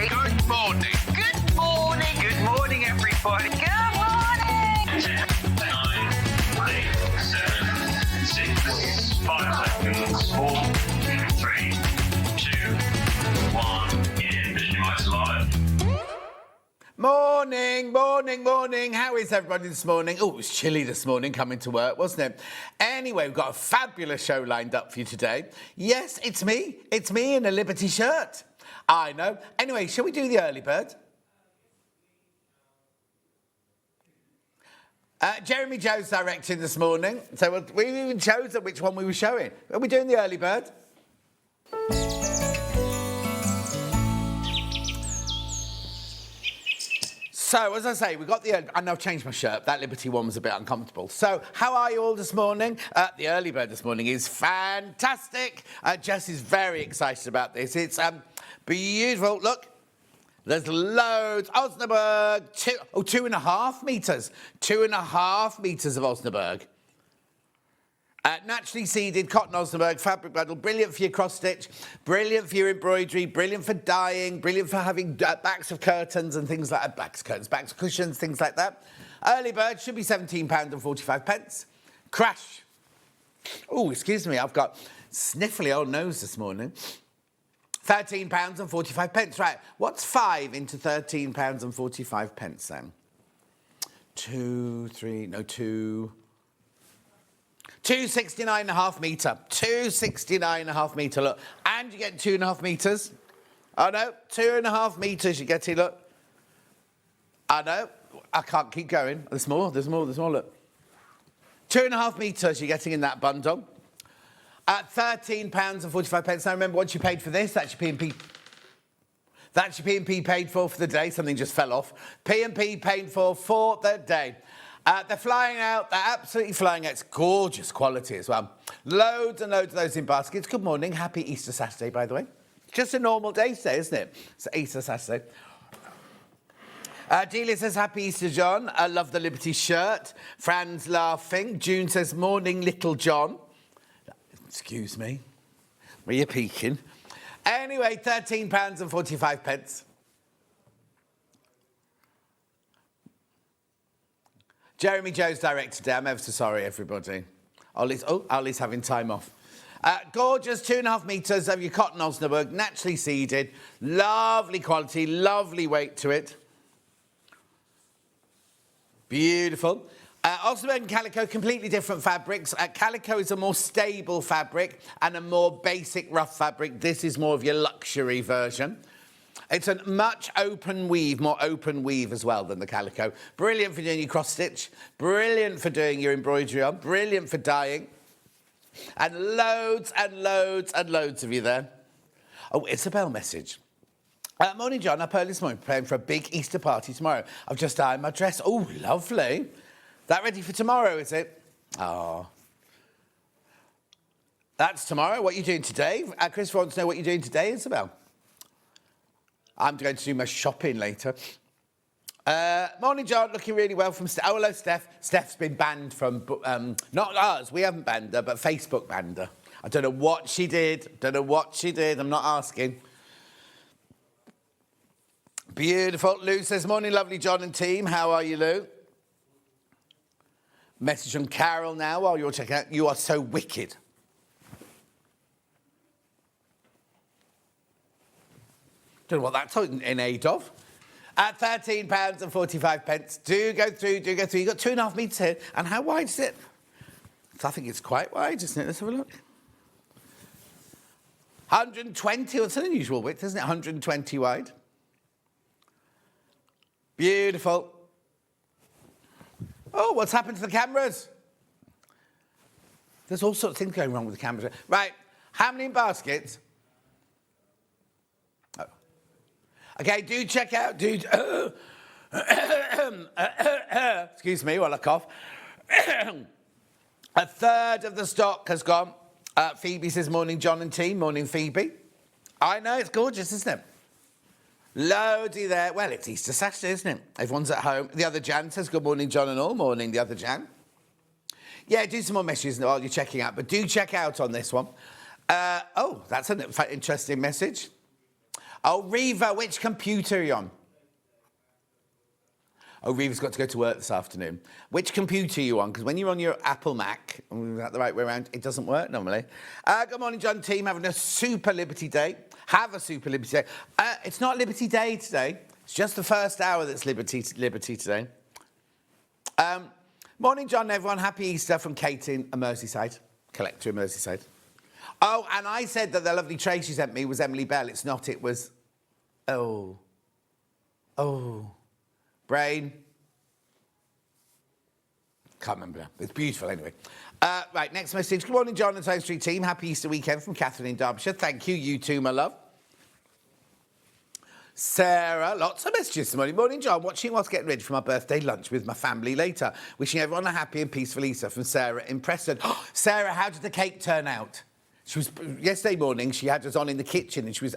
Good morning. Good morning. Good morning, everybody. Good morning. 10, 9, 8, 7, 6, 5 seconds, 4, 3, 2, 1. Ignition device live. Morning, morning, morning. How is everybody this morning? Oh, it was chilly this morning coming to work, wasn't it? Anyway, we've got a fabulous show lined up for you today. Yes, it's me. It's me in a Liberty shirt. I know. Anyway, shall we do the early bird? Jeremy Joe's directing this morning, so we even chosen which one we were showing. Are we doing the early bird? So, as I say, we got the... I know I've changed my shirt. That Liberty one was a bit uncomfortable. So, how are you all this morning? The early bird this morning is fantastic. Jess is very excited about this. It's beautiful. Look, there's loads. Osnaburg, 2.5 metres. 2.5 metres of Osnaburg. Naturally seeded cotton Osnaburg fabric bundle, brilliant for your cross stitch, brilliant for your embroidery, brilliant for dyeing, brilliant for having backs of curtains and things like that. Backs of curtains, backs of cushions, things like that. Early bird should be £17.45. Crash. Oh, excuse me, I've got sniffly old nose this morning. £13.45. Right, what's 5 into £13.45 then? 269.5 metre. 269.5 metre, look. And you get 2.5 metres. Oh, no, 2.5 metres you get here, look. I know. I can't keep going. There's more, look. 2.5 metres you're getting in that bundle. At £13.45. Now, remember, once you paid for this, that's your P&P. That's your P&P paid for the day. Something just fell off. P&P paid for the day. They're flying out. They're absolutely flying out. It's gorgeous quality as well. Loads and loads of those in baskets. Good morning. Happy Easter Saturday, by the way. Just a normal day today, isn't it? It's Easter Saturday. Delia says, happy Easter, John. I love the Liberty shirt. Fran's laughing. June says, morning, little John. Excuse me. Were you peeking? Anyway, £13.45. Jeremy Joe's director today. I'm ever so sorry, everybody. Ollie's having time off. Gorgeous, 2.5 metres of your cotton Osnaburg, naturally seeded. Lovely quality, lovely weight to it. Beautiful. Osnaburg and calico, completely different fabrics. Calico is a more stable fabric and a more basic rough fabric. This is more of your luxury version. It's a much more open weave as well than the calico. Brilliant for doing your cross stitch. Brilliant for doing your embroidery on. Brilliant for dyeing. And loads and loads and loads of you there. Oh, Isabel message. Morning, John. Up early this morning, preparing for a big Easter party tomorrow. I've just ironed my dress. Oh, lovely. That ready for tomorrow, is it? Oh. That's tomorrow. What are you doing today? Chris wants to know what you're doing today, Isabel. I'm going to do my shopping later. Morning, John. Looking really well from Steph. Oh, hello, Steph. Steph's been banned from... not ours. We haven't banned her, but Facebook banned her. I don't know what she did. I'm not asking. Beautiful. Lou says, morning, lovely John and team. How are you, Lou? Message from Carol now while you're checking out. You are so wicked. Don't know what that's in aid of. At £13.45. Do go through. You've got 2.5 metres here. And how wide is it? I think it's quite wide, isn't it? Let's have a look. 120. Well, it's an unusual width, isn't it? 120 wide. Beautiful. Oh, what's happened to the cameras? There's all sorts of things going wrong with the cameras. Right. How many in baskets? Okay, do check out, excuse me while I cough. A third of the stock has gone. Phoebe says, morning, John and team. Morning, Phoebe. I know, it's gorgeous, isn't it? Loady there. Well, it's Easter Saturday, isn't it? Everyone's at home. The other Jan says, good morning, John and all. Morning, the other Jan. Yeah, do some more messages while you're checking out, but do check out on this one. Oh, that's an interesting message. Oh, Reva, which computer are you on? Oh, Reva's got to go to work this afternoon. Which computer are you on? Because when you're on your Apple Mac, is that the right way around? It doesn't work normally. Good morning, John team. Having a super Liberty Day. Have a super Liberty Day. It's not Liberty Day today. It's just the first hour that's Liberty today. Morning, John, everyone. Happy Easter from Kate in Merseyside. Collector in Merseyside. Oh, and I said that the lovely tray she sent me was Emily Bell. It's not. It was... Oh. Brain. Can't remember. It's beautiful anyway. Right, next message. Good morning, John and SewingStreet team. Happy Easter weekend from Kathryn in Derbyshire. Thank you. You too, my love. Sarah, lots of messages this morning. Morning, John. Watching whilst getting ready for my birthday lunch with my family later. Wishing everyone a happy and peaceful Easter from Sarah in Preston. Sarah, how did the cake turn out? She was yesterday morning. She had us on in the kitchen, and she was.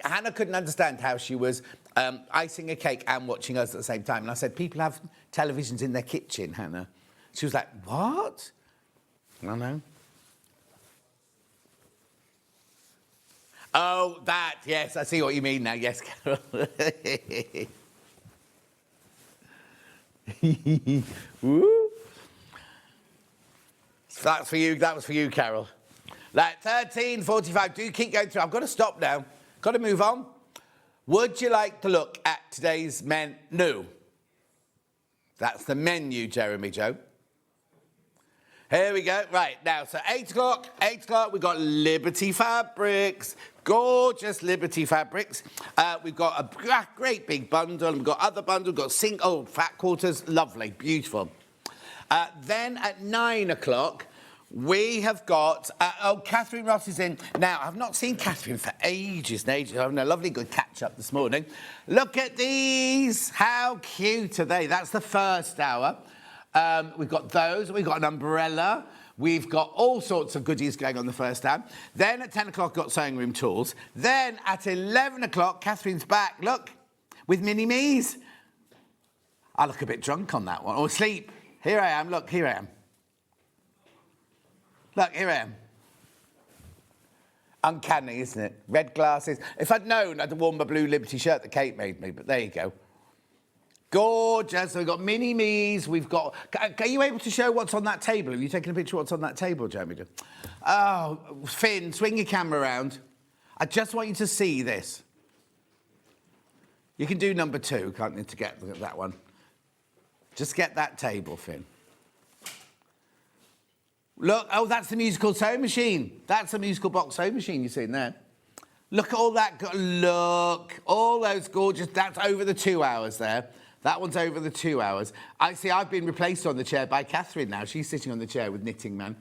Hannah couldn't understand how she was icing a cake and watching us at the same time. And I said, "People have televisions in their kitchen, Hannah." She was like, "What?" I know. Oh, that, yes, I see what you mean now. Yes, Carol. Woo. That's for you. That was for you, Carol. Like 13:45. Do keep going through. I've got to stop now. Got to move on. Would you like to look at today's menu? That's the menu, Jeremy Joe. Here we go. Right, now, so 8 o'clock, we've got Liberty Fabrics. Gorgeous Liberty Fabrics. We've got a great big bundle, and we've got other bundles, we've got fat quarters, lovely, beautiful. Then at 9 o'clock, we have got, Kathryn Ross is in. Now, I've not seen Kathryn for ages and ages. I'm having a lovely good catch-up this morning. Look at these. How cute are they? That's the first hour. We've got those. We've got an umbrella. We've got all sorts of goodies going on the first hour. Then at 10 o'clock, got sewing room tools. Then at 11 o'clock, Kathryn's back, look, with mini-me's. I look a bit drunk on that one. Or asleep. Here I am. Look, here I am. Look, here I am. Uncanny, isn't it? Red glasses. If I'd known, I'd have worn my blue Liberty shirt that Kate made me, but there you go. Gorgeous. We've got mini-me's. We've got... Are you able to show what's on that table? Have you taken a picture of what's on that table, Jeremy? Oh, Finn, swing your camera around. I just want you to see this. You can do number 2, can't you, to get that one? Just get that table, Finn. Look, oh, that's the musical sewing machine. That's the musical box sewing machine you're seeing there. Look at all that. Look, all those gorgeous... That's over the 2 hours there. That one's over the 2 hours. I see I've been replaced on the chair by Kathryn now. She's sitting on the chair with Knitting Man.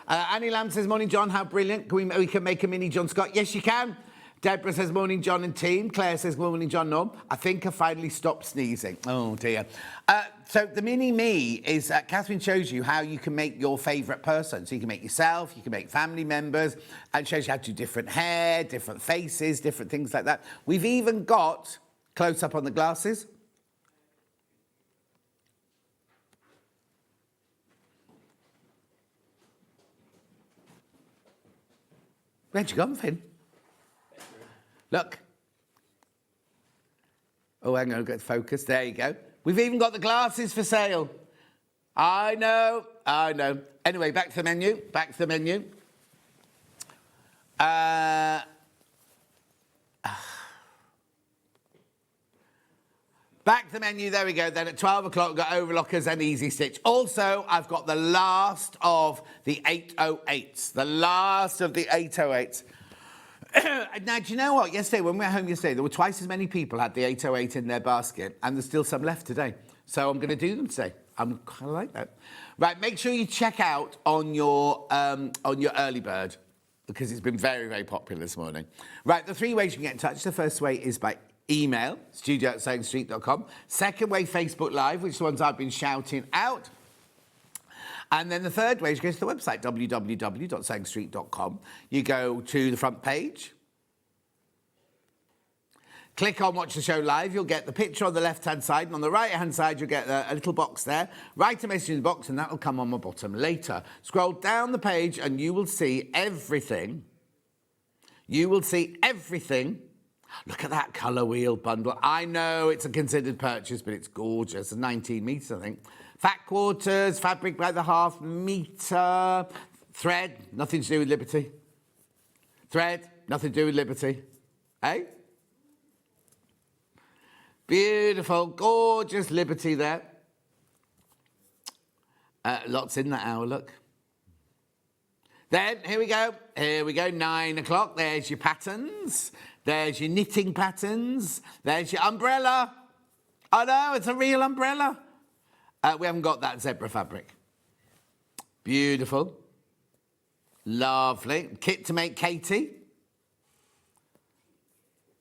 Annie Lamb says, morning, John, how brilliant. We can make a mini John Scott. Yes, you can. Deborah says, morning, John and team. Claire says, morning, John, Norm. I think I finally stopped sneezing. Oh, dear. So the mini-me is, Kathryn shows you how you can make your favourite person. So you can make yourself, you can make family members, and shows you how to do different hair, different faces, different things like that. We've even got close-up on the glasses. Where'd you gone, Finn? Look. Oh, hang on, get focused. There you go. We've even got the glasses for sale. I know. Anyway, back to the menu. Back to the menu. Back to the menu, there we go. Then at 12 o'clock, we've got Overlockers and Easy Stitch. Also, I've got the last of the 808s. The last of the 808s. Now, do you know what? Yesterday, when we were home yesterday, there were twice as many people had the 808 in their basket, and there's still some left today. So I'm going to do them today. I'm kind of like that. Right, make sure you check out on your early bird, because it's been very, very popular this morning. Right, the 3 ways you can get in touch. The first way is by email, studio@SewingStreet.com. Second way, Facebook Live, which is the ones I've been shouting out. And then the third way is you go to the website, www.SewingStreet.com. You go to the front page. Click on Watch the Show Live. You'll get the picture on the left-hand side. And on the right-hand side, you'll get a little box there. Write a message in the box, and that will come on my bottom later. Scroll down the page, and you will see everything. You will see everything Look at that colour wheel bundle. I know it's a considered purchase, but it's gorgeous. 19 metres, I think. Fat quarters, fabric by the half metre. Thread, nothing to do with Liberty. Thread, nothing to do with Liberty. Eh? Beautiful, gorgeous Liberty there. Lots in that hour, look. Then, here we go. Here we go, 9 o'clock. There's your patterns. There's your knitting patterns. There's your umbrella. Oh, no, it's a real umbrella. We haven't got that zebra fabric. Beautiful. Lovely. Kit to make Katie.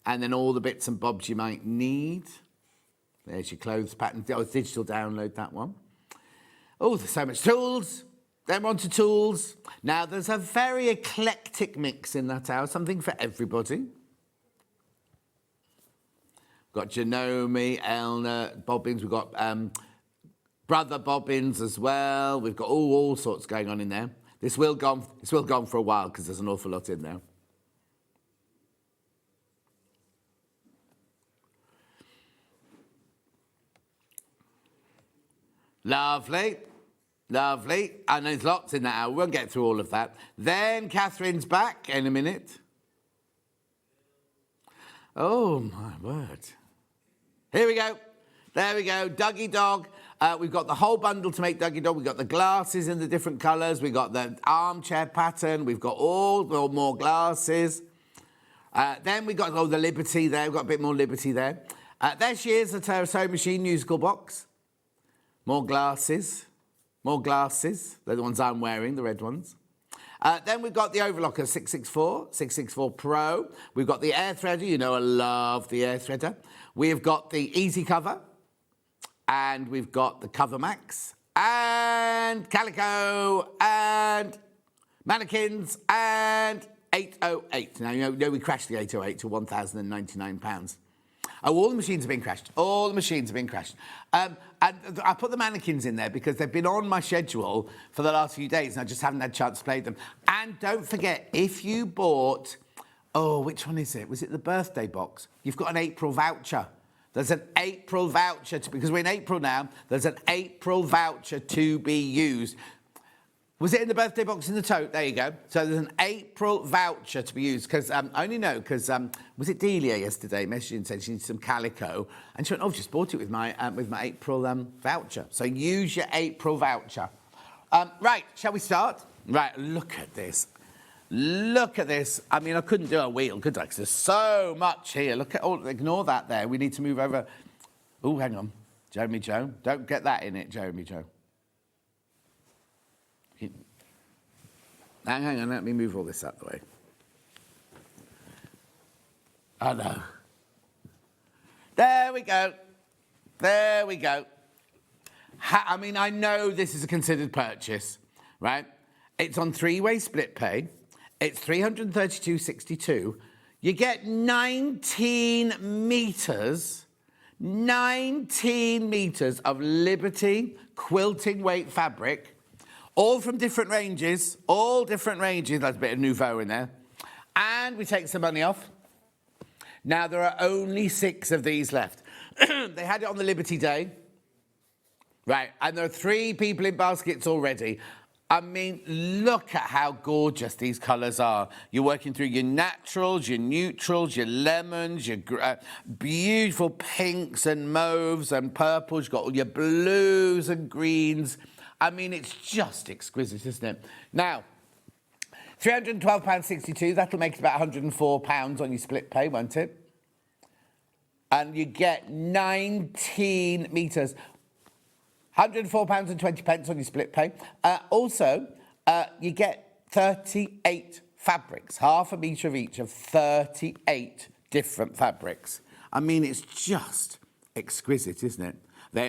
And then all the bits and bobs you might need. There's your clothes pattern. Oh, digital download, that one. Oh, there's so much tools. Then we're on to tools. Now, there's a very eclectic mix in that hour, something for everybody. We've got Janome, Elna, bobbins. We've got brother bobbins as well. We've got all sorts going on in there. This will go on for a while because there's an awful lot in there. Lovely. Lovely. And there's lots in that hour. We won't get through all of that. Then Kathryn's back in a minute. Oh, my word. Here we go. There we go. Dougie Dog. We've got the whole bundle to make Dougie Dog. We've got the glasses in the different colours. We've got the armchair pattern. We've got all more glasses. Then we've got the Liberty there. We've got a bit more Liberty there. There she is, the sewing machine musical box. More glasses. More glasses. They're the ones I'm wearing, the red ones. Then we've got the Overlockers 664, 664 Pro. We've got the air threader. You know I love the air threader. We've got the Easy Cover. And we've got the Cover Max. And Calico. And Mannequins. And 808. Now, you know we crashed the 808 to £1,099. Oh, all the machines have been crashed. All the machines have been crashed. And I put the mannequins in there because they've been on my schedule for the last few days and I just haven't had a chance to play them. And don't forget, if you bought... Oh, which one is it? Was it the birthday box? You've got an April voucher. There's an April voucher, because we're in April now. There's an April voucher to be used. Was it in the birthday box in the tote? There you go. So there's an April voucher to be used, because I only know because was it Delia yesterday messaging and said she needs some calico, and she went, "Oh, I've just bought it with my April voucher." So use your April voucher. Right, shall we start? Right, look at this. Look at this. I mean, I couldn't do a wheel, could I? Because there's so much here. Look at all. Ignore that there. We need to move over. Oh, hang on, Jeremy Joe. Don't get that in it, Jeremy Joe. Hang on, let me move all this out the way. Oh, no. There we go. There we go. I mean, I know this is a considered purchase, right? It's on three-way split pay. It's £332.62. You get 19 metres of Liberty quilting weight fabric, all from different ranges, all different ranges. There's a bit of nouveau in there. And we take some money off. Now, there are only 6 of these left. They had it on the Liberty Day. Right, and there are 3 people in baskets already. I mean, look at how gorgeous these colours are. You're working through your naturals, your neutrals, your lemons, your beautiful pinks and mauves and purples. You've got all your blues and greens. I mean, it's just exquisite, isn't it? Now, £312.62, that'll make it about £104 on your split pay, won't it? And you get 19 metres. £104.20 on your split pay. Also, you get 38 fabrics, half a metre of each of 38 different fabrics. I mean, it's just exquisite, isn't it?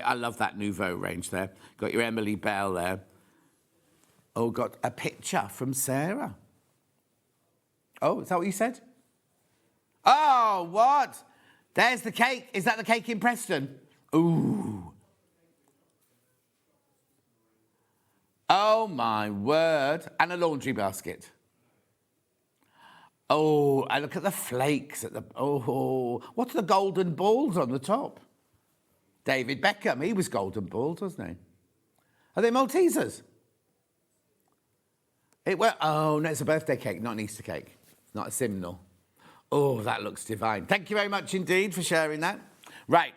I love that nouveau range there. Got your Emily Bell there. Oh, got a picture from Sarah. Oh, is that what you said? Oh, what? There's the cake. Is that the cake in Preston? Ooh. Oh, my word. And a laundry basket. Oh, and look at the flakes at the... Oh, what's the golden balls on the top? David Beckham, he was golden balls, wasn't he? Are they Maltesers? Oh, no, it's a birthday cake, not an Easter cake. It's not a Simnel. Oh, that looks divine. Thank you very much indeed for sharing that. Right.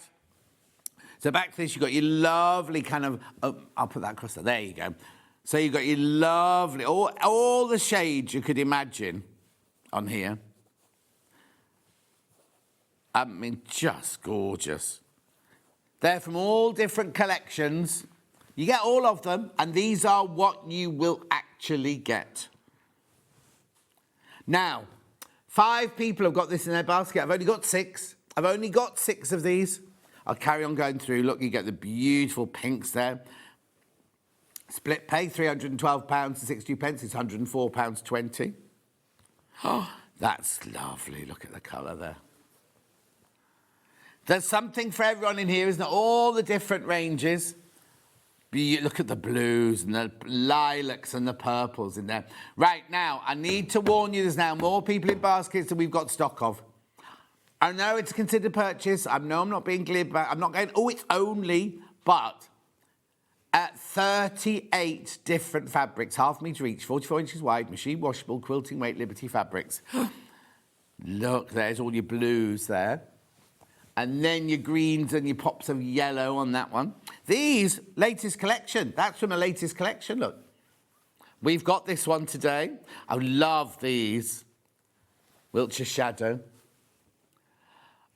So back to this, you've got your lovely kind of... Oh, I'll put that across there. There you go. So you've got your lovely... All the shades you could imagine on here. I mean, just gorgeous. They're from all different collections. You get all of them, and these are what you will actually get. Now, 5 people have got this in their basket. I've only got 6. I've only got 6 of these. I'll carry on going through. Look, you get the beautiful pinks there. Split pay, £312.60. It's £104.20. Oh, that's lovely. Look at the colour there. There's something for everyone in here, isn't it? All the different ranges. Look at the blues and the lilacs and the purples in there. Right, now, I need to warn you, there's now more people in baskets than we've got stock of. I know it's a considered purchase. I know I'm not being glib about it. I'm not going, oh, it's only, but at 38 different fabrics, ½ metre each, 44 inches wide, machine washable, quilting weight, Liberty fabrics. Look, there's all your blues there. And then your greens and your pops of yellow on that one. These, latest collection. That's from a latest collection, look. We've got this one today. I love these. Wiltshire Shadow.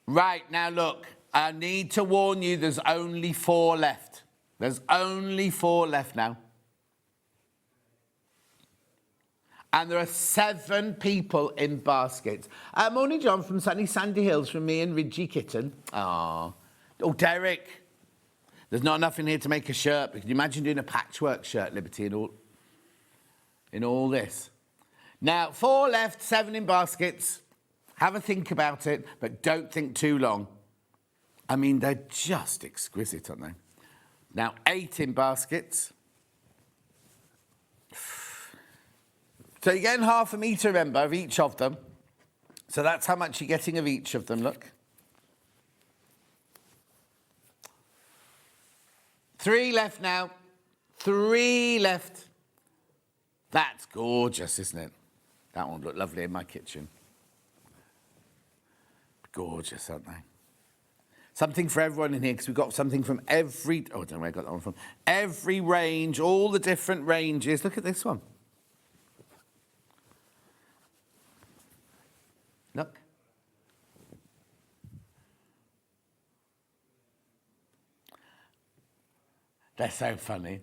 Right, now look, I need to warn you, there's only 4 left. There's only 4 left now. And there are 7 people in baskets. Morning, John, from sunny Sandy Hills, from me and Ridgie Kitten. Oh, Derek. There's not enough in here to make a shirt. But can you imagine doing a patchwork shirt, Liberty, in all this? Now, 4 left, 7 in baskets. Have a think about it, but don't think too long. I mean, they're just exquisite, aren't they? Now, 8 in baskets. So you're getting ½ metre, remember, of each of them. So that's how much you're getting of each of them, look. 3 left now. 3 left. That's gorgeous, isn't it? That one looked lovely in my kitchen. Gorgeous, aren't they? Something for everyone in here, because we've got something from every... Oh, I don't know where I got that one from. Every range, all the different ranges. Look at this one. Look. They're so funny.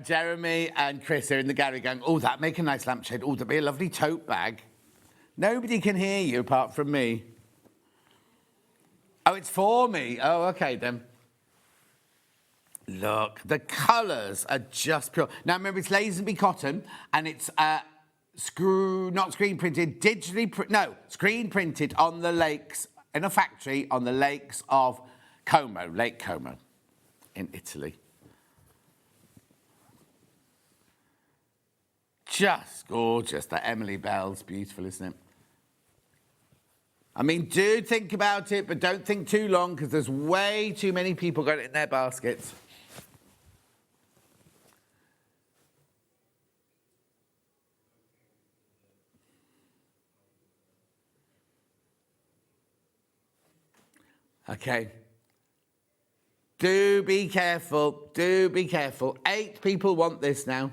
Jeremy and Chris are in the gallery going, oh, that'd make a nice lampshade. Oh, that'd be a lovely tote bag. Nobody can hear you apart from me. Oh, it's for me. Oh, OK, then. Look, the colours are just pure. Now, remember, it's Lazenby cotton, and it's not screen printed, screen printed on the lakes, in a factory on the lakes of Como, Lake Como, in Italy. Just gorgeous. That Emily Bell's beautiful, isn't it? I mean, do think about it, but don't think too long, because there's way too many people got it in their baskets. Okay. Do be careful. Do be careful. 8 people want this now.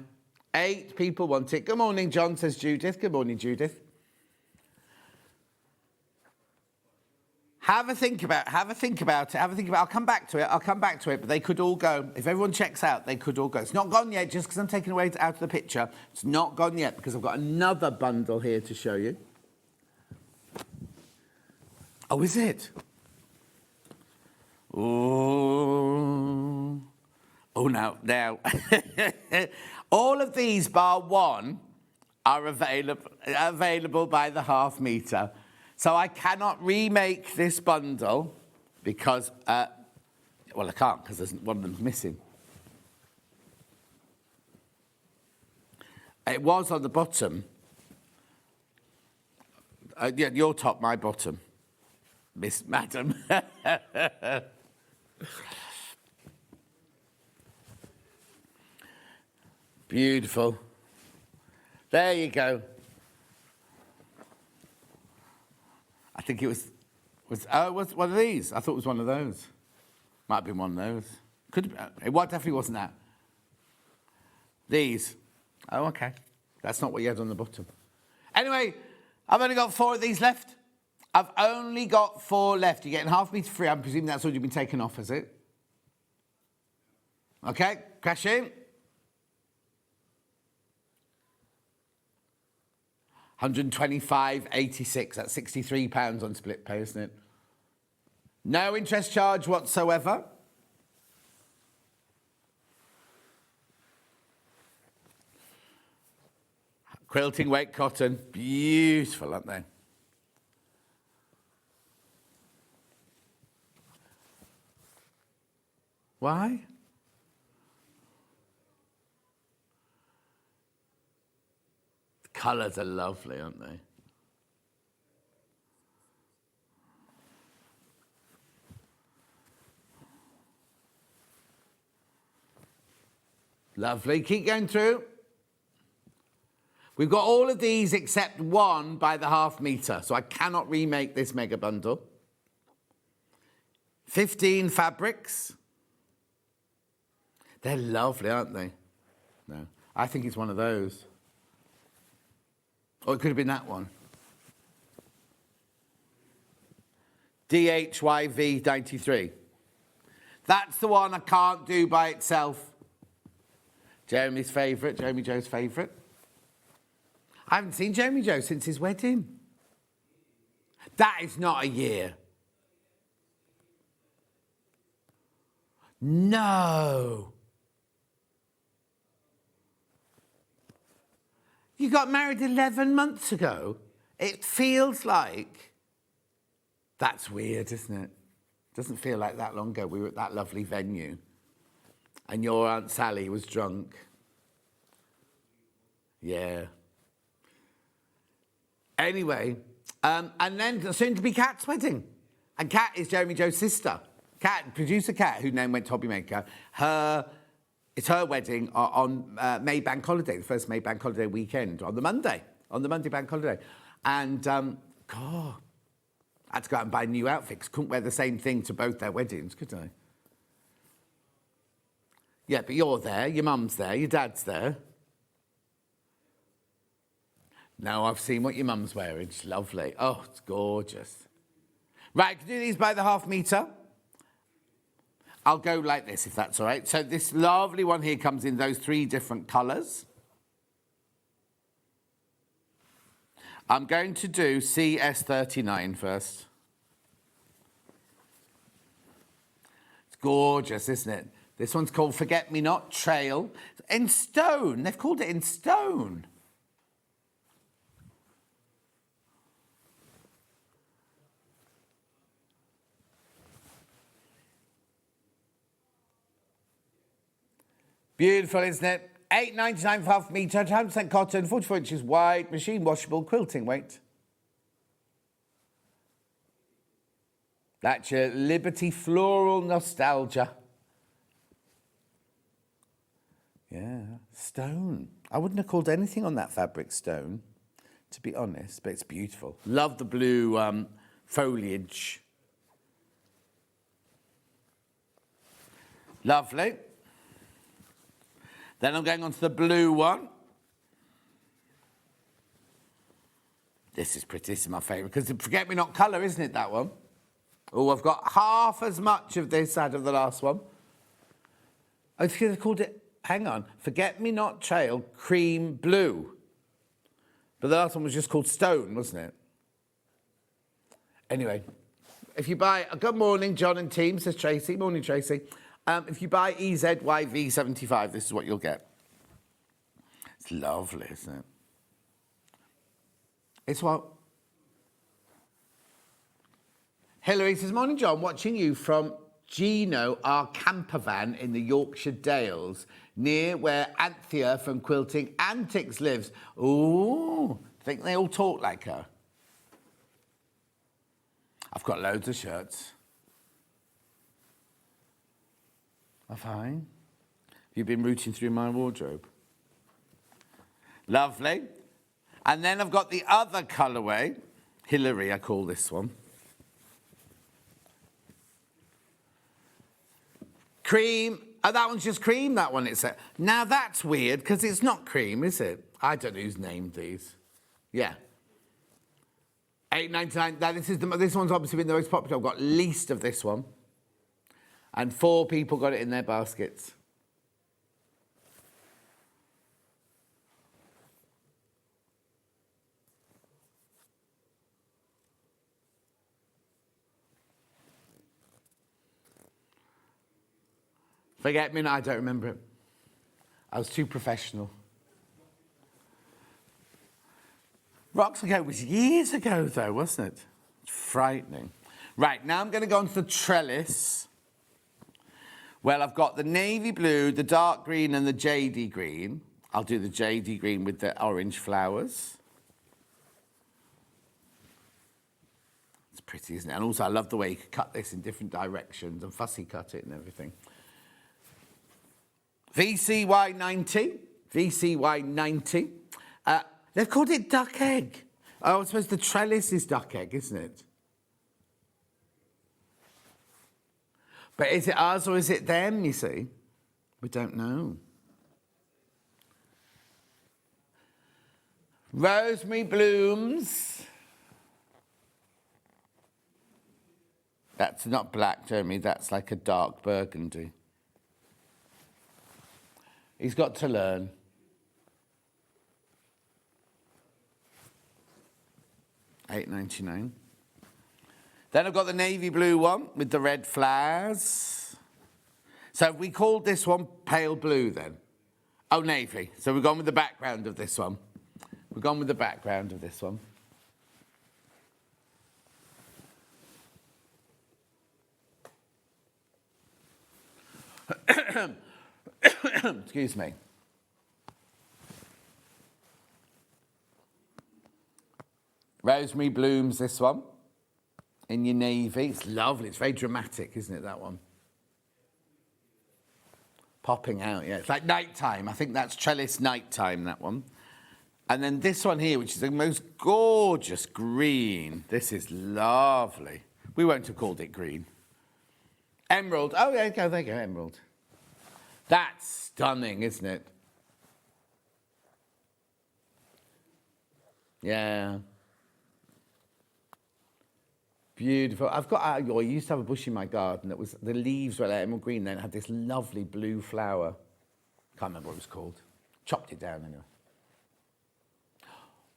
8 people want it. Good morning, John, says Judith. Good morning, Judith. Have a think about it. I'll come back to it, but they could all go. If everyone checks out, they could all go. It's not gone yet, just because I'm taking away out of the picture. It's not gone yet, because I've got another bundle here to show you. Oh, is it? Oh, now. All of these, bar one, are available by the ½ metre. So I cannot remake this bundle because, well, I can't, because one of them's missing. It was on the bottom. Yeah, your top, my bottom. Miss Madam. Beautiful. There you go. I think it was one of these. I thought it was one of those. Might have been one of those. Could have been. It definitely wasn't that. These. Oh, okay. That's not what you had on the bottom. Anyway, I've only got 4 of these left. I've only got 4 left. You're getting half metre free. I'm presuming that's already been taken off, is it? Okay, crash in. 125.86. That's £63 on split pay, isn't it? No interest charge whatsoever. Quilting weight cotton. Beautiful, aren't they? Why? The colours are lovely, aren't they? Lovely. Keep going through. We've got all of these except one by the half metre, so I cannot remake this mega bundle. 15 fabrics. They're lovely, aren't they? No, I think it's one of those. Or it could have been that one. DHYV 93. That's the one I can't do by itself. Jeremy's favourite, Jeremy Joe's favourite. I haven't seen Jeremy Joe since his wedding. That is not a year. No. You got married 11 months ago. It feels like... That's weird, isn't it? Doesn't feel like that long ago. We were at that lovely venue. And your Aunt Sally was drunk. Yeah. Anyway, and then soon to be Kat's wedding. And Kat is Jeremy Joe's sister. Kat, producer Kat, whose name went to Hobbymaker, it's her wedding on May Bank Holiday, the first May Bank Holiday weekend, on the Monday Bank Holiday. And, God, I had to go out and buy new outfits. Couldn't wear the same thing to both their weddings, could I? Yeah, but you're there, your mum's there, your dad's there. No, I've seen what your mum's wearing. It's lovely. Oh, it's gorgeous. Right, I can do these by the half metre. I'll go like this, if that's all right. So this lovely one here comes in those 3 different colours. I'm going to do CS39 first. It's gorgeous, isn't it? This one's called Forget Me Not Trail. In stone. They've called it in stone. Beautiful, isn't it? £8.99 for half metre, 100% cotton, 44 inches wide, machine washable, quilting weight. That's your Liberty Floral Nostalgia. Yeah, stone. I wouldn't have called anything on that fabric stone, to be honest, but it's beautiful. Love the blue foliage. Lovely. Then I'm going on to the blue one. This is pretty. This is my favourite, because the Forget Me Not colour, isn't it, that one? Oh, I've got half as much of this out of the last one. I think they called it, hang on, Forget Me Not Trail Cream Blue. But the last one was just called Stone, wasn't it? Anyway, if you buy... Good morning, John and team, says Tracy. Morning, Tracy. If you buy EZYV75, this is what you'll get. It's lovely, isn't it? It's what? Hilary says, morning, John, watching you from Gino our camper van in the Yorkshire Dales, near where Anthea from Quilting Antics lives. Ooh, think they all talk like her. I've got loads of shirts. I'm fine. You've been rooting through my wardrobe. Lovely. And then I've got the other colourway. Hillary, I call this one. Cream. Oh, that one's just cream, that one. Now that's weird, because it's not cream, is it? I don't know who's named these. Yeah. $8.99. Now, this one's obviously been the most popular. I've got least of this one. And 4 people got it in their baskets. Forget me now, I don't remember it. I was too professional. Roxago was years ago, though, wasn't it? It's frightening. Right, now I'm going to go on to the trellis. Well, I've got the navy blue, the dark green, and the jadey green. I'll do the jadey green with the orange flowers. It's pretty, isn't it? And also, I love the way you can cut this in different directions and fussy cut it and everything. VCY90. VCY90. They've called it duck egg. Oh, I suppose the trellis is duck egg, isn't it? But is it us or is it them, you see? We don't know. Rosemary blooms. That's not black, Jeremy. That's like a dark burgundy. He's got to learn. $8.99. Then I've got the navy blue one with the red flowers. So we called this one pale blue then. Oh, navy. So we've gone with the background of this one. We've gone with the background of this one. Excuse me. Rosemary blooms, this one. In your navy. It's lovely. It's very dramatic, isn't it, that one? Popping out, yeah. It's like nighttime. I think that's trellis nighttime, that one. And then this one here, which is the most gorgeous green. This is lovely. We won't have called it green. Emerald. Oh, there you go, emerald. That's stunning, isn't it? Yeah. Beautiful. I've got, I used to have a bush in my garden that was, the leaves were like emerald green, then it had this lovely blue flower. Can't remember what it was called. Chopped it down anyway.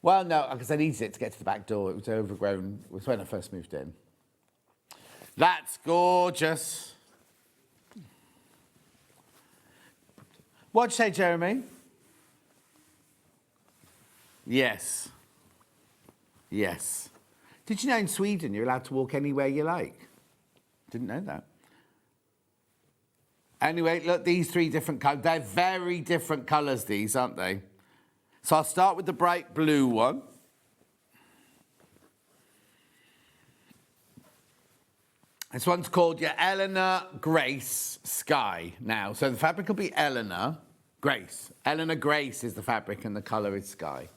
Well, no, because I needed it to get to the back door. It was overgrown. It was when I first moved in. That's gorgeous. What'd you say, Jeremy? Yes. Yes. Did you know in Sweden you're allowed to walk anywhere you like? Didn't know that. Anyway, look, these 3 different colours. They're very different colours, these, aren't they? So I'll start with the bright blue one. This one's called your Eleanor Grace Sky now. So the fabric will be Eleanor Grace. Eleanor Grace is the fabric and the colour is Sky.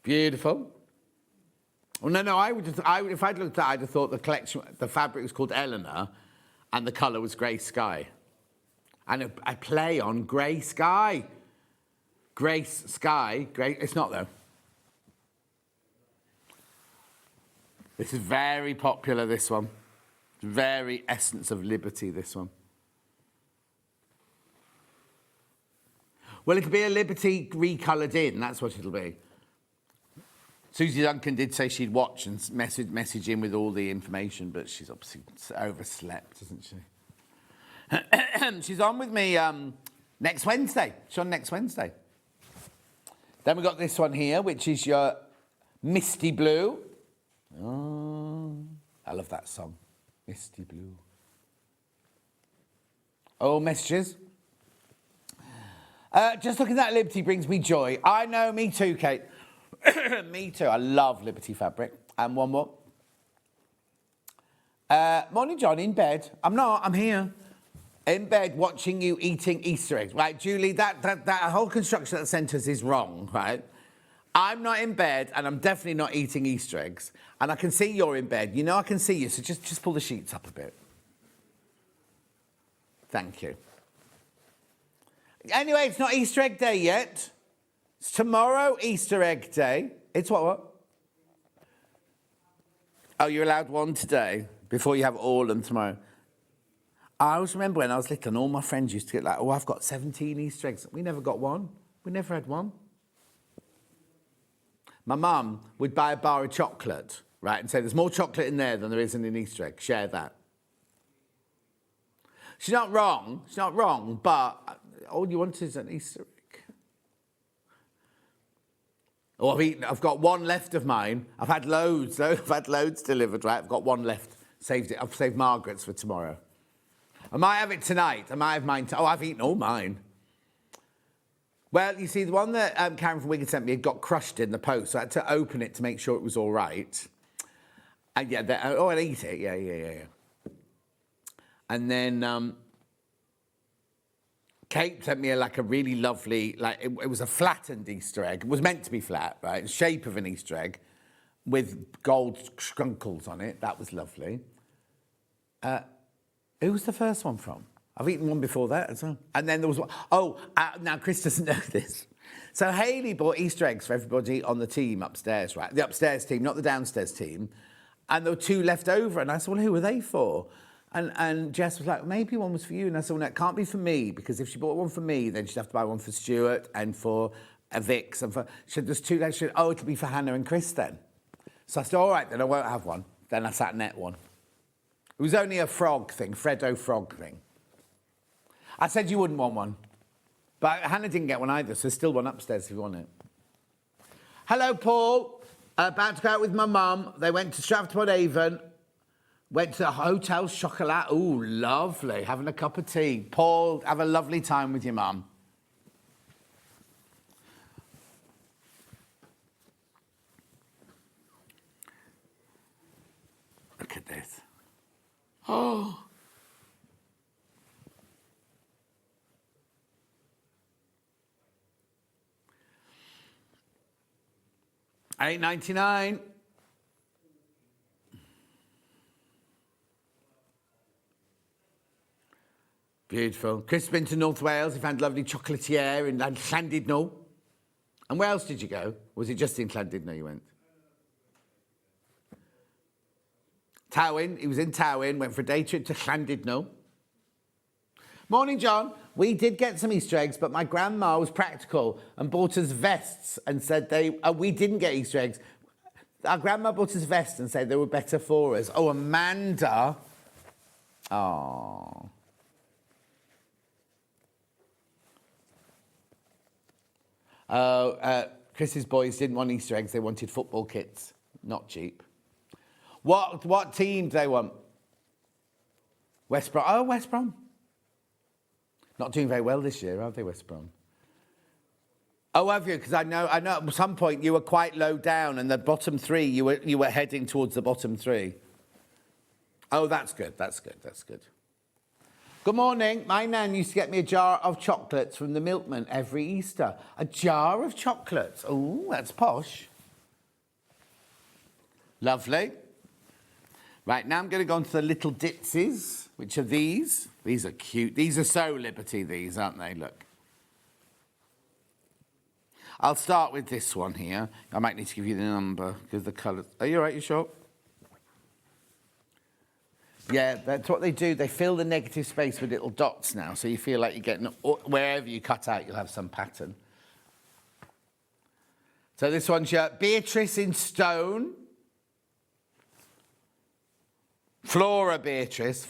Beautiful. Well, no, if I'd looked at it, I'd have thought the collection, the fabric was called Eleanor and the colour was Grey Sky. And a play on Grey Sky. Grace Sky, great. It's not though. This is very popular, this one. Very essence of liberty, this one. Well, it'll be a liberty recoloured in, that's what it'll be. Susie Duncan did say she'd watch and message in with all the information, but she's obviously overslept, isn't she? She's on with me next Wednesday. She's on next Wednesday. Then we've got this one here, which is your Misty Blue. Oh, I love that song. Misty Blue. Oh, messages. Just looking at Liberty brings me joy. I know, me too, Kate. Me too. I love Liberty fabric. And one more. Morning, John, in bed. I'm not, I'm here. In bed watching you eating Easter eggs. Right, Julie, that whole construction of that sentence is wrong, right? I'm not in bed and I'm definitely not eating Easter eggs. And I can see you're in bed. You know I can see you, so just pull the sheets up a bit. Thank you. Anyway, it's not Easter egg day yet. It's tomorrow, Easter egg day. It's what? Oh, you're allowed one today before you have all of them tomorrow. I always remember when I was little and all my friends used to get like, oh, I've got 17 Easter eggs. We never got one. We never had one. My mum would buy a bar of chocolate, right, and say there's more chocolate in there than there is in an Easter egg. Share that. She's not wrong. She's not wrong, but all you want is an Easter egg. Oh, I've got one left of mine. I've had loads, though. I've had loads delivered, right? I've got one left. Saved it. I've saved Margaret's for tomorrow. I might have it tonight. I might have mine. Oh, I've eaten all mine. Well, you see, the one that Karen from Wigan sent me had got crushed in the post, so I had to open it to make sure it was all right. And yeah, I'll eat it. Yeah. And then Kate sent me a really lovely, it was a flattened Easter egg. It was meant to be flat, right? The shape of an Easter egg with gold schrunkles on it. That was lovely. Who was the first one from? I've eaten one before that as well. And then there was one. Oh, now Chris doesn't know this. So Hayley bought Easter eggs for everybody on the team upstairs, right? The upstairs team, not the downstairs team. And there were 2 left over. And I said, well, who were they for? And Jess was like, maybe one was for you. And I said, well, no, it can't be for me, because if she bought one for me, then she'd have to buy one for Stuart and for Vix. And she said, there's 2 left. She said, oh, it'll be for Hannah and Chris then. So I said, all right, then I won't have one. Then I sat and ate one. It was only a frog thing, Freddo frog thing. I said you wouldn't want one. But Hannah didn't get one either, so there's still one upstairs if you want it. Hello, Paul. About to go out with my mum. They went to Stratford-upon-Avon. Went to the Hotel Chocolat. Ooh, lovely. Having a cup of tea. Paul, have a lovely time with your mum. Look at this. Oh. $8.99. Beautiful. Chris has been to North Wales. He found lovely chocolatier in Llandudno. And where else did you go? Was it just in Llandudno you went? Tywyn. He was in Tywyn, went for a day trip to Llandudno. Morning, John. We did get some Easter eggs, but my grandma was practical and bought us vests and said we didn't get Easter eggs. Our grandma bought us vests and said they were better for us. Oh, Amanda. Oh. Chris's boys didn't want Easter eggs. They wanted football kits. Not cheap. What team do they want? West Brom. Oh, West Brom. Not doing very well this year, are they, West Brom? Oh, have you? Because I know at some point you were quite low down, and the bottom 3, you were heading towards the bottom 3. Oh, that's good. That's good. That's good. Good morning. My nan used to get me a jar of chocolates from the milkman every Easter. A jar of chocolates. Oh, that's posh. Lovely. Right, now I'm going to go on to the little ditsies, which are these. These are cute. These are so Liberty, these, aren't they? Look. I'll start with this one here. I might need to give you the number because the colours... Are you all right? You sure? Yeah, that's what they do. They fill the negative space with little dots now, so you feel like you're getting... Wherever you cut out, you'll have some pattern. So this one's your Beatrice in stone. Flora Beatrice.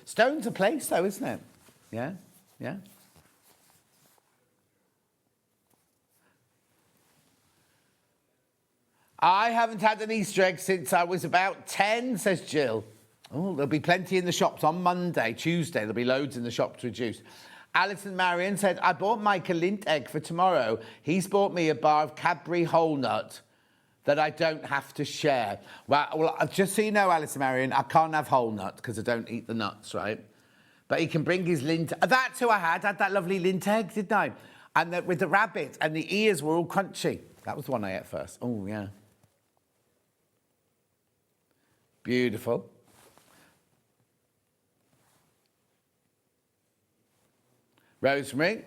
Stone's a place, though, isn't it? Yeah. I haven't had an Easter egg since I was about 10, says Jill. Oh, there'll be plenty in the shops on Monday, Tuesday. There'll be loads in the shop to reduce. Alison Marion said, I bought Mike a lint egg for tomorrow. He's bought me a bar of Cadbury whole nut that I don't have to share. Well, just so you know, Alison Marion, I can't have whole nut because I don't eat the nuts, right? But he can bring his lint... That's who I had that lovely lint egg, didn't I? And with the rabbit, and the ears were all crunchy. That was the one I ate first. Oh, yeah. Beautiful. Rosemary.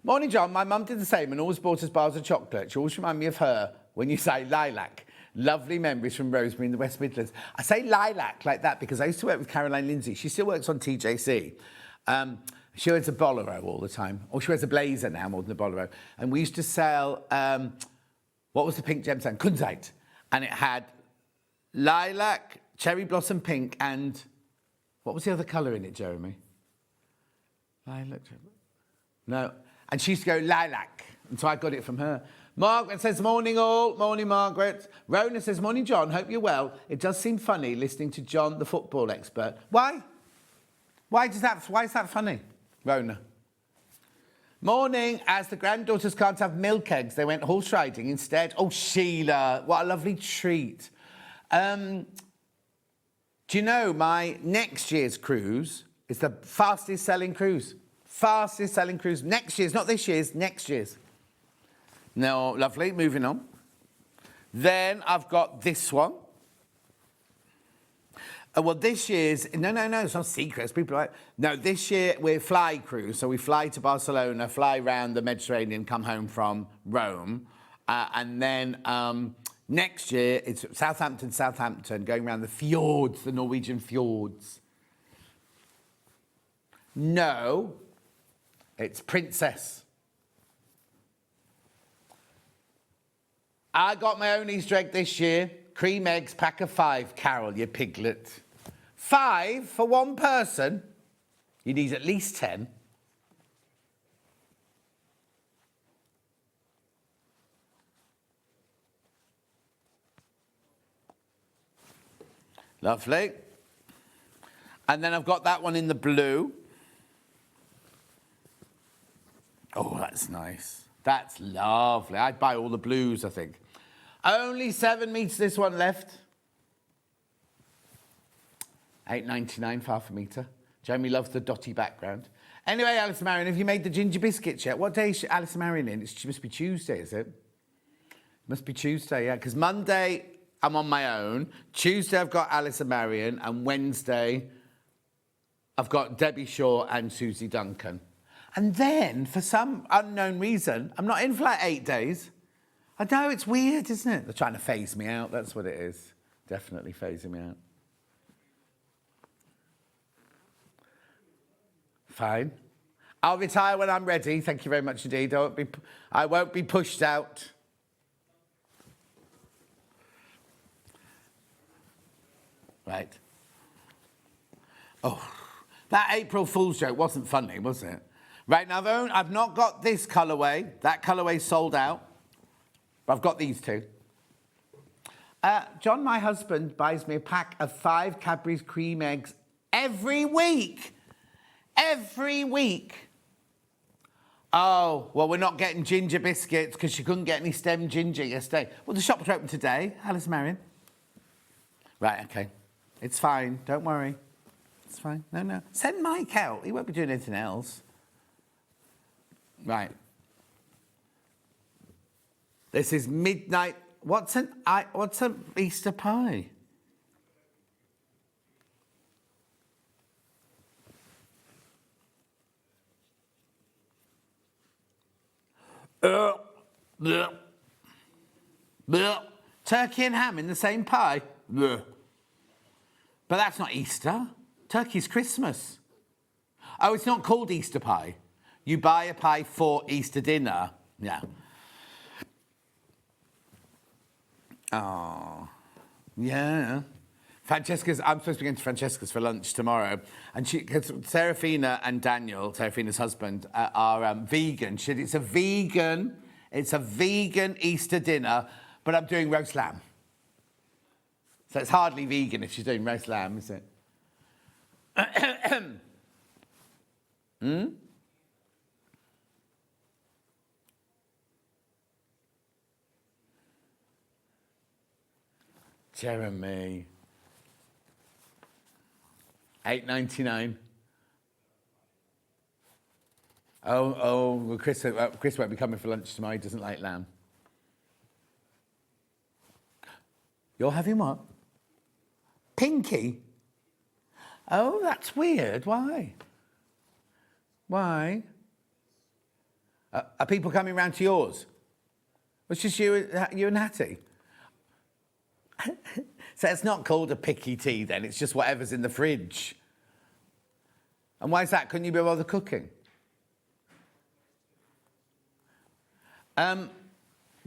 Morning, John. My mum did the same and always bought us bars of chocolate. She always reminded me of her when you say lilac. Lovely memories from Rosemary in the West Midlands. I say lilac like that because I used to work with Caroline Lindsay. She still works on TJC. She wears a bolero all the time. Or she wears a blazer now more than a bolero. And we used to sell, what was the pink gemstone? Kunzite. And it had lilac, cherry blossom pink, and what was the other colour in it, Jeremy? Lilac. No. And she used to go lilac. And so I got it from her. Margaret says, morning all. Morning, Margaret. Rona says, morning, John. Hope you're well. It does seem funny listening to John, the football expert. Why? Why is that funny, Rona? Morning. As the granddaughters can't have milk eggs, they went horse riding instead. Oh, Sheila, what a lovely treat. Do you know my next year's cruise is the fastest selling cruise? Fastest selling cruise. Next year's, not this year's, next year's. No, lovely. Moving on. Then I've got this one. Well, this year's... No, it's not secrets. People are like... No, this year we're fly cruise. So we fly to Barcelona, fly around the Mediterranean, come home from Rome. And then next year it's Southampton, going around the fjords, the Norwegian fjords. No, it's Princess. I got my own Easter egg this year. Cream eggs, pack of 5, Carol, you piglet. 5 for one person? You need at least 10. Lovely. And then I've got that one in the blue. Oh, that's nice. That's lovely. I'd buy all the blues, I think. Only 7 metres this one left. £8.99 half a metre. Jamie loves the dotty background. Anyway, Alison Marion, have you made the ginger biscuits yet? What day is Alison Marion in? It must be Tuesday, is it? Must be Tuesday, yeah. Because Monday, I'm on my own. Tuesday, I've got Alison Marion. And Wednesday, I've got Debbie Shaw and Susie Duncan. And then, for some unknown reason, I'm not in for like 8 days. I know, it's weird, isn't it? They're trying to phase me out. That's what it is. Definitely phasing me out. Fine. I'll retire when I'm ready. Thank you very much indeed. I won't be pushed out. Right. Oh, that April Fool's joke wasn't funny, was it? Right, now I've not got this colourway. That colourway's sold out. But I've got these two. John, my husband, buys me a pack of 5 Cadbury's cream eggs every week. Every week. Oh, well, we're not getting ginger biscuits because she couldn't get any stem ginger yesterday. Well, the shops are open today. Alice Marion. Right, OK. It's fine. Don't worry. It's fine. No. Send Mike out. He won't be doing anything else. Right. This is midnight. What's an Easter pie? Bleh. Bleh. Turkey and ham in the same pie? Bleh. But that's not Easter. Turkey's Christmas. Oh, it's not called Easter pie. You buy a pie for Easter dinner. Yeah. Oh, yeah. Francesca's, I'm supposed to be going to Francesca's for lunch tomorrow. And because Serafina and Daniel, Serafina's husband, are vegan. It's a vegan Easter dinner, But I'm doing roast lamb. So it's hardly vegan if she's doing roast lamb, is it? Jeremy. $8.99. Well, Chris won't be coming for lunch tomorrow. He doesn't like lamb. You're having what? Pinky? Oh, that's weird. Why? Why? Are people coming round to yours? It's just you and Hattie. So it's not called a picky tea then, it's just whatever's in the fridge. And why is that? Couldn't you be bothered cooking?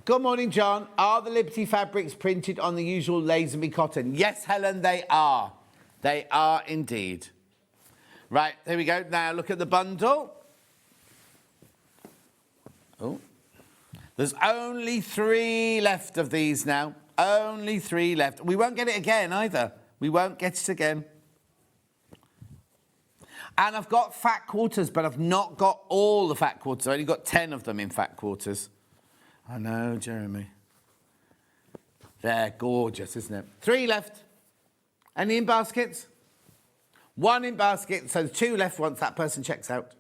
Good morning, John. Are the Liberty fabrics printed on the usual Lazenby cotton? Yes, Helen, they are. They are indeed. Right, there we go. Now look at the bundle. Oh. There's only 3 left of these now. Only 3 left. We won't get it again either. We won't get it again. And I've got fat quarters, but I've not got all the fat quarters. I've only got 10 of them in fat quarters. I know, Jeremy. They're gorgeous, isn't it? 3 left. Any in baskets? 1 in basket, so 2 left once that person checks out.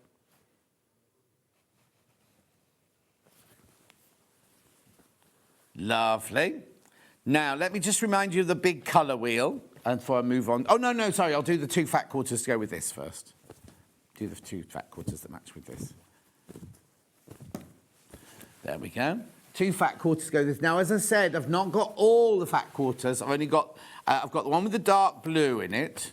Lovely. Now, let me just remind you of the big colour wheel and before I move on. Oh, no, sorry, I'll do the 2 fat quarters to go with this first. Do the 2 fat quarters that match with this. There we go. 2 fat quarters to go with this. Now, as I said, I've not got all the fat quarters. I've only got, I've got the one with the dark blue in it.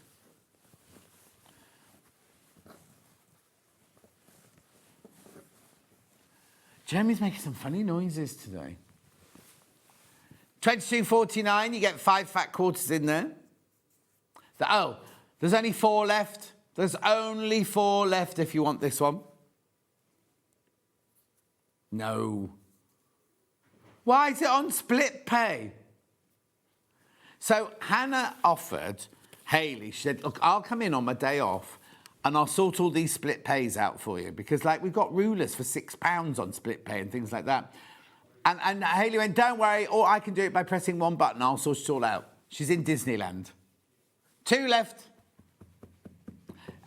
Jeremy's making some funny noises today. $22.49, you get 5 fat quarters in there. There's only 4 left. There's only 4 left if you want this one. No. Why is it on split pay? So Hannah offered Hayley, she said, look, I'll come in on my day off and I'll sort all these split pays out for you because, like, we've got rulers for £6 on split pay and things like that. And Hayley went, don't worry, or I can do it by pressing 1 button. I'll sort it all out. She's in Disneyland. 2 left.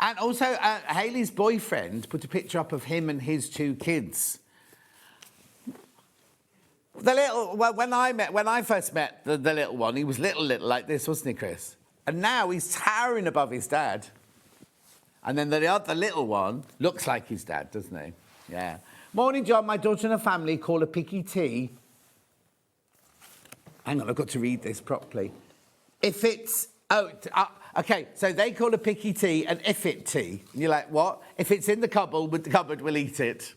And also, Hayley's boyfriend put a picture up of him and his 2 kids. When I first met the little one, he was little like this, wasn't he, Chris? And now he's towering above his dad. And then the other little one looks like his dad, doesn't he? Yeah. Morning, John. My daughter and her family call a picky tea. Hang on, I've got to read this properly. If it's... okay, so they call a picky tea an if-it tea. And you're like, what? If it's in the cupboard, we'll eat it.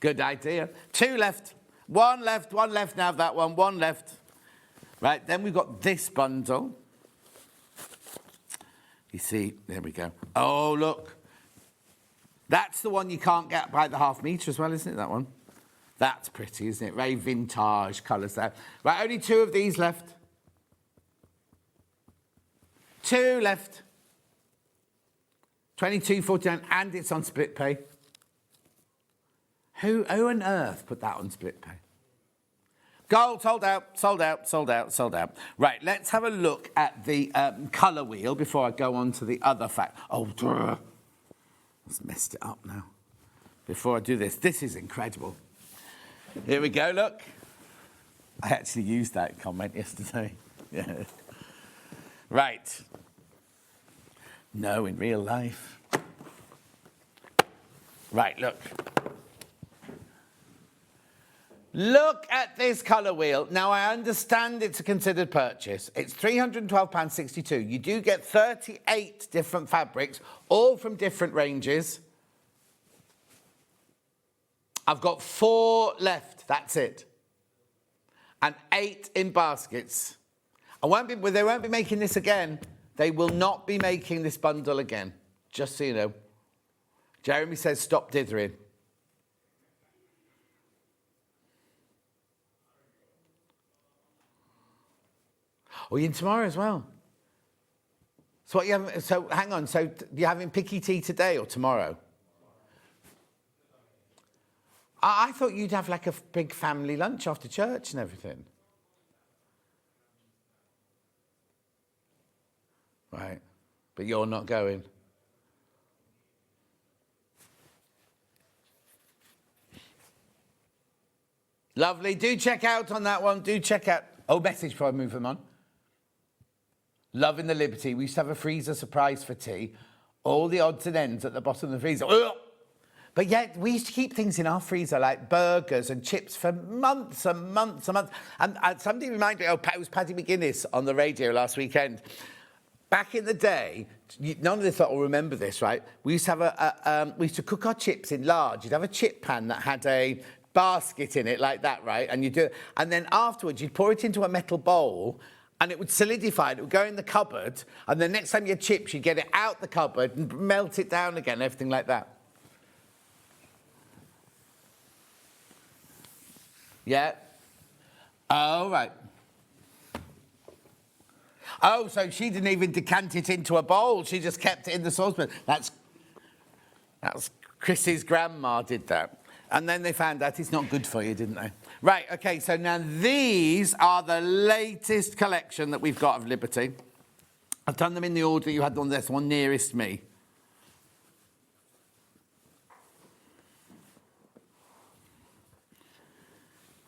Good idea. 2 left. 1 left. 1 left now of that one. 1 left. Right, then we've got this bundle. You see, there we go. Oh, look. That's the one you can't get by the ½ metre as well, isn't it, that one? That's pretty, isn't it? Very vintage colours there. Right, only 2 of these left. 2 left. $22.49, and it's on split pay. Who on earth put that on split pay? Gold, sold out. Right, let's have a look at the colour wheel before I go on to the other fact. Oh, duh. I've messed it up now. Before I do this, this is incredible. Here we go, look. I actually used that comment yesterday. Yeah. Right. No, in real life. Right, look. Look at this colour wheel. Now, I understand it's a considered purchase. It's £312.62. You do get 38 different fabrics, all from different ranges. I've got 4 left. That's it. And 8 in baskets. They won't be making this again. They will not be making this bundle again. Just so you know. Jeremy says stop dithering. Oh, you're in tomorrow as well. So what you having? So hang on. So you're having picky tea today or tomorrow? I thought you'd have like a big family lunch after church and everything. Right, but you're not going. Lovely. Do check out on that one. Do check out. Oh, message before I move them on. Loving the liberty. We used to have a freezer surprise for tea. All the odds and ends at the bottom of the freezer. Ugh! But yet, we used to keep things in our freezer, like burgers and chips, for months and months and months. And somebody reminded me, it was Paddy McGuinness on the radio last weekend. Back in the day, none of this lot will remember this, right? We used to have we used to cook our chips in large. You'd have a chip pan that had a basket in it like that, right? And then afterwards, you'd pour it into a metal bowl, and it would solidify. It would go in the cupboard, and the next time you had chips, you'd get it out the cupboard and melt it down again, everything like that. Yeah. Oh, right. Oh, so she didn't even decant it into a bowl. She just kept it in the saucepan. That's Chris's grandma did that. And then they found out it's not good for you, didn't they? Right, OK, so now these are the latest collection that we've got of Liberty. I've done them in the order you had on this one nearest me.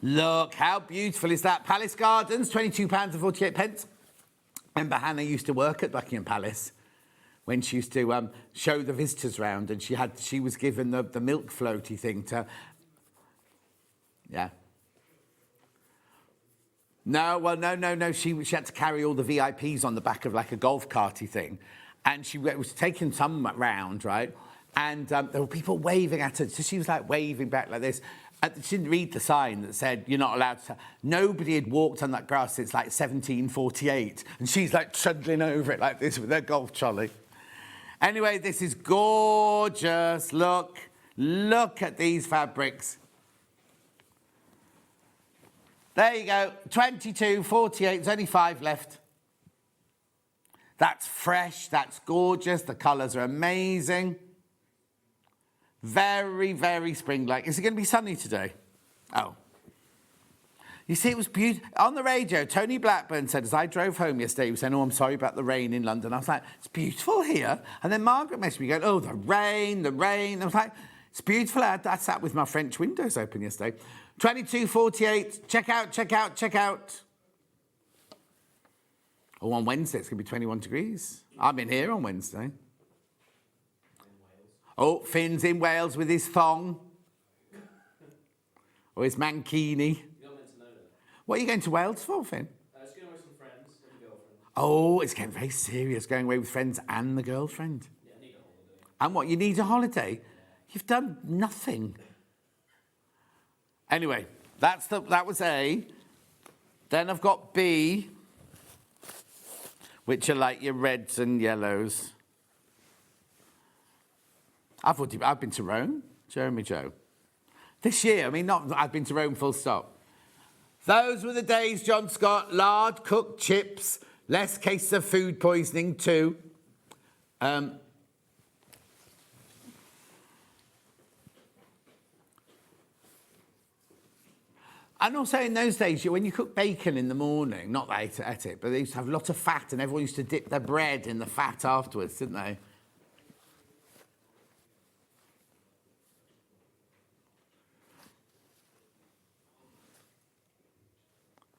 Look, how beautiful is that? Palace Gardens, £22.48. Remember Hannah used to work at Buckingham Palace when she used to show the visitors round, and she was given the milk floaty thing to... Yeah. No, well, no. She had to carry all the VIPs on the back of like a golf carty thing, and she was taking some round, right? And there were people waving at her, so she was like waving back like this. She didn't read the sign that said, you're not allowed to... Nobody had walked on that grass since, like, 1748. And she's, like, trundling over it like this with her golf trolley. Anyway, this is gorgeous. Look at these fabrics. There you go. 22.48. There's only 5 left. That's fresh. That's gorgeous. The colours are amazing. Very, very spring-like. Is it going to be sunny today? Oh. You see, it was beautiful. On the radio, Tony Blackburn said, as I drove home yesterday, he was saying, oh, I'm sorry about the rain in London. I was like, it's beautiful here. And then Margaret messaged me going, oh, the rain. I was like, it's beautiful. I sat with my French windows open yesterday. 22.48. Check out. Oh, on Wednesday, it's going to be 21 degrees. I'm in here on Wednesday. Oh, Finn's in Wales with his thong. Or his mankini. You're not meant to know that. What are you going to Wales for, Finn? It's going away with some friends and a girlfriend. Oh, it's getting very serious, going away with friends and the girlfriend. Yeah, I need a holiday. And what, you need a holiday? Yeah. You've done nothing. Anyway, that was A. Then I've got B, which are like your reds and yellows. I've been to Rome, Jeremy Joe. This year, I've been to Rome full stop. Those were the days, John Scott. Lard, cooked chips, less cases of food poisoning too. And also in those days, when you cook bacon in the morning, not that I ate it, but they used to have a lot of fat, and everyone used to dip their bread in the fat afterwards, didn't they?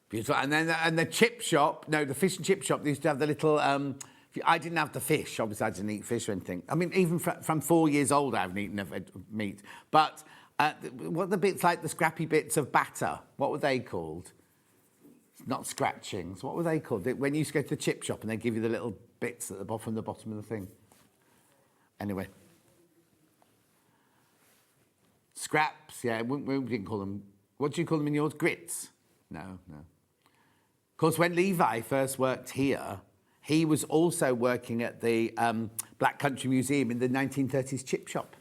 Beautiful. And then the chip shop, the fish and chip shop, they used to have the little... I didn't have the fish. Obviously, I didn't eat fish or anything. Even from 4 years old, I haven't eaten meat. But what are the bits like the scrappy bits of batter? What were they called? Not scratchings. What were they called? When you used to go to the chip shop and they give you the little bits at the bottom, the bottom of the thing. Anyway. Scraps, yeah. We didn't call them... What do you call them in yours? Grits? No. Of course, when Levi first worked here, he was also working at the Black Country Museum in the 1930s chip shop.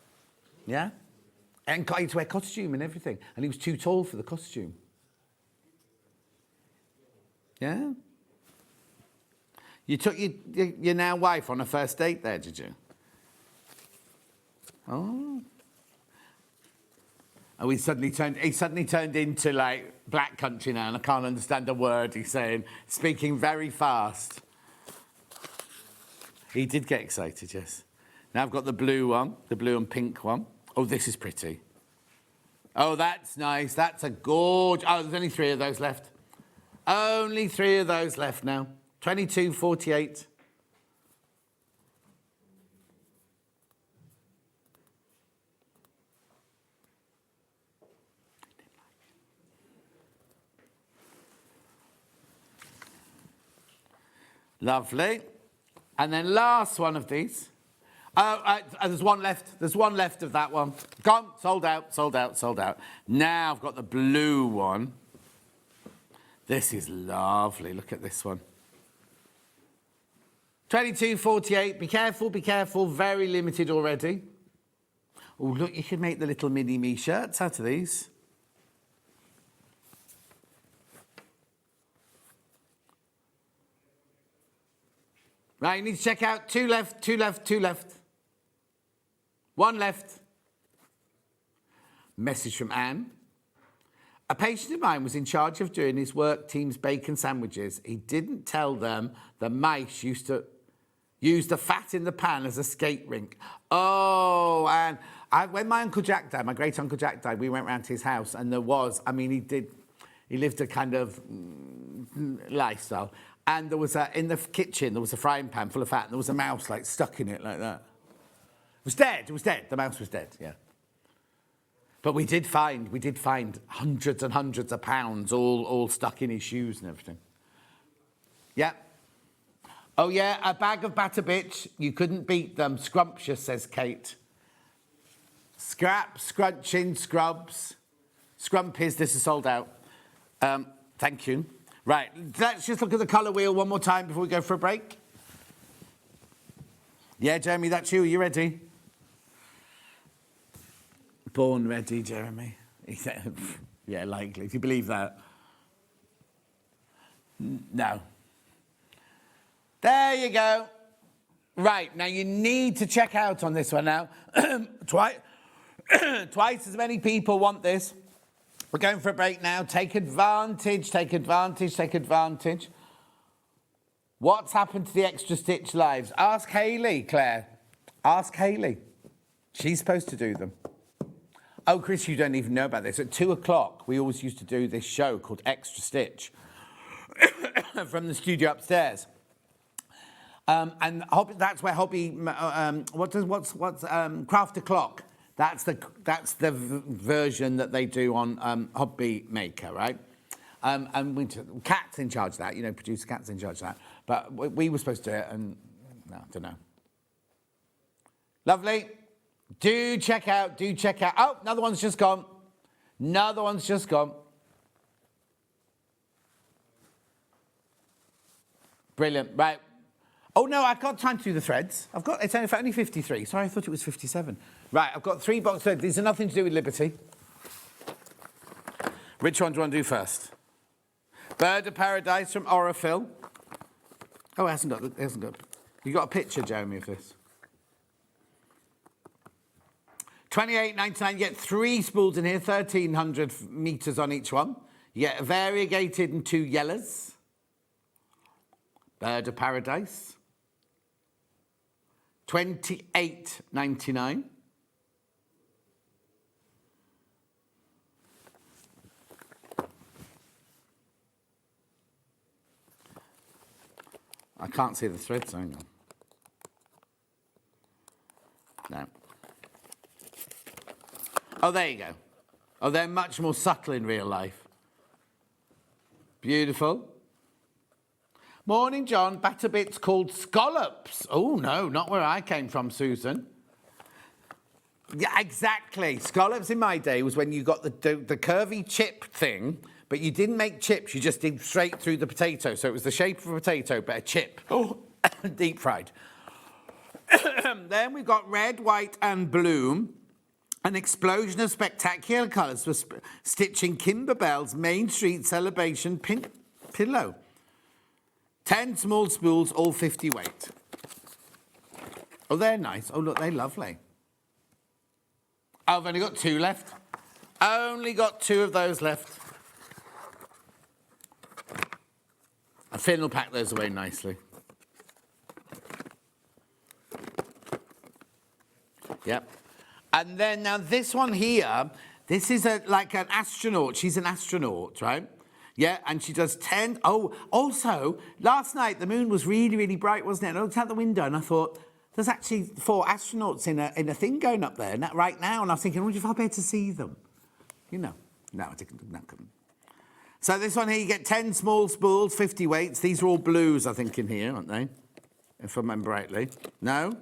Yeah? And got him to wear costume and everything. And he was too tall for the costume. Yeah? You took your now wife on a first date there, did you? Oh. Oh, he suddenly turned into like black country now, and I can't understand a word he's saying. Speaking very fast. He did get excited, yes. Now I've got the blue one, the blue and pink one. Oh, this is pretty. Oh, that's nice. That's a gorge. Oh, there's only 3 of those left. Only 3 of those left now. 22.48. Lovely. And then last one of these. There's one left. There's one left of that one. Gone. Sold out, sold out, sold out. Now I've got the blue one. This is lovely. Look at this one. 22.48. Be careful, be careful. Very limited already. Oh, look, you could make the little mini me shirts out of these. Right, you need to check out 2 left, 2 left, 2 left. 1 left. Message from Anne. A patient of mine was in charge of doing his work team's bacon sandwiches. He didn't tell them the mice used to use the fat in the pan as a skate rink. Oh, and when my Uncle Jack died, my great Uncle Jack died, we went round to his house and there was, I mean, he lived a kind of lifestyle. And there was in the kitchen, there was a frying pan full of fat and there was a mouse like stuck in it like that. It was dead, the mouse was dead, yeah. But we did find hundreds and hundreds of pounds all stuck in his shoes and everything. Yeah. Oh yeah, a bag of batter bitch, you couldn't beat them. Scrumptious, says Kate. Scrap, scrunching, scrubs, scrumpies, this is sold out. Thank you. Right, let's just look at the colour wheel one more time before we go for a break. Yeah, Jeremy, that's you. Are you ready? Born ready, Jeremy. Yeah, likely. Do you believe that? No. There you go. Right, now you need to check out on this one now. Twice as many people want this. We're going for a break now. Take advantage, take advantage, take advantage. What's happened to the Extra Stitch lives? Ask Hayley, Claire. Ask Hayley. She's supposed to do them. Oh, Chris, you don't even know about this. At 2 o'clock, we always used to do this show called Extra Stitch from the studio upstairs. And that's where Craft O'Clock. That's the version that they do on Hobby Maker, right? And Kat's in charge of that, producer Kat's in charge of that. But we were supposed to do it, and no, I don't know. Lovely. Do check out. Oh, another one's just gone. Another one's just gone. Brilliant. Right. Oh, no, I've got time to do the threads. It's only 53. Sorry, I thought it was 57. Right, I've got 3 box threads. These are nothing to do with Liberty. Which one do you want to do first? Bird of Paradise from Orophil. Oh, it hasn't got. You got a picture, Jeremy, of this. $28.99. You get 3 spools in here, 1,300 metres on each one. You get variegated and 2 yellows. Bird of Paradise. $28.99. I can't see the threads, hang on. No. Oh, there you go. Oh, they're much more subtle in real life. Beautiful. Morning, John. Batter bits called scallops. Oh, no, not where I came from, Susan. Yeah, exactly. Scallops in my day was when you got the curvy chip thing, but you didn't make chips. You just did straight through the potato. So it was the shape of a potato, but a chip. Oh, deep fried. Then we've got red, white, and blue. An explosion of spectacular colours for stitching Kimber Bell's Main Street Celebration pillow. 10 small spools, all 50 weight. Oh, they're nice. Oh, look, they're lovely. Oh, I've only got 2 left. Only got 2 of those left. And Finn will pack those away nicely. Yep. And then now this one here, this is like an astronaut. She's an astronaut, right? Yeah, and she does 10. Oh, also, last night the moon was really, really bright, wasn't it? And I looked out the window and I thought, there's actually 4 astronauts in a thing going up there right now. And I was thinking, I wonder if I'll be able to see them. You know. No, I didn't. No, couldn't. So this one here, you get 10 small spools, 50 weights. These are all blues, I think, in here, aren't they? If I remember rightly. No?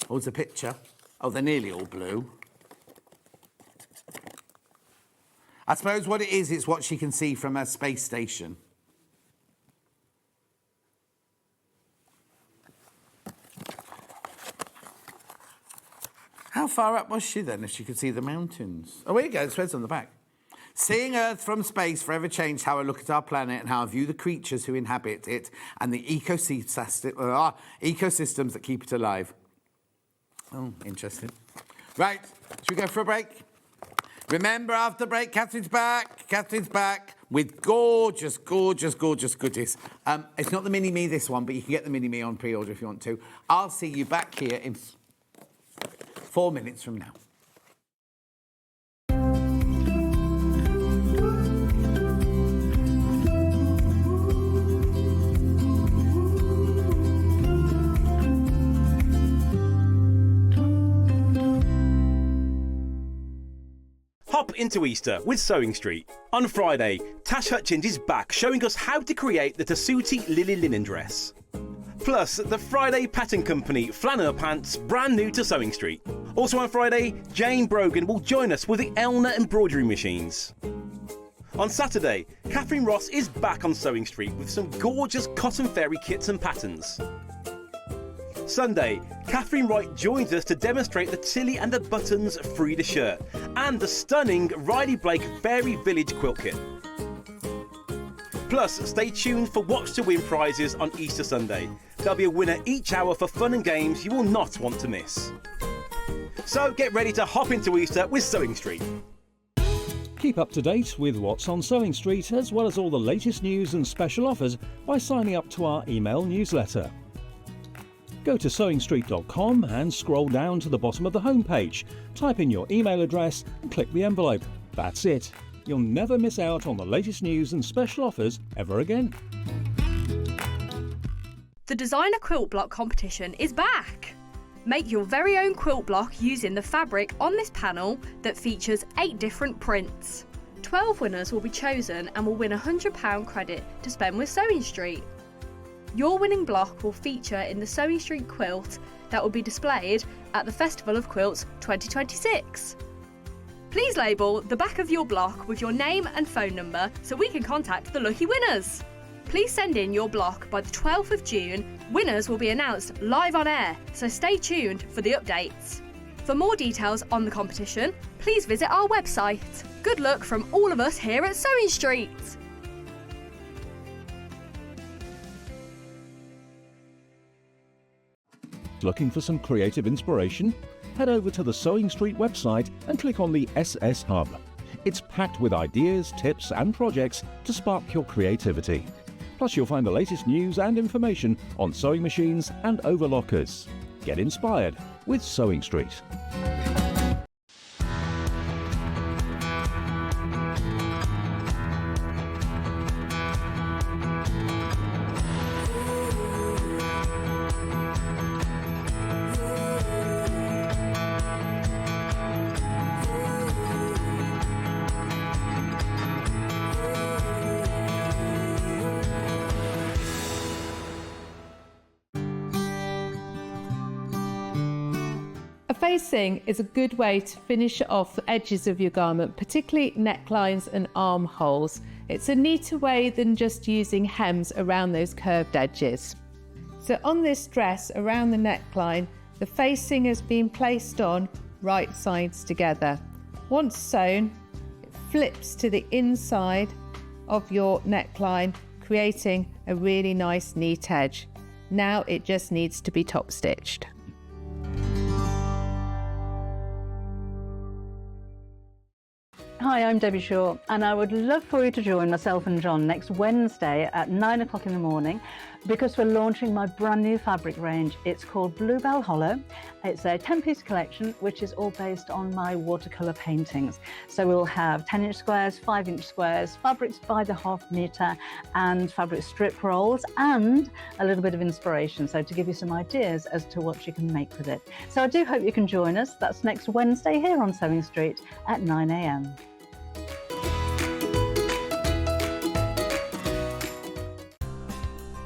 Oh, there's a picture. Oh, they're nearly all blue. I suppose what it is, it's what she can see from her space station. How far up was she then, if she could see the mountains? Oh, here you go, it says on the back. Seeing Earth from space forever changed how I look at our planet and how I view the creatures who inhabit it and the ecosystems that keep it alive. Oh, interesting. Right, should we go for a break? Remember, after the break, Kathryn's back with gorgeous, gorgeous, gorgeous goodies. It's not the mini-me, this one, but you can get the mini-me on pre-order if you want to. I'll see you back here in 4 minutes from now. Hop into Easter with SewingStreet. On Friday, Tash Hutchins is back showing us how to create the Tessuti Lily linen dress. Plus, the Friday Pattern Company flannel pants, brand new to SewingStreet. Also on Friday, Jane Brogan will join us with the Elna embroidery machines. On Saturday, Kathryn Ross is back on SewingStreet with some gorgeous cotton fairy kits and patterns. Sunday, Kathryn Wright joins us to demonstrate the Tilly and the Buttons Frida shirt and the stunning Riley Blake Fairy Village quilt kit. Plus, stay tuned for Watch to Win prizes on Easter Sunday. There'll be a winner each hour for fun and games you will not want to miss. So get ready to hop into Easter with SewingStreet. Keep up to date with what's on SewingStreet as well as all the latest news and special offers by signing up to our email newsletter. Go to SewingStreet.com and scroll down to the bottom of the homepage. Type in your email address and click the envelope. That's it. You'll never miss out on the latest news and special offers ever again. The Designer Quilt Block competition is back! Make your very own quilt block using the fabric on this panel that features 8 different prints. 12 winners will be chosen and will win a £100 credit to spend with SewingStreet. Your winning block will feature in the SewingStreet quilt that will be displayed at the Festival of Quilts 2026. Please label the back of your block with your name and phone number so we can contact the lucky winners. Please send in your block by the 12th of June. Winners will be announced live on air, so stay tuned for the updates. For more details on the competition, please visit our website. Good luck from all of us here at SewingStreet. Looking for some creative inspiration? Head over to the SewingStreet website and click on the SS Hub. It's packed with ideas, tips and projects to spark your creativity. Plus you'll find the latest news and information on sewing machines and overlockers. Get inspired with SewingStreet. A facing is a good way to finish off the edges of your garment, particularly necklines and armholes. It's a neater way than just using hems around those curved edges. So on this dress, around the neckline, the facing has been placed on right sides together. Once sewn, it flips to the inside of your neckline, creating a really nice neat edge. Now it just needs to be top stitched. Hi, I'm Debbie Shaw, and I would love for you to join myself and John next Wednesday at 9 o'clock in the morning because we're launching my brand new fabric range. It's called Bluebell Hollow. It's a 10-piece collection which is all based on my watercolour paintings. So we'll have 10-inch squares, 5-inch squares, fabrics by the half metre and fabric strip rolls and a little bit of inspiration, so to give you some ideas as to what you can make with it. So I do hope you can join us. That's next Wednesday here on Sewing Street at 9 a.m.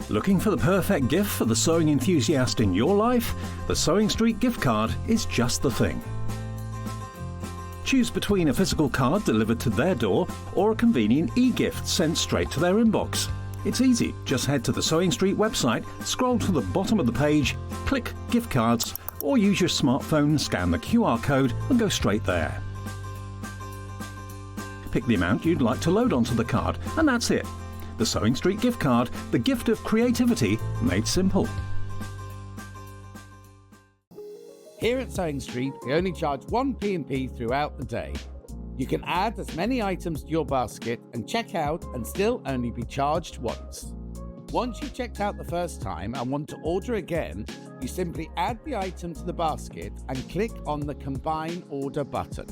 Looking for the perfect gift for the sewing enthusiast in your life? The Sewing Street gift card is just the thing. Choose between a physical card delivered to their door or a convenient e-gift sent straight to their inbox. It's easy. Just head to the Sewing Street website, scroll to the bottom of the page, click Gift Cards, or use your smartphone, scan the QR code and go straight there. Pick the amount you'd like to load onto the card, and that's it. The Sewing Street gift card, the gift of creativity made simple. Here at Sewing Street, we only charge one P&P throughout the day. You can add as many items to your basket and check out and still only be charged once. Once you've checked out the first time and want to order again, you simply add the item to the basket and click on the Combine Order button.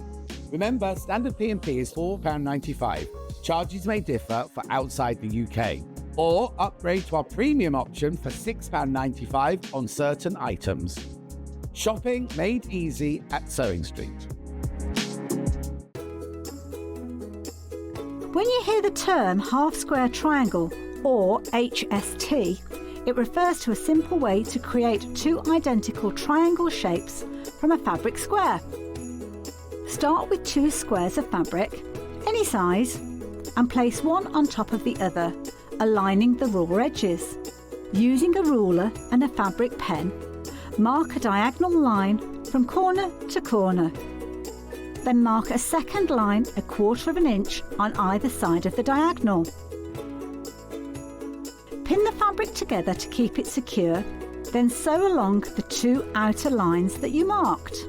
Remember, standard P&P is £4.95. Charges may differ for outside the UK. Or upgrade to our premium option for £6.95 on certain items. Shopping made easy at Sewing Street. When you hear the term half-square triangle, or HST, it refers to a simple way to create two identical triangle shapes from a fabric square. Start with two squares of fabric, any size, and place one on top of the other, aligning the raw edges. Using a ruler and a fabric pen, mark a diagonal line from corner to corner. Then mark a second line 1/4 inch on either side of the diagonal. Pin the fabric together to keep it secure, then sew along the two outer lines that you marked.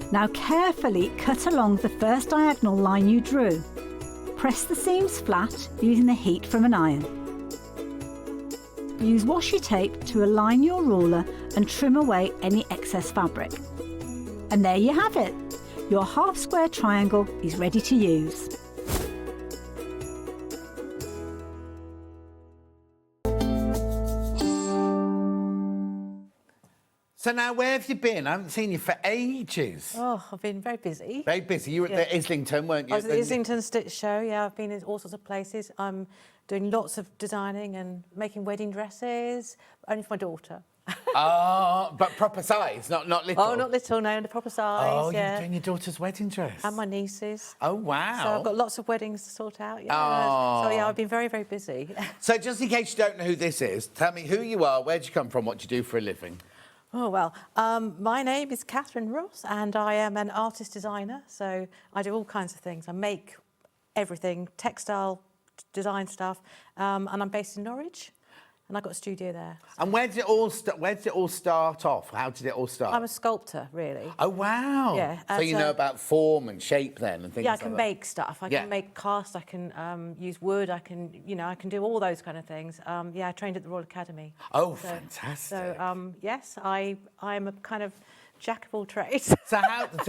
Now carefully cut along the first diagonal line you drew. Press the seams flat using the heat from an iron. Use washi tape to align your ruler and trim away any excess fabric. And there you have it. Your half-square triangle is ready to use. So now, where have you been? I haven't seen you for ages. Oh, I've been very busy. Very busy. You were at the Islington, weren't you? I was at the Islington Stitch Show, yeah. I've been in all sorts of places. I'm doing lots of designing and making wedding dresses, only for my daughter. But proper size, not little. Oh, not little, no, the proper size. Oh, yeah. you're doing your daughter's wedding dress. And my nieces. Oh, wow. So I've got lots of weddings to sort out. Yeah. Oh. So yeah, I've been very, very busy. So just in case you don't know who this is, tell me who you are, where'd you come from, what do you do for a living? Oh, well, my name is Kathryn Ross and I am an artist designer. So I do all kinds of things. I make everything, textile, design stuff. And I'm based in Norwich. And I got a studio there. And where did it all start off? How did it all start? I'm a sculptor, really. Oh, wow. Yeah. So you know about form and shape then and things yeah, like I can that? make stuff. I can make cast. I can use wood. I can, I can do all those kind of things. Yeah, I trained at the Royal Academy. Oh, fantastic. So, yes, I'm a kind of jack of all trades. So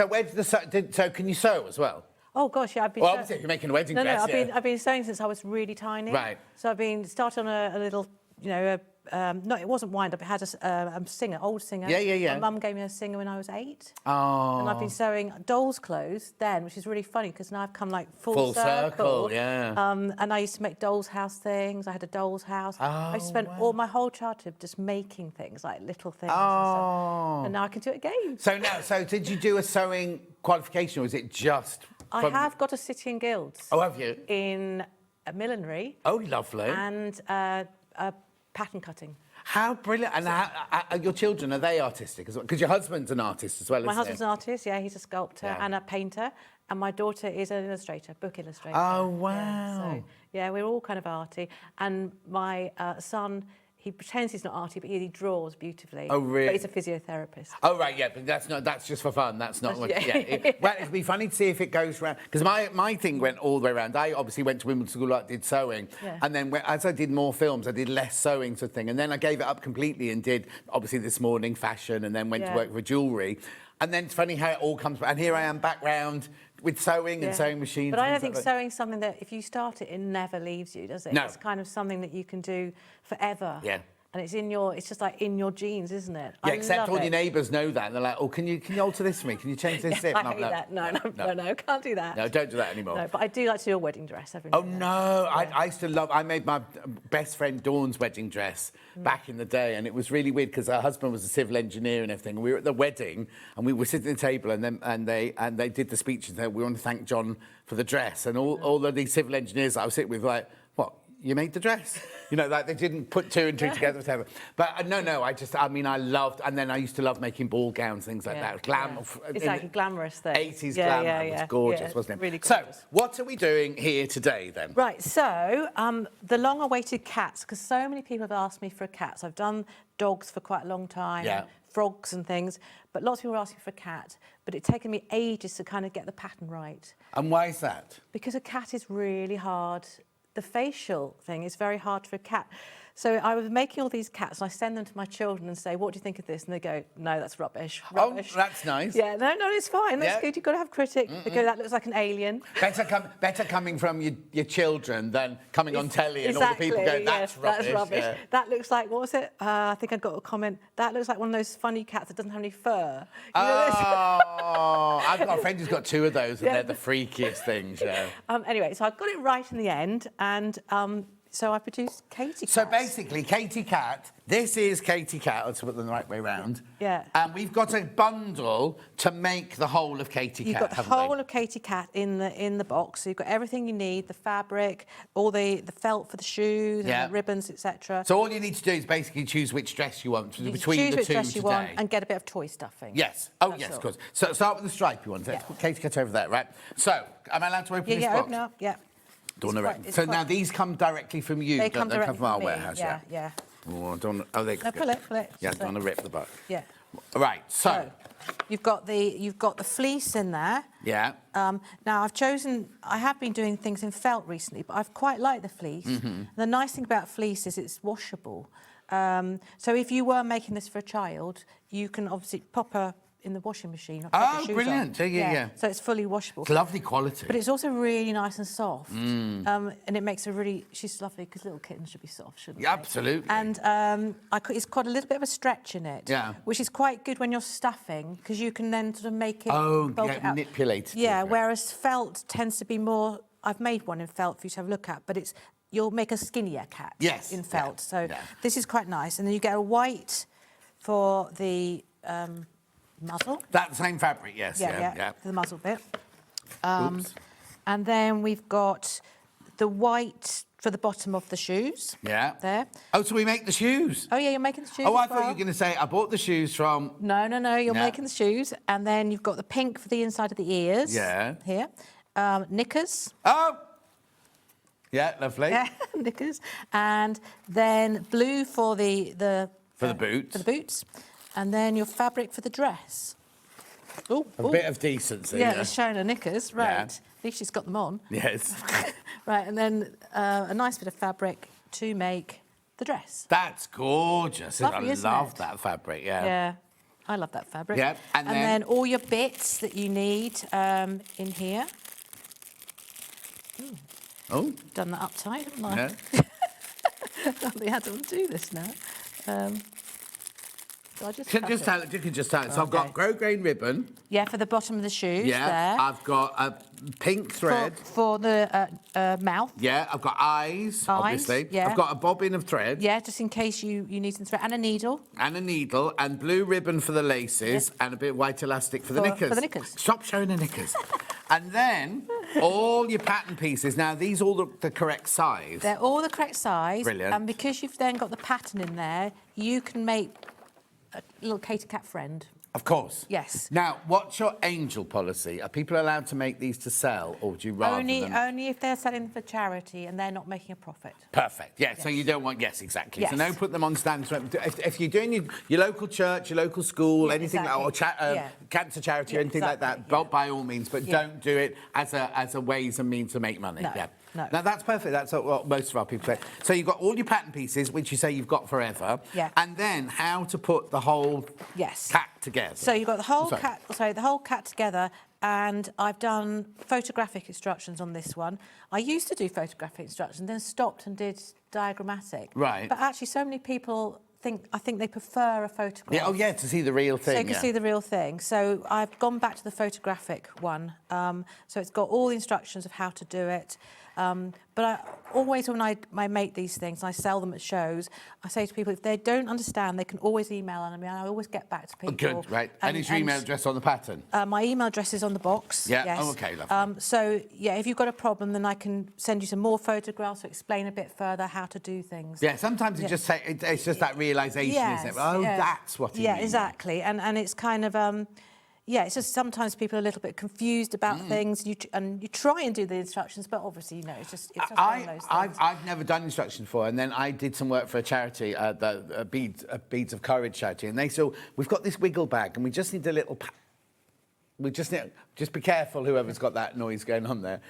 where did so can you sew as well? Oh gosh, yeah, I've been. Well, obviously, if you're making a wedding dress. I've been sewing since I was really tiny. Right. So I've been started on a little. No, it wasn't wind up. It had a singer, old singer. Yeah. My mum gave me a singer when I was 8. Oh. And I've been sewing dolls' clothes then, which is really funny because now I've come like full circle. Yeah. And I used to make dolls' house things. I had a doll's house. I used to spend all my whole childhood just making things, like little things. Oh. And now I can do it again. So did you do a sewing qualification or was it just? I have got a City and Guilds. Oh, have you? In millinery. Oh, lovely. And pattern cutting. How brilliant. And your children, are they artistic as well? Because your husband's an artist as well, My isn't husband's he? an artist, yeah, he's a sculptor and a painter. And my daughter is an illustrator, book illustrator. Oh, wow. Yeah, so, yeah, we're all kind of arty. And my son, he pretends he's not arty, but he draws beautifully. Oh, really? But he's a physiotherapist. Oh, right, yeah, but that's just for fun. That's not what... Yeah. Yeah. Well, it'd be funny to see if it goes round. Because my thing went all the way around. I obviously went to Wimbledon School, I did sewing. Yeah. And then as I did more films, I did less sewing sort of thing. And then I gave it up completely and did, obviously, this morning fashion and then went to work for jewellery. And then it's funny how it all comes... And here I am back round with sewing and sewing machines. But I don't and think stuff like sewing's something that if you start it never leaves you, does it? No. It's kind of something that you can do forever. Yeah. And it's just like in your genes, isn't it? Yeah, I except love all it. your neighbours know that. And they're like, oh, can you alter this for me? Can you change this zip? I And I'm hate like, that. No, can't do that. No, don't do that anymore. No, but I do like to do a wedding dress every Oh, now and then. no. I used to love... I made my best friend Dawn's wedding dress back in the day, and it was really weird because her husband was a civil engineer and everything. And we were at the wedding, and we were sitting at the table, and they did the speech, and said, we want to thank John for the dress. And all of these civil engineers that I was sitting with were like, what, you made the dress? You know, like they didn't put two and two together, whatever. But I loved... And then I used to love making ball gowns, things like that. It's like a glamorous thing. 80s glamour. It was gorgeous, wasn't it? Really gorgeous. So, what are we doing here today, then? Right, so the long-awaited cats, because so many people have asked me for a cat. So I've done dogs for quite a long time, frogs and things, but lots of people are asking for a cat. But it's taken me ages to kind of get the pattern right. And why is that? Because a cat is really hard. The facial thing is very hard for a cat. So I was making all these cats, and I send them to my children and say, what do you think of this? And they go, no, that's rubbish. Oh, that's nice. Yeah, no, it's fine. That's good. You've got to have critic. They go, that looks like an alien. Better coming from your children than coming on telly and all the people go, that's rubbish. That's rubbish. Yeah. That looks like, what was it? I think I got a comment. That looks like one of those funny cats that doesn't have any fur. You know this? I've got a friend who's got two of those, and they're the freakiest things. Yeah. Anyway, so I got it right in the end, and so I produced Katie Cat. So basically, Katie Cat, this is Katie Cat, let's put them the right way round. Yeah. And we've got a bundle to make the whole of Katie Cat, You've got the haven't we? whole of Katie Cat in the box. So you've got everything you need, the fabric, all the felt for the shoes, and the ribbons, etc. So all you need to do is basically choose which dress you want between choose the which two dress today. you want and get a bit of toy stuffing. Yes. Oh, That's yes, all. of course. So start with the stripy ones. Let's put Katie Cat over there, right? So, am I allowed to open this box? Open up, yeah. So now these come directly from you, They don't come they? directly Come from our from me. warehouse, Yeah. Oh, I don't... Oh, they... No, pull it. Yeah, I don't want to rip the box. Yeah. Right, so... You've got the fleece in there. Yeah. Now I have been doing things in felt recently, but I've quite liked the fleece. The nice thing about fleece is it's washable. So if you were making this for a child, you can obviously pop her in the washing machine. Oh, brilliant. Yeah. So it's fully washable. It's lovely quality. But it's also really nice and soft. And it makes her really... She's lovely, because little kittens should be soft, shouldn't they? Absolutely. And it's got a little bit of a stretch in it, which is quite good when you're stuffing, because you can then sort of make it... bulk it out. Manipulate it. Yeah, whereas felt tends to be more... I've made one in felt for you to have a look at, but you'll make a skinnier cat in felt. So this is quite nice. And then you get a white for the... muzzle. That same fabric, yes. Yeah. For the muzzle bit. Oops. And then we've got the white for the bottom of the shoes. Yeah. There. Oh, so we make the shoes? Oh, yeah, you're making the shoes. Oh, I as thought you well. were going to say I bought the shoes from... No, you're making the shoes. And then you've got the pink for the inside of the ears. Yeah. Here. Knickers. Oh! Yeah, lovely. Yeah, knickers. And then blue for the boots. For the boots. And then your fabric for the dress. A bit of decency. Yeah, it's showing her knickers. Right. Yeah. At least she's got them on. Yes. Right, and then a nice bit of fabric to make the dress. That's gorgeous. Lovely, I isn't love it? that fabric, yeah. Yeah, I love that fabric. Yeah, and then all your bits that you need in here. Oh. Done that uptight, haven't I? Yeah. Lovely, how do I do this now? So I just You can just tell it. So I've got grosgrain ribbon. Yeah, for the bottom of the shoes. Yeah. There. I've got a pink thread. For the mouth. Yeah. I've got eyes, obviously. Yeah. I've got a bobbin of thread. Yeah, just in case you need some thread. And a needle. And a needle. And blue ribbon for the laces. And a bit of white elastic for the knickers. For the knickers. Stop showing the knickers. And then all your pattern pieces. Now, these all the correct size. They're all the correct size. Brilliant. And because you've then got the pattern in there, you can make a little Katy Cat friend. Of course. Yes. Now, what's your angel policy? Are people allowed to make these to sell, or would you rather Only if they're selling for charity and they're not making a profit. Perfect. Yeah, so you don't want... Yes, exactly. Yes. So don't put them on stands. If you're doing your local church, your local school, anything exactly. like... or cancer charity or anything like that, by all means, but don't do it as a ways and means to make money. No. Yeah. No. Now, that's perfect. That's what most of our people say. So you've got all your pattern pieces, which you say you've got forever. Yeah. And then how to put the whole cat together. So you've got the whole cat. So the whole cat together, and I've done photographic instructions on this one. I used to do photographic instructions, then stopped and did diagrammatic. Right. But actually, so many people I think they prefer a photograph. Yeah, oh yeah, to see the real thing. So you can see the real thing. So I've gone back to the photographic one. So it's got all the instructions of how to do it. But I always, when I make these things, I sell them at shows, I say to people, if they don't understand, they can always email me, and I always get back to people. Oh, good, right. And is your email address on the pattern? My email address is on the box. Yeah, yes. oh, okay, lovely. So, yeah, if you've got a problem, then I can send you some more photographs or explain a bit further how to do things. Yeah, sometimes it's just that realisation, yes, isn't it? Oh, that's what it means. Yeah, exactly. And it's kind of... yeah, it's just sometimes people are a little bit confused about things, and you try and do the instructions, but obviously, it's just one of those things. I've never done instruction before, and then I did some work for a charity, the Beads of Courage charity, and they said, we've got this wiggle bag, and we just need a little... we just be careful, whoever's got that noise going on there.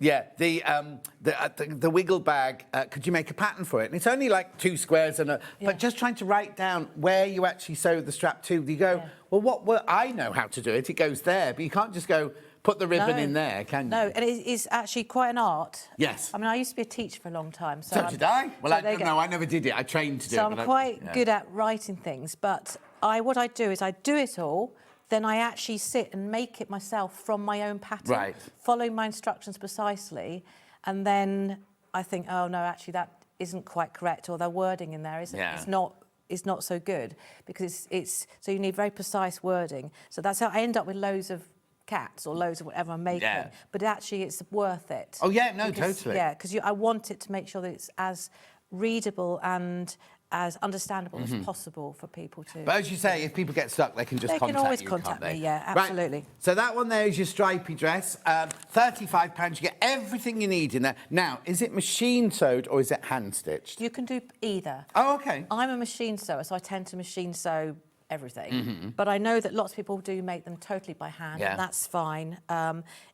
Yeah, the wiggle bag, could you make a pattern for it? And it's only like 2 squares, but just trying to write down where you actually sew the strap to. You go, well, I know how to do it. It goes there, but you can't just go put the ribbon in there, can you? No, and it's actually quite an art. Yes. I mean, I used to be a teacher for a long time. So did I. Well, I don't know. I never did it. I trained to do it. So I'm quite good at writing things, but what I do is I do it all. Then I actually sit and make it myself from my own pattern, following my instructions precisely, and then I think, oh no, actually that isn't quite correct, or the wording in there isn't. It's not so good, because it's so you need very precise wording. So that's how I end up with loads of cats or loads of whatever I'm making. Yeah. But actually, it's worth it. Oh yeah, no, totally. Yeah, because I want it to make sure that it's as readable and as understandable as possible for people to... But as you say, if people get stuck, they can just contact you, They can always contact me, yeah, absolutely. Right. So that one there is your stripy dress. £35, you get everything you need in there. Now, is it machine sewed or is it hand stitched? You can do either. Oh, OK. I'm a machine sewer, so I tend to machine sew everything. But I know that lots of people do make them totally by hand, and that's fine.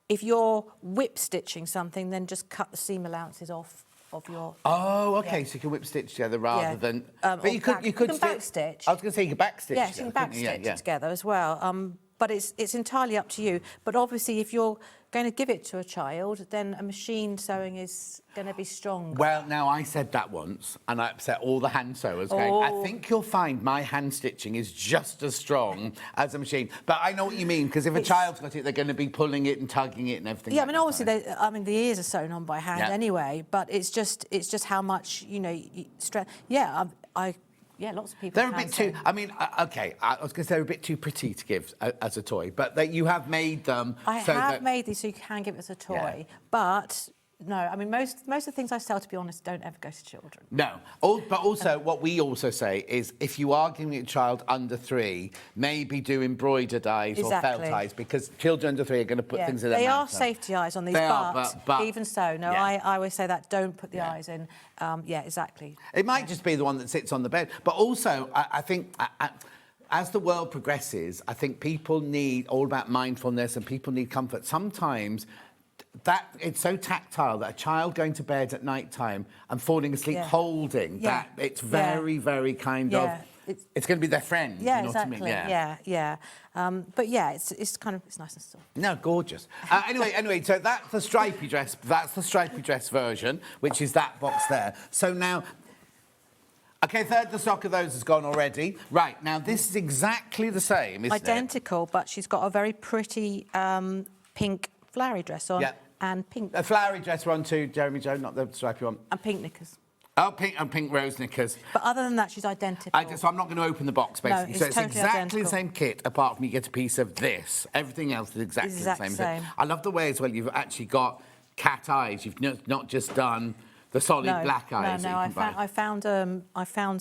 If you're whip stitching something, then just cut the seam allowances off of your... Oh, OK, so you can whip stitch together rather than... but you could back stitch. I was going to say you could back stitch. Yes, you can back stitch it together as well. But it's entirely up to you. But obviously, if you're going to give it to a child, then a machine sewing is going to be stronger. Well, now, I said that once, and I upset all the hand sewers going, I think you'll find my hand stitching is just as strong as a machine. But I know what you mean, because if a child's got it, they're going to be pulling it and tugging it and everything. Yeah, I mean, obviously, the ears are sewn on by hand anyway, but it's just how much, strength. Yeah, yeah, lots of people. They're a bit too... I mean, OK, I was going to say they're a bit too pretty to give as a toy, but you have made them... I have made these so you can give it as a toy, but... No, I mean, most of the things I sell, to be honest, don't ever go to children. No. But also, what we also say is if you are giving it a child under 3, maybe do embroidered eyes or felt eyes, because children under 3 are going to put things in their mouth. They are safety eyes on these, but even so, no, I always say that, don't put the eyes in. Yeah, exactly. It might just be the one that sits on the bed. But also, I think... as the world progresses, I think people need all about mindfulness and people need comfort. Sometimes... that it's so tactile that a child going to bed at night time and falling asleep holding that, it's very, very kind of... It's going to be their friend. Yeah, you know exactly. What I mean? Yeah. But yeah, it's kind of nice and still. No, gorgeous. Anyway, so that's the stripy dress. That's the stripy dress version, which is that box there. So now... OK, third of the stock of those has gone already. Right, now this is exactly the same, isn't it? Identical, but she's got a very pretty pink flowery dress on and pink... A flowery dress one too, Jeremy Joe, not the stripy one. And pink knickers. Oh, pink and pink rose knickers. But other than that, she's identical. So I'm not going to open the box, No, basically. it's So it's totally exactly identical. the same kit, apart from you get a piece of this. Everything else is exactly Exact the same. same. I love the way as well you've actually got cat eyes. You've not just done the solid black eyes. No, I found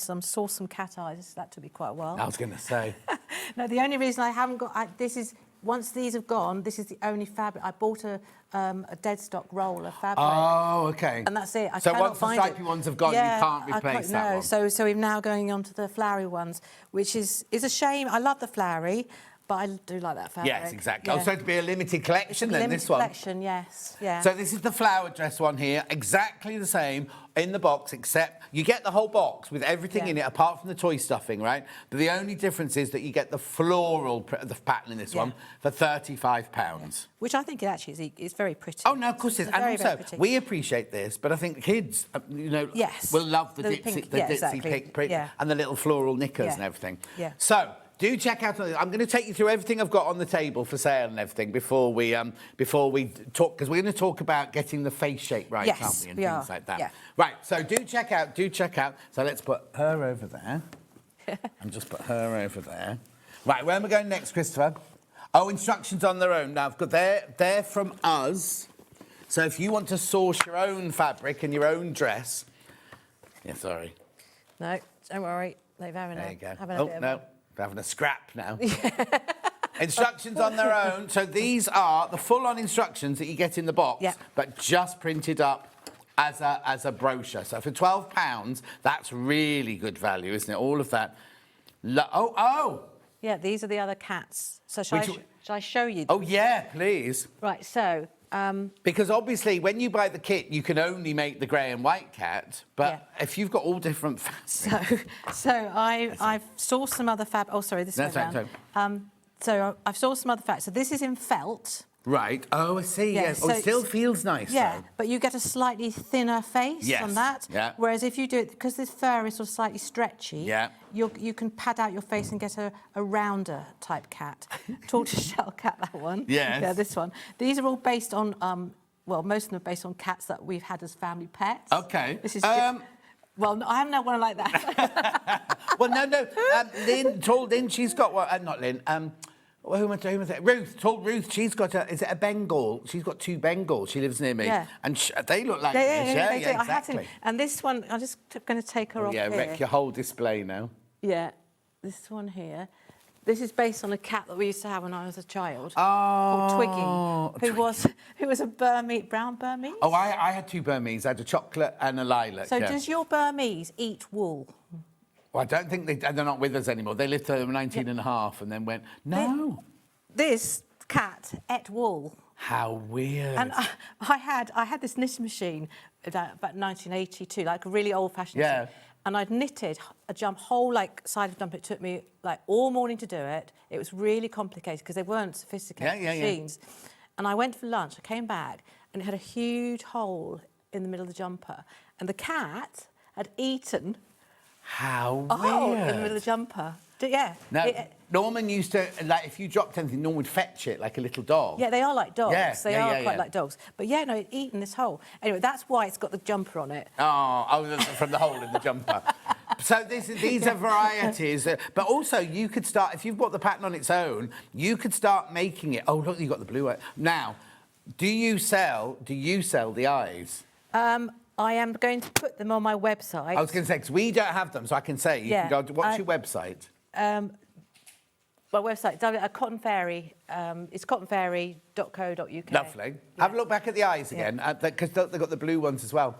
some cat eyes. That took me quite a while. I was going to say. No, the only reason I haven't got this is once these have gone, this is the only fabric. I bought a dead stock roll of fabric. Oh, okay. And that's it. I so cannot once the find stripy ones have gone, you can't replace that one. So we're now going on to the flowery ones, which is a shame. I love the flowery, but I do like that fabric. Yes, exactly. Yeah. Oh, so it'd be a limited collection then, Limited this one? collection, yes. Yeah. So this is the flower dress one here, exactly the same in the box, except you get the whole box with everything in it, apart from the toy stuffing, right? But the only difference is that you get the floral the pattern in this one for £35. Yeah. Which I think it actually is very pretty. Oh, no, of course it is. And very, also, very pretty. we appreciate this, but I think kids, will love the ditzy pink print and the little floral knickers and everything. Yeah. So, do check out. I'm going to take you through everything I've got on the table for sale and everything before we talk, because we're going to talk about getting the face shape right, aren't we, and things like that. Yeah. Right. So do check out. So let's put her over there, and just put her over there. Right. Where am I going next, Christopher? Oh, instructions on their own. Now I've got they're from us. So if you want to source your own fabric and your own dress, sorry. No, don't worry. They've having there you go. No. They're having a scrap now. Instructions on their own. So these are the full-on instructions that you get in the box, but just printed up as a brochure. So for £12, that's really good value, isn't it? All of that. Yeah, these are the other cats. So shall I show you them? Oh, yeah, please. Right, so... because obviously, when you buy the kit, you can only make the grey and white cat. But if you've got all different fabrics... So I've sourced some other fabric... Oh, sorry, this way round. So I've sourced some other fabric. So this is in felt. Right. Oh, I see, yes. So it still feels nice, though. But you get a slightly thinner face on that. Yeah. Whereas if you do it, because this fur is sort of slightly stretchy, you can pad out your face and get a rounder type cat. Tortoiseshell cat, that one. Yes. Yeah, this one. These are all based on, most of them are based on cats that we've had as family pets. OK. This is well, no, I haven't had one like that. Well, no. Lynn, she's got one. Not Lynn. Who am I saying? Ruth, she's got is it a Bengal? She's got 2 Bengals. She lives near me. Yeah. And they look like this. Yeah, they do. Exactly. And this one, I'm just going to take her off here. Wreck your whole display now. Yeah, this one here. This is based on a cat that we used to have when I was a child. Oh. Called Twiggy, who was a brown Burmese. Oh, I had 2 Burmese. I had a chocolate and a lilac. So does your Burmese eat wool? Well, I don't think they're not with us anymore. They lived till they were 19 and a half and then went, no. This cat ate wool. How weird. And I had this knitting machine about 1982, like a really old-fashioned machine. And I'd knitted a whole side of jumper. It took me all morning to do it. It was really complicated because they weren't sophisticated machines. And I went for lunch. I came back and it had a huge hole in the middle of the jumper. And the cat had eaten How weird. Oh, in the middle of the jumper. Yeah. No, Norman used to, if you dropped anything, Norman would fetch it like a little dog. Yeah, they are like dogs. Yeah, they are quite like dogs. But yeah, no, it'd eaten this hole. Anyway, that's why it's got the jumper on it. Oh, from the hole in the jumper. So these are varieties. But also, you could start, if you've got the pattern on its own, you could start making it. Oh, look, you've got the blue one. Now, do you sell the eyes? I am going to put them on my website. I was going to say, because we don't have them, so I can say, you can go, what's your website? My website, Cotton Fairy, it's cottonfairy.co.uk. Lovely. Have a look back at the eyes again, because they've got the blue ones as well.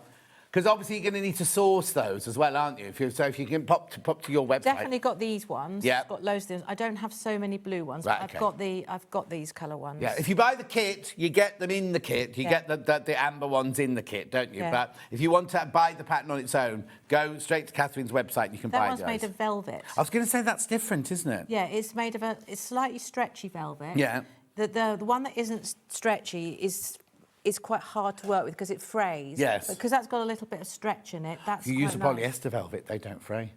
Because obviously you're going to need to source those as well, aren't you? If you can pop to your website. Definitely got these ones. Yeah. I've got loads of them. I don't have so many blue ones. Right, but I've got these colour ones. Yeah. If you buy the kit, you get them in the kit. You get the amber ones in the kit, don't you? Yeah. But if you want to buy the pattern on its own, go straight to Kathryn's website. You can buy those. That one's made of velvet. I was going to say that's different, isn't it? Yeah, it's made of it's slightly stretchy velvet. Yeah. The one that isn't stretchy is quite hard to work with because it frays. Yes. Because that's got a little bit of stretch in it. That's you use quite a nice. polyester velvet, they don't fray.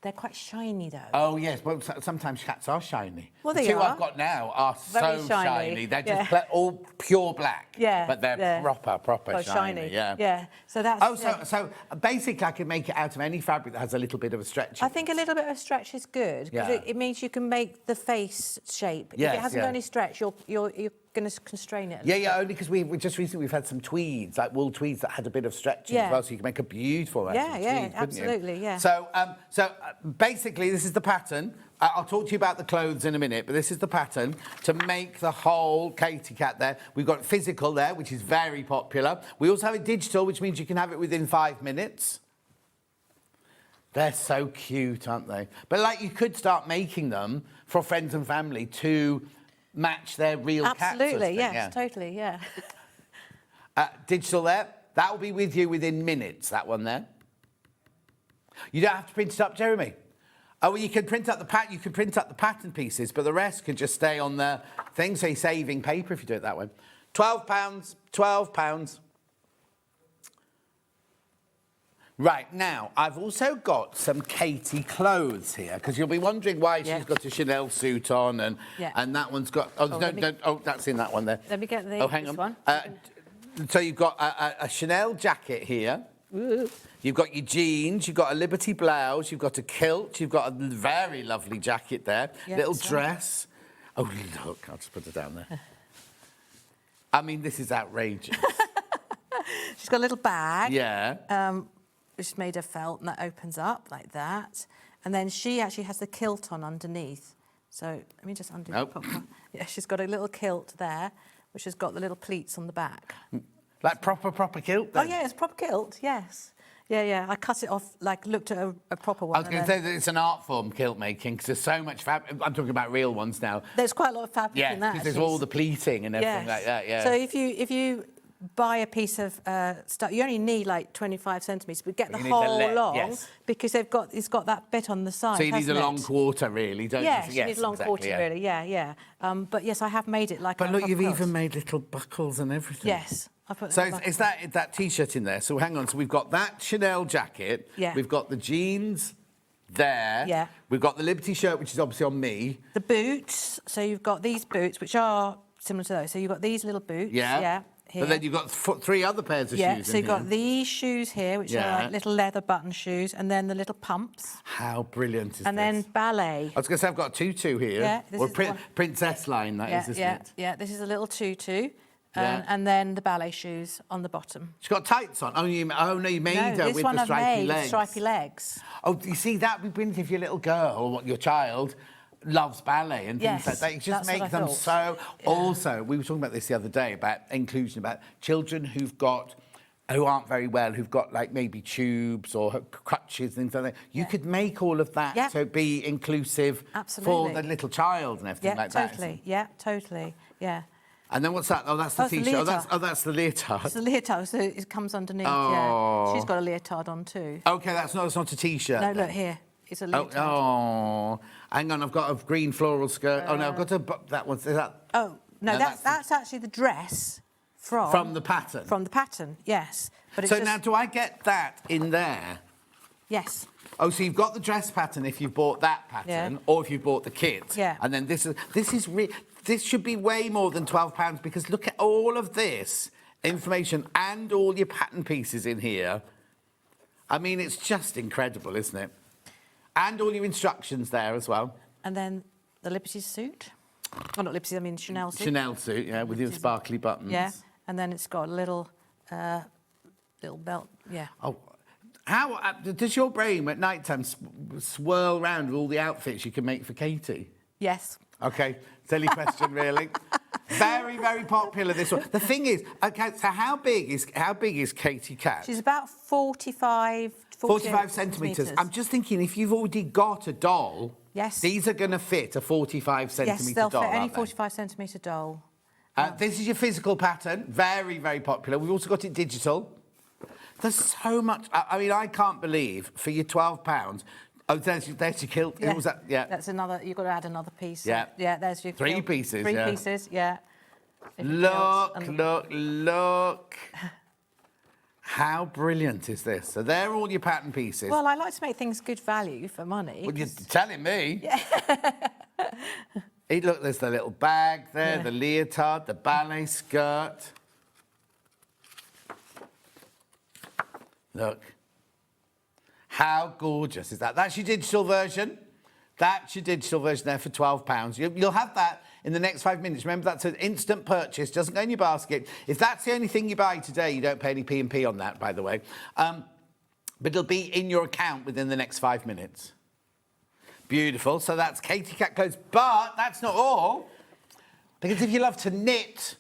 They're quite shiny though. Oh yes, well sometimes cats are shiny. Well, the they two are. I've got now are Very so shiny. They're Yeah. just all pure black. Yeah, But they're yeah. proper Oh, shiny. Yeah. Yeah. So that's. Oh, so basically I could make it out of any fabric that has a little bit of a stretch. I think a little bit of stretch is good because Yeah. it means you can make the face shape. Yes, if it hasn't yeah. got any stretch, you're going to constrain it. Yeah, only because we just recently we've had some tweeds, like wool tweeds that had a bit of stretching as Yeah. well, so you can make a beautiful Yeah, tweed, yeah, couldn't you? absolutely, yeah. So, basically, this is the pattern. I'll talk to you about the clothes in a minute, but this is the pattern to make the whole Katie cat there. We've got physical there, which is very popular. We also have it digital, which means you can have it within 5 minutes. They're so cute, aren't they? But like you could start making them for friends and family to match their real cats. Absolutely, yes, yeah. totally, yeah. Digital there. That will be with you within minutes, that one there. You don't have to print it up, Jeremy. Oh, well, you can print up the pattern pieces, but the rest can just stay on the thing, so you're saving paper if you do it that way. £12, £12. Right, now, I've also got some Katie clothes here, because you'll be wondering why she's got a Chanel suit on, and that one's got... Oh, that's in that one there. Let me get Oh, hang this on. one. So you've got a Chanel jacket here. Ooh. You've got your jeans, you've got a Liberty blouse, you've got a kilt, you've got a very lovely jacket there, little dress. Oh, look, I'll just put it down there. I mean, this is outrageous. She's got a little bag. Yeah. Which is made of felt, and that opens up like that. And then she actually has the kilt on underneath. So let me just undo the proper. Yeah, she's got a little kilt there, which has got the little pleats on the back. Like proper kilt then? Oh, yeah, it's proper kilt, yes. Yeah. I cut it off, looked at a proper one. I was going to say that it's an art form, kilt making, because there's so much fabric. I'm talking about real ones now. There's quite a lot of fabric in that. because there's all the pleating and everything like that, yeah. So if you buy a piece of stuff, you only need 25 centimetres, but get the whole long because it's got that bit on the side. So you need a long quarter, really, don't you? Yes, you need a long quarter, really, yeah. But yes, I have made it like. But look, you've even made little buckles and everything. Yes. So is that T-shirt in there? So hang on. So we've got that Chanel jacket. Yeah. We've got the jeans there. Yeah. We've got the Liberty shirt, which is obviously on me. The boots. So you've got these boots, which are similar to those. So you've got these little boots. Yeah. Here. But then you've got 3 other pairs of shoes. Yeah. So you've got these shoes here, which are like little leather button shoes, and then the little pumps. How brilliant is this? And then ballet. I was going to say I've got a tutu here. Yeah. This is the one. Princess line, that is, isn't it? Yeah. This is a little tutu. Yeah. And then the ballet shoes on the bottom. She's got tights on. Oh, no, you made her this with one the I've stripy made legs. with stripy legs. Oh, you see, that would be brilliant if your little girl or your child loves ballet and things like that. You just make them so... Yeah. Also, we were talking about this the other day, about inclusion, about children who aren't very well, who've got, maybe tubes or crutches, things like that. You could make all of that to be inclusive for the little child and everything like that. Totally, yeah. And then what's that? Oh, that's the T-shirt. That's the leotard. It's the leotard, so it comes underneath, She's got a leotard on too. OK, that's not a T-shirt. No, look here. It's a leotard. Oh, hang on, I've got a green floral skirt. Oh, no, I've got that one. Is that... Oh, no, that's actually the dress from the pattern? From the pattern, yes. But it's now, do I get that in there? Yes. Oh, so you've got the dress pattern if you've bought that pattern, or if you've bought the kit. Yeah. And then this should be way more than £12 because look at all of this information and all your pattern pieces in here. I mean, it's just incredible, isn't it? And all your instructions there as well. And then the Liberty suit. Oh, not Liberty, I mean Chanel suit. Chanel suit, yeah, with your sparkly buttons. Yeah, and then it's got a little belt, yeah. Oh, how does your brain at night time swirl round with all the outfits you can make for Katie? Yes. OK, silly question, really. Very, very popular, this one. The thing is, OK, so how big is Katie Cat? She's about 45 centimetres. I'm just thinking, if you've already got a doll, these are going to fit a 45 centimetre doll. Yes, they'll fit any 45 centimetre doll. This is your physical pattern, very, very popular. We've also got it digital. There's so much. I mean, I can't believe for your £12. Oh, there's your kilt. Yeah. Was that? Yeah. That's another. You've got to add another piece. Yeah. Yeah. There's your 3 kilt. pieces. 3 pieces. Yeah. Look. How brilliant is this? So they're all your pattern pieces. Well, I like to make things good value for money. Well, you're telling me. Yeah. Look, there's the little bag there, the leotard, the ballet skirt. Look. How gorgeous is that? That's your digital version. That's your digital version there for £12. You'll have that in the next 5 minutes. Remember, that's an instant purchase, doesn't go in your basket. If that's the only thing you buy today, you don't pay any P&P on that, by the way. But it'll be in your account within the next 5 minutes. Beautiful. So that's Katie Cat clothes. But that's not all. Because if you love to knit,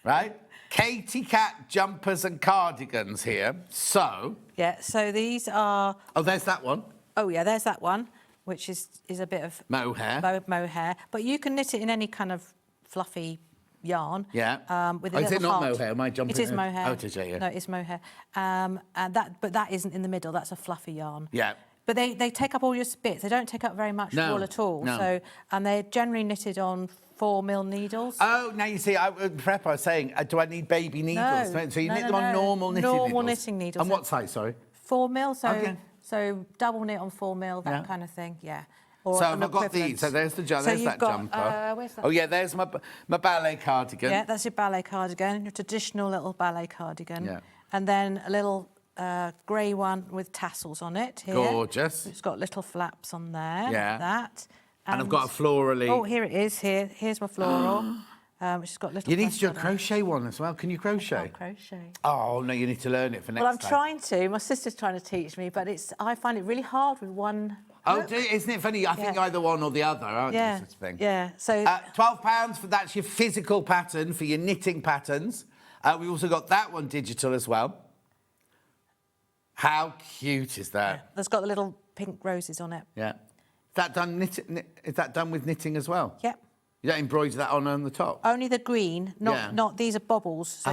right? Katie Cat jumpers and cardigans here. So... Yeah, so these are... Oh, there's that one. Oh, yeah, there's that one, which is a bit of... Mohair. Mohair. But you can knit it in any kind of fluffy yarn. Yeah. With a is it little not heart. mohair? Am I jumping? It is mohair. Oh, it is, yeah. No, it's mohair. But that isn't in the middle. That's a fluffy yarn. Yeah. But they take up all your bits. They don't take up very much wool at all. No. So, and they're generally knitted on 4mm needles. Oh, now you see, I was saying, do I need baby needles? No. So you No, knit no, them on no. normal knitting needles? Normal knitting needles. And what size, sorry? 4mm, so Okay. so double knit on 4mm, that kind of thing, yeah. Or So an I've got equivalent. these. So there's the So there's you've that got, jumper. where's that? Oh yeah, there's my ballet cardigan. Yeah, that's your ballet cardigan, your traditional little ballet cardigan. Yeah. And then a little grey one with tassels on it here. Gorgeous. It's got little flaps on there, Yeah. like that. And I've got a florally. Oh, here it is, here's my floral, which has got little... You need to do a flowers on it. crochet one as well. Can you crochet? I can't crochet. Oh, no, you need to learn it for next Well, I'm time. trying to. My sister's trying to teach me, but I find it really hard with one Oh, hook. isn't it funny? I think you're either one or the other, aren't Yeah, you? Such a thing. yeah. So £12 for that's your physical pattern for your knitting patterns. We've also got that one digital as well. How cute is that? that's got the little pink roses on it. Yeah. Is that done with knitting as well? Yep. You don't embroider that on the top? Only the green, Yeah. not these are bobbles. So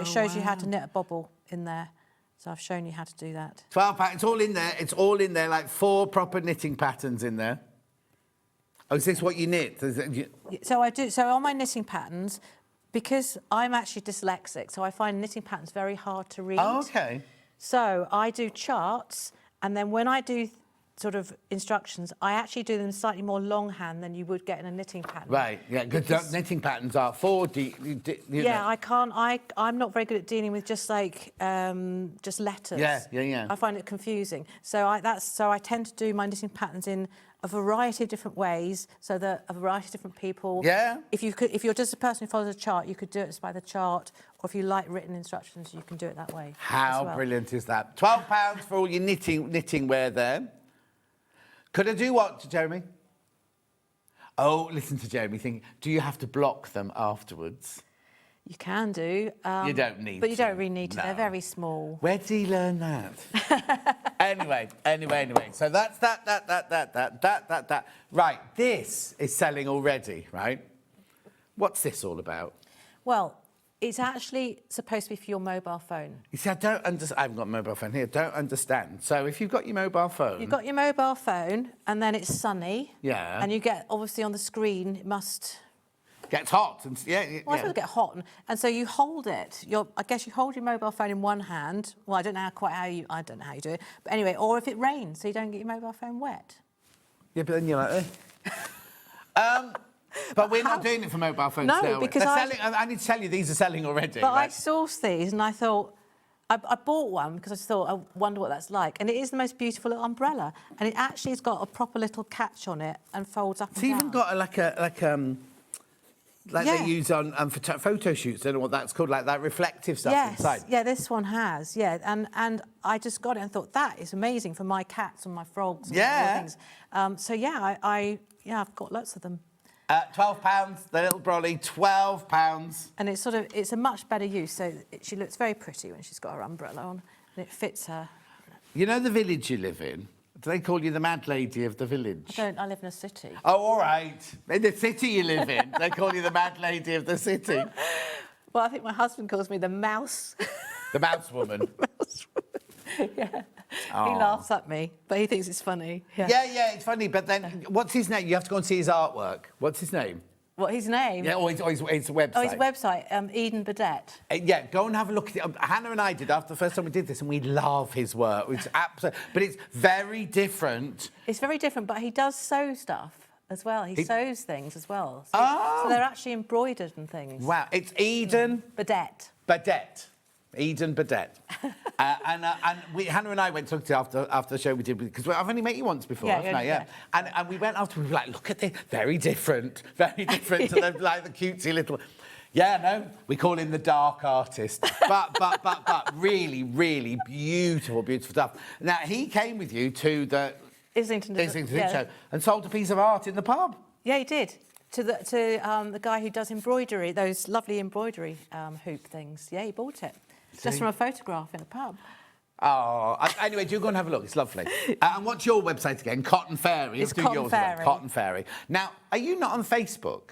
it shows you how to wow. knit a bobble in there. So I've shown you how to do that. £12. It's all in there. It's all in there, like 4 proper knitting patterns in there. Oh, is this what you knit? So I do. So on my knitting patterns, because I'm actually dyslexic, so I find knitting patterns very hard to read. Oh, okay. So I do charts, and then when I do sort of instructions, I actually do them slightly more longhand than you would get in a knitting pattern. Right, yeah, because knitting patterns are 4 Yeah, I can't. I'm not very good at dealing with just like just letters. Yeah. I find it confusing. So I tend to do my knitting patterns in a variety of different ways, so that a variety of different people. Yeah. If you're just a person who follows a chart, you could do it just by the chart, or if you like written instructions, you can do it that way. How as well. brilliant is that? £12 for all your knitting wear there. Could I do what, Jeremy? Oh, listen to Jeremy thinking, do you have to block them afterwards? You can do. You don't need But you to. don't really need to. No. They're very small. Where did he learn that? Anyway. So that's that. Right, this is selling already, right? What's this all about? Well, it's actually supposed to be for your mobile phone. You see, I don't understand. I haven't got a mobile phone here. Don't understand. So if you've got your mobile phone... You've got your mobile phone, and then it's sunny. Yeah. And you get, obviously, on the screen, it must... Gets hot. And, Well, I suppose it get hot. And so you hold it. I guess you hold your mobile phone in one hand. Well, I don't know how you do it. But anyway, or if it rains, so you don't get your mobile phone wet. Yeah, but then you're like... But we're not doing it for mobile phones No, now. because I need to tell you, these are selling already. But I right? sourced these, and I thought... I bought one because I just thought, I wonder what that's like. And it is the most beautiful little umbrella. And it actually has got a proper little catch on it and folds up and It's even got like Yeah. they use on photo shoots. I don't know what that's called, like that reflective stuff inside. Yeah, this one has, yeah. And I just got it and thought, that is amazing for my cats and my frogs and Yeah. other things. So, yeah, I've got lots of them. £12, the little brolly, £12. And it's a much better use. So she looks very pretty when she's got her umbrella on, and it fits her. You know the village you live in? Do they call you the mad lady of the village? I live in a city. Oh, all right. In the city you live in, they call you the mad lady of the city. Well, I think my husband calls me the mouse. The mouse woman. Yeah. Oh. He laughs at me, but he thinks it's funny. Yeah, it's funny, but then what's his name? You have to go and see his artwork. What's his name? What, his name? Yeah, or his website. Oh, his website, Eden Burdett. Yeah, go and have a look at it. Hannah and I did after the first time we did this, and we love his work. It's but it's very different. It's very different, but he does sew stuff as well. He sews things as well. So they're actually embroidered and things. Wow, it's Eden Burdett. Eden Burdett. and Hannah and I went to look at it after the show we did, because I've only met you once before, haven't I? Yeah. And we went after, we were like, look at this, very different to the, like the cutesy little... Yeah, no, we call him the dark artist. But really, really beautiful stuff. Now, he came with you to the Islington show and sold a piece of art in the pub. Yeah, he did. To the guy who does embroidery, those lovely embroidery hoop things. Yeah, he bought it. Just from a photograph in a pub. Oh, anyway, do go and have a look. It's lovely. And what's your website again? Cotton Fairy. It's Cotton Fairy. Cotton Fairy. Now, are you not on Facebook?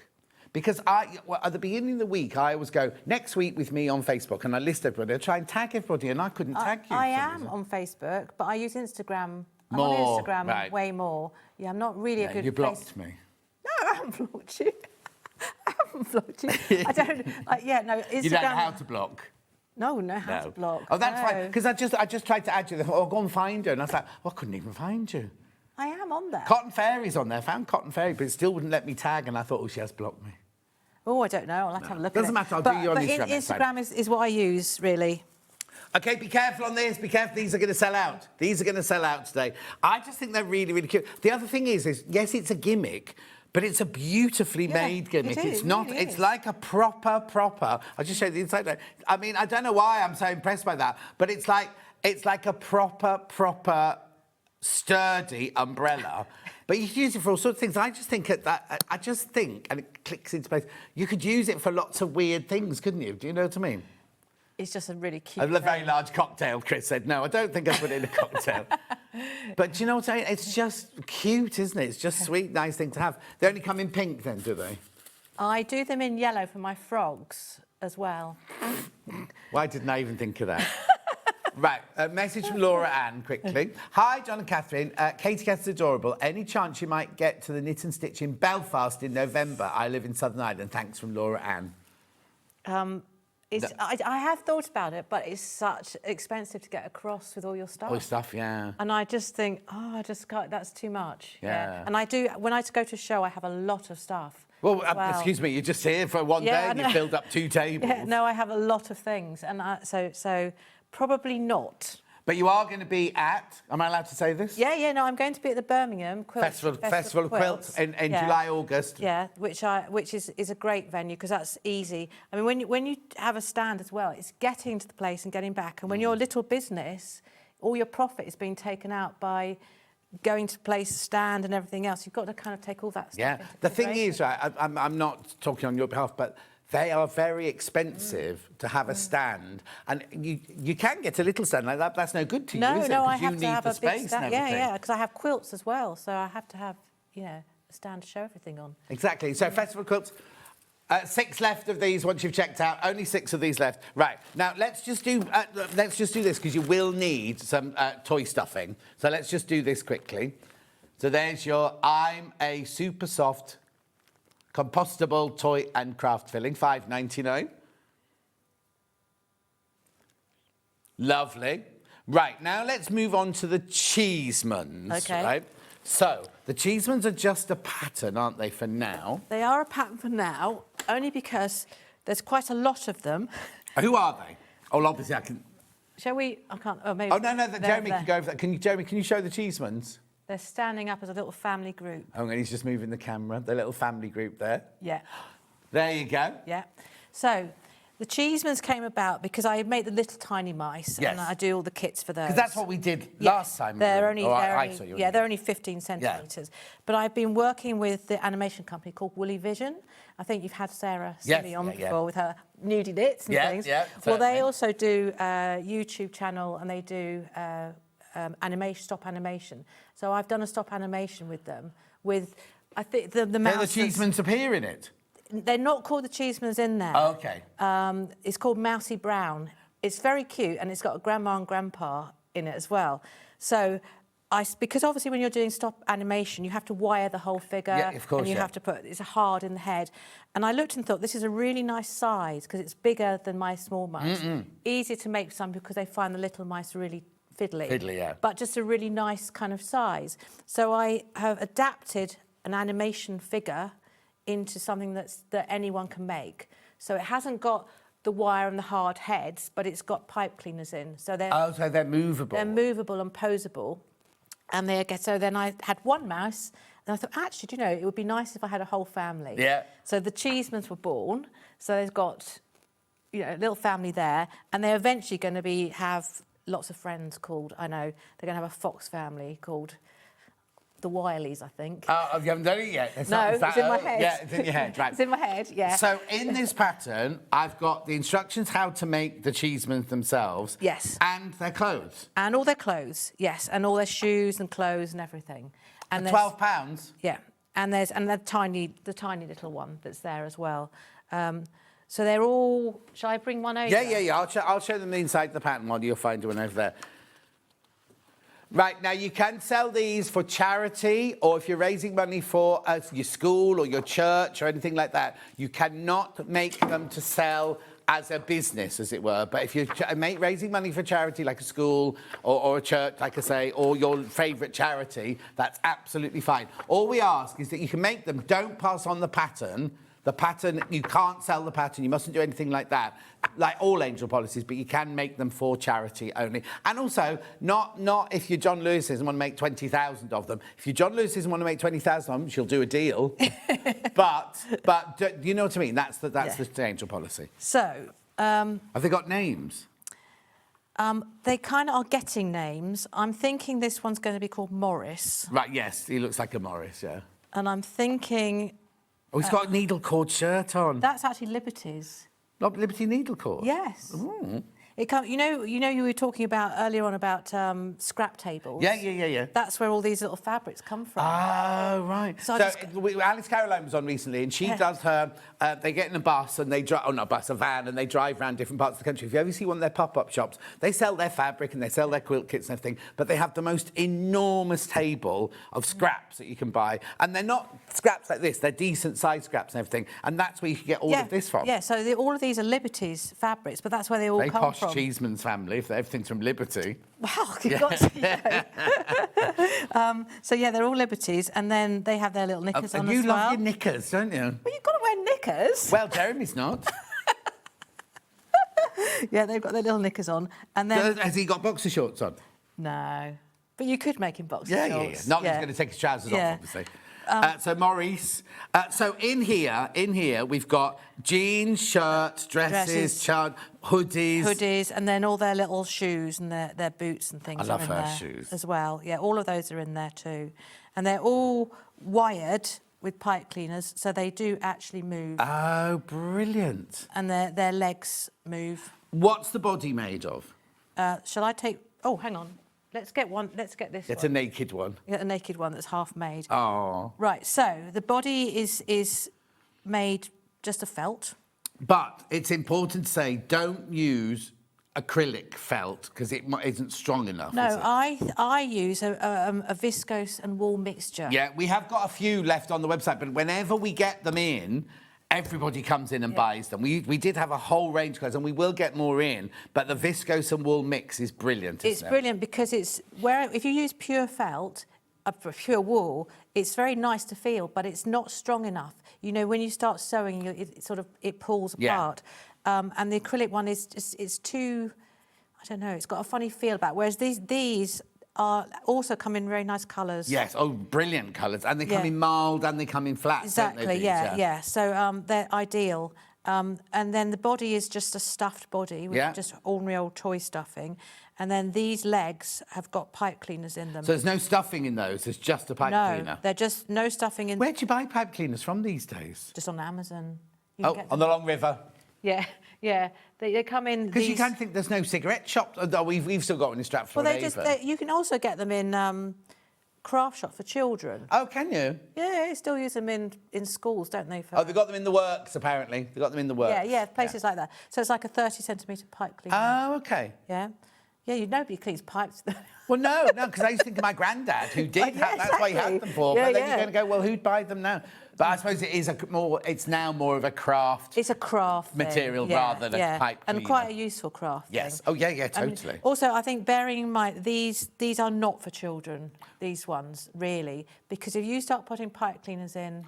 Because at the beginning of the week, I always go, next week with me on Facebook, and I list everybody. I try and tag everybody, and I couldn't tag you. I am on Facebook, but I use Instagram. I'm more, on Instagram right. way more. Yeah, I'm not really a good... You blocked me. No, I haven't blocked you. I haven't blocked you. I don't... no, Instagram... You don't know how to block? No, how to block. Oh, that's fine. Because I just tried to add you. They thought, oh, go and find her. And I was like, I couldn't even find you. I am on there. Cotton Fairy's on there. Found Cotton Fairy, but it still wouldn't let me tag. And I thought, she has blocked me. Oh, I don't know. I'll have to have a look at it. Doesn't matter. I'll do you on Instagram. But Instagram is what I use, really. OK, be careful on this. Be careful. These are going to sell out. These are going to sell out today. I just think they're really, really cute. The other thing is yes, it's a gimmick, but it's a beautifully made gimmick. It's not. Really it's like a proper. I'll just show you the inside there. I mean, I don't know why I'm so impressed by that, but it's like a proper sturdy umbrella. But you can use it for all sorts of things. I just think, and it clicks into place, you could use it for lots of weird things, couldn't you? Do you know what I mean? It's just a really cute... A very large cocktail, Chris said. No, I don't think I put it in a cocktail. But do you know what I mean? It's just cute, isn't it? It's just sweet, nice thing to have. They only come in pink then, do they? I do them in yellow for my frogs as well. Why didn't I even think of that? Right, a message from Laura Ann, quickly. Hi, John and Kathryn. Katie Kat's adorable. Any chance you might get to the Knit and Stitch in Belfast in November? I live in Southern Ireland. Thanks from Laura Ann. I have thought about it, but it's such expensive to get across with all your stuff. All your stuff, yeah. And I just think, I just can't, that's too much. Yeah. And I do, when I go to a show, I have a lot of stuff. Well, excuse me, you're just here for one day and you filled up 2 tables. Yeah, no, I have a lot of things. And so probably not. But you are going to be at, am I allowed to say this? Yeah, no, I'm going to be at the Birmingham Festival of Quilts in July, August. Yeah, which is a great venue because that's easy. I mean, when you have a stand as well, it's getting to the place and getting back. And when you're a little business, all your profit is being taken out by going to place, stand and everything else. You've got to kind of take all that stuff into the thing consideration. is, right, I'm not talking on your behalf, but they are very expensive to have a stand, and you can get a little stand like that. That's no good to you, is it? No, I Because have you to need have the a big space stand. and everything. Yeah, because I have quilts as well, so I have to have, a stand to show everything on. Exactly. So Festival Quilts, 6 left of these once you've checked out. Only 6 of these left. Right. Now let's just do this because you will need some toy stuffing. So let's just do this quickly. So there's your I'm a super soft compostable toy and craft filling, $5.99. Lovely. Right, now let's move on to the Cheesemans. Okay. Right? So, the Cheesemans are just a pattern, aren't they, for now? They are a pattern for now, only because there's quite a lot of them. Who are they? Oh, obviously I can... Shall we? I can't... Oh, maybe... Oh, no, Jeremy can go over that. Jeremy, can you show the Cheesemans? They're standing up as a little family group. Oh, and he's just moving the camera. The little family group there. Yeah. There you go. Yeah. So, the Cheesemans came about because I make the little tiny mice and I do all the kits for those. Because that's what we did last time. They're only 15 centimetres. But I've been working with the animation company called Woolly Vision. I think you've had Sarah Silly on before with her nudie knits and things. Yeah, well, they also do a YouTube channel and they do stop animation. So I've done a stop animation with them. With, I think the mouse. The Cheesemans appear in it. They're not called the Cheesemans in there. Oh, OK. It's called Mousy Brown. It's very cute, and it's got a grandma and grandpa in it as well. So because obviously when you're doing stop animation, you have to wire the whole figure. Yeah, of course, and you yeah. have to put, it's hard in the head. And I looked and thought, this is a really nice size because it's bigger than my small mice. Easier to make some because they find the little mice really fiddly. Fiddly, yeah. But just a really nice kind of size. So I have adapted an animation figure into something that anyone can make. So it hasn't got the wire and the hard heads, but it's got pipe cleaners in. So they're movable. They're movable and posable. And so then I had one mouse, and I thought, actually, do you know, it would be nice if I had a whole family. Yeah. So the Cheesemans were born, so they've got, you know, a little family there, and they're eventually going to have lots of friends called, I know, they're going to have a fox family called the Wileys, I think. Oh, you haven't done it yet? It's in my head. Yeah, it's in your head, right. It's in my head, yeah. So in this pattern, I've got the instructions how to make the Cheesemans themselves. Yes. And their clothes. And all their clothes, yes, and all their shoes and clothes and everything. And For £12? Yeah, and the tiny little one that's there as well. So they're all. Shall I bring one over? Yeah. I'll show them inside the pattern while you'll find one over there. Right, now you can sell these for charity, or if you're raising money for your school or your church or anything like that, you cannot make them to sell as a business, as it were. But if you're raising money for charity, like a school or a church, like I say, or your favourite charity, that's absolutely fine. All we ask is that you can make them, don't pass on the pattern. The pattern, you can't sell the pattern, you mustn't do anything like that, like all angel policies, but you can make them for charity only. And also, not if you're John Lewis's and want to make 20,000 of them. If you're John Lewis's and want to make 20,000 of them, she'll do a deal. but do you know what I mean? That's the angel policy. So... have they got names? They kind of are getting names. I'm thinking this one's going to be called Morris. Right, yes, he looks like a Morris, yeah. And I'm thinking... Oh, he's got a needle cord shirt on. That's actually Liberty's. Liberty needle cord? Yes. Ooh. You know, you were talking about earlier on about scrap tables. Yeah. That's where all these little fabrics come from. Oh, right. So Alice Caroline was on recently, and she does her. They get in a bus and they drive. Oh, not a bus, a van, and they drive around different parts of the country. If you ever see one of their pop-up shops, they sell their fabric and they sell their quilt kits and everything, but they have the most enormous table of scraps that you can buy, and they're not scraps like this. They're decent-sized scraps and everything, and that's where you can get all of this from. Yeah. So all of these are Liberty's fabrics, but that's where they all come from. Cheeseman's family, if everything's from Liberty. Wow, you've got to know. So, yeah, they're all Liberties, and then they have their little knickers on as well. You love your knickers, don't you? Well, you've got to wear knickers. Well, Jeremy's not. Yeah, they've got their little knickers on. And then... Has he got boxer shorts on? No. But you could make him boxer shorts. Yeah. Not that he's going to take his trousers off, obviously. So Maurice. So in here we've got jeans, shirts, dresses, hoodies, and then all their little shoes and their boots and things. I love are in her there shoes as well. Yeah, all of those are in there too, and they're all wired with pipe cleaners, so they do actually move. Oh, brilliant! And their legs move. What's the body made of? Shall I take? Oh, hang on. Let's get one. Let's get this. It's one. a naked one. Get a naked one that's half made. Oh. Right. So the body is made just of felt. But it's important to say, don't use acrylic felt because it isn't strong enough. No, is it? I use a viscose and wool mixture. Yeah, we have got a few left on the website, but whenever we get them in, everybody comes in and buys them. We did have a whole range of clothes, and we will get more in, but the viscose and wool mix is brilliant, isn't it? It's brilliant because if you use pure felt, pure wool, it's very nice to feel, but it's not strong enough. You know, when you start sewing, it pulls apart. And the acrylic one it's too, I don't know, it's got a funny feel about it. Whereas these are also come in very nice colours. Yes, brilliant colours. And they come in mild and they come in flats, exactly, don't they? Yeah. So they're ideal. And then the body is just a stuffed body with just ordinary old toy stuffing. And then these legs have got pipe cleaners in them. So there's no stuffing in those, it's just a pipe cleaner? No, they're just no stuffing in... Where do you buy pipe cleaners from these days? Just on Amazon. On the Long River? Yeah. They come in... Because you can't think there's no cigarette shop. Oh, we've still got one in Stratford. Well, you can also get them in craft shop for children. Oh, can you? Yeah, they still use them in schools, don't they? They've got them in the works, apparently. They've got them in the works. Yeah, places like that. So it's like a 30-centimetre pipe cleaner. Oh, OK. Yeah. Yeah, nobody cleans pipes. Well, no, because I used to think of my granddad who did Yeah, have, that's why he had them for. Yeah, but then yeah. you're going to go, well, who'd buy them now? But I suppose it is it's now more of a craft. It's a craft material thing. rather than a pipe cleaner. And quite a useful craft Yes. thing. Oh, yeah, totally. Also, I think bearing in mind, these are not for children, these ones, really, because if you start putting pipe cleaners in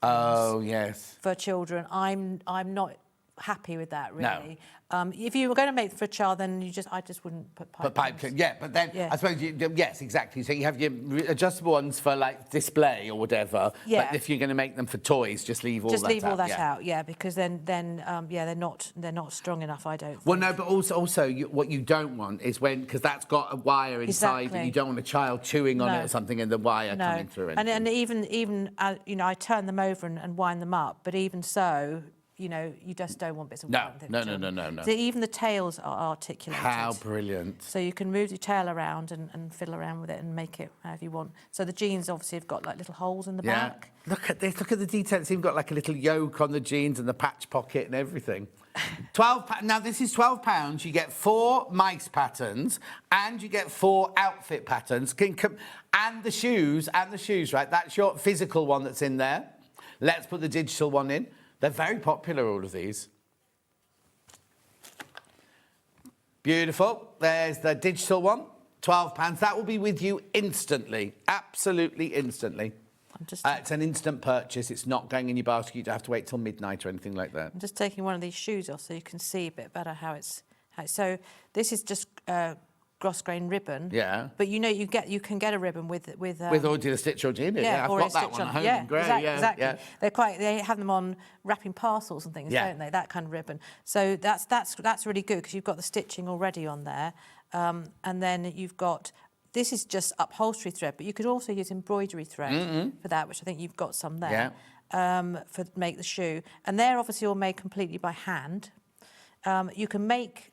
yes. for children, I'm not happy with that, really. No. If you were going to make it for a child, then I just wouldn't put pipe cleaners. Yeah, but then I suppose, yes, exactly. So you have your adjustable ones for, like, display or whatever. Yeah. But if you're going to make them for toys, just leave all that out. Just leave all that out, yeah, because then they're not strong enough, I don't think. Well, no, but also what you don't want is because that's got a wire inside, Exactly. and you don't want a child chewing on it or something and the wire No. coming through. And even I turn them over and wind them up, but even so, you just don't want bits of wire. No. So even the tails are articulated. How brilliant. So you can move your tail around and fiddle around with it and make it however you want. So the jeans obviously have got like little holes in the back. Look at this. Look at the detail. It's even got like a little yoke on the jeans and the patch pocket and everything. £12. Now, this is £12. You get 4 mice patterns and you get 4 outfit patterns. And the shoes, right? That's your physical one that's in there. Let's put the digital one in. They're very popular, all of these. Beautiful. There's the digital one, £12. That will be with you instantly, absolutely instantly. It's an instant purchase. It's not going in your basket. You don't have to wait till midnight or anything like that. I'm just taking one of these shoes off so you can see a bit better how it's. So this is just gloss grain ribbon. Yeah. But you can get a ribbon with all the stitch or in it. Yeah, I've got that one at home in grey. Exactly. Yeah. They have them on wrapping parcels and things, don't they? That kind of ribbon. So that's really good because you've got the stitching already on there, and then you've got. This is just upholstery thread, but you could also use embroidery thread for that, which I think you've got some there. For make the shoe, and they're obviously all made completely by hand. You can make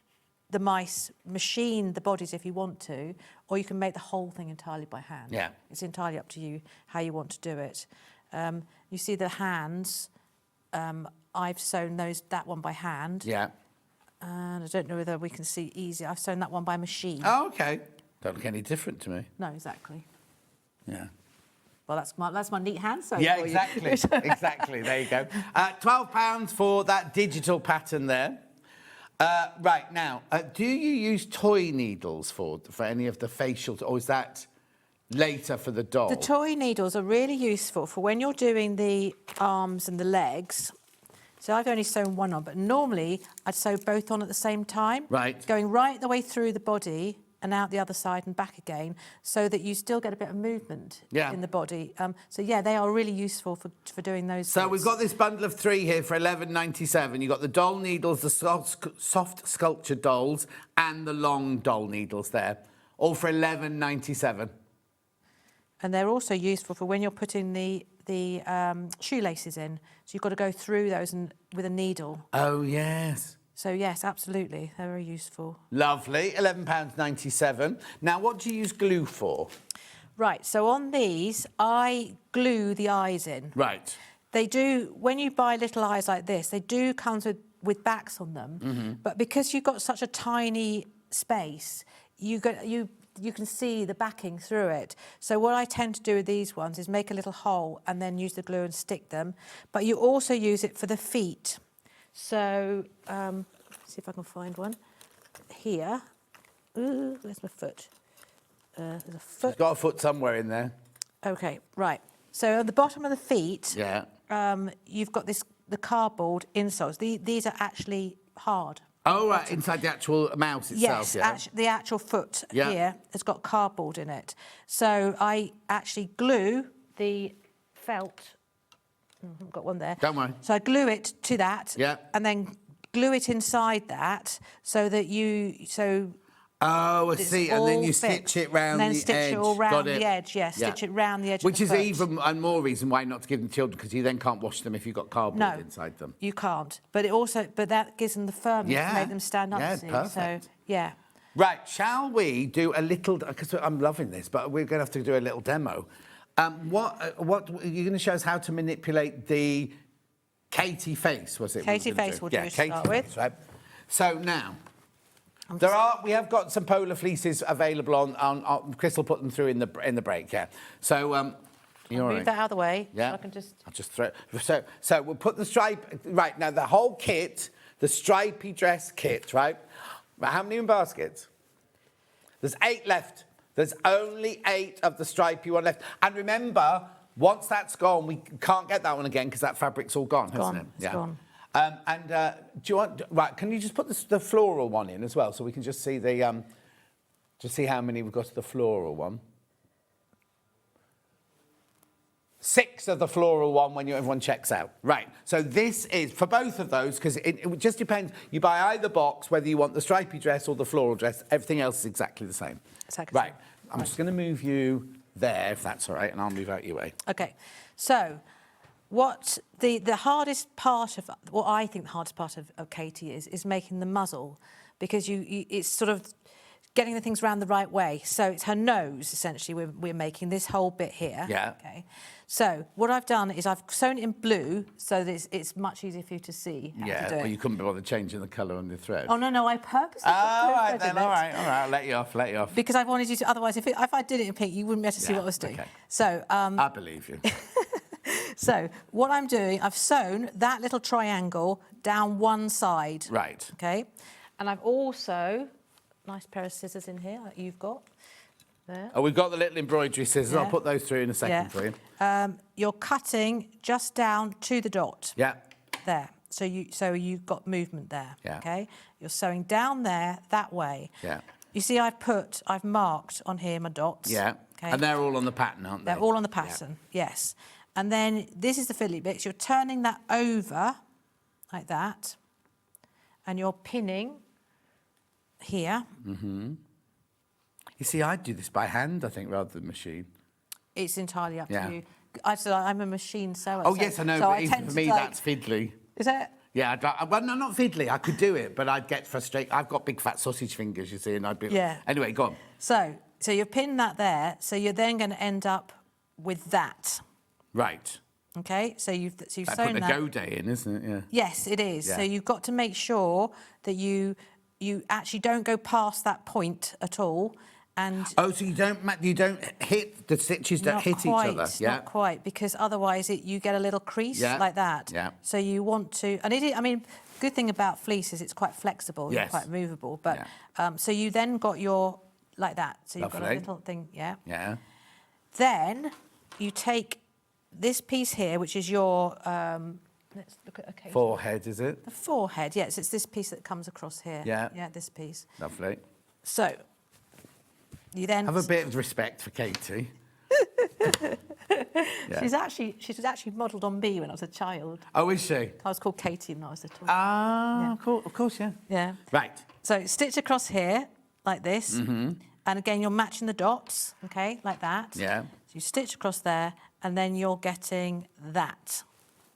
the mice machine the bodies if you want to, or you can make the whole thing entirely by hand. Yeah. It's entirely up to you how you want to do it. You see the hands, I've sewn that one by hand. Yeah. And I don't know whether we can see easy. I've sewn that one by machine. Oh, OK. Don't look any different to me. No, exactly. Yeah. Well, that's my neat hand sewn. Yeah, for exactly. You. Exactly. There you go. £12 for that digital pattern there. Right, now, do you use toy needles for any of the facials, or is that later for the doll? The toy needles are really useful for when you're doing the arms and the legs. So I've only sewn one on, but normally I'd sew both on at the same time. Right. Going right the way through the body and out the other side and back again, so that you still get a bit of movement in the body. So yeah, they are really useful for doing those. So bits. we've got this bundle of 3 here for £11.97. You've got the doll needles, the soft sculptured dolls, and the long doll needles there, all for £11.97. And they're also useful for when you're putting the shoelaces in. So you've got to go through those with a needle. Oh, yes. So yes, absolutely, they're very useful. Lovely, £11.97. Now, what do you use glue for? Right, so on these, I glue the eyes in. Right. They do, when you buy little eyes like this, they do come with backs on them. But because you've got such a tiny space, you can see the backing through it. So what I tend to do with these ones is make a little hole and then use the glue and stick them. But you also use it for the feet. So, see if I can find one. Here. Ooh, where's my foot? There's a foot. It's got a foot somewhere in there. OK, right. So at the bottom of the feet, you've got the cardboard insoles. These are actually hard. Oh, right, inside the actual mouse itself, Yes, the actual foot here has got cardboard in it. So I actually glue the felt. I've got one there. Don't worry. So I glue it to that, and then glue it inside that, so that Oh, I see. And then you stitch it round the edge. And then stitch it all round the edge, stitch it round the edge. Which of the is foot. even more reason why not to give them to children, because you then can't wash them if you've got cardboard inside them. You can't. But that gives them the firmness to make them stand up. Yeah, see? perfect. So, yeah. Right, shall we do a little, because I'm loving this, but we're going to have to do a little demo. What you're going to show us how to manipulate the Katie face, was it? Katie face we'll do to start with. Right? So now, We have got some polar fleeces available on Chris will put them through in the break, yeah. So, you're all Move right. that out of the way. Yeah. So I can just... I'll just throw it. So we'll put the stripe, right, now the whole kit, the stripy dress kit, right? How many in baskets? There's 8 left. There's only 8 of the stripy one left. And remember, once that's gone, we can't get that one again because that fabric's all gone, hasn't it? It's gone. Do you want, right, can you just put the floral one in as well so we can just see the, just see how many we've got of the floral one? 6 of the floral one when everyone checks out. Right, so this is, for both of those, because it just depends, you buy either box, whether you want the stripy dress or the floral dress, everything else is exactly the same. Exactly. Right, I'm just going to move you there, if that's all right, and I'll move out your way. Okay, so what the hardest part of, what I think the hardest part of Katie is making the muzzle, because it's sort of getting the things around the right way. So it's her nose, essentially, we're making this whole bit here. Yeah. Okay. So what I've done is I've sewn it in blue so that it's much easier for you to see how to do it. But you couldn't bother changing the colour on the thread. Oh, no, I purposely put all blue right thread then, in all it. right, I'll let you off. Because I wanted you to, otherwise, if I did it in pink, you wouldn't be able to see what I was doing. Okay. So, I believe you. so what I'm doing, I've sewn that little triangle down one side. Right. Okay. And I've also, nice pair of scissors in here that you've got. There. Oh, we've got the little embroidery scissors. Yeah. I'll put those through in a second for you. You're cutting just down to the dot. Yeah. There. So you've got movement there. Yeah. Okay. You're sewing down there that way. Yeah. You see, I've marked on here my dots. Yeah. Okay. And they're all on the pattern, aren't they? They're all on the pattern. Yes. And then this is the fiddly bits. You're turning that over like that, and you're pinning here. Mm-hmm. You see, I do this by hand, I think, rather than machine. It's entirely up Yeah. to you. I'm a machine sewer. Oh, so- yes, I know, so but I even tend for to, me, like- that's fiddly. Is it? Yeah, well, no, not fiddly. I could do it, but I'd get frustrated. I've got big fat sausage fingers, you see, and I'd be... Yeah. Anyway, go on. So you're pinning that there, so you're then going to end up with that. Right. Okay, so you've That's sewn putting a that. go day in, isn't it? Yeah. Yes, it is. Yeah. So you've got to make sure that you actually don't go past that point at all. And Oh, so you don't hit, the stitches don't not hit quite, each other? Yeah. Not quite, because otherwise you get a little crease Yeah. like that. Yeah. So you want to, and good thing about fleece is it's quite flexible, Yes. quite movable. But Yeah. so you then got your, like that. So you've got a Lovely. little thing, yeah. Yeah. Then you take this piece here, which is your, let's look at, okay. Forehead, is it? The forehead, yes, it's this piece that comes across here. Yeah. Yeah, this piece. Lovely. So, you then... Have a bit of respect for Katie. Yeah. She was actually modelled on me when I was a child. Oh, is she? I was called Katie when I was little. Ah, of course, yeah. Yeah. Right. So stitch across here, like this. Mm-hmm. And again, you're matching the dots, okay, like that. Yeah. So you stitch across there, and then you're getting that,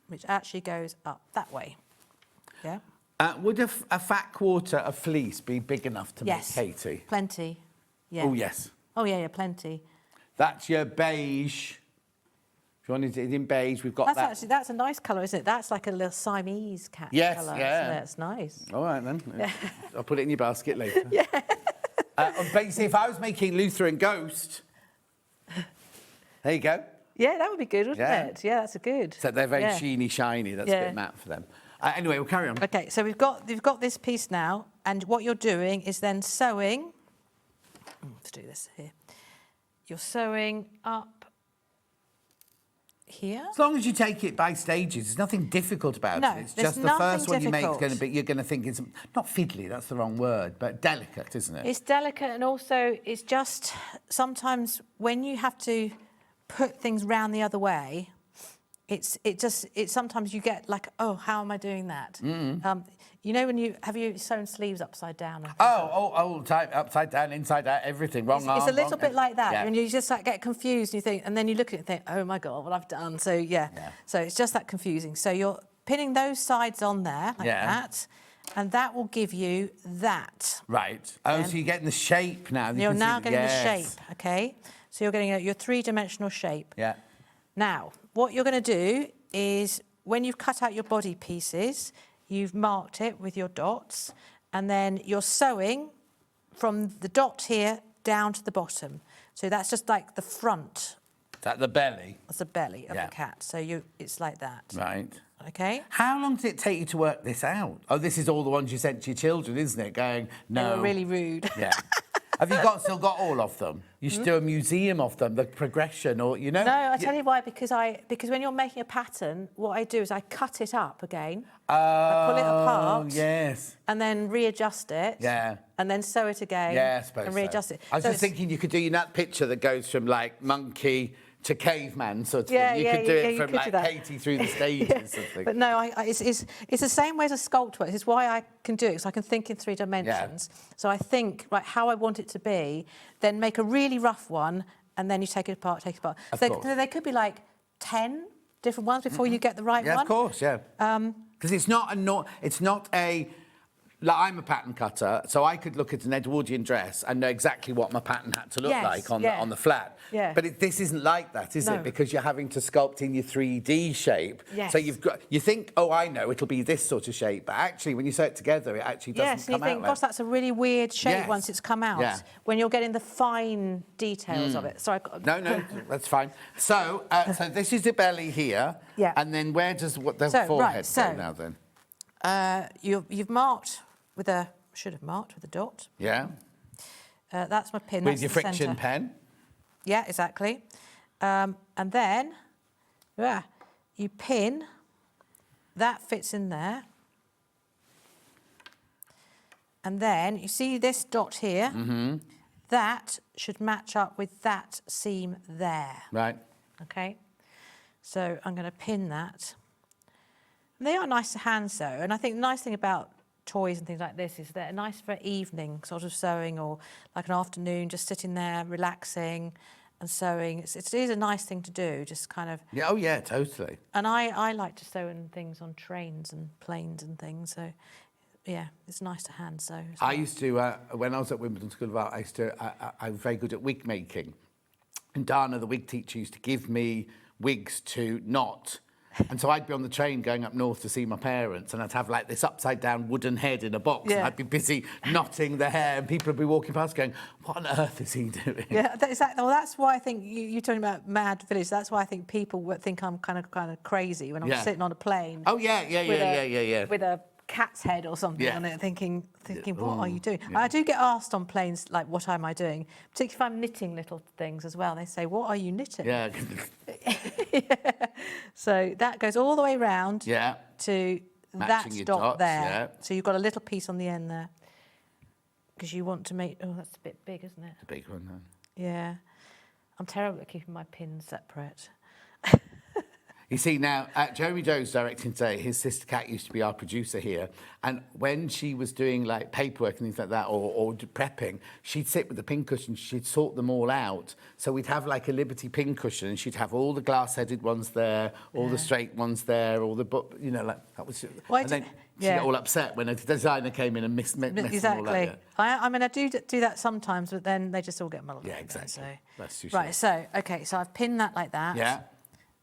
which actually goes up that way. Yeah? Would a fat quarter of fleece be big enough to Yes. make Katie? Plenty. Yeah. Oh, yes. Oh, yeah, plenty. That's your beige. If you wanted it in beige, we've got that. That's a nice colour, isn't it? That's like a little Siamese cat Yes, colour. yeah. Isn't it? It's nice. All right, then. I'll put it in your basket later. Yeah. But you see, if I was making Luther and Ghost, there you go. Yeah, that would be good, wouldn't Yeah. it? Yeah, that's a good. So they're very Yeah. sheeny, shiny. That's a Yeah. bit matte for them. Anyway, we'll carry on. Okay, so you've got this piece now, and what you're doing is then sewing. Let's do this here. You're sewing up here. As long as you take it by stages, there's nothing difficult about No, it. It's there's just the first nothing one you make is difficult. going to be, you're going to think it's not fiddly, that's the wrong word, but delicate, isn't it? It's delicate, and also it's just sometimes when you have to put things round the other way, it's sometimes you get like, oh, how am I doing that? You know, have you sewn sleeves upside down? Upside down, inside out, everything. Wrong arm. It's a little wrong- bit like that, Yeah. and you just like get confused. And you think, and then you look at it and think, oh my god, what I've done. So yeah. So it's just that confusing. So you're pinning those sides on there like that, and that will give you that. Right. Oh, so you're getting the shape now. You You're can see now getting the yes. shape. Okay. So you're getting your three-dimensional shape. Yeah. Now, what you're going to do is when you've cut out your body pieces, you've marked it with your dots, and then you're sewing from the dot here down to the bottom. So that's just like the front. Is that the belly? That's the belly of Yeah. the cat. So it's like that. Right. Okay. How long did it take you to work this out? Oh, this is all the ones you sent to your children, isn't it? Going, no. They were really rude. Yeah. Have you still got all of them? You should do a museum of them, the progression, or you know. No, I tell you why. Because when you're making a pattern, what I do is I cut it up again. Oh, I pull it apart. Yes. And then readjust it. Yeah. And then sew it again. Yeah, I suppose and readjust it. I was So just thinking you could do that picture that goes from like monkey to caveman sort of Yeah, thing. You yeah, could do yeah, it you from could do like that. Katie through the stages or something. But no, it's the same way as a sculpt works. It's why I can do it, because I can think in 3 dimensions. So I think how I want it to be, then make a really rough one, and then you take it apart, Of So course. they could be like 10 different ones before you get the right Yeah, one. of course, yeah. Because it's not a. Like, I'm a pattern cutter, so I could look at an Edwardian dress and know exactly what my pattern had to look Yes, like on yeah. the flat. Yeah. But this isn't like that, is No. it? Because you're having to sculpt in your 3D shape. Yes. So you think, oh, I know, it'll be this sort of shape, but actually, when you sew it together, it actually doesn't Yes, and you come think, out. gosh, that's a really weird shape Yes. once it's come out. Yeah. When you're getting the fine details of it. Sorry. No, that's fine. So this is the belly here. Yeah. And then where does the So, forehead right, so- go now then? You've marked with a... Should have marked with a dot. Yeah. That's my pin. With that's your the friction centre. pen. Yeah, exactly. And then you pin. That fits in there. And then you see this dot here. Mm-hmm. That should match up with that seam there. Right. Okay. So I'm going to pin that. And they are nice to hand sew. And I think the nice thing about toys and things like this is they're nice for evening sort of sewing, or like an afternoon, just sitting there relaxing and sewing. It is a nice thing to do, just kind of. Yeah. Oh yeah, totally. And I like to sew in things on trains and planes and things. So yeah, it's nice to hand sew. as I well. used to when I was at Wimbledon School of Art. I was very good at wig making, and Dana, the wig teacher, used to give me wigs to knot. And so I'd be on the train going up north to see my parents, and I'd have like this upside down wooden head in a box, and Yeah. I'd be busy knotting the hair, and people would be walking past going, what on earth is he doing? Yeah, exactly. Well, that's why I think you're talking about Mad Village. That's why I think people would think I'm kind of crazy when I'm Yeah. sitting on a plane. Oh yeah. With a cat's head or something Yeah. on it, thinking, what are Ooh, you doing? yeah. I do get asked on planes, like, what am I doing? Particularly if I'm knitting little things as well. They say, what are you knitting? Yeah. So that goes all the way round Yeah. to Matching that your dot dots, there. yeah. So you've got a little piece on the end there. Because you want to make... Oh, that's a bit big, isn't it? A big one, then. Yeah. I'm terrible at keeping my pins separate. You see, now, Jeremy Joe's directing today. His sister Kat used to be our producer here. And when she was doing, like, paperwork and things like that, or prepping, she'd sit with the pincushions, she'd sort them all out. So we'd have, like, a Liberty pincushion, and she'd have all the glass-headed ones there, all the straight ones there, all the... You know, like, that was... Well, and then she'd get all upset when a designer came in and messed them all up. Exactly. Yeah. I mean, I do that sometimes, but then they just all get muddled. Yeah, up again, exactly. That's too Right, so, OK, so I've pinned that like that. Yeah.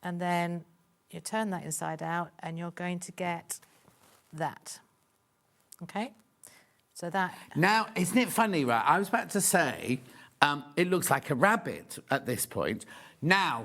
And then you turn that inside out, and you're going to get that. OK? So that... Now, isn't it funny, right? I was about to say, it looks like a rabbit at this point. Now,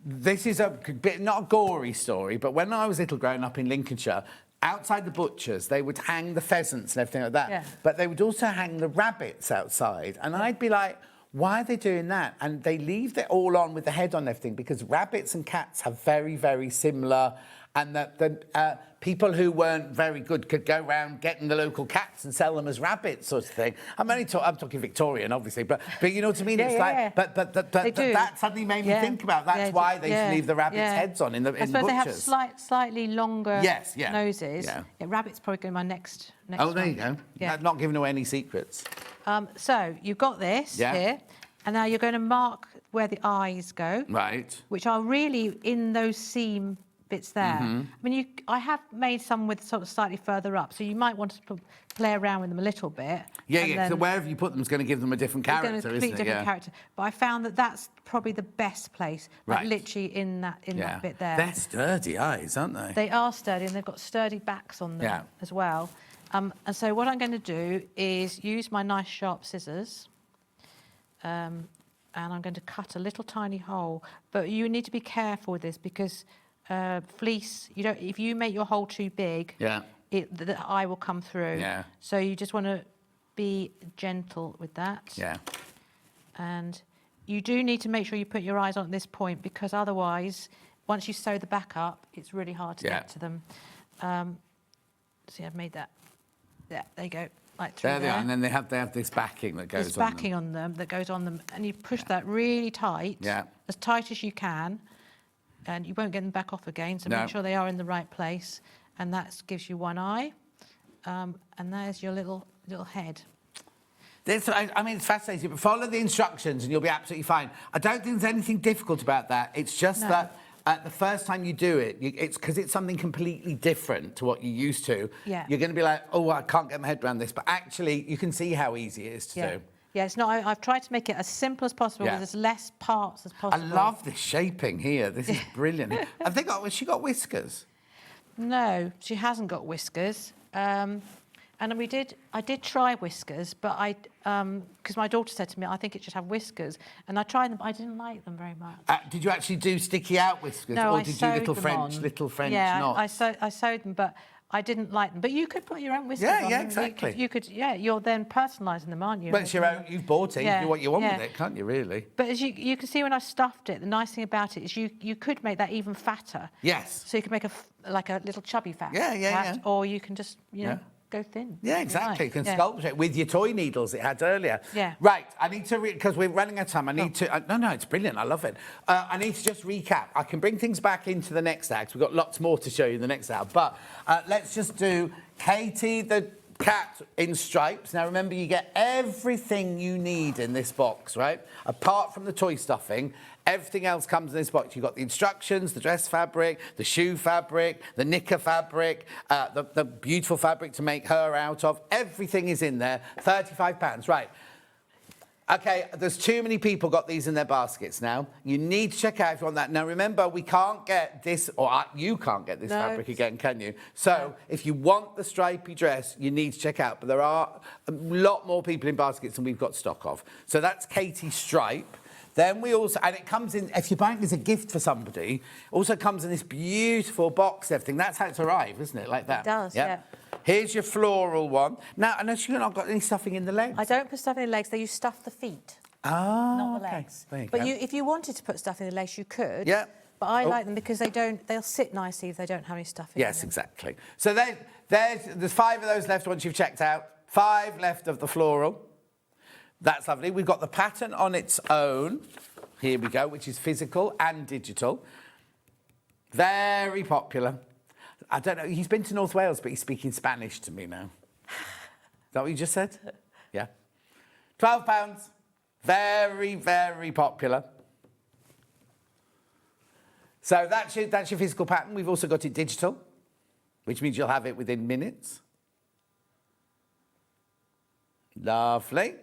this is a bit, not a gory story, but when I was little growing up in Lincolnshire, outside the butchers, they would hang the pheasants and everything like that. Yeah. But they would also hang the rabbits outside. And I'd be like, why are they doing that? And they leave it all on with the head on everything, because rabbits and cats have very, very similar... And the people who weren't very good could go around getting the local cats and sell them as rabbits, sort of thing. I'm talking Victorian, obviously, but you know what I mean? Yeah, It's yeah, like, yeah. but They do. that suddenly made me think about that's why they used to leave the rabbits' heads on in the I suppose butchers. they have slightly longer noses. Yeah. Rabbit's probably going to be my next Oh, there one. you go. Yeah. Not giving away any secrets. So you've got this here, and now you're going to mark where the eyes go, Right. which are really in those seam bits there. Mm-hmm. I mean, I have made some with sort of slightly further up, so you might want to play around with them a little bit. Yeah, and yeah. So then wherever you put them is going to give them a different it's going character, to isn't complete it? different character. But I found that that's probably the best place, like Right. literally in that Yeah. bit there. They're sturdy eyes, aren't they? They are sturdy, and they've got sturdy backs on them Yeah. as well. And so what I'm going to do is use my nice sharp scissors, and I'm going to cut a little tiny hole. But you need to be careful with this because fleece, you don't. If you make your hole too big, the eye will come through. Yeah. So you just want to be gentle with that. Yeah. And you do need to make sure you put your eyes on at this point because otherwise, once you sew the back up, it's really hard to get to them. See, I've made that. Yeah, there you go. Right through There they are, and then they have this backing that goes There's on backing on them that goes on them, and you push that really tight, as tight as you can, and you won't get them back off again. So make sure they are in the right place, and that gives you one eye, and there's your little head. I mean, it's fascinating, but follow the instructions and you'll be absolutely fine. I don't think there's anything difficult about that. It's just that the first time you do it, it's because it's something completely different to what you're used to. Yeah. You're going to be like, oh, I can't get my head around this. But actually, you can see how easy it is to do. Yeah, it's not. I've tried to make it as simple as possible with as less parts as possible. I love this shaping here. This is brilliant. Has she got whiskers? No, she hasn't got whiskers. And I did try whiskers, but because my daughter said to me, I think it should have whiskers. And I tried them, but I didn't like them very much. Did you actually do sticky out whiskers? No, or I did you sewed little them French on. knots? I sewed them, but I didn't like them. But you could put your own whiskers on. Yeah, exactly. You could, you're then personalising them, aren't you? Well, it's your own, you've bought it, you do what you want with it, can't you, really? But as you can see when I stuffed it, the nice thing about it is you could make that even fatter. Yes. So you could make a little chubby fat. Yeah. Or you can just, go thin. Yeah, exactly. You can sculpt it with your toy needles it had earlier. Yeah. Right, I need to, because we're running out of time, I need to, no, it's brilliant, I love it. I need to just recap. I can bring things back into the next act. We've got lots more to show you in the next hour, but let's just do Katie the cat in stripes. Now, remember, you get everything you need in this box, right? Apart from the toy stuffing, everything else comes in this box. You've got the instructions, the dress fabric, the shoe fabric, the knicker fabric, the beautiful fabric to make her out of. Everything is in there. £35. Right. OK, there's too many people got these in their baskets now. You need to check out if you want that. Now, remember, we can't get this, or you can't get this fabric again, can you? So if you want the stripy dress, you need to check out. But there are a lot more people in baskets than we've got stock of. So that's Katie Stripe. Then we also, and it comes in, if you're buying it as a gift for somebody, also comes in this beautiful box, everything. That's how it's arrived, isn't it? Like that. It does, yeah. Here's your floral one. Now, I know you've not got any stuffing in the legs. I don't put stuff in the legs, though you stuff the feet. Not the legs. There you but go. if you wanted to put stuff in the legs, you could. Yeah. But I like them because they'll sit nicely if they don't have any stuff in them. Yes, exactly. So there's 5 of those left once you've checked out. 5 left of the floral. That's lovely. We've got the pattern on its own. Here we go, which is physical and digital. Very popular. I don't know, he's been to North Wales, but he's speaking Spanish to me now. Is that what you just said? Yeah. £12. Very, very popular. So that's your physical pattern. We've also got it digital, which means you'll have it within minutes. Lovely.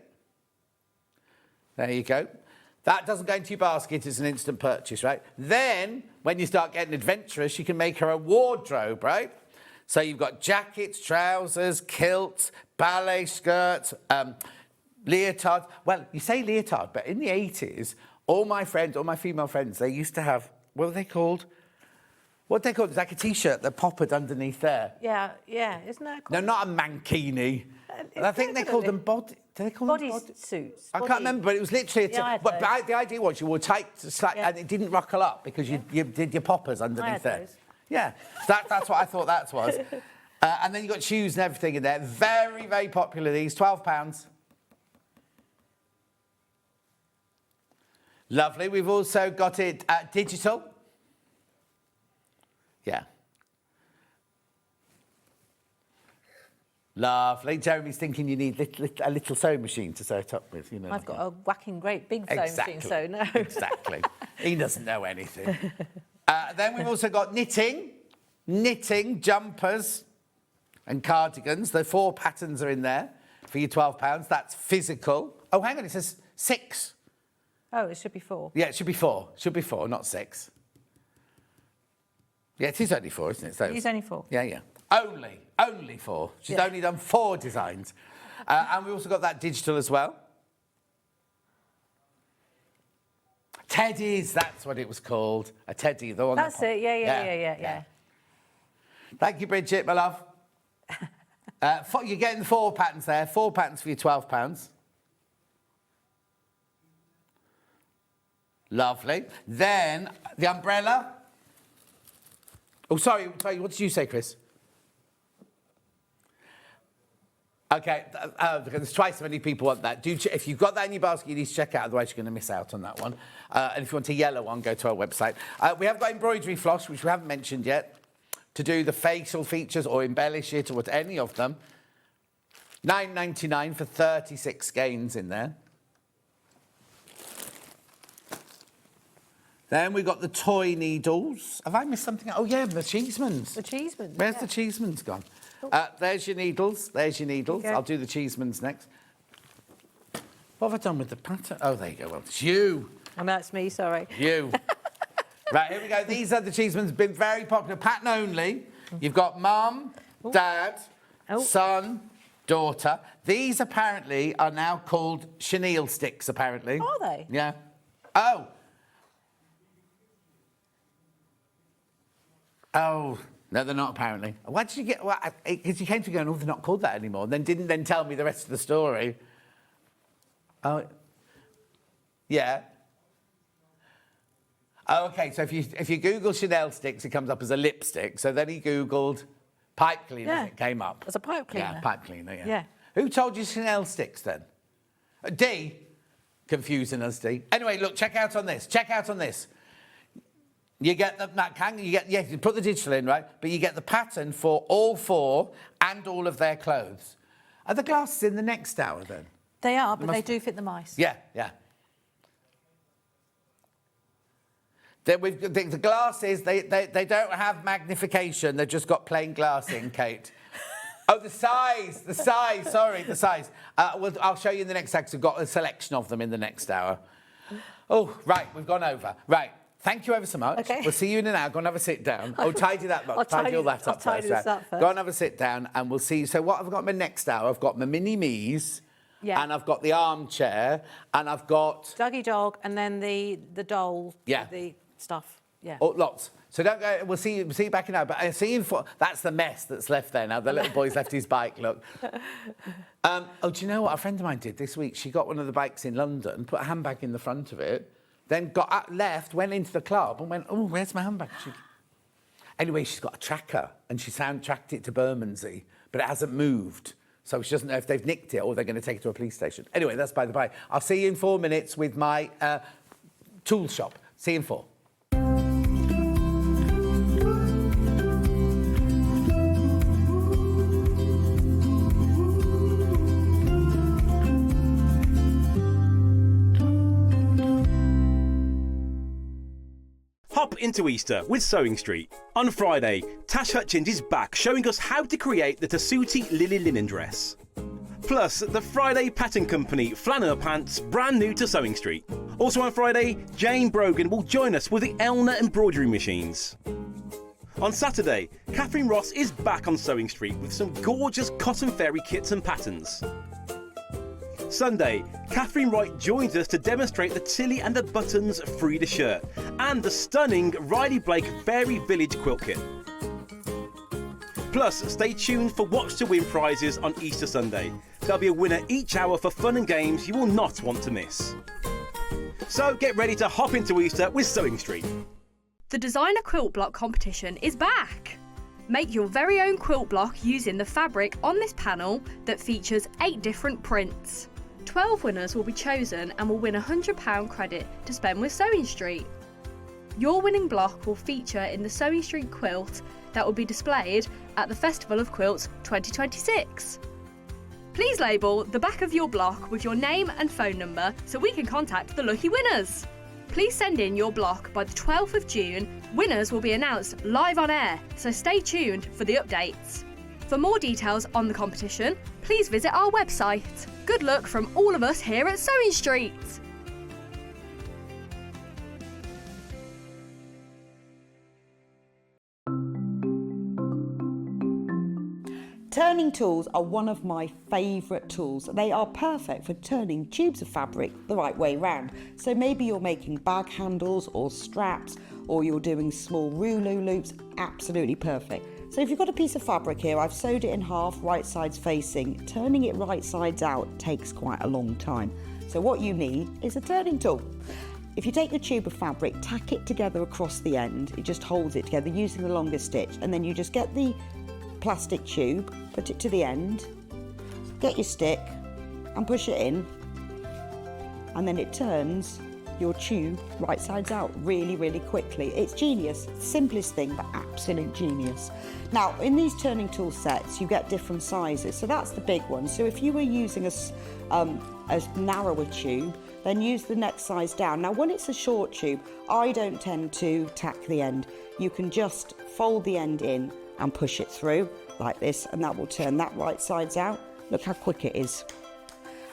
There you go. That doesn't go into your basket, it's an instant purchase, right? Then, when you start getting adventurous, you can make her a wardrobe, right? So you've got jackets, trousers, kilts, ballet skirts, leotards. Well, you say leotard, but in the 80s, all my female friends, they used to have, what were they called? It's like a T-shirt that poppered underneath there. Yeah, isn't that cool? No, not a mankini. I think they called them body. Do they call them body suits? I can't remember, but it was literally but the idea was you wore tight, and it didn't ruckle up because you did your poppers underneath there. Those. Yeah, that's what I thought that was. And then you got shoes and everything in there. Very, very popular. These £12. Lovely. We've also got it digital. Yeah. Lovely. Jeremy's thinking you need a little sewing machine to sew it up with. You know. I've got a whacking great big sewing machine, so no. Exactly. He doesn't know anything. Then we've also got knitting, jumpers and cardigans. The 4 patterns are in there for your £12. That's physical. Oh, hang on, it says 6. Oh, it should be 4. Yeah, it should be 4. It should be 4, not 6. Yeah, it is only 4, isn't it? So, it is only 4. Yeah. Only 4. She's only done 4 designs. And we also got that digital as well. Teddies, that's what it was called. A teddy, the one. That's it. Yeah. Thank you, Bridget, my love. You're getting 4 patterns there. 4 patterns for your £12. Lovely. Then the umbrella. Oh, sorry. What did you say, Chris? Okay, there's twice as many people want that. If you've got that in your basket, you need to check it out, otherwise you're going to miss out on that one. And if you want a yellow one, go to our website. We have got embroidery floss, which we haven't mentioned yet, to do the facial features or embellish it or any of them. $9.99 for 36 skeins in there. Then we've got the toy needles. Have I missed something? Oh, yeah, the Cheesemans. The Cheesemans. Where's the Cheesemans gone? There's your needles. Okay. I'll do the Cheesemans next. What have I done with the pattern? Oh, there you go. Well, it's you. Oh, no, it's me, sorry. You. Right, here we go. These are the Cheesemans. Been very popular. Pattern only. You've got mum, dad, son, daughter. These apparently are now called chenille sticks, apparently. Are they? Yeah. Oh. Oh. No, they're not, apparently. Why did you get... Well, because you came to going, oh, they're not called that anymore, then didn't then tell me the rest of the story. Oh, yeah. Oh, OK, so if you Google Chanel sticks, it comes up as a lipstick. So then he Googled pipe cleaner, and it came up. As a pipe cleaner? Yeah, pipe cleaner, Yeah. Who told you Chanel sticks, then? D? Confusing us, D. Anyway, look, check out on this. You get you put the digital in, right? But you get the pattern for all 4 and all of their clothes. Are the glasses in the next hour, then? They are, but they do fit the mice. Yeah. Then the glasses, they don't have magnification. They've just got plain glass in, Kate. Oh, the size. Sorry, the size. I'll show you in the next hour, 'cause we've got a selection of them in the next hour. Oh, right, we've gone over. Right. Thank you ever so much. Okay. We'll see you in an hour. Go and have a sit down. Oh, tidy that up. Tidy all that up first. I'll tidy this up first. Go and have a sit down and we'll see. So what I've got in my next hour, I've got my mini-me's, and I've got the armchair, and I've got... Dougie dog, and then the doll. Yeah. The stuff. Yeah. Oh, lots. So don't go... We'll see you back in an hour. But I'll see you in 4... That's the mess that's left there now. The little boy's left his bike, look. Oh, do you know what a friend of mine did this week? She got one of the bikes in London, put a handbag in the front of it, then got up, left, went into the club and went, oh, where's my handbag? Anyway, she's got a tracker and she tracked it to Bermondsey, but it hasn't moved. So she doesn't know if they've nicked it or they're going to take it to a police station. Anyway, that's by the by. I'll see you in 4 minutes with my tool shop. See you in 4. Hop into Easter with SewingStreet. On Friday, Tash Hutchins is back showing us how to create the Tessuti Lily linen dress. Plus, the Friday pattern company Flannel Pants, brand new to SewingStreet. Also on Friday, Jane Brogan will join us with the Elna embroidery machines. On Saturday, Kathryn Ross is back on SewingStreet with some gorgeous cotton fairy kits and patterns. Sunday, Kathryn Wright joins us to demonstrate the Tilly and the Buttons Frida shirt and the stunning Riley Blake Fairy Village quilt kit. Plus, stay tuned for Watch to Win prizes on Easter Sunday. There'll be a winner each hour for fun and games you will not want to miss. So get ready to hop into Easter with SewingStreet. The Designer Quilt Block competition is back! Make your very own quilt block using the fabric on this panel that features 8 different prints. 12 winners will be chosen and will win £100 credit to spend with SewingStreet. Your winning block will feature in the SewingStreet quilt that will be displayed at the Festival of Quilts 2026. Please label the back of your block with your name and phone number so we can contact the lucky winners. Please send in your block by the 12th of June. Winners will be announced live on air, so stay tuned for the updates. For more details on the competition, please visit our website. Good luck from all of us here at SewingStreet. Turning tools are one of my favourite tools. They are perfect for turning tubes of fabric the right way round. So maybe you're making bag handles or straps, or you're doing small rouleau loops, absolutely perfect. So if you've got a piece of fabric here, I've sewed it in half, right sides facing. Turning it right sides out takes quite a long time. So what you need is a turning tool. If you take the tube of fabric, tack it together across the end, it just holds it together using the longest stitch, and then you just get the plastic tube, put it to the end, get your stick and push it in, and then it turns your tube right sides out really, really quickly. It's genius. Simplest thing, but absolute genius. Now, in these turning tool sets, you get different sizes. So that's the big one. So if you were using a narrower tube, then use the next size down. Now, when it's a short tube, I don't tend to tack the end. You can just fold the end in and push it through like this, and that will turn that right sides out. Look how quick it is.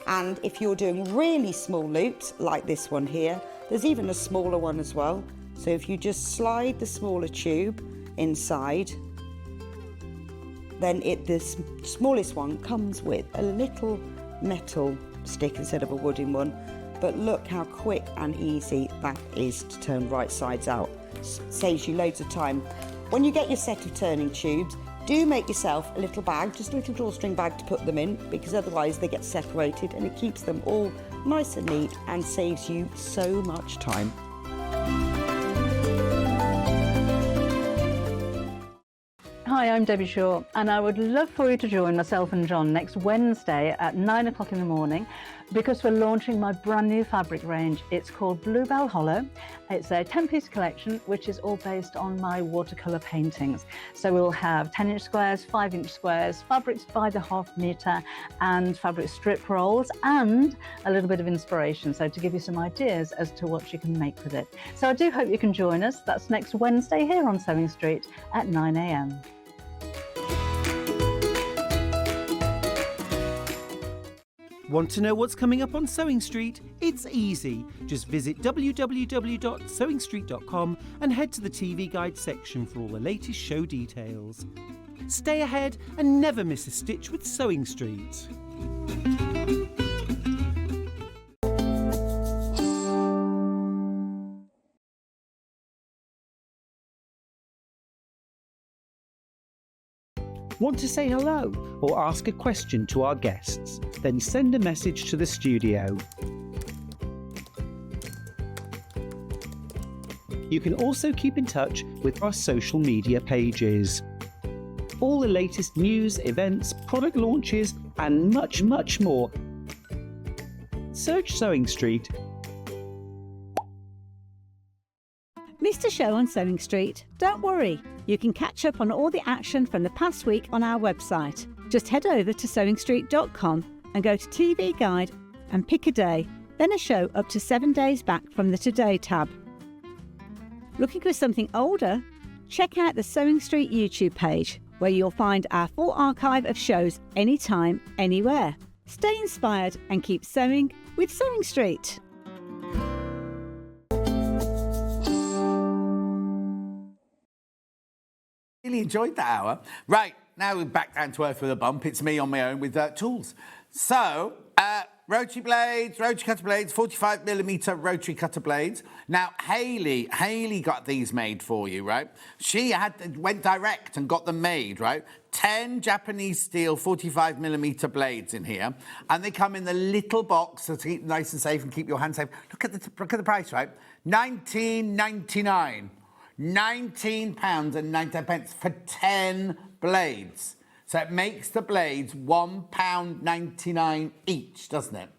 And if you're doing really small loops, like this one here, there's even a smaller one as well. So if you just slide the smaller tube inside, then the smallest one comes with a little metal stick instead of a wooden one. But look how quick and easy that is to turn right sides out. Saves you loads of time. When you get your set of turning tubes, do make yourself a little bag, just a little drawstring bag to put them in, because otherwise they get separated, and it keeps them all nice and neat and saves you so much time. Hi, I'm Debbie Shaw, and I would love for you to join myself and John next Wednesday at 9 o'clock in the morning, because we're launching my brand new fabric range. It's called Bluebell Hollow. It's a 10-piece collection, which is all based on my watercolour paintings. So we'll have 10-inch squares, 5-inch squares, fabrics by the half metre, and fabric strip rolls, and a little bit of inspiration, so to give you some ideas as to what you can make with it. So I do hope you can join us. That's next Wednesday here on Sewing Street at 9 a.m. Want to know what's coming up on Sewing Street? It's easy. Just visit www.sewingstreet.com and head to the TV Guide section for all the latest show details. Stay ahead and never miss a stitch with Sewing Street. Want to say hello or ask a question to our guests? Then send a message to the studio. You can also keep in touch with our social media pages. All the latest news, events, product launches, and much, much more. Search Sewing Street. Missed a show on Sewing Street? Don't worry, you can catch up on all the action from the past week on our website. Just head over to SewingStreet.com and go to TV Guide and pick a day, then a show up to 7 days back from the Today tab. Looking for something older? Check out the Sewing Street YouTube page, where you'll find our full archive of shows anytime, anywhere. Stay inspired and keep sewing with Sewing Street. Really enjoyed that hour. Right, now we're back down to earth with a bump. It's me on my own with tools. So, rotary blades, rotary cutter blades, 45mm rotary cutter blades. Now, Hayley got these made for you, right? She went direct and got them made, right? 10 Japanese steel 45mm blades in here, and they come in the little box to keep nice and safe and keep your hands safe. Look at the price, right? £19.99. £19.99 for 10 blades. So it makes the blades £1.99 each, doesn't it?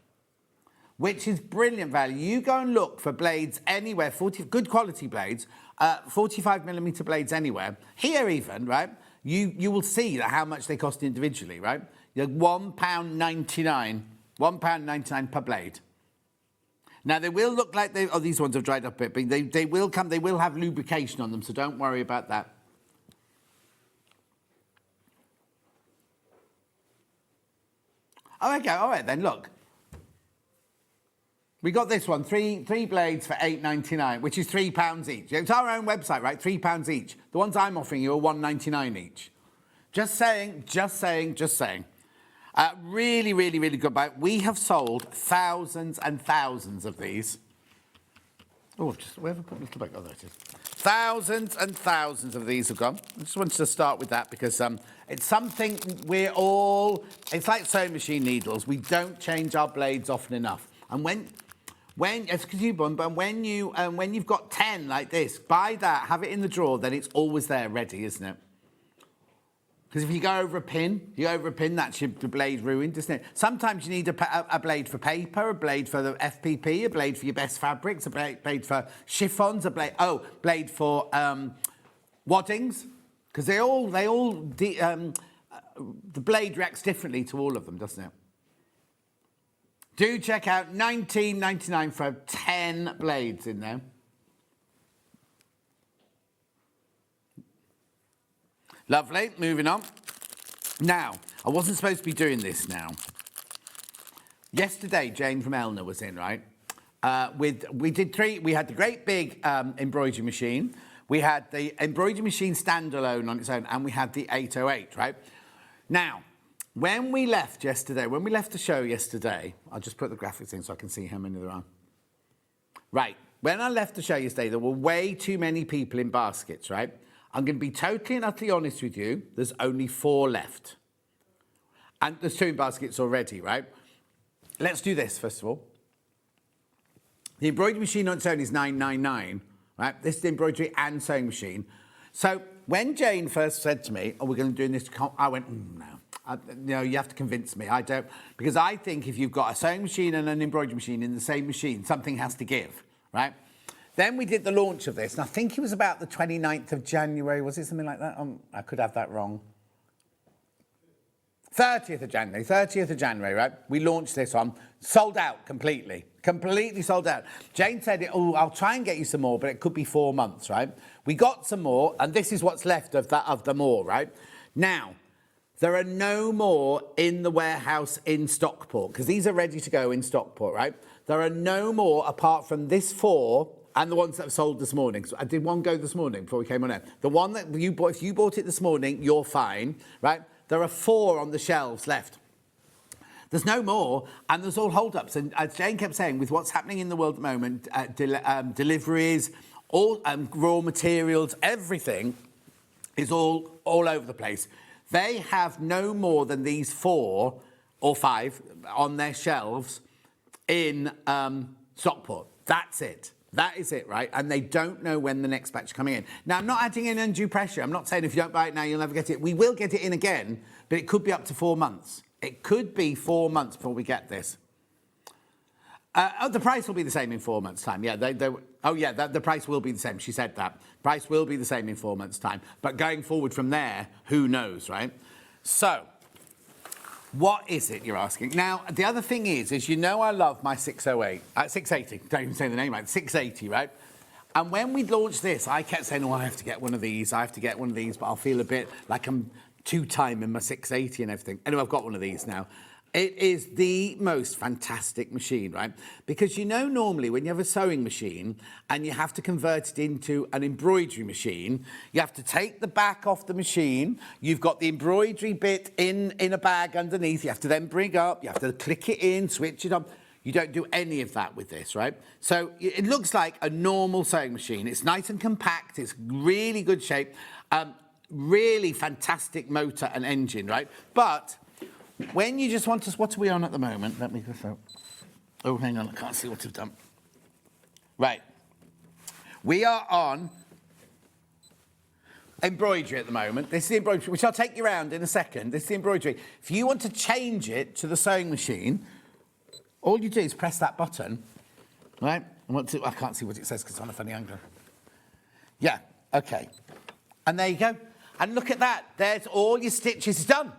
Which is brilliant value. You go and look for blades anywhere, good quality blades, 45mm blades anywhere. Here even, right, you will see how much they cost individually, right? You're £1.99, £1.99 per blade. Now, they will look like these ones have dried up a bit, but they will have lubrication on them, so don't worry about that. Oh, okay, all right then, look. We got this one, three blades for £8.99, which is £3 each. It's our own website, right? £3 each. The ones I'm offering you are £1.99 each. Just saying. Really, really, really good bike. We have sold thousands and thousands of these. Oh, where have I put my little bike? Oh, there it is. Thousands and thousands of these have gone. I just wanted to start with that because it's something it's like sewing machine needles. We don't change our blades often enough. And when you've got 10 like this, buy that, have it in the drawer, then it's always there ready, isn't it? Because if you go over a pin, that's your blade ruined, isn't it? Sometimes you need a blade for paper, a blade for the FPP, a blade for your best fabrics, a blade for chiffons, blade for waddings. Because the blade reacts differently to all of them, doesn't it? Do check out $19.99 for 10 blades in there. Lovely, moving on. Now, I wasn't supposed to be doing this now. Yesterday, Jane from Elna was in, right? We had the great big embroidery machine. We had the embroidery machine standalone on its own, and we had the 808, right? Now, when we left the show yesterday, I'll just put the graphics in so I can see how many there are. Right, when I left the show yesterday, there were way too many people in baskets, right? I'm going to be totally and utterly honest with you. There's only 4 left. And there's 2 in baskets already, right? Let's do this, first of all. The embroidery machine on its own is $9.99, right? This is the embroidery and sewing machine. So when Jane first said to me, we're going to do this, I went, no. No, you have to convince me. I don't. Because I think if you've got a sewing machine and an embroidery machine in the same machine, something has to give, right? Then we did the launch of this, and I think it was about the 29th of January. Was it something like that? I could have that wrong. 30th of January, right? We launched this on, sold out completely sold out. Jane said, I'll try and get you some more, but it could be 4 months, right? We got some more, and this is what's left of the more, right? Now, there are no more in the warehouse in Stockport, because these are ready to go in Stockport, right? There are no more apart from this 4 and the ones that have sold this morning. So I did one go this morning before we came on air. The one that you bought, if you bought it this morning, you're fine, right? There are 4 on the shelves left. There's no more, and there's all hold-ups. And as Jane kept saying, with what's happening in the world at the moment, deliveries, all raw materials, everything is all over the place. They have no more than these 4 or 5 on their shelves in Stockport. That's it. That is it, right? And they don't know when the next batch is coming in. Now, I'm not adding in undue pressure. I'm not saying if you don't buy it now, you'll never get it. We will get it in again, but it could be up to 4 months. It could be 4 months before we get this. The price will be the same in 4 months' time. Yeah, the price will be the same. She said that. Price will be the same in 4 months' time. But going forward from there, who knows, right? So, what is it, you're asking? Now, the other thing is you know I love my 680. Don't even say the name right. 680, right? And when we launched this, I kept saying, I have to get one of these, but I'll feel a bit like I'm two-timing my 680 and everything. Anyway, I've got one of these now. It is the most fantastic machine, right? Because you know normally when you have a sewing machine and you have to convert it into an embroidery machine, you have to take the back off the machine, you've got the embroidery bit in a bag underneath, you have to then bring up, you have to click it in, switch it on. You don't do any of that with this, right? So it looks like a normal sewing machine. It's nice and compact, it's really good shape, really fantastic motor and engine, right? But when you just want to... What are we on at the moment? Let me go through. Oh, hang on, I can't see what I've done. Right. We are on embroidery at the moment. This is the embroidery, which I'll take you around in a second. This is the embroidery. If you want to change it to the sewing machine, all you do is press that button, right? I can't see what it says because it's on a funny angle. Yeah, OK. And there you go. And look at that. There's all your stitches done.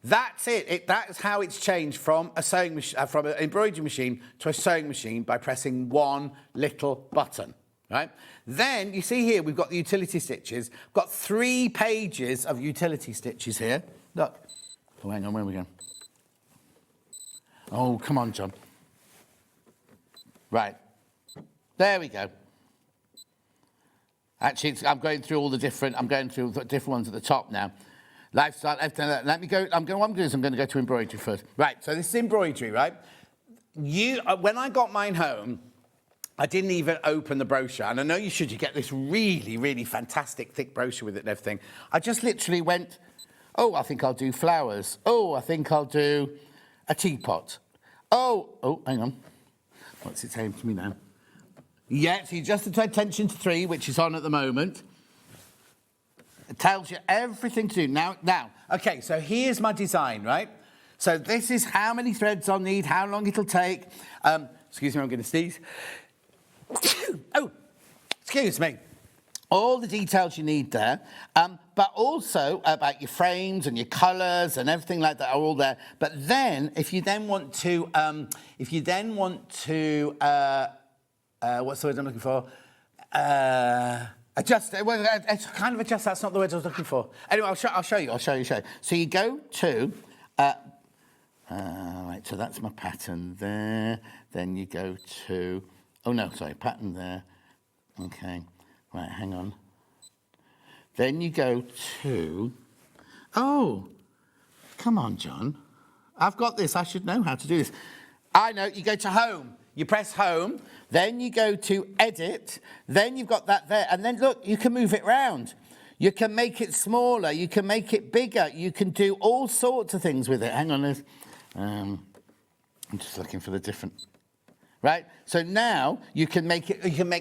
That's it. That's how it's changed from a sewing machine, from an embroidery machine to a sewing machine by pressing one little button, right? Then you see here we've got the utility stitches. We've got 3 pages of utility stitches here. Look. Oh, hang on. Where are we going? Oh, come on, John. Right. There we go. Actually, I'm going through the different ones at the top now. Lifestyle, everything. Let me go. What I'm going to do is I'm going to go to embroidery first. Right, so this is embroidery, right? When I got mine home, I didn't even open the brochure. And I know you should. You get this really, really fantastic thick brochure with it and everything. I just literally went, oh, I think I'll do flowers. Oh, I think I'll do a teapot. Oh, hang on. What's it saying to me now? Yeah, so you just attention to 3, which is on at the moment. It tells you everything to do. Now, okay, so here's my design, right? So this is how many threads I'll need, how long it'll take. Excuse me, I'm going to sneeze. Oh, excuse me. All the details you need there, but also about your frames and your colours and everything like that are all there. But then, if you then want to, what's the word I'm looking for? Adjust. Well, it's kind of adjust. That's not the word I was looking for. Anyway, I'll show you. So you go to. Right. So that's my pattern there. Then you go to. Oh no, sorry, pattern there. Okay. Right. Hang on. Then you go to. Oh, come on, John. I've got this. I should know how to do this. I know. You go to home. You press home, then you go to edit, then you've got that there, and then look, you can move it round. You can make it smaller, you can make it bigger, you can do all sorts of things with it. Hang on, I'm just looking for the different, right? So now you can make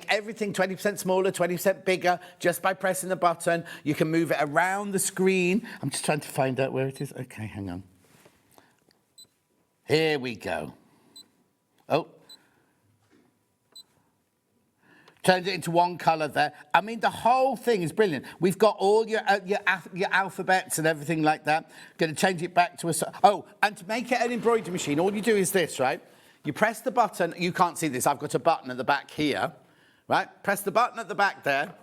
everything 20% smaller, 20% bigger just by pressing the button. You can move it around the screen. I'm just trying to find out where it is. Okay, hang on. Here we go. Oh. Turned it into one colour there. I mean, the whole thing is brilliant. We've got all your alphabets and everything like that. Going to change it back to a... Oh, and to make it an embroidery machine, all you do is this, right? You press the button. You can't see this. I've got a button at the back here, right? Press the button at the back there.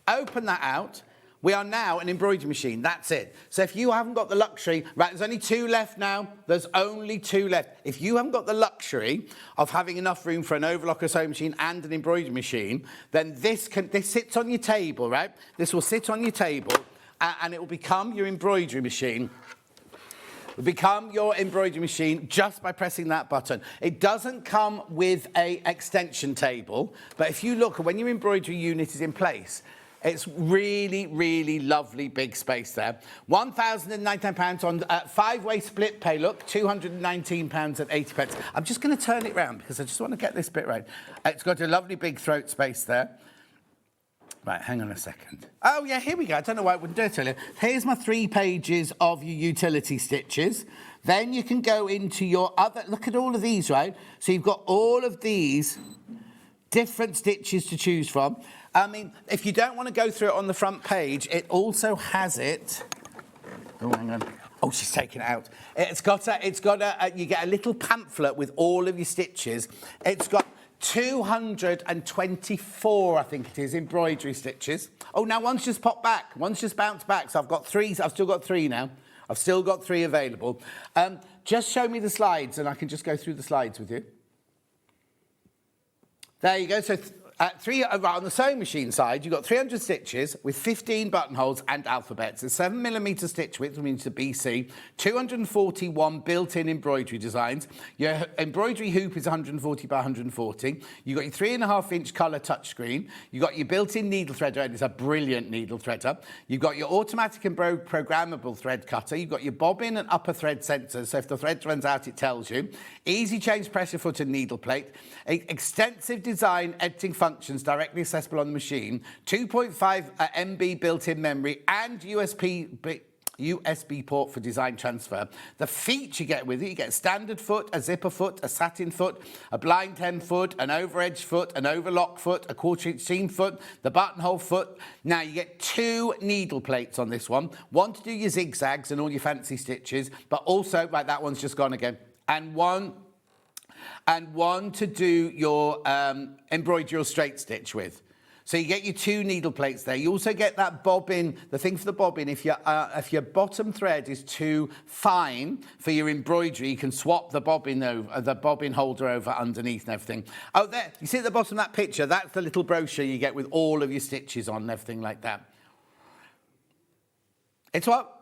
Open that out. We are now an embroidery machine. That's it. So if you haven't got the luxury, right, there's only 2 left now. There's only 2 left. If you haven't got the luxury of having enough room for an overlocker sewing machine and an embroidery machine, then this sits on your table, right? This will sit on your table and it will become your embroidery machine. It will become your embroidery machine just by pressing that button. It doesn't come with an extension table, but if you look, when your embroidery unit is in place, it's really, really lovely big space there. £1,099 on 5-way split pay. Look, £219.80. I'm just going to turn it round because I just want to get this bit right. It's got a lovely big throat space there. Right, hang on a second. Oh, yeah, here we go. I don't know why I wouldn't do it earlier. Here's my 3 pages of your utility stitches. Then you can go into your other... Look at all of these, right? So you've got all of these different stitches to choose from. I mean, if you don't want to go through it on the front page, it also has it. Oh, hang on. Oh, she's taken it out. You get a little pamphlet with all of your stitches. It's got 224, I think it is, embroidery stitches. Oh, now one's just popped back. One's just bounced back. So I've got 3. I've still got 3 now. I've still got 3 available. Just show me the slides and I can just go through the slides with you. There you go. So on the sewing machine side, you've got 300 stitches with 15 buttonholes and alphabets. A 7mm stitch width, which means the BC. 241 built-in embroidery designs. Your embroidery hoop is 140 by 140. You've got your 3.5-inch colour touchscreen. You've got your built-in needle threader, and it's a brilliant needle threader. You've got your automatic and programmable thread cutter. You've got your bobbin and upper thread sensors, so if the thread runs out, it tells you. Easy change pressure foot and needle plate. Extensive design editing functions directly accessible on the machine, 2.5 MB built-in memory and USB port for design transfer. The feet you get with it, you get a standard foot, a zipper foot, a satin foot, a blind hem foot, an overedge foot, an overlock foot, a 1/4-inch seam foot, the buttonhole foot. Now you get 2 needle plates on this one. One to do your zigzags and all your fancy stitches, but also, right, that one's just gone again. And one to do your embroidery or straight stitch with. So you get your 2 needle plates there. You also get that bobbin, the thing for the bobbin, if your bottom thread is too fine for your embroidery, you can swap the bobbin over, the bobbin holder over underneath and everything. Oh, there, you see at the bottom of that picture, that's the little brochure you get with all of your stitches on and everything like that. It's what?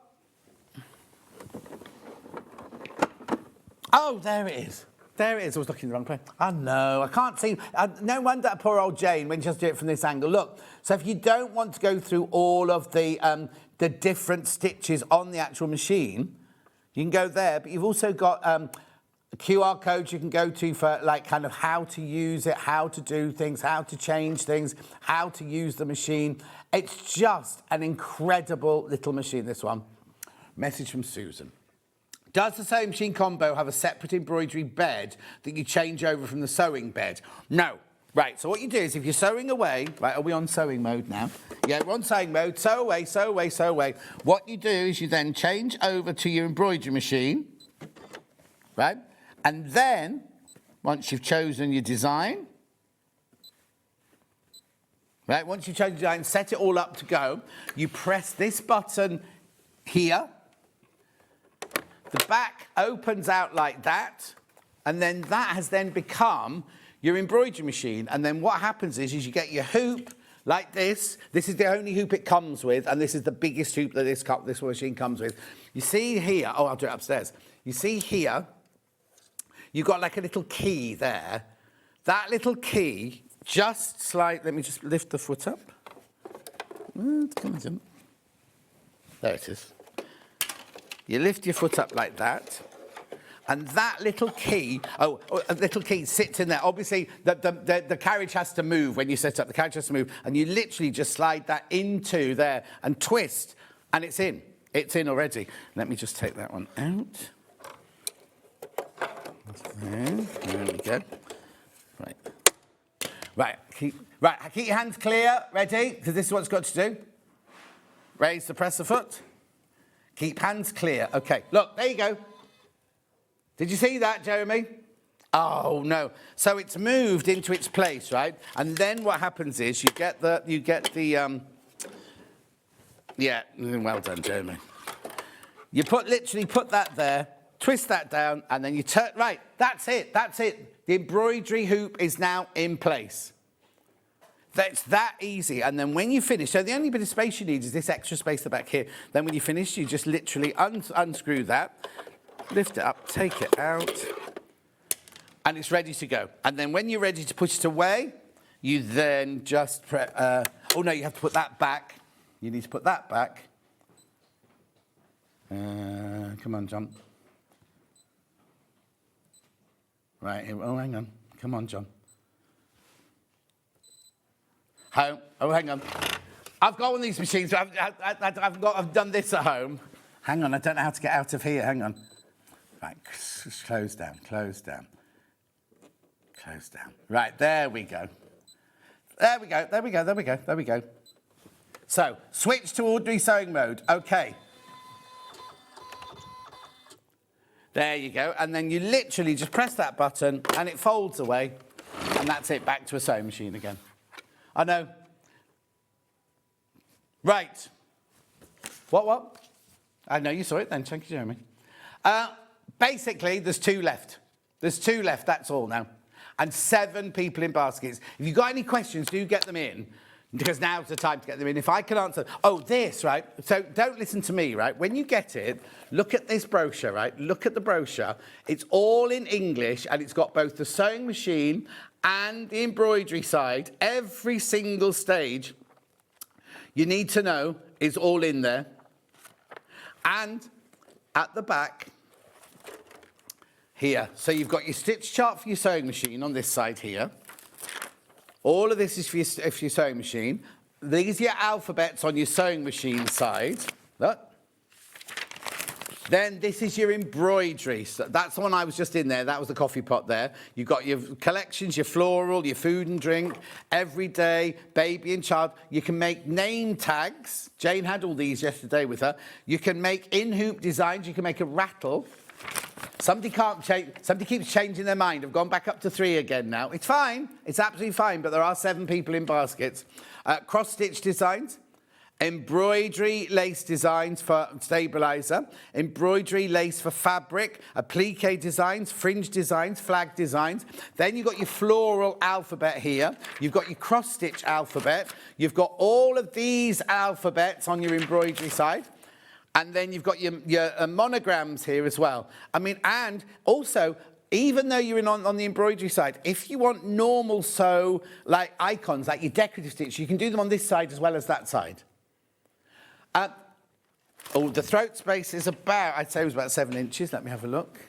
Oh, there it is. There it is. I was looking in the wrong place. Oh, no, I can't see. No wonder poor old Jane when she has to do it from this angle. Look, so if you don't want to go through all of the different stitches on the actual machine, you can go there. But you've also got a QR code you can go to for, like, kind of how to use it, how to do things, how to change things, how to use the machine. It's just an incredible little machine, this one. Message from Susan. Does the sewing machine combo have a separate embroidery bed that you change over from the sewing bed? No. Right, so what you do is if you're sewing away, right, are we on sewing mode now? Yeah, we're on sewing mode, sew away, sew away, sew away. What you do is you then change over to your embroidery machine, right? And then, once you've chosen your design, right, once you've chosen your design, set it all up to go, you press this button here. The back opens out like that, and then that has then become your embroidery machine. And then what happens is you get your hoop like this. This is the only hoop it comes with, and this is the biggest hoop that this machine comes with. You see here, oh, I'll do it upstairs. You see here, you've got like a little key there. That little key, just slide, let me just lift the foot up. Come on, jump. There it is. You lift your foot up like that, and that little key, a little key sits in there. Obviously, the carriage has to move when you set up. The carriage has to move, and you literally just slide that into there and twist, and it's in. It's in already. Let me just take that one out. There we go. Right, keep your hands clear, ready? Because this is what it's got to do. Raise the presser foot. Keep hands clear. Okay, look, there you go. Did you see that, Jeremy? Oh, no. So it's moved into its place, right? And then what happens is you get the yeah, well done, Jeremy. You literally put that there, twist that down, and then you turn, right, that's it. The embroidery hoop is now in place. That's that easy. And then when you finish, so the only bit of space you need is this extra space at the back here. Then when you finish, you just literally unscrew that, lift it up, take it out, and it's ready to go. And then when you're ready to push it away, you then just oh no, you have to put that back. You need to put that back. Come on, John. Right, here. Oh, hang on. Come on, John. Home. Oh, hang on. I've got one of these machines. I've done this at home. Hang on, I don't know how to get out of here. Hang on. Right, close down. Right, there we go. There we go. So, switch to ordinary sewing mode. Okay. There you go. And then you literally just press that button and it folds away. And that's it, back to a sewing machine again. I know. Right. What? I know you saw it then. Thank you, Jeremy. Basically, there's 2 left. That's all now. And 7 people in baskets. If you've got any questions, do get them in. Because now's the time to get them in. If I can answer... Oh, this, right? So don't listen to me, right? When you get it, look at this brochure, right? Look at the brochure. It's all in English, and it's got both the sewing machine and the embroidery side. Every single stage you need to know is all in there. And at the back here, so you've got your stitch chart for your sewing machine on this side here. All of this is for your sewing machine. These are your alphabets on your sewing machine side. Look. Then this is your embroidery. So that's the one I was just in there. That was the coffee pot there. You've got your collections, your floral, your food and drink, everyday, baby and child. You can make name tags. Jane had all these yesterday with her. You can make in-hoop designs. You can make a rattle. Somebody keeps changing their mind. I've gone back up to 3 again now. It's fine. It's absolutely fine, but there are 7 people in baskets. Cross-stitch designs. Embroidery lace designs for stabiliser, embroidery lace for fabric, applique designs, fringe designs, flag designs. Then you've got your floral alphabet here. You've got your cross-stitch alphabet. You've got all of these alphabets on your embroidery side. And then you've got your monograms here as well. I mean, and also, even though you're on the embroidery side, if you want normal sew, like icons, like your decorative stitch, you can do them on this side as well as that side. Oh, the throat space is about, I'd say it was about 7 inches. Let me have a look.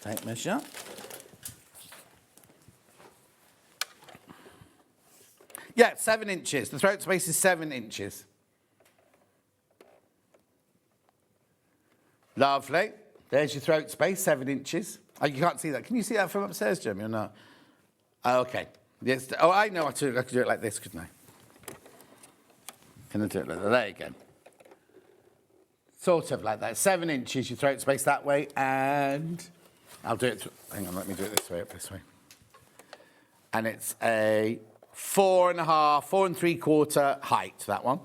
Tape measure. Yeah, 7 inches. The throat space is 7 inches. Lovely. There's your throat space, 7 inches. Oh, you can't see that. Can you see that from upstairs, Jeremy, or not? Oh, okay. Yes. Oh, I know. I could do it like this, couldn't I? Can I do it like that? There you go. Sort of like that. 7 inches, your throat space that way, and I'll do it. Hang on, let me do it this way, up this way. And it's a 4.5, 4 3/4 height, that one.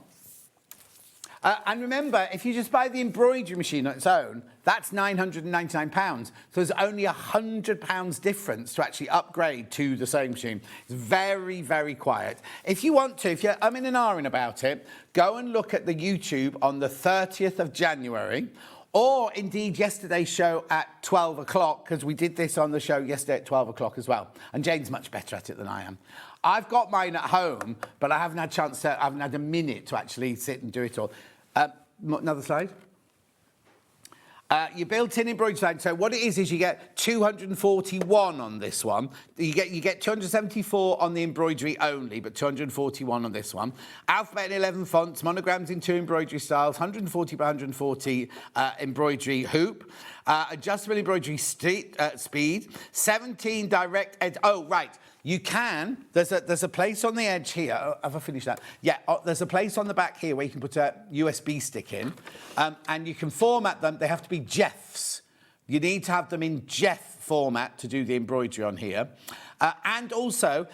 And remember, if you just buy the embroidery machine on its own, that's £999. So there's only £100 difference to actually upgrade to the sewing machine. It's very, very quiet. If you want to, if you're umming and ahhing about it, go and look at the YouTube on the 30th of January, or indeed yesterday's show at 12 o'clock, because we did this on the show yesterday at 12 o'clock as well. And Jane's much better at it than I am. I've got mine at home, but I haven't had I haven't had a minute to actually sit and do it all. Another slide. Your built-in embroidery slide. So what it is you get 241 on this one. You get 274 on the embroidery only, but 241 on this one. Alphabet in 11 fonts, monograms in 2 embroidery styles, 140 by 140 embroidery hoop, adjustable embroidery speed, 17 direct edge. Oh, right. You can, there's a place on the edge here. Oh, have I finished that? Yeah, there's a place on the back here where you can put a USB stick in, and you can format them. They have to be Jeffs. You need to have them in Jeff format to do the embroidery on here. And also,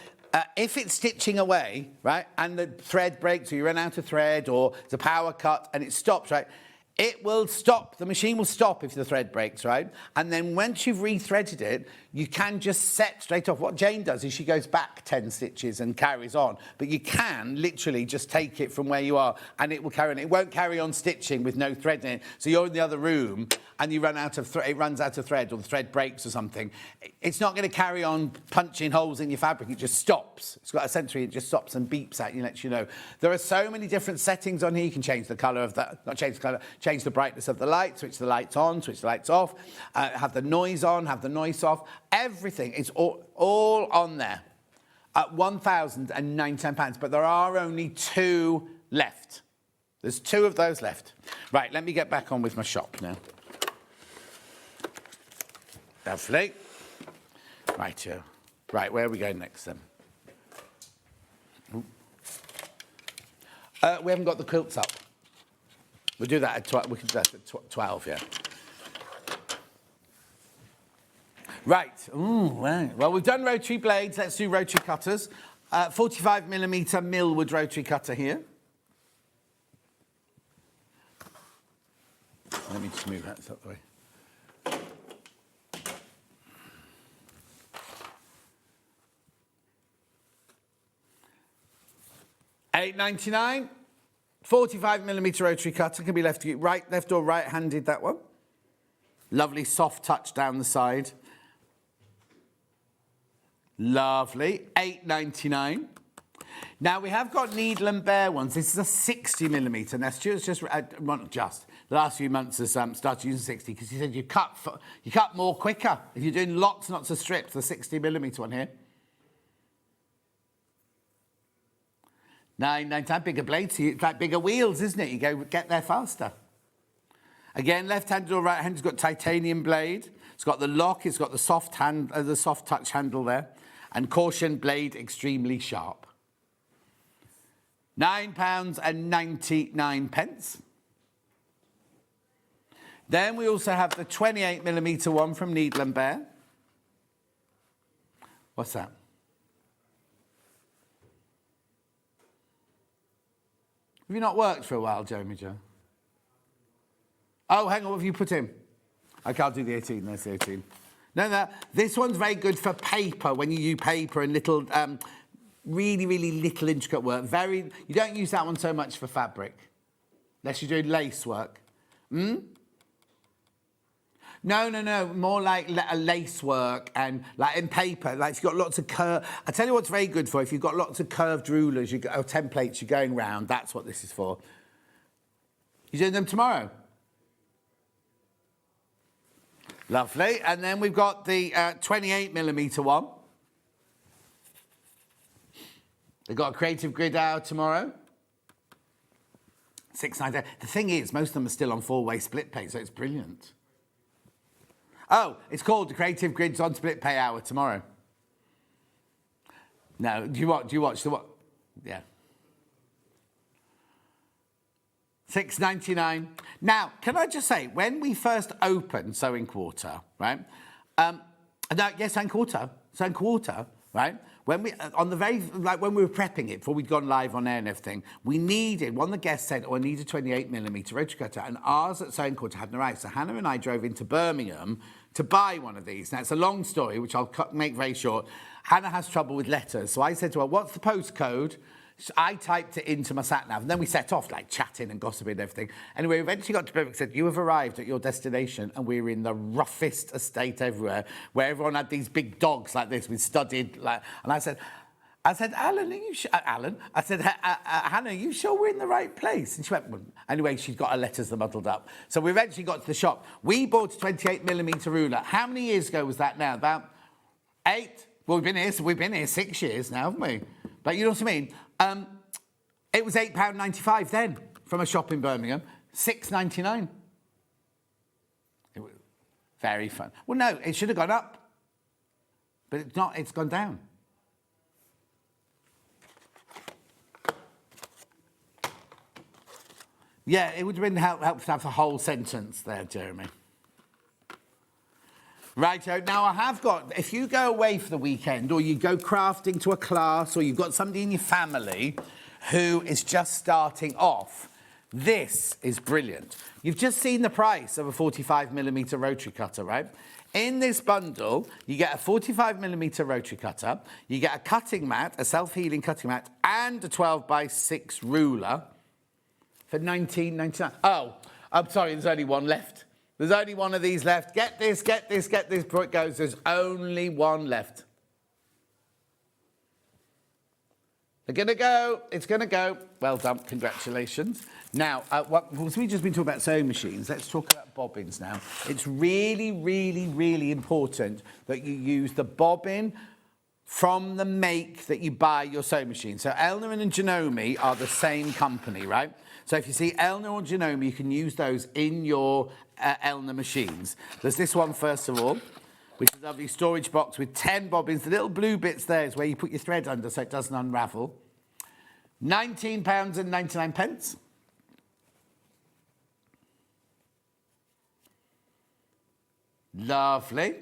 if it's stitching away, right, and the thread breaks or you run out of thread or it's a power cut and it stops, right, it will stop. The machine will stop if the thread breaks, right? And then once you've rethreaded it, you can just set straight off. What Jane does is she goes back 10 stitches and carries on. But you can literally just take it from where you are and it will carry on. It won't carry on stitching with no thread in it. So you're in the other room and you run out of it runs out of thread or the thread breaks or something. It's not going to carry on punching holes in your fabric. It just stops. It's got a sensor. It just stops and beeps at you and lets you know. There are so many different settings on here. You can change the colour of that. Not change the colour. Change the brightness of the light, switch the lights on, switch the lights off, have the noise on, have the noise off. Everything is all on there at £1,099, but there are only 2 left. There's 2 of those left. Right, let me get back on with my shop now. Lovely. Right, here. Right, where are we going next then? We haven't got the quilts up. We'll do that at 12. We can do that at 12, yeah. Right. Ooh, right. Well, we've done rotary blades. Let's do rotary cutters. 45mm Millwood rotary cutter here. Let me just move that out the way. $8.99. 45mm rotary cutter can be left or right-handed, that one. Lovely soft touch down the side. Lovely. $8.99. Now, we have got needle and bare ones. This is a 60mm. Now, Stuart's just, not just, the last few months has started using 60 because he said you cut more quicker. If you're doing lots and lots of strips, the 60mm one here. $9.99, bigger blades, it's like bigger wheels, isn't it? You get there faster. Again, left-handed or right-handed, it's got titanium blade. It's got the lock, it's got the soft touch handle there. And caution, blade extremely sharp. £9.99. Then we also have the 28mm one from Needle and Bear. What's that? Have you not worked for a while, Jeremy Joe? Oh, hang on, what have you put in? I can't do the 18, there's the 18. No, this one's very good for paper, when you use paper and little, really, really little intricate work. You don't use that one so much for fabric. Unless you're doing lace work. No. More like lace work and like in paper. Like if you've got lots of I tell you what's very good for. If you've got lots of curved rulers or templates you're going round, that's what this is for. You're doing them tomorrow? Lovely. And then we've got the 28mm one. They've got a creative grid hour tomorrow. 6.90. The thing is, most of them are still on 4-way split pay, so it's brilliant. Oh, it's called the Creative Grids on Split Pay Hour tomorrow. No, do you watch the what? Yeah. $6.99. Now, can I just say, when we first opened Sewing Quarter, right? Sewing Quarter, right? When we when we were prepping it before we'd gone live on air and everything, we needed, one of the guests said, I need a 28mm rotary cutter, and ours at Sewing Quarter hadn't arrived. So Hannah and I drove into Birmingham to buy one of these. Now, it's a long story, which I'll make very short. Hannah has trouble with letters, so I said to her, what's the postcode? So I typed it into my sat-nav, and then we set off, like, chatting and gossiping and everything. Anyway, we eventually got to Birmingham and said, you have arrived at your destination, and we were in the roughest estate everywhere, where everyone had these big dogs like this with studded, like... And I said, Alan, are you sure? Alan? I said, Hannah, are you sure we're in the right place? And she went, well. Anyway, she's got her letters muddled up. So we eventually got to the shop. We bought a 28mm ruler. How many years ago was that now? About 8? Well, we've been here 6 years now, haven't we? But you know what I mean? It was £8.95 then from a shop in Birmingham. £6.99. It was very fun. Well, no, it should have gone up. But it's not, it's gone down. Yeah, it would have been helpful to have the whole sentence there, Jeremy. Righto, now I have got, if you go away for the weekend or you go crafting to a class or you've got somebody in your family who is just starting off, this is brilliant. You've just seen the price of a 45mm rotary cutter, right? In this bundle, you get a 45mm rotary cutter, you get a cutting mat, a self-healing cutting mat, and a 12x6 ruler for $19.99. Oh, I'm sorry, there's only one left. There's only one of these left. Get this before it goes. There's only one left. They're going to go. It's going to go. Well done. Congratulations. Now, we've just been talking about sewing machines. Let's talk about bobbins now. It's really, really, really important that you use the bobbin from the make that you buy your sewing machine. So Elna and Janome are the same company, right? So if you see Elna or Janome, you can use those in your Elna machines. There's this one, first of all, which is a lovely storage box with 10 bobbins. The little blue bits there is where you put your thread under so it doesn't unravel. £19.99. Lovely.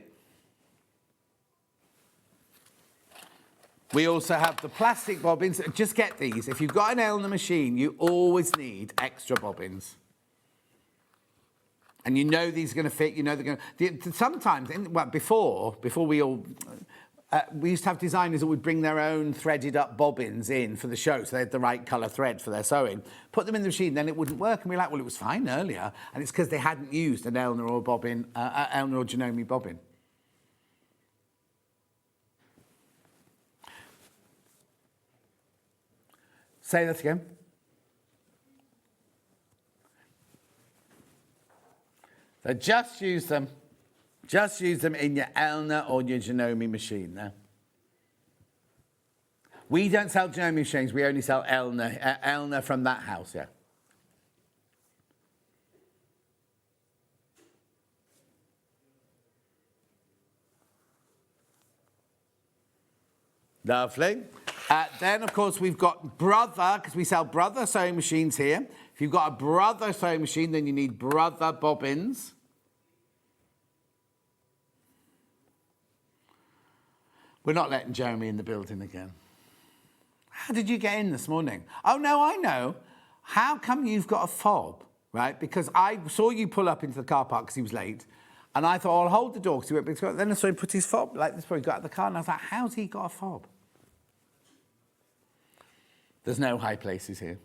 We also have the plastic bobbins. Just get these. If you've got an Elna machine, you always need extra bobbins. And you know these are going to fit. You know they're going to... Sometimes, before we all... we used to have designers that would bring their own threaded up bobbins in for the show, so they had the right colour thread for their sewing. Put them in the machine, then it wouldn't work. And we're like, well, it was fine earlier. And it's because they hadn't used an Elna or bobbin, Elna or Janome bobbin. Say that again. So just use them. Just use them in your Elna or your Janome machine now. We don't sell Janome machines, we only sell Elna, Elna from that house, yeah. Lovely. Then, of course, we've got Brother, because we sell Brother sewing machines here. If you've got a Brother sewing machine, then you need Brother bobbins. We're not letting Jeremy in the building again. How did you get in this morning? Oh, no, I know. How come you've got a fob, right? Because I saw you pull up into the car park because he was late, and I thought, I'll hold the door because he went, then I saw him put his fob like this before he got out of the car, and I was like, how's he got a fob? There's no high places here.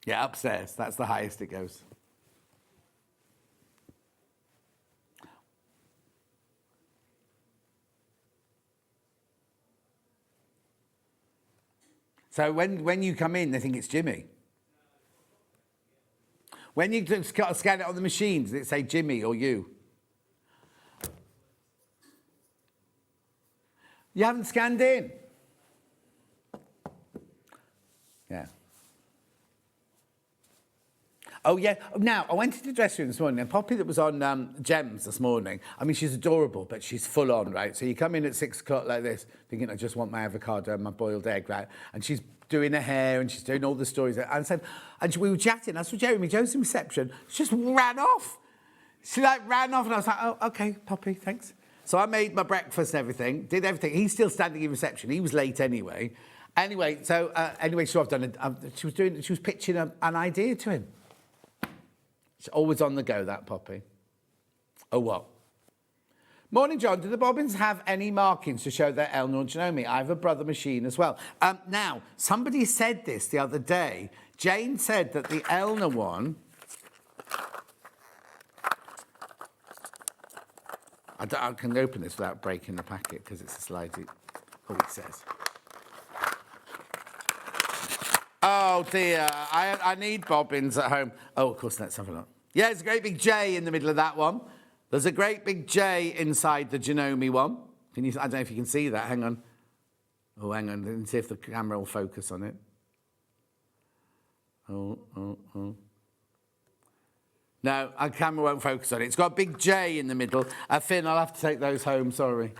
Yeah, upstairs. That's the highest it goes. So when you come in, they think it's Jimmy. When you scan it on the machine, does it say Jimmy or you? You haven't scanned in. Yeah. Oh, yeah. Now, I went into the dressing room this morning, and Poppy that was on Gems this morning, I mean, she's adorable, but she's full on, right? So you come in at 6 o'clock like this, thinking, I just want my avocado and my boiled egg, right? And she's doing her hair, and she's doing all the stories. We were chatting. I saw Jeremy Jones in reception. She just ran off. She, ran off, and I was like, oh, OK, Poppy, thanks. So I made my breakfast and everything, did everything. He's still standing in reception. He was late anyway. Anyway, so I've done it. She was pitching an idea to him. She's always on the go, that Poppy. Oh, what? Morning, John. Do the bobbins have any markings to show they're Elna or Janome? I have a brother machine as well. Now, somebody said this the other day. Jane said that the Elna one... I can open this without breaking the packet because it's a slidey... Oh, it says... Oh, dear. I need bobbins at home. Oh, of course, let's have a look. Yeah, there's a great big J in the middle of that one. There's a great big J inside the Janome one. I don't know if you can see that. Hang on. Oh, hang on. Let's see if the camera will focus on it. Oh. No, our camera won't focus on it. It's got a big J in the middle. Finn, I'll have to take those home, sorry.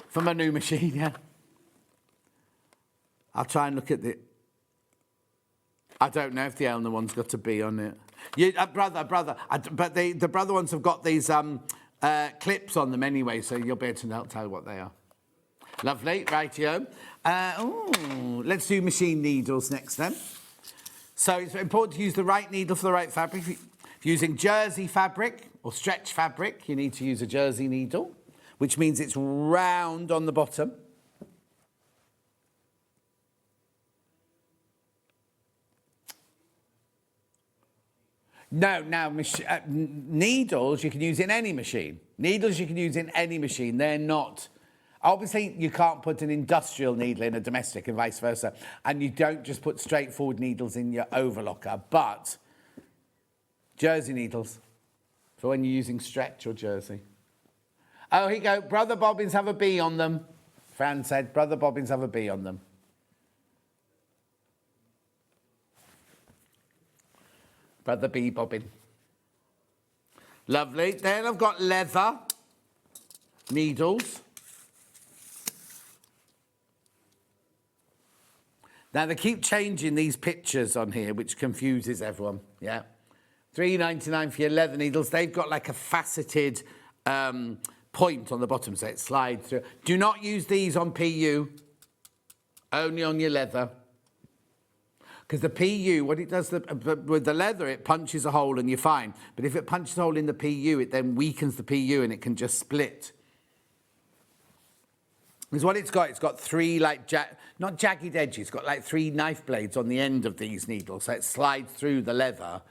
For my new machine, yeah. I'll try and look at the... I don't know if the Elna one's got a B on it. Brother. But the brother ones have got these clips on them anyway, so you'll be able to tell what they are. Lovely, rightio. Let's do machine needles next then. So it's important to use the right needle for the right fabric. If you're using jersey fabric or stretch fabric, you need to use a jersey needle, which means it's round on the bottom. No, now, needles you can use in any machine. Needles you can use in any machine. They're not... Obviously, you can't put an industrial needle in a domestic and vice versa. And you don't just put straightforward needles in your overlocker. But jersey needles for when you're using stretch or jersey. Oh, here you go. Brother bobbins have a B on them. Fran said, brother bobbins have a B on them. Brother B bobbin. Lovely. Then I've got leather needles. Now, they keep changing these pictures on here, which confuses everyone, yeah? $3.99 for your leather needles. They've got like a faceted point on the bottom, so it slides through. Do not use these on PU, only on your leather. Because the PU, what it does with the leather, it punches a hole and you're fine. But if it punches a hole in the PU, it then weakens the PU and it can just split. Because what it's got three, like, not jagged edges, it's got like 3 knife blades on the end of these needles, so it slides through the leather,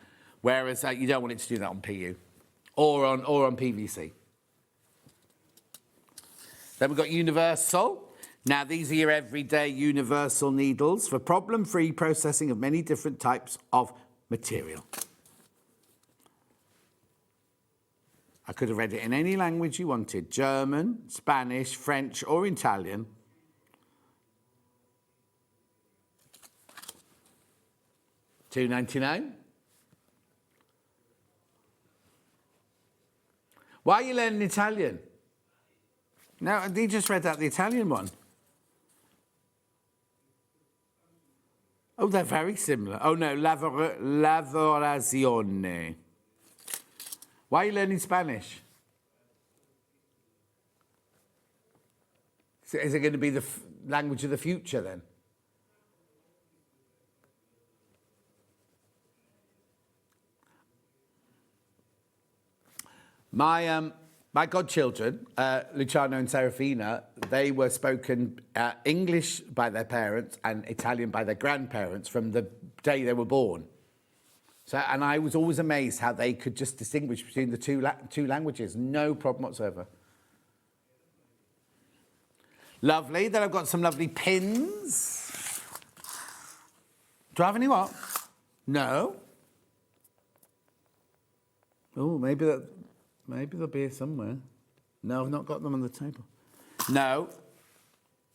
whereas you don't want it to do that on PU or on PVC. Then we've got universal. Now, these are your everyday universal needles for problem-free processing of many different types of material. I could have read it in any language you wanted, German, Spanish, French, or Italian. $2.99. Why are you learning Italian? No, you just read out the Italian one. Oh, they're very similar. Oh, no, lavorazione. Why are you learning Spanish? Is it going to be the language of the future, then? My My godchildren, Luciano and Serafina, they were spoken English by their parents and Italian by their grandparents from the day they were born. So, and I was always amazed how they could just distinguish between the two languages. No problem whatsoever. Lovely. Then I've got some lovely pins. Do I have any what? No. Oh, maybe they'll be here somewhere. No, I've not got them on the table. No.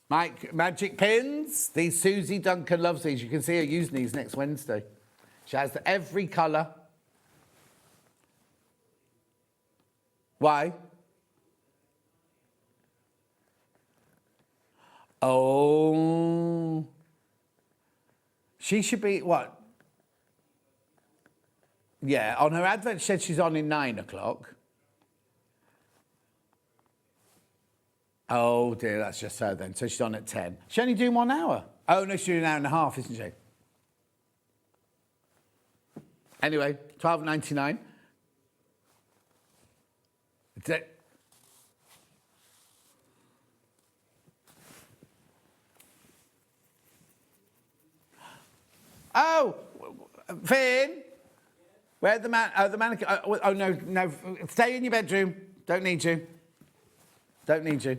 Magic pins. These Susie Duncan loves these. You can see her using these next Wednesday. She has every colour. Why? Oh. She should be, what? Yeah, on her advert she said she's on in 9 o'clock. Oh dear, that's just her then. So she's on at 10. She's only doing 1 hour. Oh no, she's doing an hour and a half, isn't she? Anyway, $12.99. Oh, Finn, where's the mannequin? Oh no, stay in your bedroom. Don't need you. Don't need you.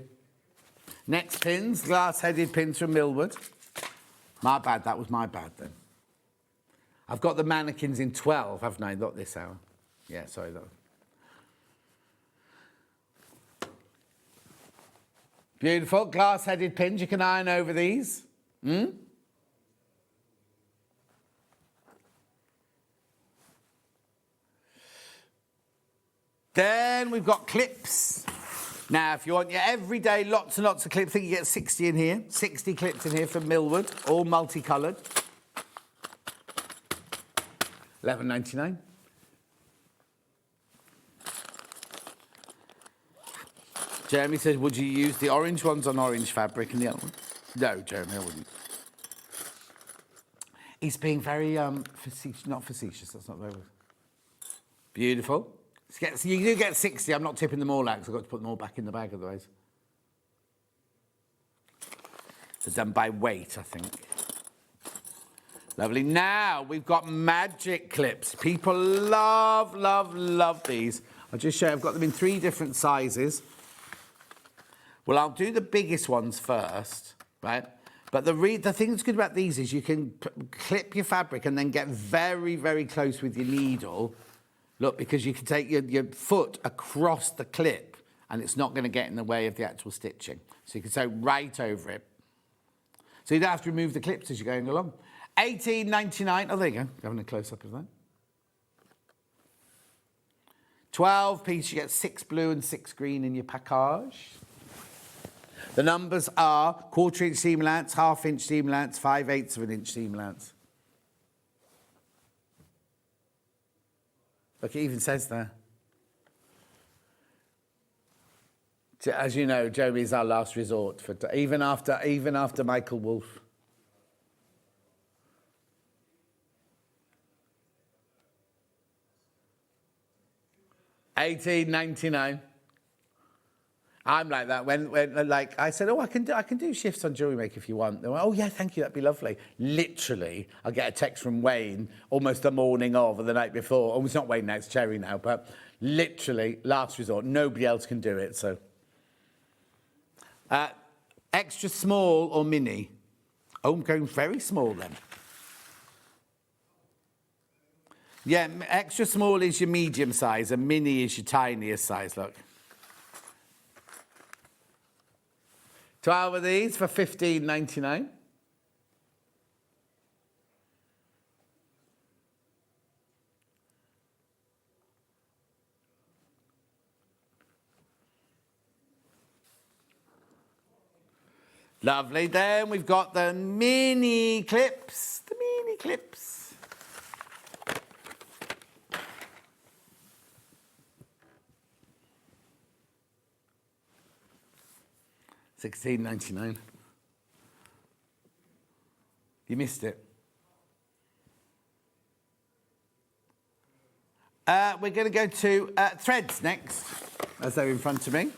Next pins, glass-headed pins from Millwood. My bad, that was my bad then. I've got the mannequins in 12, haven't I? Not this hour. Yeah, sorry. Beautiful, glass-headed pins. You can iron over these. Then we've got clips. Now, if you want your everyday lots and lots of clips, I think you get 60 in here. 60 clips in here from Millwood, all multicoloured. $11.99. Jeremy says, would you use the orange ones on orange fabric and the other one? No, Jeremy, I wouldn't. He's being very facetious, not facetious, that's not very good. Beautiful. So you do get 60. I'm not tipping them all out because I've got to put them all back in the bag otherwise. They're done by weight, I think. Lovely. Now we've got magic clips. People love, love, love these. I'll just show you. I've got them in 3 different sizes. Well, I'll do the biggest ones first, right? But the thing that's good about these is you can clip your fabric and then get very, very close with your needle. Look, because you can take your foot across the clip and it's not going to get in the way of the actual stitching. So you can sew right over it. So you don't have to remove the clips as you're going along. $18.99. Oh, there you go. Having a close-up of that. 12 piece. You get 6 blue and 6 green in your package. The numbers are 1/4 inch seam allowance, 1/2 inch seam allowance, 5/8 of an inch seam allowance. Look, it even says there. As you know, Jeremy is our last resort for even after Michael Wolff. $18.99. I'm like that when like I said, oh, I can do shifts on jewellery make if you want. They went, oh yeah, thank you, that'd be lovely. Literally, I get a text from Wayne almost the morning of or the night before. Oh, it's not Wayne now, it's Cherry now, but literally last resort. Nobody else can do it. So extra small or mini? Oh, I'm going very small then. Yeah, extra small is your medium size and mini is your tiniest size, look. 12 of these for $15.99. Lovely. Then we've got the mini clips. The mini clips. $16.99. You missed it. We're going to go to threads next. as they're in front of me.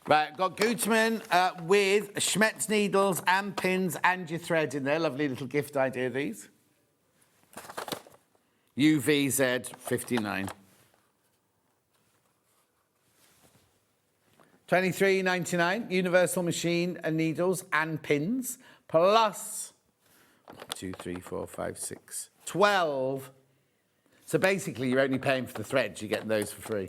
Right, got Gutermann with Schmetz needles and pins and your thread in there. Lovely little gift idea, these. UVZ 59. $23.99, universal machine and needles and pins, plus 1, 2, 3, 4, 5, 6, 12. So basically, you're only paying for the threads. You're getting those for free.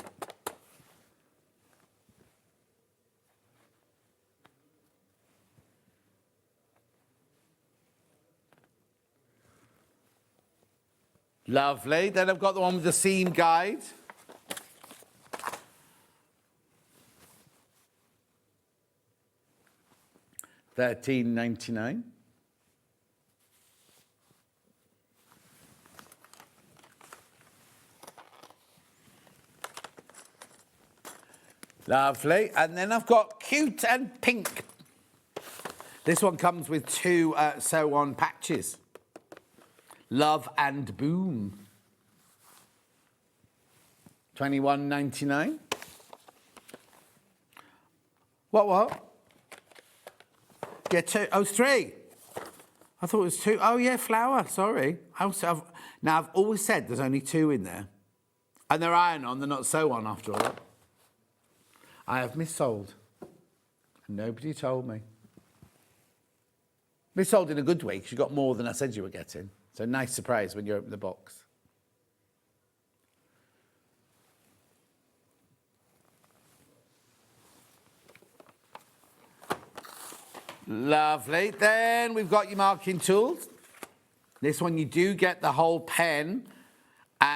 Lovely. Then I've got the one with the seam guide. $13.99. Lovely. And then I've got cute and pink. This one comes with 2 sew-on patches. Love and Boom. $21.99. What? Yeah, 2. Oh, 3. I thought it was 2. Oh, yeah, flour. Sorry. Now, I've always said there's only 2 in there. And they're iron-on. They're not sew-on after all. I have missold. And nobody told me. Missold in a good way because you got more than I said you were getting. So nice surprise when you open the box. Lovely. Then we've got your marking tools. This one you do get the whole pen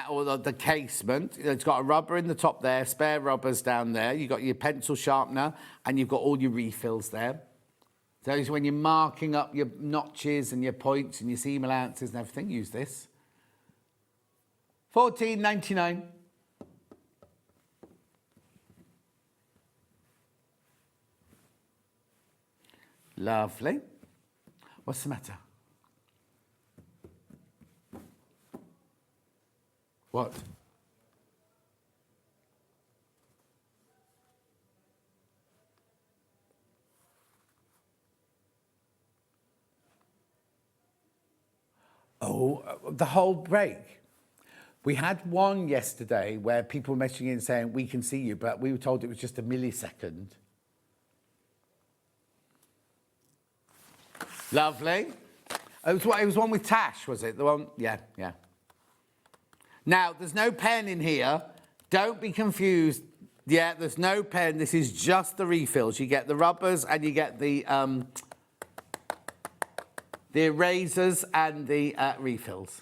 or the casement. It's got a rubber in the top there, spare rubbers down there. You've got your pencil sharpener and you've got all your refills there. So when you're marking up your notches and your points and your seam allowances and everything, use this. $14.99. Lovely. What's the matter? What? Oh, the whole break. We had one yesterday where people were messaging in saying, we can see you, but we were told it was just a millisecond. Lovely. It was one with Tash, was it? The one? Yeah. Now, there's no pen in here. Don't be confused. Yeah, there's no pen. This is just the refills. You get the rubbers and you get the erasers and the refills.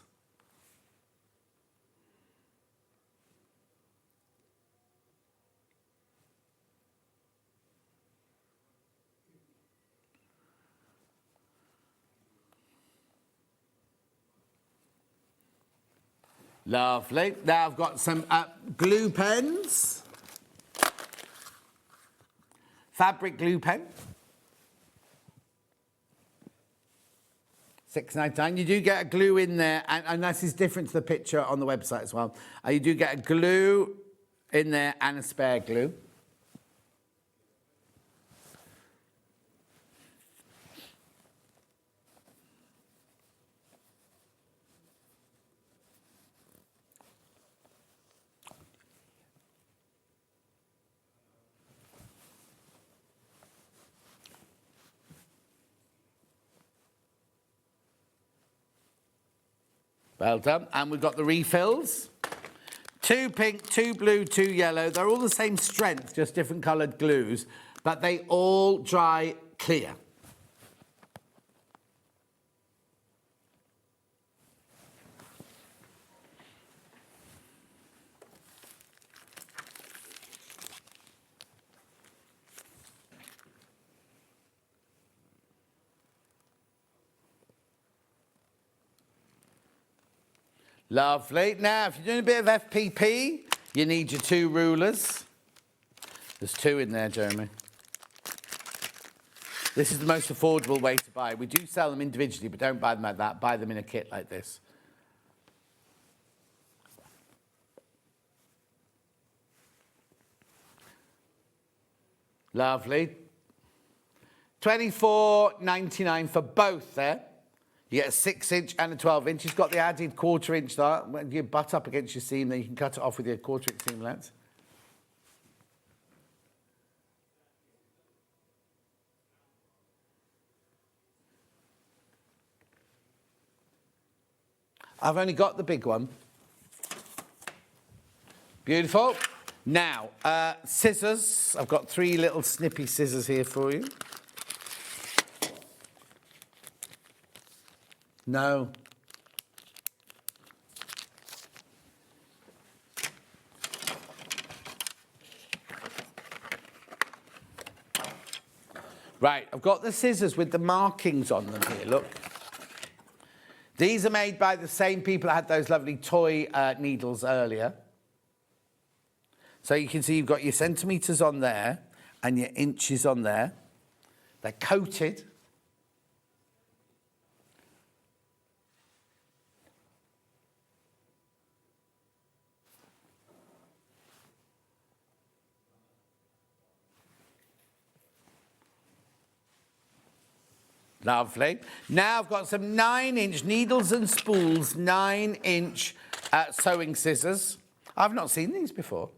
Lovely. Now I've got some glue pens. Fabric glue pen. $6.99. You do get a glue in there, and this is different to the picture on the website as well. You do get a glue in there and a spare glue. Well done. And we've got the refills. 2 pink, 2 blue, 2 yellow. They're all the same strength, just different coloured glues, but they all dry clear. Lovely. Now, if you're doing a bit of FPP, you need your 2 rulers. There's 2 in there, Jeremy. This is the most affordable way to buy. We do sell them individually, but don't buy them like that. Buy them in a kit like this. Lovely. $24.99 for both there. You get a 6-inch and a 12-inch. It's got the added 1/4 inch there. When you butt up against your seam, then you can cut it off with your 1/4 inch seam length. I've only got the big one. Beautiful. Now, scissors. I've got 3 little snippy scissors here for you. No. Right, I've got the scissors with the markings on them here, look. These are made by the same people that had those lovely toy needles earlier. So you can see you've got your centimetres on there and your inches on there. They're coated. Lovely. Now I've got some 9-inch needles and spools, 9-inch sewing scissors. I've not seen these before.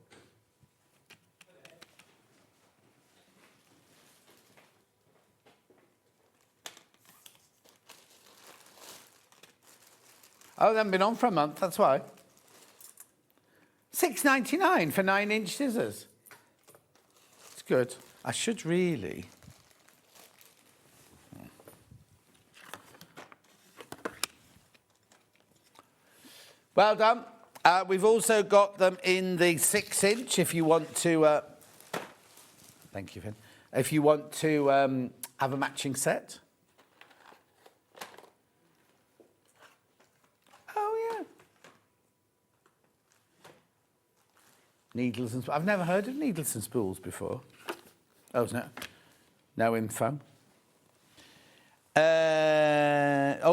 Oh, they haven't been on for a month, that's why. $6.99 for 9-inch scissors. It's good. I should really... Well done. We've also got them in the 6-inch if you want to... thank you, Finn. If you want to have a matching set. Oh, yeah. Needles and... I've never heard of needles and spools before. Oh, isn't it? No info.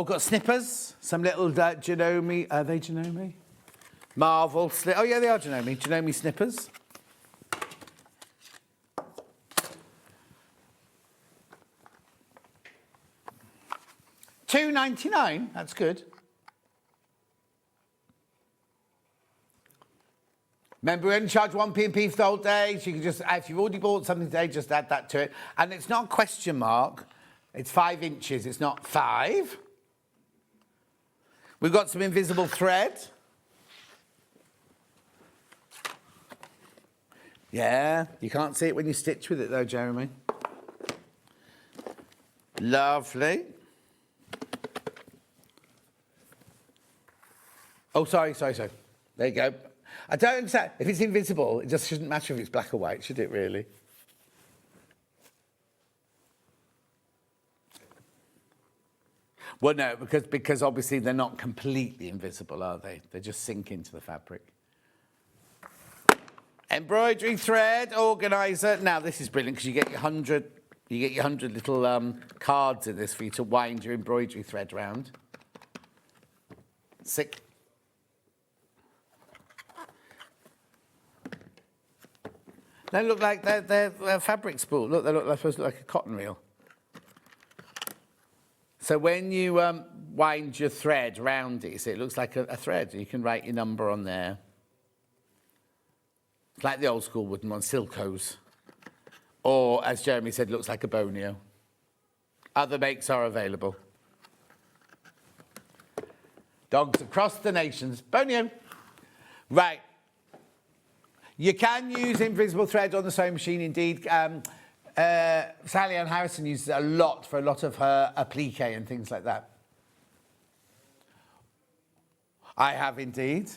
Got snippers. Some little Janome. Are they Janome? Marvel. Oh, yeah, they are Janome. Janome snippers. $2.99. That's good. Remember, we only charge 1p for the whole day. So you can just, if you've already bought something today, just add that to it. And it's not a question mark. It's 5 inches, it's not 5. We've got some invisible thread. Yeah, you can't see it when you stitch with it though, Jeremy. Lovely. Oh, sorry. There you go. I don't understand. If it's invisible, it just shouldn't matter if it's black or white, should it really? Well, no, because obviously they're not completely invisible, are they? They just sink into the fabric. Embroidery thread organizer. Now this is brilliant because you get your 100 little cards in this for you to wind your embroidery thread round. Sick. They look like they're fabric spool. Look, they're supposed to look like a cotton reel. So when you wind your thread round it, you see, it looks like a thread. You can write your number on there. It's like the old school wooden one, Silco's. Or, as Jeremy said, looks like a Bonio. Other makes are available. Dogs across the nations. Bonio. Right. You can use invisible thread on the sewing machine, indeed. Sally Ann Harrison uses it a lot for a lot of her applique and things like that. I have indeed.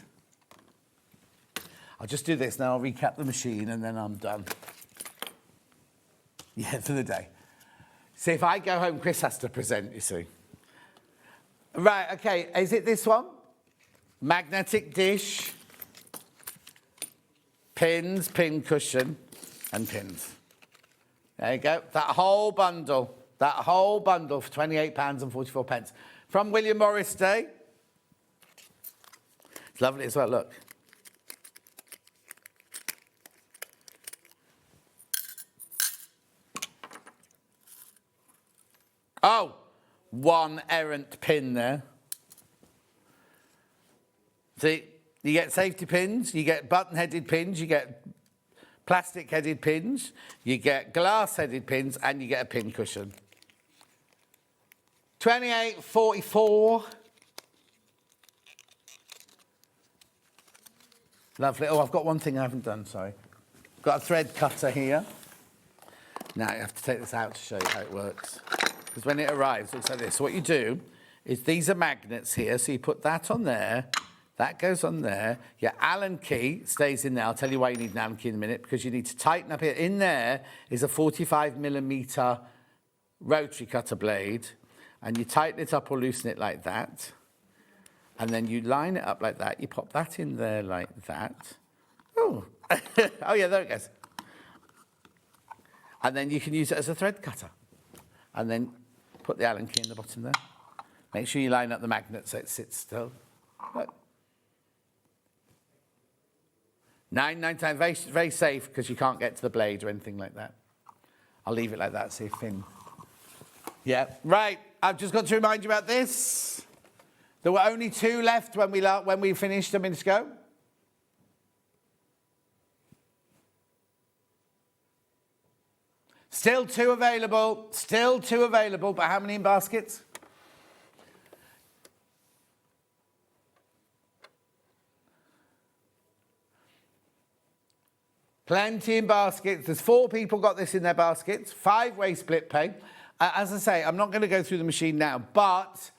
I'll just do this now. I'll recap the machine and then I'm done. Yeah, for the day. See, if I go home, Chris has to present, you see. Right, okay. Is it this one? Magnetic dish, pins, pin cushion, and pins. There you go. That whole bundle for £28.44. From William Morris Day. It's lovely as well, look. one errant pin there. See, you get safety pins, you get button-headed pins, you get plastic-headed pins, you get glass-headed pins, and you get a pin cushion. 28.44. Lovely. Oh, I've got one thing I haven't done, sorry. Got a thread cutter here. Now you have to take this out to show you how it works. Because when it arrives, it looks like this. So what you do is these are magnets here, so you put that on there, that goes on there. Your Allen key stays in there. I'll tell you why you need an Allen key in a minute, because you need to tighten up here. In there is a 45mm rotary cutter blade, and you tighten it up or loosen it like that. And then you line it up like that. You pop that in there like that. Oh, oh yeah, there it goes. And then you can use it as a thread cutter. And then put the Allen key in the bottom there. Make sure you line up the magnet so it sits still. Look. 9 times, very, very safe, because you can't get to the blade or anything like that. I'll leave it like that, see if Finn. Yeah, right. I've just got to remind you about this. There were only 2 left when we finished a minute ago. Still 2 available, but how many in baskets? Plenty in baskets. There's 4 people got this in their baskets. 5-way split pay. As I say, I'm not going to go through the machine now, but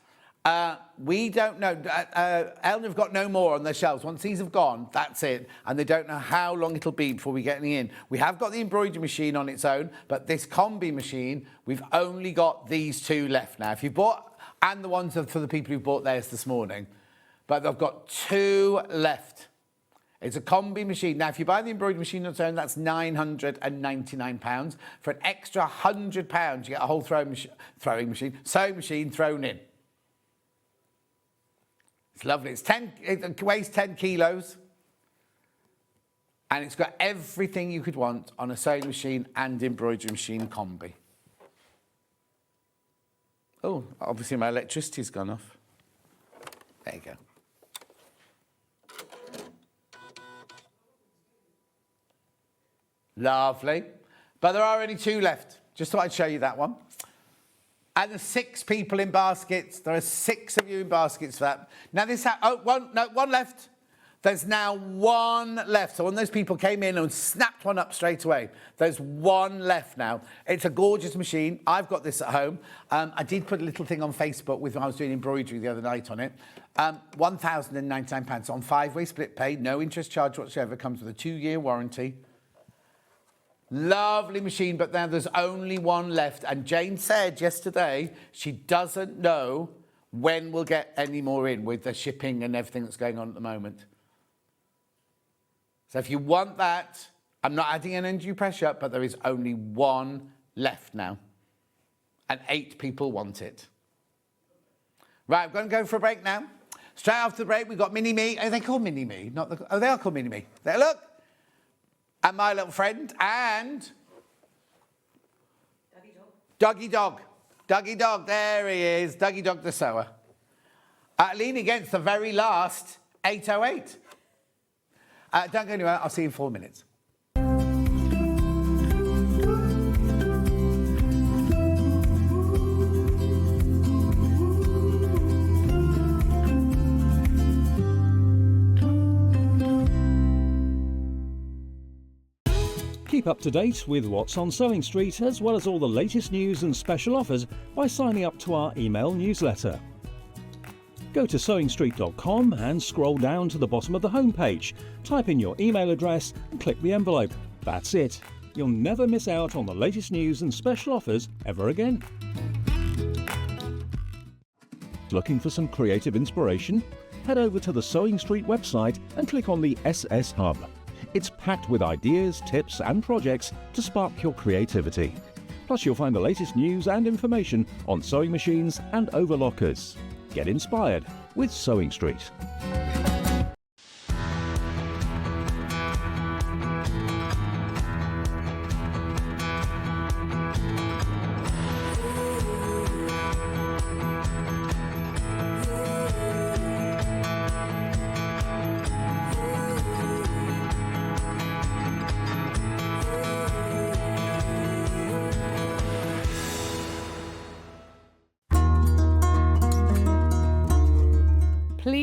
we don't know. Elna have got no more on their shelves. Once these have gone, that's it. And they don't know how long it'll be before we get any in. We have got the embroidery machine on its own, but this combi machine, we've only got these 2 left now. If you bought, and the ones for the people who bought theirs this morning, but they've got 2 left. It's a combi machine. Now, if you buy the embroidery machine on its own, that's £999. For an extra £100, you get a whole sewing machine thrown in. It's lovely. It weighs 10 kilos. And it's got everything you could want on a sewing machine and embroidery machine combi. Oh, obviously my electricity's gone off. There you go. Lovely. But there are only 2 left. Just thought I'd show you that one. And there's 6 people in baskets. There are 6 of you in baskets for that. Now this, one left. There's now 1 left. So when those people came in and snapped one up straight away, there's 1 left now. It's a gorgeous machine. I've got this at home. I did put a little thing on Facebook when I was doing embroidery the other night on it. £1,099 on 5-way split pay, no interest charge whatsoever. Comes with a 2-year warranty. Lovely machine, but now there's only 1 left. And Jane said yesterday she doesn't know when we'll get any more in with the shipping and everything that's going on at the moment. So if you want that, I'm not adding an undue pressure, but there is only 1 left now. And 8 people want it. Right, I'm going to go for a break now. Straight after the break, we've got Mini-Me. Are they called Mini-Me? Oh, they are called Mini-Me. There, look. And my little friend, and Dougie Dog. Dougie Dog, there he is. Dougie Dog the sewer. Leaning against the very last 808. Don't go anywhere. I'll see you in 4 minutes. Keep up to date with what's on Sewing Street, as well as all the latest news and special offers by signing up to our email newsletter. Go to SewingStreet.com and scroll down to the bottom of the homepage. Type in your email address and click the envelope. That's it. You'll never miss out on the latest news and special offers ever again. Looking for some creative inspiration? Head over to the Sewing Street website and click on the SS Hub. It's packed with ideas, tips and projects to spark your creativity. Plus you'll find the latest news and information on sewing machines and overlockers. Get inspired with Sewing Street.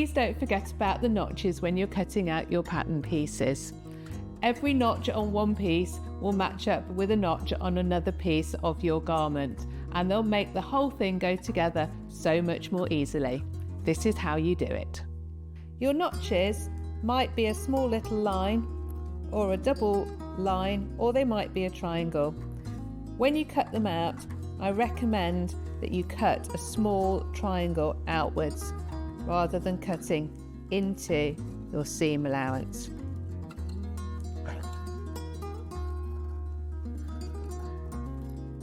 please don't forget about the notches when you're cutting out your pattern pieces. Every notch on one piece will match up with a notch on another piece of your garment, and they'll make the whole thing go together so much more easily. This is how you do it. Your notches might be a small little line or a double line, or they might be a triangle. When you cut them out, I recommend that you cut a small triangle outwards rather than cutting into your seam allowance.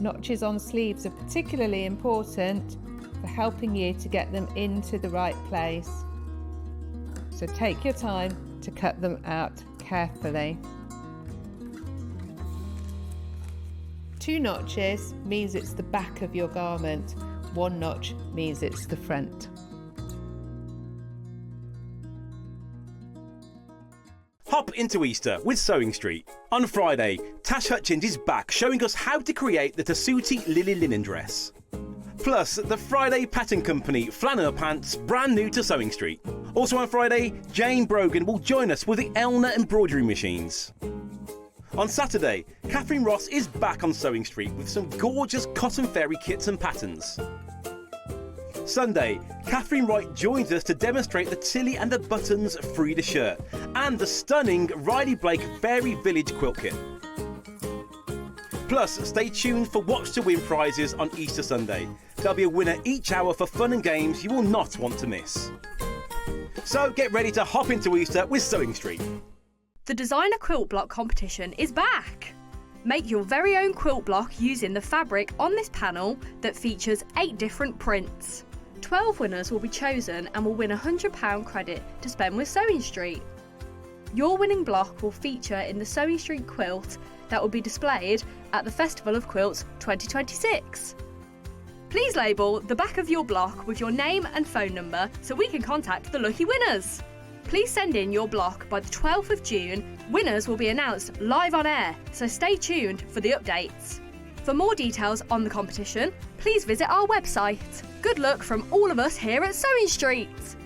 Notches on sleeves are particularly important for helping you to get them into the right place. So take your time to cut them out carefully. 2 notches means it's the back of your garment. 1 notch means it's the front. Hop into Easter with SewingStreet. On Friday, Tash Hutchins is back showing us how to create the Tessuti Lily linen dress. Plus, the Friday pattern company Flannel Pants, brand new to SewingStreet. Also on Friday, Jane Brogan will join us with the Elna embroidery machines. On Saturday, Kathryn Ross is back on SewingStreet with some gorgeous cotton fairy kits and patterns. Sunday, Kathryn Wright joins us to demonstrate the Tilly and the Buttons Frida shirt and the stunning Riley Blake Fairy Village quilt kit. Plus, stay tuned for Watch to Win prizes on Easter Sunday. There'll be a winner each hour for fun and games you will not want to miss. So get ready to hop into Easter with SewingStreet. The designer quilt block competition is back. Make your very own quilt block using the fabric on this panel that features 8 different prints. 12 winners will be chosen and will win a £100 credit to spend with SewingStreet. Your winning block will feature in the SewingStreet quilt that will be displayed at the Festival of Quilts 2026. Please label the back of your block with your name and phone number so we can contact the lucky winners. Please send in your block by the 12th of June. Winners will be announced live on air, so stay tuned for the updates. For more details on the competition, please visit our website. Good luck from all of us here at SewingStreet.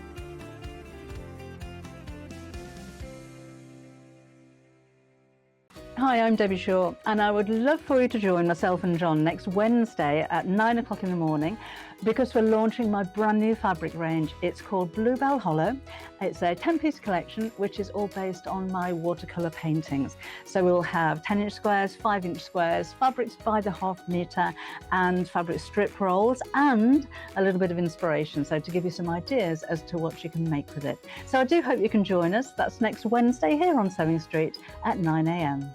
Hi, I'm Debbie Shaw, and I would love for you to join myself and John next Wednesday at 9 o'clock in the morning because we're launching my brand new fabric range. It's called Bluebell Hollow. It's a 10-piece collection which is all based on my watercolour paintings. So we'll have 10-inch squares, 5-inch squares, fabrics by the half metre and fabric strip rolls and a little bit of inspiration, so to give you some ideas as to what you can make with it. So I do hope you can join us. That's next Wednesday here on SewingStreet at 9 a.m.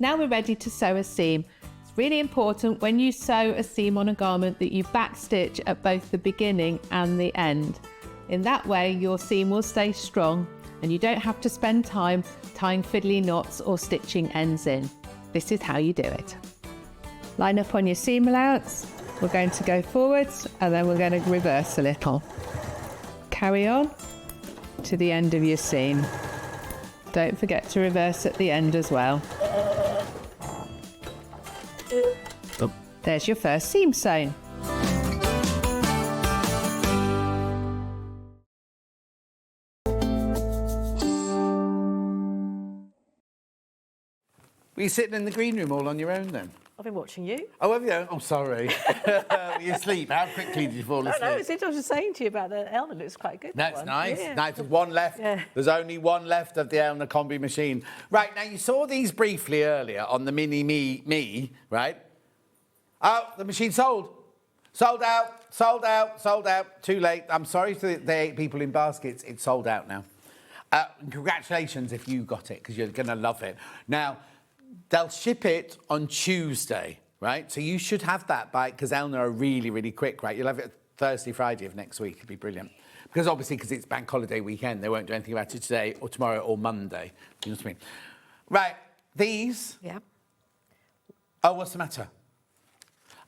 Now we're ready to sew a seam. It's really important when you sew a seam on a garment that you backstitch at both the beginning and the end. In that way, your seam will stay strong and you don't have to spend time tying fiddly knots or stitching ends in. This is how you do it. Line up on your seam allowance. We're going to go forwards and then we're going to reverse a little. Carry on to the end of your seam. Don't forget to reverse at the end as well. There's your first seam sewn. Were you sitting in the green room all on your own then? I've been watching you. Oh, have you? Oh, sorry. Were you asleep? How quickly did you fall asleep? No, it's it. I was just saying to you about the Elna. It looks quite good. That's one. nice. Yeah. Nice. There's one left. Yeah. There's only one left of the Elna combi machine. Right, now you saw these briefly earlier on the Mini Me, right? Oh, the machine sold. Sold out, sold out, sold out. Too late. I'm sorry for the 8 people in baskets. It's sold out now. Congratulations if you got it, because you're going to love it. Now, they'll ship it on Tuesday, right? So you should have that by, because Elna are really, really quick, right? You'll have it Thursday, Friday of next week. It'll be brilliant. Because obviously, because it's bank holiday weekend, they won't do anything about it today or tomorrow or Monday. You know what I mean? Right, these. Yeah. Oh, what's the matter?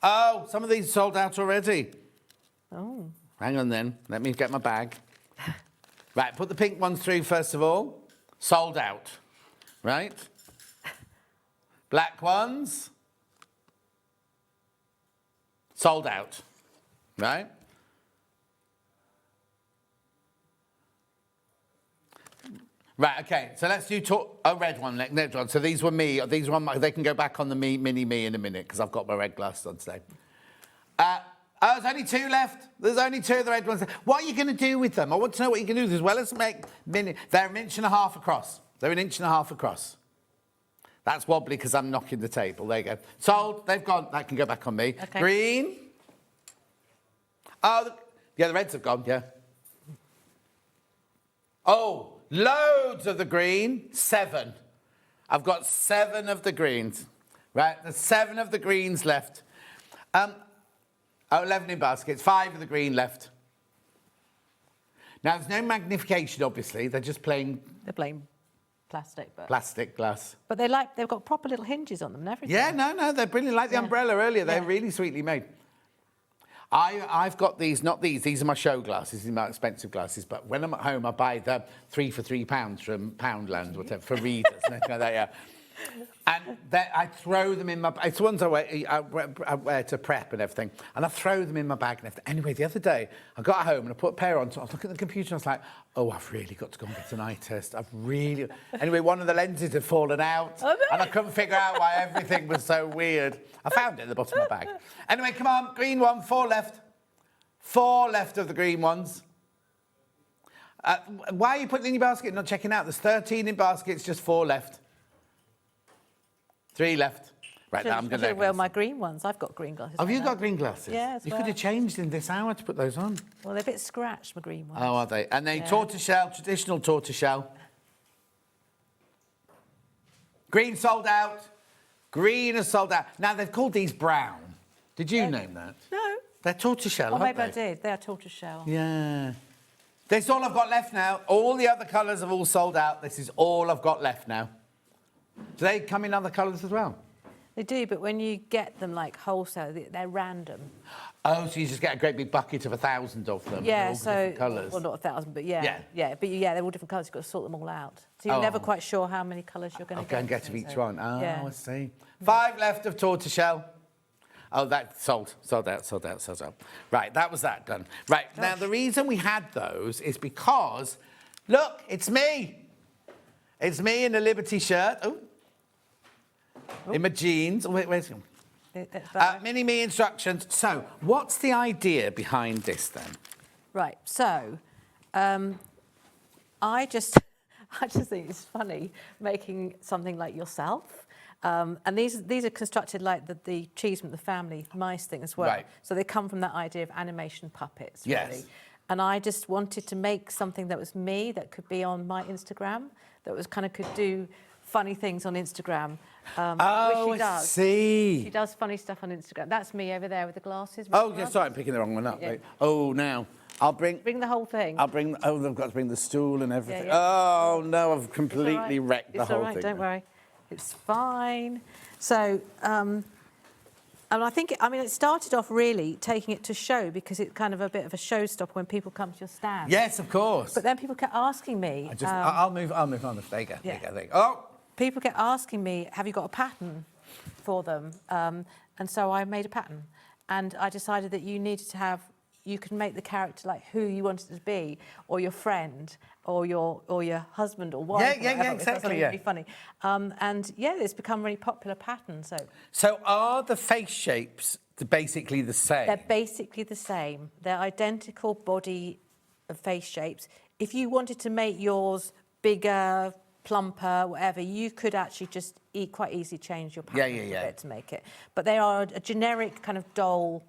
Oh, some of these are sold out already. Oh. Hang on then. Let me get my bag. Right, put the pink ones through first of all. Sold out. Right? Black ones. Sold out, right? Right, okay, so let's do a red one, next one. So these were me, these were they can go back on the mini me in a minute because I've got my red glasses on today. There's only 2 left. There's only 2 of the red ones. What are you going to do with them? I want to know what you can do as well as make mini. They're 1.5 inches across. They're 1.5 inches across. That's wobbly because I'm knocking the table. There you go. Sold. They've gone. That can go back on me. Okay. Green. Oh, yeah, the reds have gone, yeah. Oh, loads of the green. 7. I've got 7 of the greens. Right, there's 7 of the greens left. 11 in baskets, 5 of the green left. Now, there's no magnification, obviously. They're just plain... They're plain plastic, but... Plastic glass. But they've got proper little hinges on them and everything. Yeah, no, they're brilliant. Like the umbrella earlier, they're really sweetly made. I've got these, not these. These are my show glasses. These are my expensive glasses. But when I'm at home, I buy the 3 for £3 from Poundland, whatever, for readers. And like that, yeah. And I throw them in my... It's the ones I wear to prep and everything. And I throw them in my bag and everything. Anyway, the other day, I got home and I put a pair on. So I was looking at the computer and I was like, oh, I've really got to go and get an eye test. I've really... Anyway, one of the lenses had fallen out. Oh, no. And I couldn't figure out why everything was so weird. I found it at the bottom of my bag. Anyway, come on. Green one. 4 left. 4 left of the green ones. Why are you putting it in your basket and not checking out? There's 13 in baskets, just 4 left. 3 left. Right, now I'm going to... wear my green ones. I've got green glasses. Have you got green glasses? Yeah, you could have changed in this hour to put those on. Well, they're a bit scratched, my green ones. Oh, are they? And then tortoiseshell, traditional tortoiseshell. Green sold out. Green is sold out. Now, they've called these brown. Did you name that? No. They're tortoiseshell, aren't maybe they? I did. They're tortoiseshell. Yeah. That's all I've got left now. All the other colours have all sold out. This is all I've got left now. Do they come in other colours as well? They do, but when you get them like wholesale, they're random. Oh, so you just get a great big bucket of 1,000 of them. Yeah, all so different colours. Well, not 1,000, but yeah, but they're all different colours. You've got to sort them all out. So you're never quite sure how many colours you're going to get. I'll go and get of each one. Oh, yeah. I see. 5 left of tortoiseshell. Oh, that sold out. Right, that was that done. Right, now the reason we had those is because, look, it's me. It's me in a Liberty shirt. Oh. In my jeans. Where's mini me instructions. So, what's the idea behind this then? Right. So, I just think it's funny making something like yourself. And these are constructed like the Cheeseman, the family mice thing as well. Right. So they come from that idea of animation puppets. Really. Yes. And I just wanted to make something that was me, that could be on my Instagram, that was could do funny things on Instagram. Which she does. I see. She does funny stuff on Instagram. That's me over there with the glasses. Oh, yeah, sorry, I'm picking the wrong one up. Yeah. Oh, now, I'll bring the whole thing. I've got to bring the stool and everything. Yeah, yeah. Oh, no, I've completely wrecked the whole thing. It's all right, don't worry. It's fine. So, and I think, it started off really taking it to show because it's kind of a bit of a showstopper when people come to your stand. Yes, of course. But then people kept asking me. I'll move on. There you go. Yeah. There you go. Oh! People kept asking me, have you got a pattern for them? And so I made a pattern. And I decided that you can make the character like who you wanted it to be, or your friend, or your husband or wife. Yeah, exactly. Really funny. It's become a really popular pattern. So are the face shapes basically the same? They're basically the same. They're identical body face shapes. If you wanted to make yours bigger, plumper, whatever, you could actually just quite easily change your pattern a bit to make it. But they are a generic kind of doll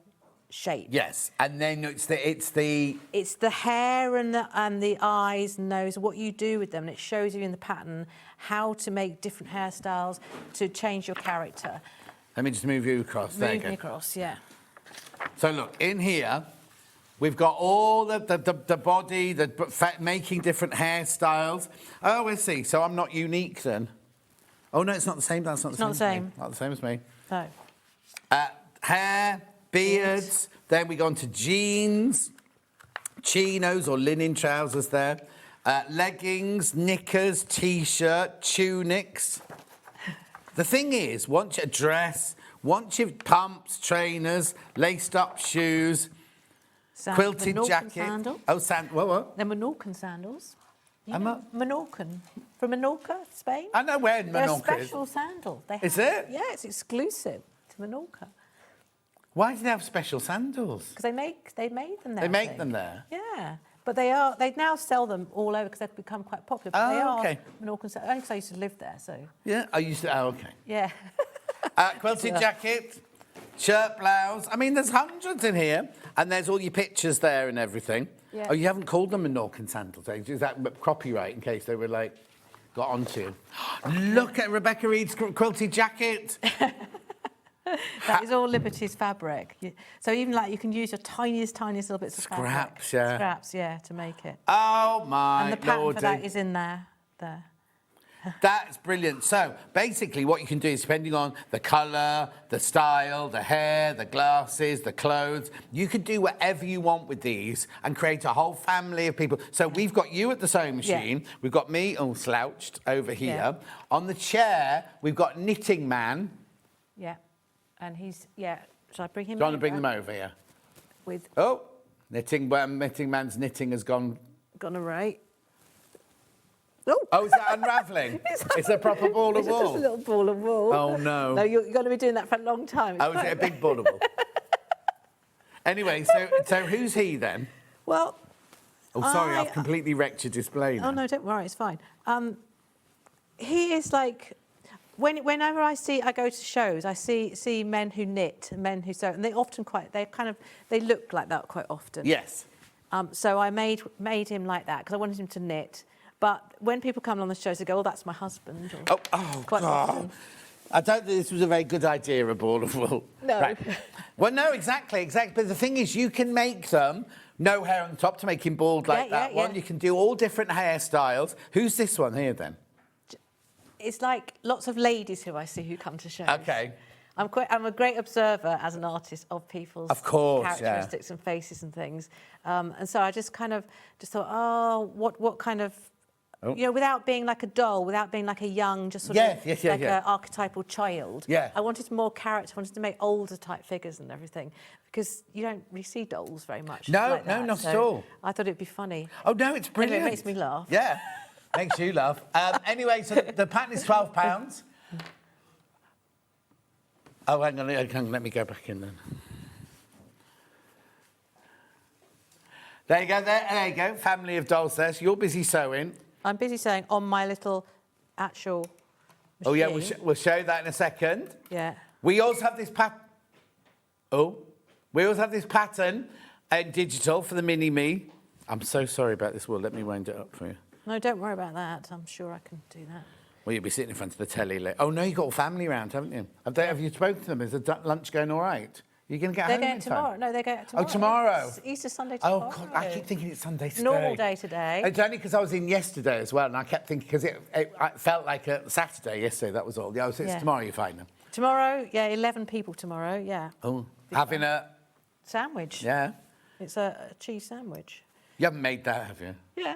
shape. Yes, and then it's the hair and the eyes, nose, what you do with them, and it shows you in the pattern how to make different hairstyles to change your character. Let me just move you across. There you go. Move me across, yeah. So look, in here, we've got all the body, making different hairstyles. Oh, I see. So I'm not unique then. Oh no, it's not the same. That's not the same. Not the same. Not the same as me. No. Hair, beards. Then we go on to jeans, chinos or linen trousers there, leggings, knickers, t-shirt, tunics. The thing is, once a dress, Once you've pumps, trainers, laced-up shoes, quilted Menorcan jacket. Sandal. Oh, what? They're Menorcan sandals. You I'm know, Menorcan. From Menorca, Spain. I know where They're a Menorca is. special sandal. Is it? Yeah, it's exclusive to Menorca. Why do they have special sandals? Because they made them there. They I make think. them there? Yeah. But they now sell them all over because they've become quite popular. But they are Menorcan sandals. Only because I used to live there, so. Yeah, I used to. Oh, okay. Yeah. Quilted jacket, shirt, blouse. I mean, there's hundreds in here, and there's all your pictures there and everything. Yeah. Oh, you haven't called them Menorcan sandals, eh? Is that copyright in case they were like got onto you? Look at Rebecca Reed's quilted jacket. That is all Liberty's fabric. So even like you can use your tiniest little bits of fabric. Scraps, yeah. Scraps, yeah, to make it. Oh my And the pattern lordy. for that is in there. That's brilliant. So basically what you can do is, depending on the colour, the style, the hair, the glasses, the clothes, you could do whatever you want with these and create a whole family of people. So we've got you at the sewing machine. Yeah. We've got me all slouched over here. Yeah. On the chair, we've got Knitting Man. Yeah. And he's, shall I bring him over? Do you want to bring them over, yeah? With... Oh, Knitting Man's knitting has gone away. Oh, is that unravelling? It's a proper ball of wool. It's just a little ball of wool. Oh, no. No, you're going to be doing that for a long time. Oh, is it a big ball of wool? Anyway, so who's he then? Well... Oh, sorry, I've completely wrecked your display now. Oh, no, don't worry, it's fine. He is like... Whenever I go to shows, I see men who knit and men who sew, and they often they look like that quite often. Yes. So I made him like that because I wanted him to knit. But when people come on the shows, they go, "Oh, that's my husband." Or quite often. I don't think this was a very good idea, a ball of wool. No. Right. Well, no, exactly. But the thing is, you can make them no hair on the top to make him bald like that one. You can do all different hairstyles. Who's this one here then? It's like lots of ladies who I see who come to shows. Okay. I'm a great observer as an artist of people's characteristics and faces and things. And so I just thought, what kind of, without being like a doll, without being like a young, just sort of like an archetypal child. Yeah. I wanted more character. I wanted to make older type figures and everything because you don't really see dolls very much. No, like that. not at all. I thought it'd be funny. Oh no, it's brilliant. Anyway, it makes me laugh. Yeah. Makes you laugh. Anyway, so the pattern is £12. Oh, hang on, let me go back in then. There you go, family of dolls there. So you're busy sewing. I'm busy sewing on my little actual machine. Oh, yeah, we'll show that in a second. Yeah. We also have this pattern in digital for the mini-me. I'm so sorry about this wool. Let me wind it up for you. No, don't worry about that. I'm sure I can do that. Well, you'll be sitting in front of the telly later. Oh, no, you've got all family round, haven't you? Have you spoken to them? Is the lunch going all right? You're going to get home in time? They're going tomorrow. No, they're going tomorrow. Oh, tomorrow? It's Easter Sunday tomorrow. Oh, God, I keep thinking it's Sunday today. Normal day today. It's only because I was in yesterday as well, and I kept thinking, because it felt like a Saturday yesterday, that was all. Yeah, so it's tomorrow you find them. Tomorrow, 11 people tomorrow, yeah. Oh, having a... Sandwich. Yeah. It's a cheese sandwich. You haven't made that, have you? Yeah.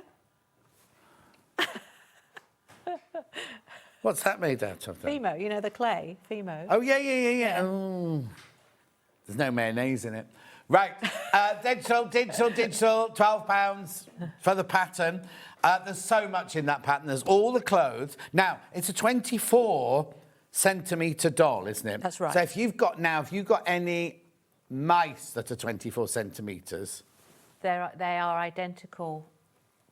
What's that made out of, then? Fimo, the clay, Fimo. Oh, yeah. Oh. There's no mayonnaise in it. Right, digital, £12 for the pattern. There's so much in that pattern. There's all the clothes. Now, it's a 24-centimetre doll, isn't it? That's right. So if you've got any mice that are 24 centimetres... They are identical.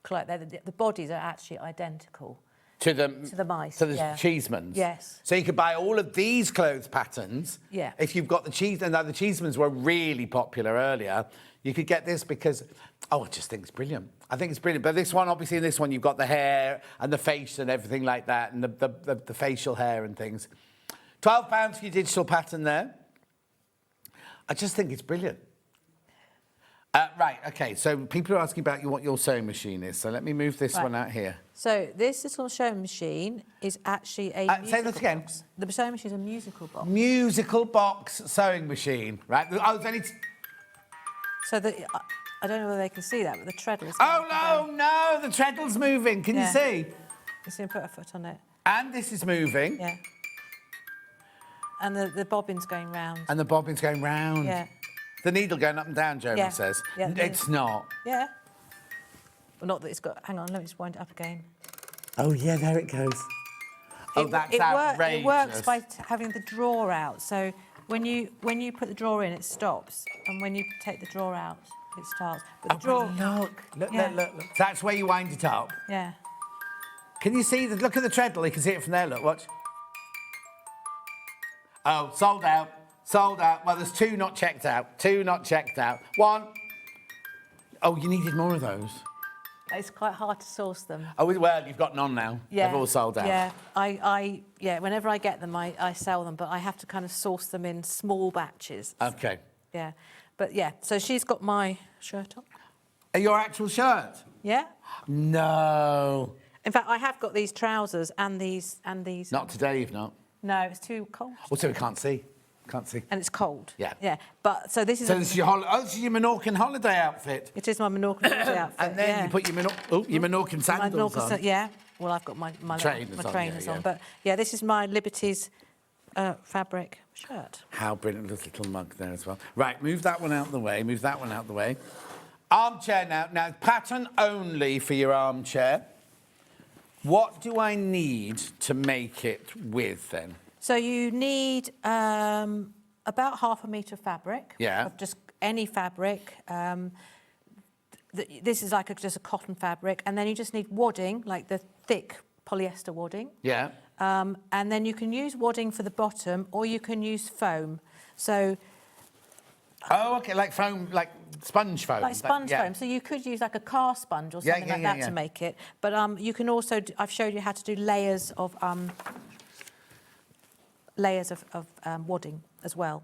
The bodies are actually identical. To the mice. To the Cheesemans. Yes. So you could buy all of these clothes patterns. Yeah. If you've got the the Cheesemans were really popular earlier. You could get this because, I just think it's brilliant. I think it's brilliant. But this one, obviously, in this one, you've got the hair and the face and everything like that, and the facial hair and things. £12 for your digital pattern there. I just think it's brilliant. Right, OK, so people are asking about what your sewing machine is. So let me move this one out here. So this little sewing machine is actually a musical say that again. box. The sewing machine is a musical box. Musical box sewing machine, right? So I don't know whether they can see that, but the treadle is... Oh, no, the treadle's moving. Can you see? You see him put a foot on it. And this is moving. Yeah. And the bobbin's going round. And the bobbin's going round. Yeah. The needle going up and down, Jeremy Yeah. says. Yeah, It's not. Yeah. Well, not that it's got... Hang on, let me just wind it up again. Oh, yeah, there it goes. Oh, that's outrageous. It works by having the drawer out. So when you put the drawer in, it stops. And when you take the drawer out, it starts. But the drawer... Look. That's where you wind it up. Yeah. Can you see look at the treadle? You can see it from there, look, watch. Oh, sold out. Sold out. Well, there's 2 not checked out. 2 not checked out. 1. Oh, you needed more of those. It's quite hard to source them. Oh, well, you've got none now. Yeah. They've all sold out. Yeah, whenever I get them, I sell them, but I have to kind of source them in small batches. Okay. Yeah. But yeah, so she's got my shirt on. Your actual shirt? Yeah. No. In fact, I have got these trousers and these. Not today, you've not. No, it's too cold. Also, we can't see. Can't see. And it's cold. Yeah. Yeah. But so this is. So this is your this is your Menorcan holiday outfit. It is my Menorcan holiday outfit. And then you put your Menorcan sandals on. Yeah. Well, I've got my trainers on. But yeah, this is my Liberties fabric shirt. How brilliant, this little mug there as well. Right, move that one out the way. Move that one out the way. Armchair now. Now, pattern only for your armchair. What do I need to make it with then? So you need about 1/2 metre of fabric. Yeah. Of just any fabric. This is like just a cotton fabric. And then you just need wadding, like the thick polyester wadding. Yeah. And then you can use wadding for the bottom, or you can use foam. So... Oh, OK, like foam, like sponge foam. Like sponge foam. So you could use like a car sponge or something like that to make it. But you can also... I've showed you how to do layers of wadding as well.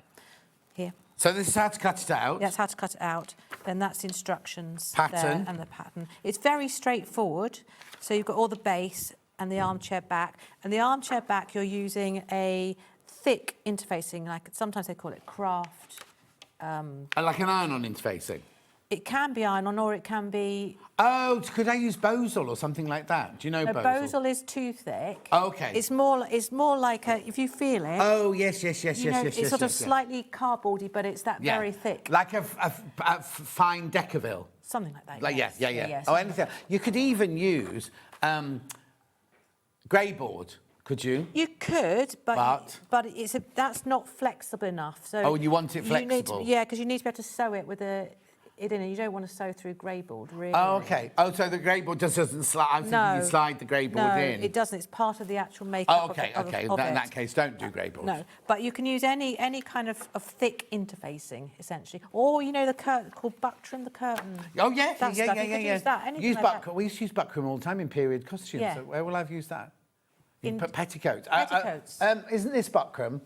Here. So this is how to cut it out? That's how to cut it out. Then that's instructions Pattern. there and the pattern. It's very straightforward. So you've got all the base and the armchair back. And the armchair back, you're using a thick interfacing, like sometimes they call it craft. Like an iron-on interfacing? It can be iron-on or it can be... Oh, could I use Bosal or something like that? Do you know No, Bosal? Bosal is too thick. Oh, OK. It's more like if you feel it... Oh, yes. It's sort of slightly cardboardy, but it's that very thick. Like a fine Decaville? Something like that, Like, yes. yeah. Oh, anything. You could even use grey board, could you? You could, but that's not flexible enough. So oh, you want it flexible? Because you need to be able to sew it with it in. You don't want to sew through grey board, really. Oh, OK. Oh, so the grey board just doesn't slide. I think you can slide the grey board in. No, it doesn't. It's part of the actual makeup. Oh, OK. In that case, don't do grey board. No, but you can use any kind of thick interfacing, essentially. Or, the curtain called buckram, the curtain. Oh, yeah. You could use that. We used to use buckram all the time in period costumes. Yeah. So where will I have used that? In petticoats. Petticoats. Isn't this buckram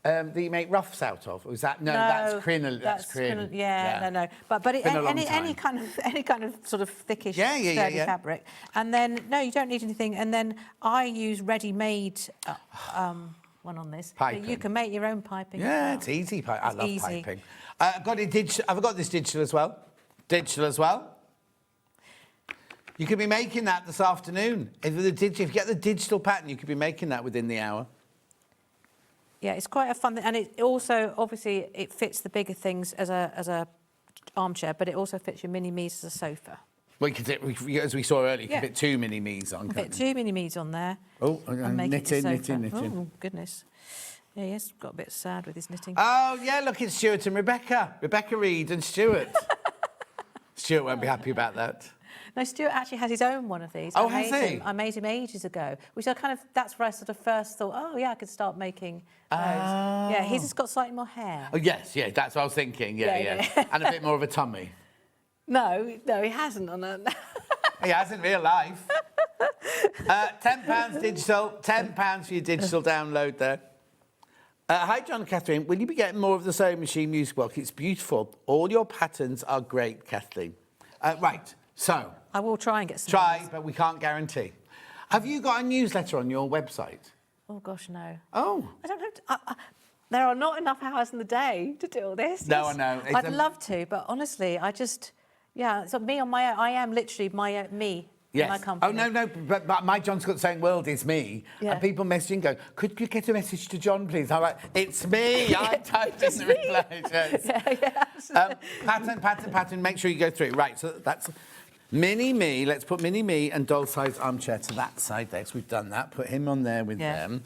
that you make ruffs out of? Or is that that's crinoline? That's crinoline. No. But any kind of sort of thickish, sturdy fabric. And then you don't need anything. And then I use ready-made one on this. Piping. But you can make your own piping. Yeah, it's easy. I love piping. I've got this digital as well. You could be making that this afternoon. If you get the digital pattern, you could be making that within the hour. Yeah, it's quite a fun thing, and it also obviously it fits the bigger things as a armchair, but it also fits your mini me's as a sofa. Well, as we saw earlier, you can fit 2 mini me's on. Fit 2 mini me's on there. Oh, knitting. Oh goodness. Yeah, he's got a bit sad with his knitting. Oh yeah, look, it's Stuart and Rebecca. Rebecca Reed and Stuart. Stuart won't be happy about that. No, Stuart actually has his own one of these. Oh, has he? I made him ages ago, which that's where I sort of first thought, oh, yeah, I could start making those. Yeah, he's just got slightly more hair. Oh, yes, that's what I was thinking, yeah. And a bit more of a tummy. No, he hasn't on that. He has in real life. £10 digital, £10 for your digital download there. Hi, John and Kathryn. Will you be getting more of the Sewing Machine music book? It's beautiful. All your patterns are great, Kathleen. Right, so... I will try and get some. Try, but we can't guarantee. Have you got a newsletter on your website? Oh, gosh, no. Oh. I don't have to... there are not enough hours in the day to do all this. No, I know. I'd love to, but honestly, I just... Yeah, so me on my own, I am literally me Yes. My company. Oh, no, but my John Scott Sewing World is me. Yeah. And people messaging going, could you get a message to John, please? I'm like, it's me. I typed in the reply. Yes. Pattern. Make sure you go through. Right, so that's Mini Me. Let's put Mini Me and doll-sized armchair to that side there, because we've done that. Put him on there with them.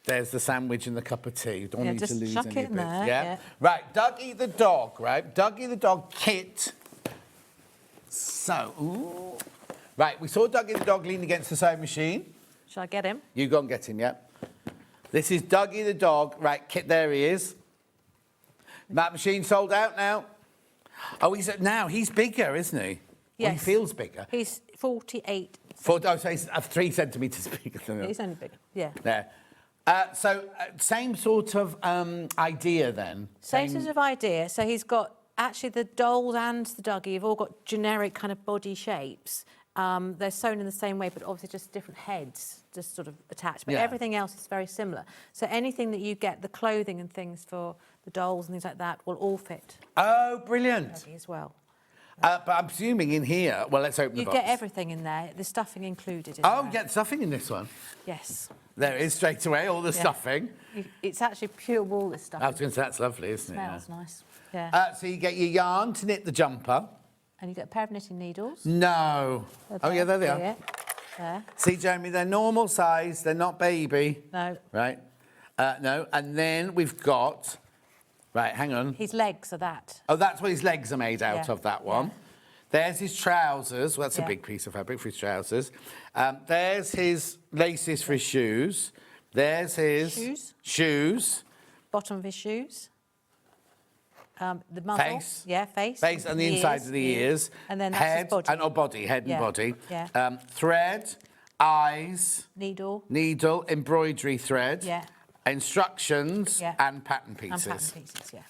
There's the sandwich and the cup of tea. Don't need to lose any bits. Yeah. Right, Dougie the dog, right? Dougie the dog kit. So, ooh. Right, we saw Dougie the dog lean against the sewing machine. Shall I get him? You go and get him, yeah. This is Dougie the dog. Right, kit, there he is. That machine sold out now. Oh, he's bigger, isn't he? Yes. Well, he feels bigger. He's 48. So he's 3 centimetres bigger than He's only bigger, yeah. There. Same sort of idea then? Same sort of idea. So he's got, actually the dolls and the Dougie have all got generic kind of body shapes. They're sewn in the same way, but obviously just different heads, just sort of attached. But everything else is very similar. So anything that you get, the clothing and things for the dolls and things like that, will all fit. Oh, brilliant. Dougie as well. But I'm presuming in here, well, let's open the box. You get everything in there, the stuffing included. You get stuffing in this one? Yes. There it is straight away, all the stuffing. It's actually pure wool, this stuff. I was going to say, that's lovely, isn't it? Smells nice. Yeah. So you get your yarn to knit the jumper. And you get a pair of knitting needles. No. Oh, yeah, there they are. There. See, Jeremy, they're normal size. They're not baby. No. Right? No. And then we've got... Right, hang on. His legs are that. Oh, that's what his legs are made out of, that one. Yeah. There's his trousers. Well, that's a big piece of fabric for his trousers. There's his laces for his shoes. There's his... Shoes. Bottom of his shoes. The muzzle. Face. Yeah, face. Face and the inside of the ears. And then that's head his body. And body, head and body. Yeah. Thread, eyes. Needle. Needle, embroidery thread. Yeah. Instructions and pattern pieces. And pattern pieces, yeah.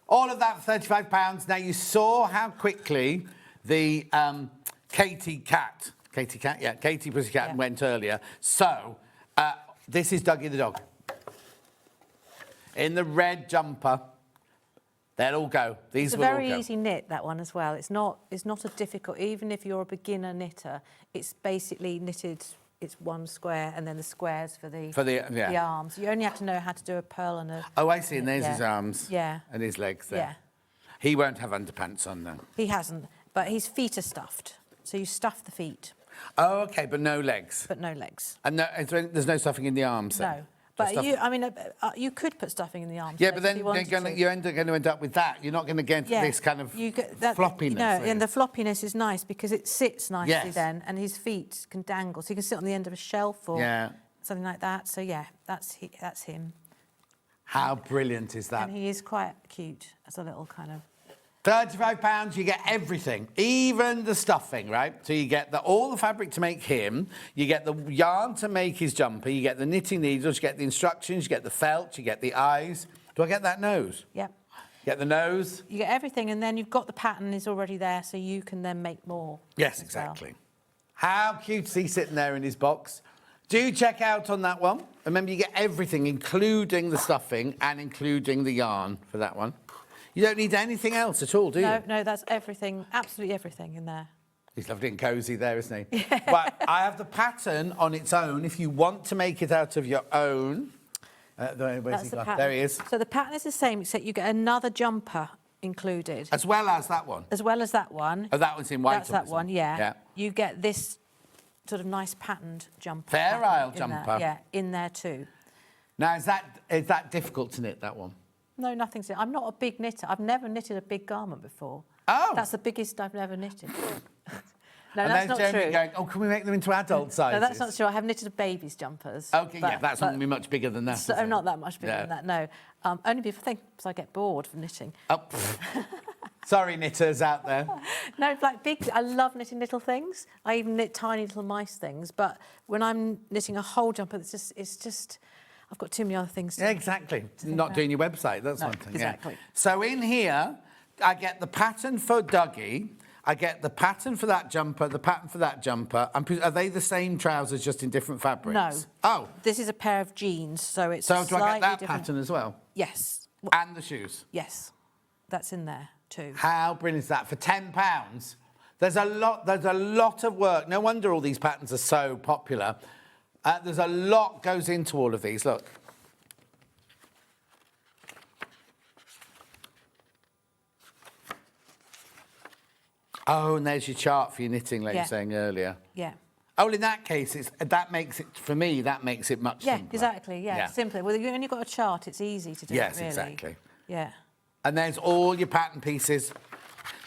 All of that for £35. Now, you saw how quickly the Katie Pussycat went earlier. So, this is Dougie the dog. In the red jumper. They'll all go. These will all go. It's a very easy knit, that one as well. It's not a difficult, even if you're a beginner knitter, it's basically knitted, it's one square and then the squares for the arms. You only have to know how to do a purl and a... Oh, I see, and there's his arms. Yeah. And his legs there. Yeah. He won't have underpants on, though. He hasn't, but his feet are stuffed. So you stuff the feet. Oh, OK, but no legs. But no legs. And there's no stuffing in the arms, then? No. But you could put stuffing in the arms. Yeah, but then you're going to end up with that. You're not going to get this kind of floppiness. No, and the floppiness is nice because it sits nicely then, and his feet can dangle. So he can sit on the end of a shelf or something like that. So, yeah, that's him. How brilliant is that? And he is quite cute as a little kind of... £35, you get everything, even the stuffing, right? So you get all the fabric to make him, you get the yarn to make his jumper, you get the knitting needles, you get the instructions, you get the felt, you get the eyes. Do I get that nose? Yep. Get the nose? You get everything, and then you've got the pattern is already there, so you can then make more. Yes, exactly. How cute is he sitting there in his box? Do check out on that one. Remember, you get everything, including the stuffing and including the yarn for that one. You don't need anything else at all, do you? No, that's everything, absolutely everything in there. He's lovely and cosy there, isn't he? Yeah. But I have the pattern on its own. If you want to make it out of your own... where's he gone? There he is. So the pattern is the same, except you get another jumper included. As well as that one? As well as that one. Oh, that one's in white. That's that one, yeah. You get this sort of nice patterned jumper. Fair Isle jumper. Yeah, in there too. Now, is that difficult to knit, that one? No, nothing's... I'm not a big knitter. I've never knitted a big garment before. Oh! That's the biggest I've ever knitted. No, and that's not Jeremy true. Going, oh, can we make them into adult sizes? No, that's not true. I have knitted baby's jumpers. OK, yeah, that's not going to be much bigger than that. So, not that much bigger than that, no. Only because I get bored from knitting. Oh, sorry, knitters out there. No, like big... I love knitting little things. I even knit tiny little mice things. But when I'm knitting a whole jumper, it's just... I've got too many other things to do. Exactly. Not doing your website, that's one thing. Exactly. Yeah. So in here, I get the pattern for Dougie, I get the pattern for that jumper, the pattern for that jumper. Are they the same trousers, just in different fabrics? No. Oh. This is a pair of jeans, so it's So do I get that different... pattern as well? Yes. And the shoes? Yes. That's in there too. How brilliant is that? For £10, There's a lot of work. No wonder all these patterns are so popular. There's a lot goes into all of these. Look. Oh, and there's your chart for your knitting, like you were saying earlier. Yeah. Oh, in that case, that makes it, for me, that makes it much simpler. Exactly, simpler. Well, when you've got a chart, it's easy to do Yes, really. exactly. Yeah. And there's all your pattern pieces.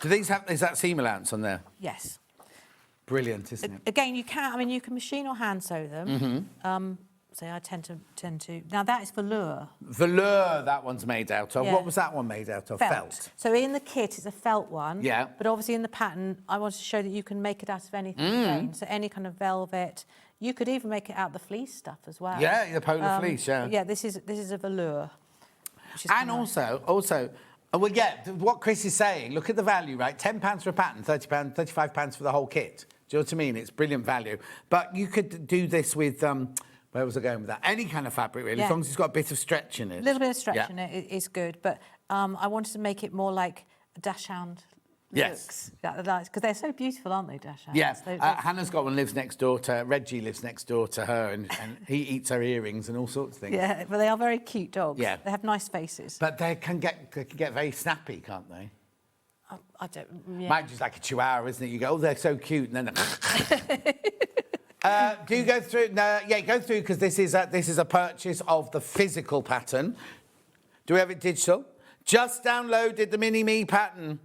Do these have, is that seam allowance on there? Yes. Brilliant, isn't it? Again, you can machine or hand sew them. So I tend to. Now that is velour. Velour, that one's made out of. Yeah. What was that one made out of? Felt. So in the kit, it's a felt one. Yeah. But obviously in the pattern, I wanted to show that you can make it out of anything again. So any kind of velvet. You could even make it out of the fleece stuff as well. Yeah, the polar fleece, yeah. Yeah, this is a velour. And also, well, yeah, what Chris is saying, look at the value, right? £10 for a pattern, £30, £35 for the whole kit. Do you know what I mean? It's brilliant value. But you could do this with, where was I going with that? Any kind of fabric, really, as long as it's got a bit of stretch in it. A little bit of stretch in it is good. But I wanted to make it more like a dashhound looks. Because they're so beautiful, aren't they, dashhounds? Yeah. Hannah's got one, lives next door to her. Reggie lives next door to her, and he eats her earrings and all sorts of things. Yeah, but they are very cute dogs. Yeah. They have nice faces. But they can get very snappy, can't they? I don't... Yeah. Mine's just like a chihuahua, isn't it? You go, oh, they're so cute, and then... do you go through? No, yeah, go through, because this is a purchase of the physical pattern. Do we have it digital? Just downloaded the mini-me pattern.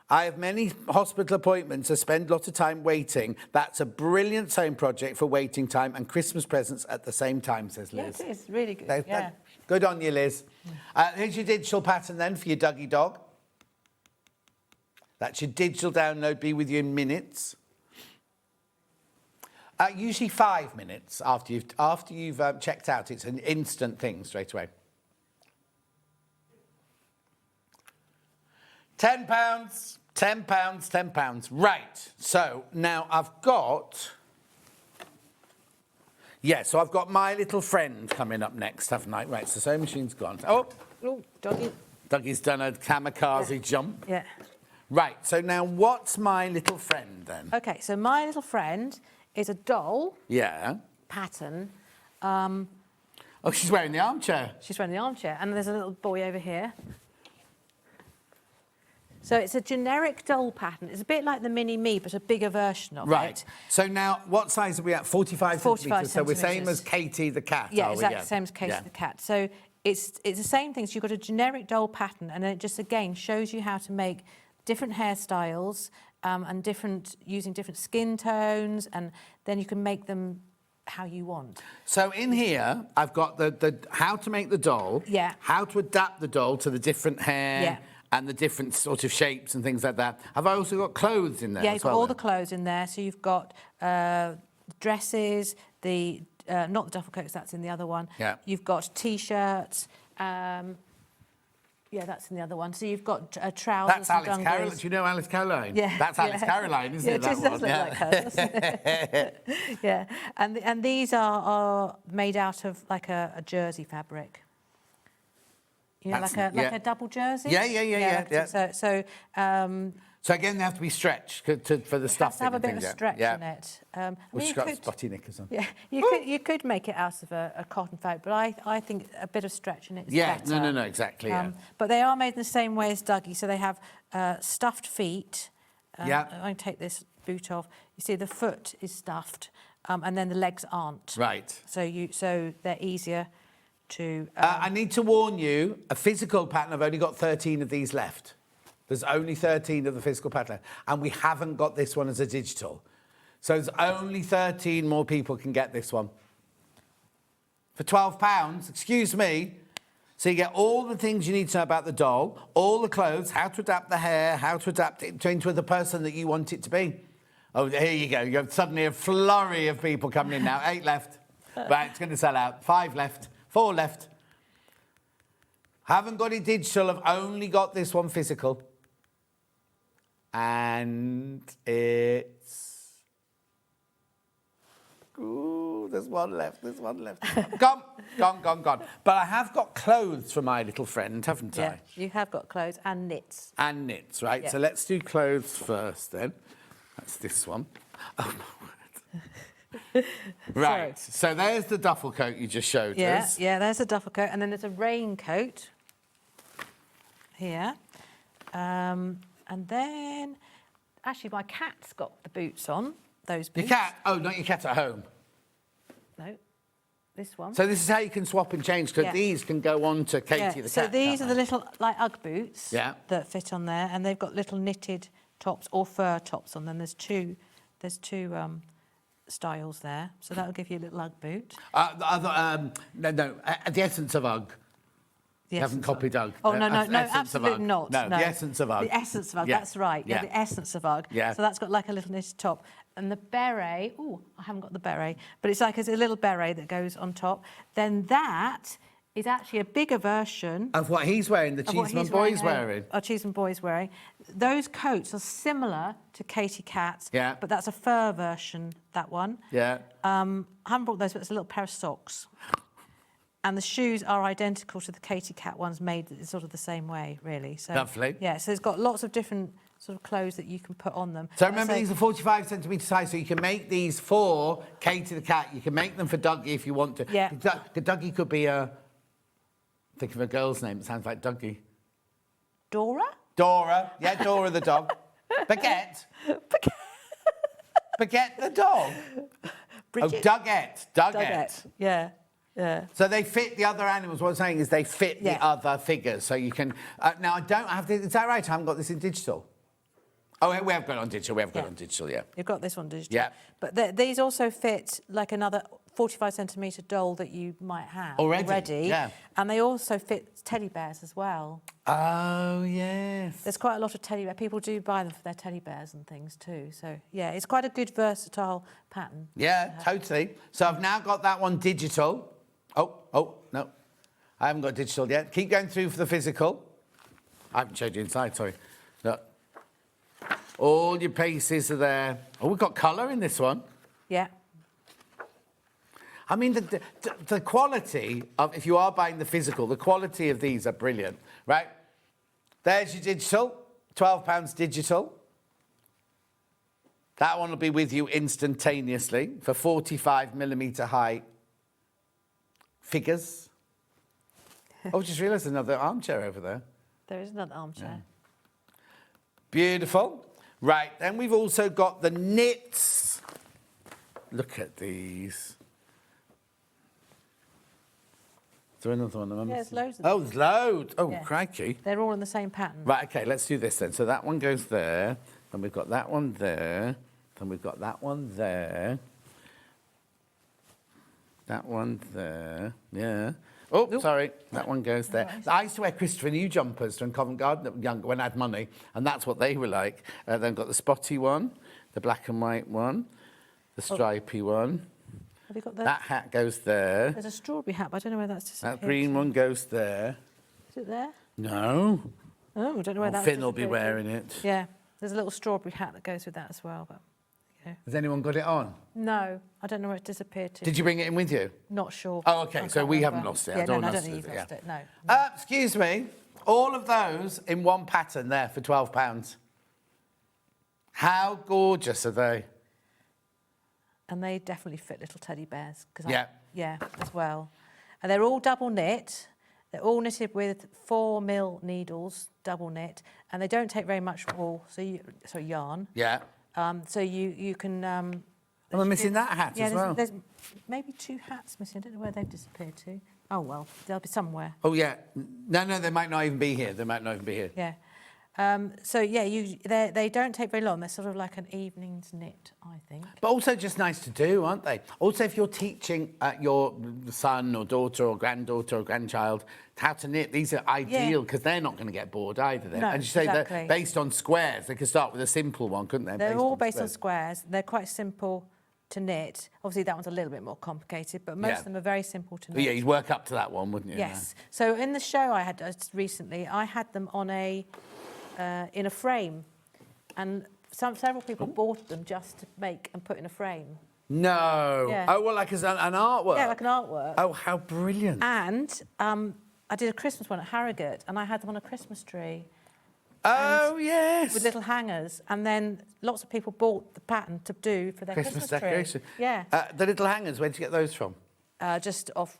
I have many hospital appointments. I spend a lot of time waiting. That's a brilliant sewing project for waiting time and Christmas presents at the same time, says Liz. Yeah, it is. Really good. Good on you, Liz. Here's your digital pattern then for your Dougie dog. That's your digital download. Be with you in minutes. Usually 5 minutes after you've checked out. It's an instant thing straight away. £10, £10, £10. Right. So now I've got. Yeah, so I've got My Little Friend coming up next, haven't I? Right, so sewing machine's gone. Oh, Dougie. Dougie's done a kamikaze jump. Yeah. Right, so now what's My Little Friend then? Okay, so My Little Friend is a doll pattern. Oh, she's wearing the armchair. She's wearing the armchair, and there's a little boy over here. So it's a generic doll pattern. It's a bit like the mini-me, but a bigger version of it. Right. So now, what size are we at? 45 centimetres. So we're same as Katie the cat, yeah, are we? exactly the same as Katie the cat. So it's the same thing. So you've got a generic doll pattern, and then it just, again, shows you how to make different hairstyles and using different skin tones, and then you can make them how you want. So in here, I've got the how to make the doll, how to adapt the doll to the different hair, and the different sort of shapes and things like that. Have I also got clothes in there? Yeah, you've got all the clothes in there. So you've got dresses, not the duffel coats, that's in the other one. Yeah. You've got T-shirts. Yeah, that's in the other one. So you've got trousers. That's Alice Caroline. Do you know Alice Caroline? Yeah. That's Alice Caroline, isn't it? Yeah, it does look like her, doesn't it? Yeah. And these are made out of like a jersey fabric. You know, like a double jersey. Yeah. So again, they have to be stretched for the stuff. It has to have a bit of stretch in it. She's got spotty knickers on. Yeah, you could make it out of a cotton fabric, but I think a bit of stretch in it is better. No, exactly. But they are made in the same way as Dougie, so they have stuffed feet. I'm going to take this boot off. You see, the foot is stuffed, and then the legs aren't. Right. So they're easier to. I need to warn you, a physical pattern. I've only got 13 of these left. There's only 13 of the physical pattern, and we haven't got this one as a digital. So there's only 13 more people can get this one. For £12, excuse me. So you get all the things you need to know about the doll, all the clothes, how to adapt the hair, how to adapt it into the person that you want it to be. Oh, here you go. You have suddenly a flurry of people coming in now. 8 left. Right, it's going to sell out. 5 left. 4 left. Haven't got it digital. I've only got this one physical. And it's... Ooh, there's one left, Gone. But I have got clothes for My Little Friend, haven't I? Yeah, you have got clothes and knits. And knits, right? Yeah. So let's do clothes first, then. That's this one. Oh, my word. Right, so there's the duffel coat you just showed us. Yeah, there's a duffel coat, and then there's a raincoat here. And then, actually, my cat's got the boots on, those boots. Your cat? Oh, not your cat at home. No, this one. So this is how you can swap and change, because these can go on to Katie the cat. So these can't are the they? little, like, Ugg boots that fit on there, and they've got little knitted tops or fur tops on them. There's two styles there, so that'll give you a little Ugg boot. The essence of Ugg. You haven't copied Ugg. Oh, no, absolutely not. No, the essence of Ugg. The essence of Ugg, that's right. Yeah, the essence of Ugg. Yeah. So that's got like a little knitted top. And the beret, I haven't got the beret, but it's like a little beret that goes on top. Then that is actually a bigger version of what he's wearing, the Cheeseman boy's wearing. Our Cheeseman boy's wearing. Those coats are similar to Katie Cat's, but that's a fur version, that one. Yeah. I haven't brought those, but it's a little pair of socks. And the shoes are identical to the Katie Cat ones, made sort of the same way, really. So, lovely. Yeah, so it's got lots of different sort of clothes that you can put on them. So remember, these are 45 centimetre size, so you can make these for Katie the cat. You can make them for Dougie if you want to. Yeah. Dougie could be a... Think of a girl's name. It sounds like Dougie. Dora? Dora. Yeah, Dora the dog. Baguette. Baguette the dog. Bridget. Oh, Dougette. Yeah. Yeah. So they fit the other animals. What I'm saying is they fit the other figures. So you can... now, I don't have this... Is that right? I haven't got this in digital. Oh, we have got it on digital. We have got it on digital, yeah. You've got this one digital. Yeah. But these also fit like another 45 centimetre doll that you might have already. Yeah. And they also fit teddy bears as well. Oh, yes. There's quite a lot of teddy bears. People do buy them for their teddy bears and things too. So, yeah, it's quite a good, versatile pattern. Yeah, totally. So I've now got that one digital. Oh, no. I haven't got digital yet. Keep going through for the physical. I haven't showed you inside, sorry. Look. All your pieces are there. Oh, we've got colour in this one. Yeah. I mean, the quality of, if you are buying the physical, the quality of these are brilliant, right? There's your digital, £12 digital. That one will be with you instantaneously for 45mm high figures. Oh, just realised another armchair over there. There is another armchair. Yeah. Beautiful. Right, then we've also got the knits. Look at these. Is there another one? Yeah, there's loads of them. Oh, there's loads. Oh, crikey. They're all in the same pattern. Right, OK, let's do this then. So that one goes there. Then we've got that one there. Then we've got that one there. That one there. Yeah. Oh, sorry. That one goes there. I used to wear Christopher New jumpers during Covent Garden younger when I had money, and that's what they were like. Then got the spotty one, the black and white one, the stripy one. Have you got the... That hat goes there. There's a strawberry hat, but I don't know where that's disappeared. That green one goes there. Is it there? No. Oh, I don't know where that's Finn will be wearing it. Yeah. There's a little strawberry hat that goes with that as well, but... Has anyone got it on? No, I don't know where it disappeared to. Did you bring it in with you? Not sure. Oh, OK, so we haven't lost it. Yeah, I don't no, I want don't us think to you've lose it, lost it, no. Excuse me. All of those in one pattern there for £12. How gorgeous are they? And they definitely fit little teddy bears. Yeah, as well. And they're all double knit. They're all knitted with 4mm needles, double knit, and they don't take very much wool, so yarn. Yeah. So you can... Am I missing that hat as well? There's maybe 2 hats missing. I don't know where they've disappeared to. Oh, well, they'll be somewhere. Oh, yeah. No, they might not even be here. Yeah. So, yeah, they don't take very long. They're sort of like an evening's knit, I think. But also just nice to do, aren't they? Also, if you're teaching your son or daughter or granddaughter or grandchild how to knit, these are ideal because they're not going to get bored either. Then. No, and you say exactly. they're based on squares. They could start with a simple one, couldn't they? They're all based on squares. They're quite simple to knit. Obviously, that one's a little bit more complicated, but most of them are very simple to knit. Yeah, you'd work up to that one, wouldn't you? Yes. So in the show I had recently, I had them on in a frame, and several people bought them just to make and put in a frame. No. Yeah. Oh, well, like as an artwork? Yeah, like an artwork. Oh, how brilliant. And I did a Christmas one at Harrogate, and I had them on a Christmas tree. Oh, and yes. with little hangers, and then lots of people bought the pattern to do for their Christmas tree. decoration. Yeah, The little hangers, where did you get those from? just off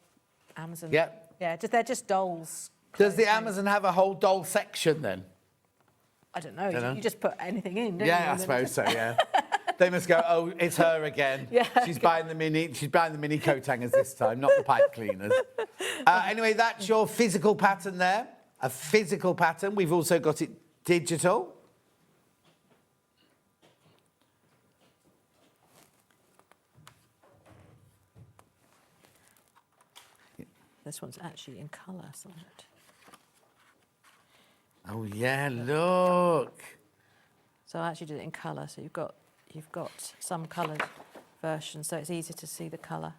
Amazon. Yep. Yeah, they're just dolls. Does the clothing. Amazon have a whole doll section then? I don't know. Dunno. You just put anything in, don't you? Yeah, I And then suppose so, yeah. They must go, oh, it's her again. Yeah. She's buying the mini coat hangers this time, not the pipe cleaners. Anyway, that's your physical pattern there. A physical pattern. We've also got it digital. This one's actually in colour, isn't it? Oh yeah, look. So I actually did it in colour. So you've got some coloured versions, so it's easy to see the colour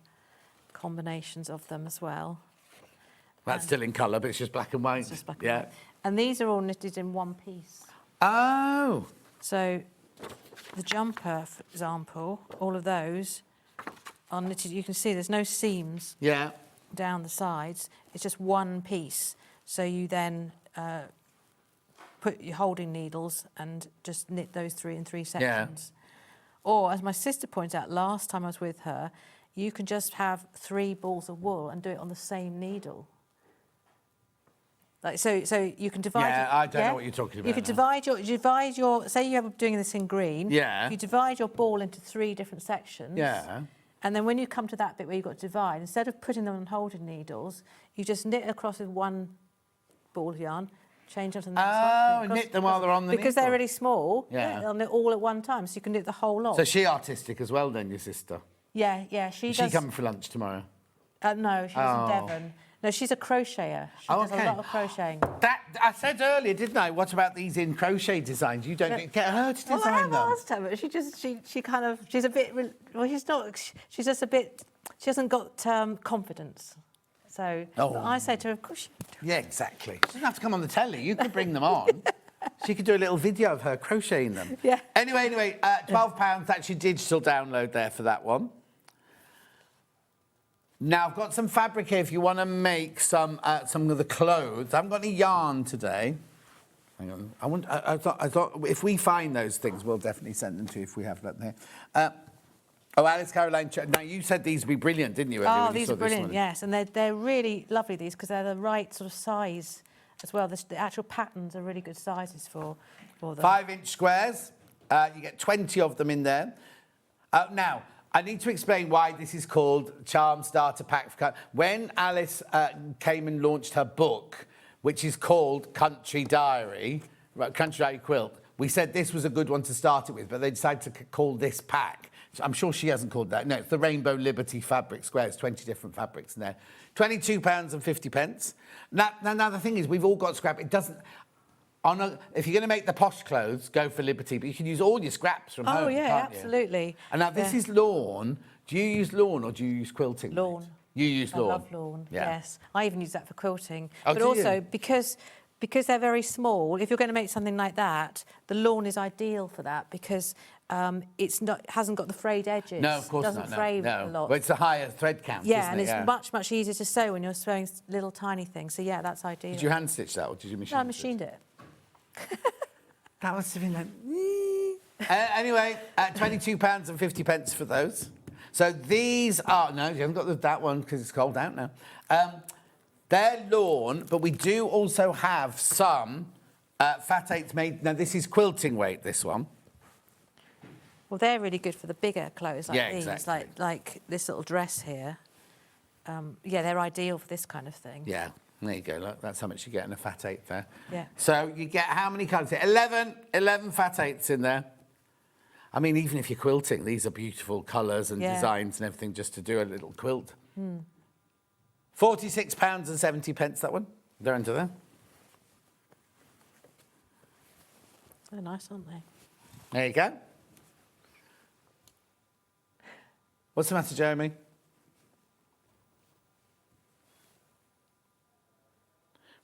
combinations of them as well. That's still in colour, but it's just black and white. It's just black and yeah. white. And these are all knitted in one piece. Oh. So the jumper, for example, all of those are knitted. You can see there's no seams Yeah. down the sides. It's just one piece. So you then put your holding needles and just knit those three in three sections. Or, as my sister pointed out last time I was with her, you can just have 3 balls of wool and do it on the same needle. Like so you can divide. Yeah, I don't know what you're talking about You can now. divide your. Say you're doing this in green. Yeah. You divide your ball into 3 different sections. Yeah. And then when you come to that bit where you've got to divide, instead of putting them on holding needles, you just knit across with one ball of yarn, change onto the next one. Oh, across- knit them while they're on the Because they're needle. really small, Yeah. they'll knit all at one time, so you can knit the whole lot. So she artistic as well then, your sister? Yeah, she Is does. she coming for lunch tomorrow? No, she lives Oh. in Devon. No, she's a crocheter. She does a lot of crocheting. That I said earlier, didn't I? What about these in crochet designs? You don't get her to Well, I design have them. asked her, but she's a bit. Well, she's not. She's just a bit. She hasn't got confidence. So Oh. but I say to her, of course. Yeah, exactly. She doesn't have to come on the telly. You could bring them on. She could do a little video of her crocheting them. Yeah. Anyway, £12. That's your digital download there for that one. Now, I've got some fabric here if you want to make some of the clothes. I haven't got any yarn today. Hang on. I thought if we find those things, we'll definitely send them to you if we have that there. Alice Caroline, now you said these would be brilliant, didn't you? Oh, these are brilliant, yes. And they're really lovely, these, because they're the right sort of size as well. The actual patterns are really good sizes for them. 5-inch squares. You get 20 of them in there. Now, I need to explain why this is called Charm Starter Pack. When Alice came and launched her book, which is called Country Diary Quilt, we said this was a good one to start it with, but they decided to call this pack. So I'm sure she hasn't called that. No, it's the Rainbow Liberty Fabric Squares, 20 different fabrics in there. £22.50. Now, the thing is, we've all got scrap. It doesn't... if you're going to make the posh clothes, go for Liberty, but you can use all your scraps from home, Oh, yeah, can't you? absolutely. And now this is lawn. Do you use lawn or do you use quilting? Lawn. You use lawn? I love lawn, Yeah. yes. I even use that for quilting. Oh, but do also, you? because they're very small, if you're going to make something like that, the lawn is ideal for that because hasn't got the frayed edges. No, of course doesn't not. fray No. a lot. Well, it's a higher thread count, Yeah, isn't and it? it's much, much easier to sew when you're sewing little tiny things. So, yeah, that's ideal. Did you hand stitch that or did you machine No, I stitch? machined it. That must have been like... anyway, £22.50 for those. So these are... No, you haven't got that one because it's cold out now. They're lawn, but we do also have some fat 8s made... Now, this is quilting weight, this one. Well, they're really good for the bigger clothes like Yeah, these, exactly. like this little dress here. Yeah, they're ideal for this kind of thing. Yeah, there you go. Look, that's how much you get in a fat 8 there. Yeah. So you get how many colours? 11 fat 8s in there. I mean, even if you're quilting, these are beautiful colours and designs and everything just to do a little quilt. £46.70, that one. They're under there. They're nice, aren't they? There you go. What's the matter, Jeremy?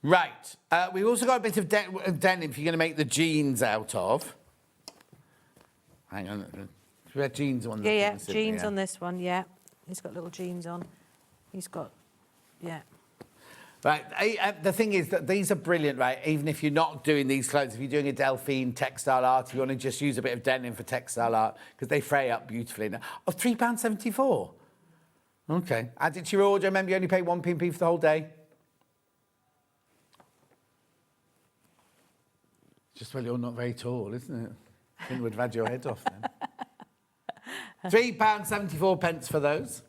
Right. We've also got a bit of denim if you're going to make the jeans out of. Hang on. We had jeans on. Yeah, jeans on this one, yeah. He's got little jeans on. He's got, yeah. Right, the thing is that these are brilliant, right? Even if you're not doing these clothes, if you're doing a Delphine textile art, if you want to just use a bit of denim for textile art, because they fray up beautifully. Now. Oh, £3.74. Okay. Added to your order, remember you only pay 1p for the whole day? Just well, you're not very tall, isn't it? I think we'd have had your head off then. £3.74 for those.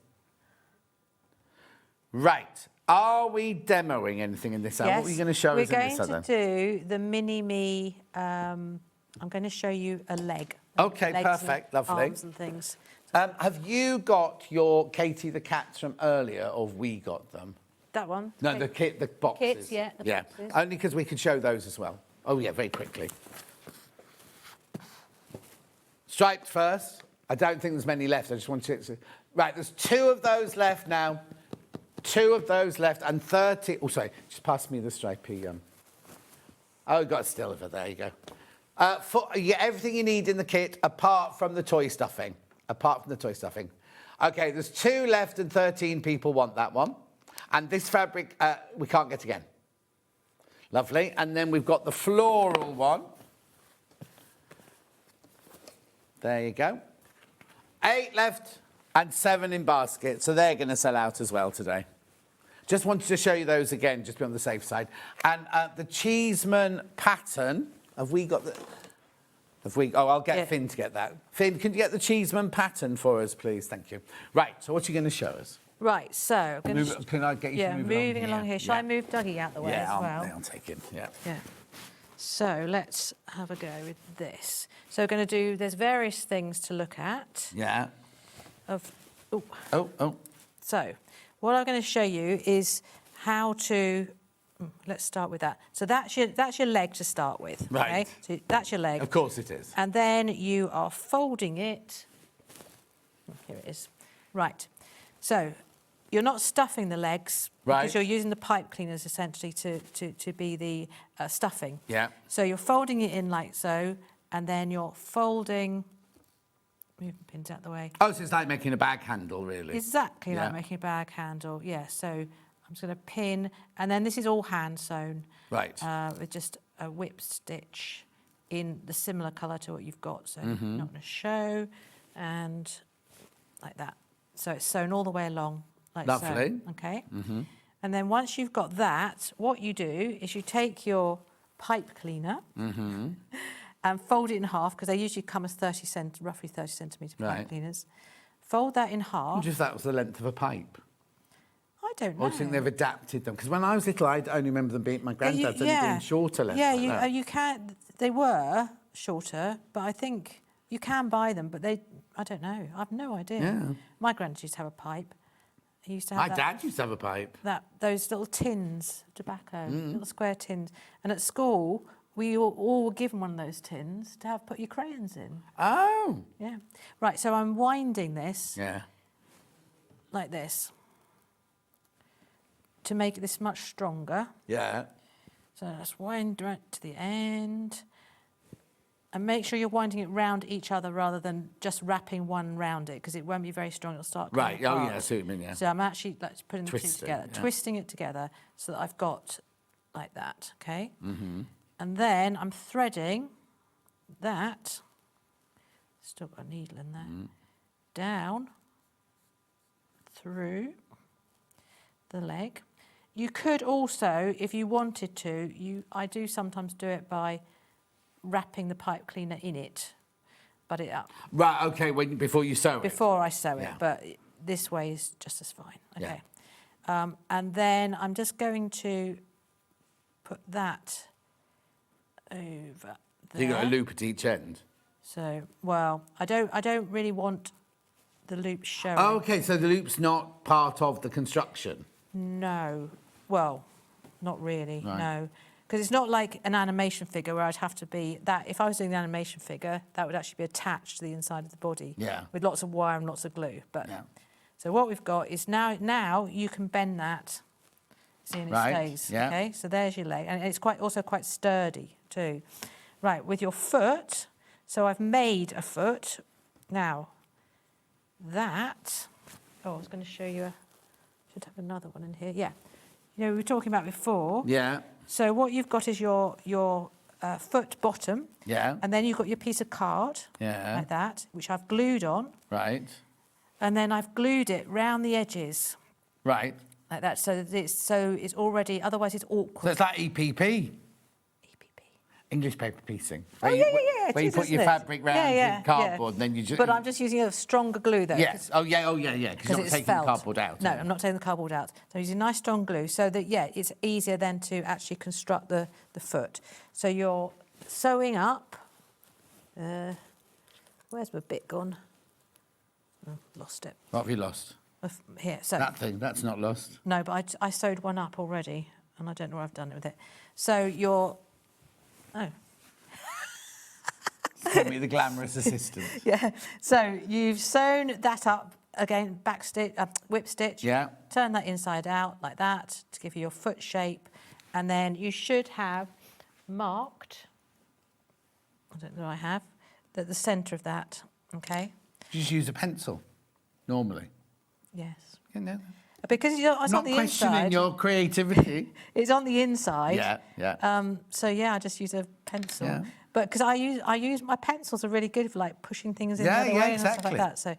Right. Are we demoing anything in this? Yes. What are you going to show us in this? We're going to do the mini-me. I'm going to show you a leg. Okay, Legs perfect, and lovely. arms and things. Have you got your Katie the cats from earlier, or have we got them? That one? No, the kit, the boxes. Kits, yeah, the boxes. Only because we can show those as well. Oh, yeah, very quickly. Striped first. I don't think there's many left. I just want to... Right, there's 2 of those left now. 2 of those left and 30... Oh, sorry, just pass me the stripy... Oh, you got a still of it. There you go. You get everything you need in the kit apart from the toy stuffing. Okay, there's 2 left and 13 people want that one. And this fabric, we can't get again. Lovely. And then we've got the floral one. There you go. 8 left and 7 in basket. So they're going to sell out as well today. Just wanted to show you those again, just to be on the safe side. And the Cheeseman pattern, have we got the... Oh, I'll get Finn to get that. Finn, can you get the Cheeseman pattern for us, please? Thank you. Right, so what are you going to show us? Right, so... Can I get you to move moving along here. Shall I move Dougie out the way as well? I'll take him, yeah. So let's have a go with this. So we're going to do... There's various things to look at. Yeah. So what I'm going to show you is how to... Let's start with that. So that's your leg to start with. Right. Okay? So that's your leg. Of course it is. And then you are folding it. Here it is. Right. So you're not stuffing the legs because you're using the pipe cleaners essentially to be the stuffing. Yeah. So you're folding it in like so, and then you're folding... Move the pins out the way. Oh, so it's like making a bag handle, really. Exactly like making a bag handle. Yeah, so I'm just going to pin, and then this is all hand sewn. Right. With just a whip stitch in the similar colour to what you've got. So I'm not going to show, and like that. So it's sewn all the way along, like Lovely. so. Okay. And then once you've got that, what you do is you take your pipe cleaner and fold it in half, because they usually come as roughly 30 centimetre pipe cleaners. Fold that in half. I wonder if that was the length of a pipe. I don't know. Or do you think they've adapted them? Because when I was little, I only remember them being... My granddad's only being shorter length. Yeah, you can... They were shorter, but I think you can buy them, but they... I don't know. I have no idea. Yeah. My granddad used to have a pipe. He used to have My dad used to have a pipe. those little tins, tobacco, little square tins. And at school, we all were given one of those tins to put your crayons in. Oh. Yeah. Right, so I'm winding this. Yeah. Like this. To make this much stronger. Yeah. So let's wind right to the end. And make sure you're winding it round each other rather than just wrapping one round it, because it won't be very strong. It'll start coming apart. Oh, yeah, I see what you mean, yeah. So I'm actually putting the two together, twisting it together so that I've got like that, okay? And then I'm threading that, still got a needle in there, down through the leg. You could also, if you wanted to, I do sometimes do it by wrapping the pipe cleaner in it, but it up. Right, okay, before you sew it. Before I sew it, but this way is just as fine. Okay. And then I'm just going to put that over there. You got a loop at each end. So, well, I don't really want the loop showing. Oh, okay, so the loop's not part of the construction. No, well, not really. No. Because it's not like an animation figure where I'd have to be that. If I was doing the animation figure, that would actually be attached to the inside of the body. Yeah. With lots of wire and lots of glue. But so what we've got is now you can bend that. See, and it stays. Yeah. Okay. So there's your leg, and it's also quite sturdy too. Right, with your foot. So I've made a foot. Now that. Oh, I was going to show you. Should have another one in here. Yeah. we were talking about before. Yeah. So what you've got is your foot bottom. Yeah. And then you've got your piece of card. Yeah. Like that, which I've glued on. Right. And then I've glued it round the edges. Right. Like that, so that it's already. Otherwise, it's awkward. So it's like EPP. English paper piecing. Oh, yeah. Where you put your fabric round your cardboard and then you just... But I'm just using a stronger glue, though. Yes. Oh, yeah, because you're not taking the cardboard out. No, I'm not taking the cardboard out. So I'm using nice strong glue so that, it's easier then to actually construct the foot. So you're sewing up... where's my bit gone? Oh, lost it. What have you lost? Here, so... That thing, that's not lost. No, but I sewed one up already, and I don't know where I've done it with it. So you're... Oh. Give me the glamorous assistant. Yeah. So you've sewn that up again, back stitch, whip stitch. Yeah. Turn that inside out like that to give you your foot shape, and then you should have marked. I don't know. I have the centre of that. Okay. You just use a pencil, normally. Yes. You know. Because it's on the Not questioning inside. your creativity. It's on the inside. Yeah. So I just use a pencil. Yeah. But because I use my pencils are really good for like pushing things in the other way and stuff like that. So,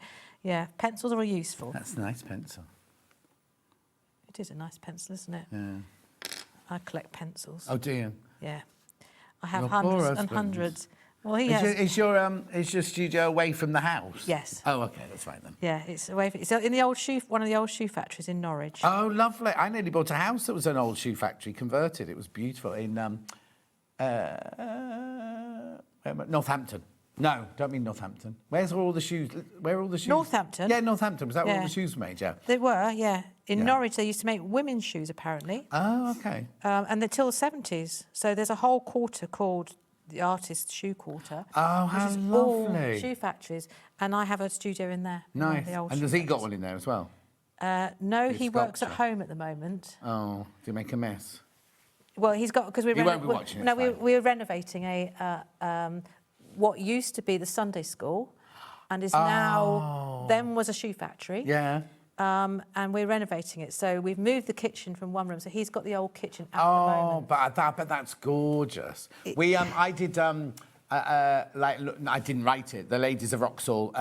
pencils are useful. That's a nice pencil. It is a nice pencil, isn't it? Yeah. I collect pencils. Oh, do you? Yeah. I have Your hundreds poor and husband. hundreds. Well, he has. Is your studio away from the house? Yes. Oh, okay, that's right then. Yeah, it's away. It's in the old one of the old shoe factories in Norwich. Oh, lovely! I nearly bought a house that was an old shoe factory converted. It was beautiful in Northampton. No, don't mean Northampton. Where are all the shoes? Northampton. Yeah, Northampton. Was that where all the shoes were made? Yeah. They were. Yeah. In Norwich, they used to make women's shoes apparently. Oh, okay. And until the 70s. So there's a whole quarter called the Artist Shoe Quarter. Oh, how which is lovely. all shoe factories, and I have a studio in there. Nice. The old And shoe has he got factories. one in there as well? No, His he works at sculpture. home at the moment. Oh, do you make a mess? Well, he's got because we're He won't be watching it, no, it's fine. we're renovating what used to be the Sunday school, and is now then was a shoe factory. Yeah. And we're renovating it. So we've moved the kitchen from one room. So he's got the old kitchen at the moment. Oh, but that's gorgeous. I did I didn't write it. The ladies of Vauxhall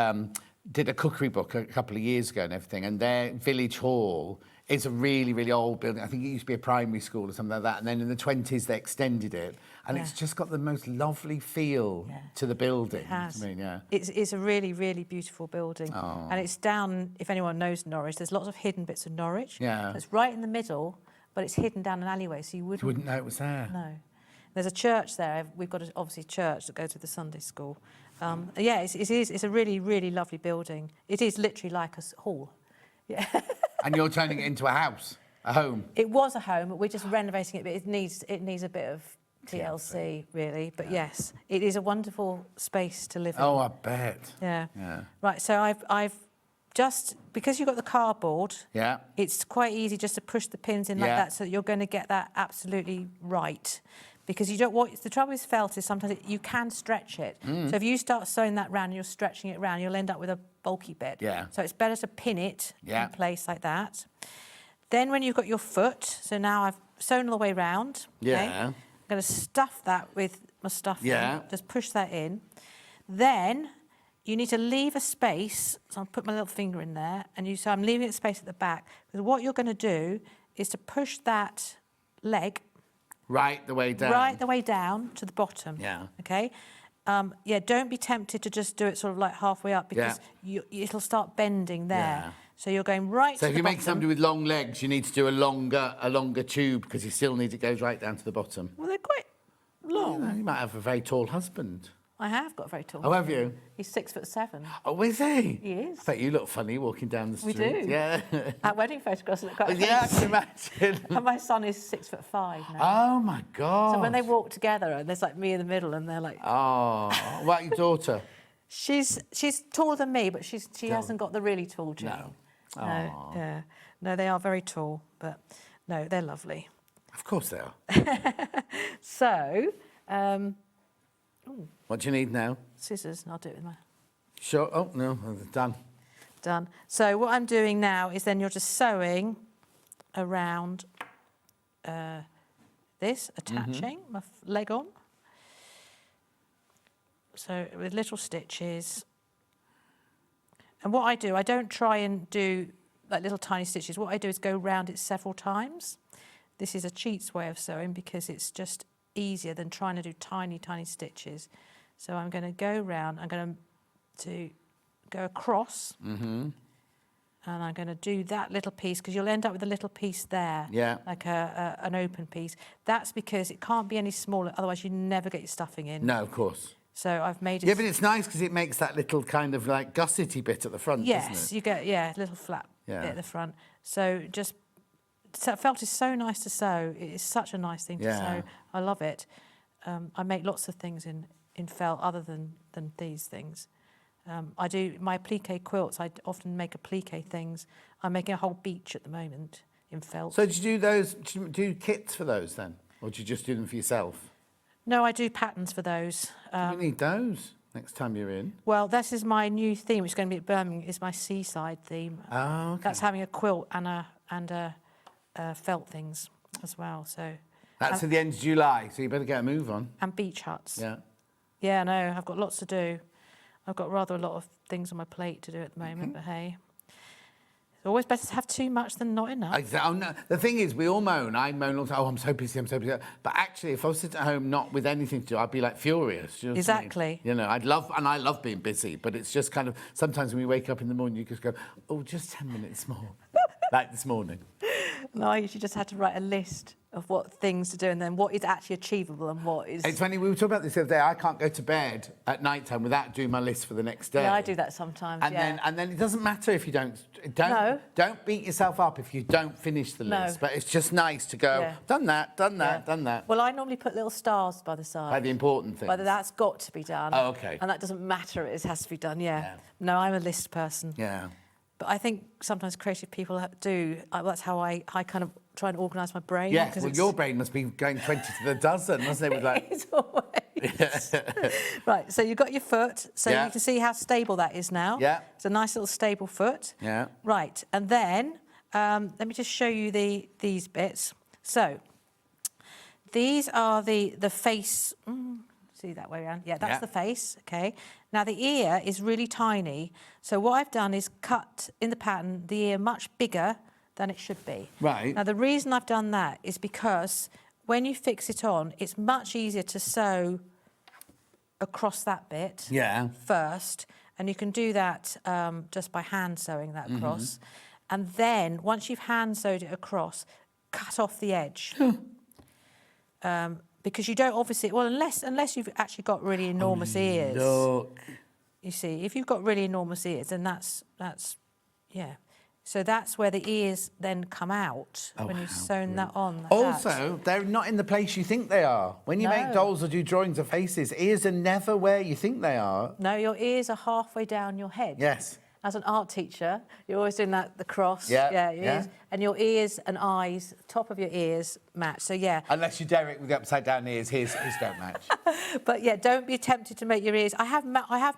did a cookery book a couple of years ago and everything, and their village hall is a really, really old building. I think it used to be a primary school or something like that, and then in the 20s they extended it, and it's just got the most lovely feel to the building. It has. I mean, yeah. It's a really, really beautiful building. Oh. And it's down, if anyone knows Norwich, there's lots of hidden bits of Norwich. Yeah. So it's right in the middle, but it's hidden down an alleyway, so you wouldn't know it was there. No. There's a church there. We've got obviously a church that goes with the Sunday school. It's a really, really lovely building. It is literally like a hall. Yeah. And you're turning it into a house, a home. It was a home, but we're just renovating it, but it needs a bit of TLC, really. But yes, it is a wonderful space to live in. Oh, I bet. Yeah. Yeah. Right, so I've just, because you've got the cardboard, Yeah. it's quite easy just to push the pins in like Yeah. that so that you're going to get that absolutely right. Because you don't want, the trouble with felt is sometimes you can stretch it. Mm. So if you start sewing that round and you're stretching it round, you'll end up with a bulky bit. Yeah. So it's better to pin it Yeah. in place like that. Then when you've got your foot, so now I've sewn all the way round. Okay? Yeah. I'm going to stuff that with my stuffing. Yeah. Just push that in. Then you need to leave a space. So I'll put my little finger in there. So I'm leaving a space at the back. Because what you're going to do is to push that leg Right the way down. right the way down to the bottom. Yeah. Okay? Don't be tempted to just do it sort of like halfway up because it'll start bending there. Yeah. So you're going right So to if the you make bottom. somebody with long legs, you need to do a longer tube because you still need it goes right down to the bottom. Well, they're quite long. You might have a very tall husband. I have got a very tall. Oh, have you? He's 6'7". Oh, is he? He is. I bet you look funny walking down the We street. do. Yeah. Our wedding photographs look quite Yeah, I funny. can imagine. And my son is 6'5" now. Oh my God. So when they walk together, there's like me in the middle, and they're like. Oh, what about your daughter? She's taller than me, but she hasn't got the really tall gene. No. No, yeah. No, they are very tall, but no, they're lovely. Of course they are. So, What do you need now? scissors, and I'll do it with my. Sure. Oh no, done. Done. So what I'm doing now is then you're just sewing around this, attaching my leg on. So with little stitches. And what I do, I don't try and do like little tiny stitches. What I do is go round it several times. This is a cheat's way of sewing because it's just easier than trying to do tiny, tiny stitches. So I'm going to go round, I'm going to go across, and I'm going to do that little piece because you'll end up with a little piece there, like an open piece. That's because it can't be any smaller, otherwise you never get your stuffing in. No, of course. So I've made it... Yeah, but it's nice because it makes that little kind of like gussety bit at the front, doesn't it? Yes, you get, a little flat bit at the front. So felt is so nice to sew. It is such a nice thing to sew. I love it. I make lots of things in felt other than these things. I do my applique quilts. I often make applique things. I'm making a whole beach at the moment in felt. So do you do those? Do you do kits for those then, or do you just do them for yourself? No, I do patterns for those. You need those next time you're in. Well, this is my new theme, which is going to be at Birmingham. Is my seaside theme. Oh, okay. That's having a quilt and a felt things as well. So that's at the end of July. So you better get a move on. And beach huts. Yeah. Yeah, no, I've got lots to do. I've got rather a lot of things on my plate to do at the moment, but hey. It's always better to have too much than not enough. Oh, no. The thing is, we all moan. I moan all the time, oh, I'm so busy, I'm so busy. But actually, if I was sitting at home not with anything to do, I'd be like furious. You know what I mean? Exactly. You know, I love being busy, but it's just kind of, sometimes when you wake up in the morning, you just go, oh, just 10 minutes more. Like this morning. No, I usually just had to write a list of what things to do and then what is actually achievable and what is... It's funny, we were talking about this the other day. I can't go to bed at night time without doing my list for the next day. Yeah, I do that sometimes, and then it doesn't matter if you don't beat yourself up if you don't finish the list. But it's just nice to go, done that, done that. Well, I normally put little stars by the side. By the important things. By that's got to be done. Oh, okay. And that doesn't matter, it has to be done, No, I'm a list person. Yeah. But I think sometimes creative people do. That's how I kind of try and organise my brain. Yeah, well, your brain must be going 20 to the dozen, mustn't it? With like... It's always. Right, so you've got your foot. So you can see how stable that is now. Yeah. It's a nice little stable foot. Yeah. Right, and then let me just show you these bits. So these are the face... See that way around? Yeah, that's the face, okay. Now the ear is really tiny. So what I've done is cut in the pattern the ear much bigger than it should be. Right. Now the reason I've done that is because when you fix it on, it's much easier to sew across that bit first. And you can do that just by hand sewing that across. And then once you've hand sewed it across, cut off the edge. Because you don't obviously, well, unless you've actually got really enormous ears. Look. You see, if you've got really enormous ears, then that's. So that's where the ears then come out when you've sewn that on. Also, they're not in the place you think they are. When you make dolls or do drawings of faces, ears are never where you think they are. No, your ears are halfway down your head. Yes. As an art teacher, you're always doing that, the cross. Yeah. Ears, and your ears and eyes, top of your ears match. So, Unless you Derek with the upside down ears, his don't match. But, don't be tempted to make your ears. I have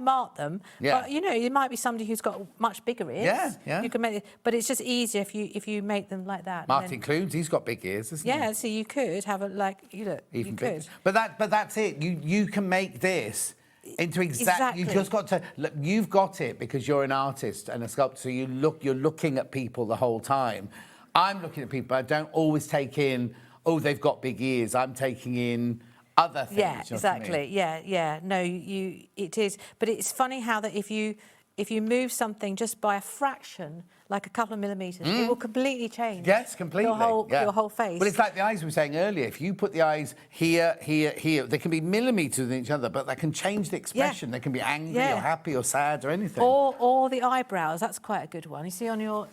marked them. Yeah. But, you might be somebody who's got much bigger ears. Yeah. You can make it, but it's just easier if you make them like that. Martin Clunes, he's got big ears, hasn't he? Yeah, so you could have Even you bigger. could. But that's it. You can make this into exactly. You just got to look. You've got it because you're an artist and a sculptor. So you're looking at people the whole time. I'm looking at people. I don't always take in. Oh, they've got big ears. I'm taking in other things. Yeah, exactly. Yeah. No, it is. But it's funny how that if you move something just by a fraction, like a couple of millimetres, it will completely change. Yes, completely. Your whole face. Well, it's like the eyes we were saying earlier. If you put the eyes here, they can be millimetres within each other, but they can change the expression. They can be angry or happy or sad or anything. Or the eyebrows. That's quite a good one. You see on your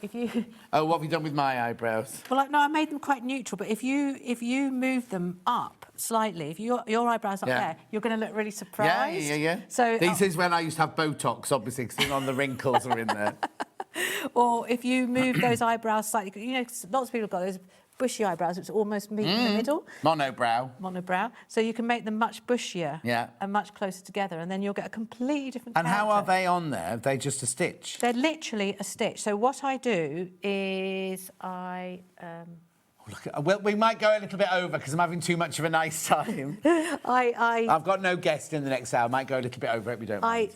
Oh, what have you done with my eyebrows? Well, no, I made them quite neutral. But if you move them up slightly, if your eyebrows up there, you're going to look really surprised. Yeah. So this is when I used to have Botox, obviously, because on the wrinkles are in there. Or if you move those eyebrows slightly, lots of people have got those bushy eyebrows, which almost meet in the middle. Monobrow. So you can make them much bushier and much closer together, and then you'll get a completely different character. And how are they on there? Are they just a stitch? They're literally a stitch. So what I do is I Well, we might go a little bit over because I'm having too much of a nice time. I've got no guest in the next hour. I might go a little bit over it, we don't mind.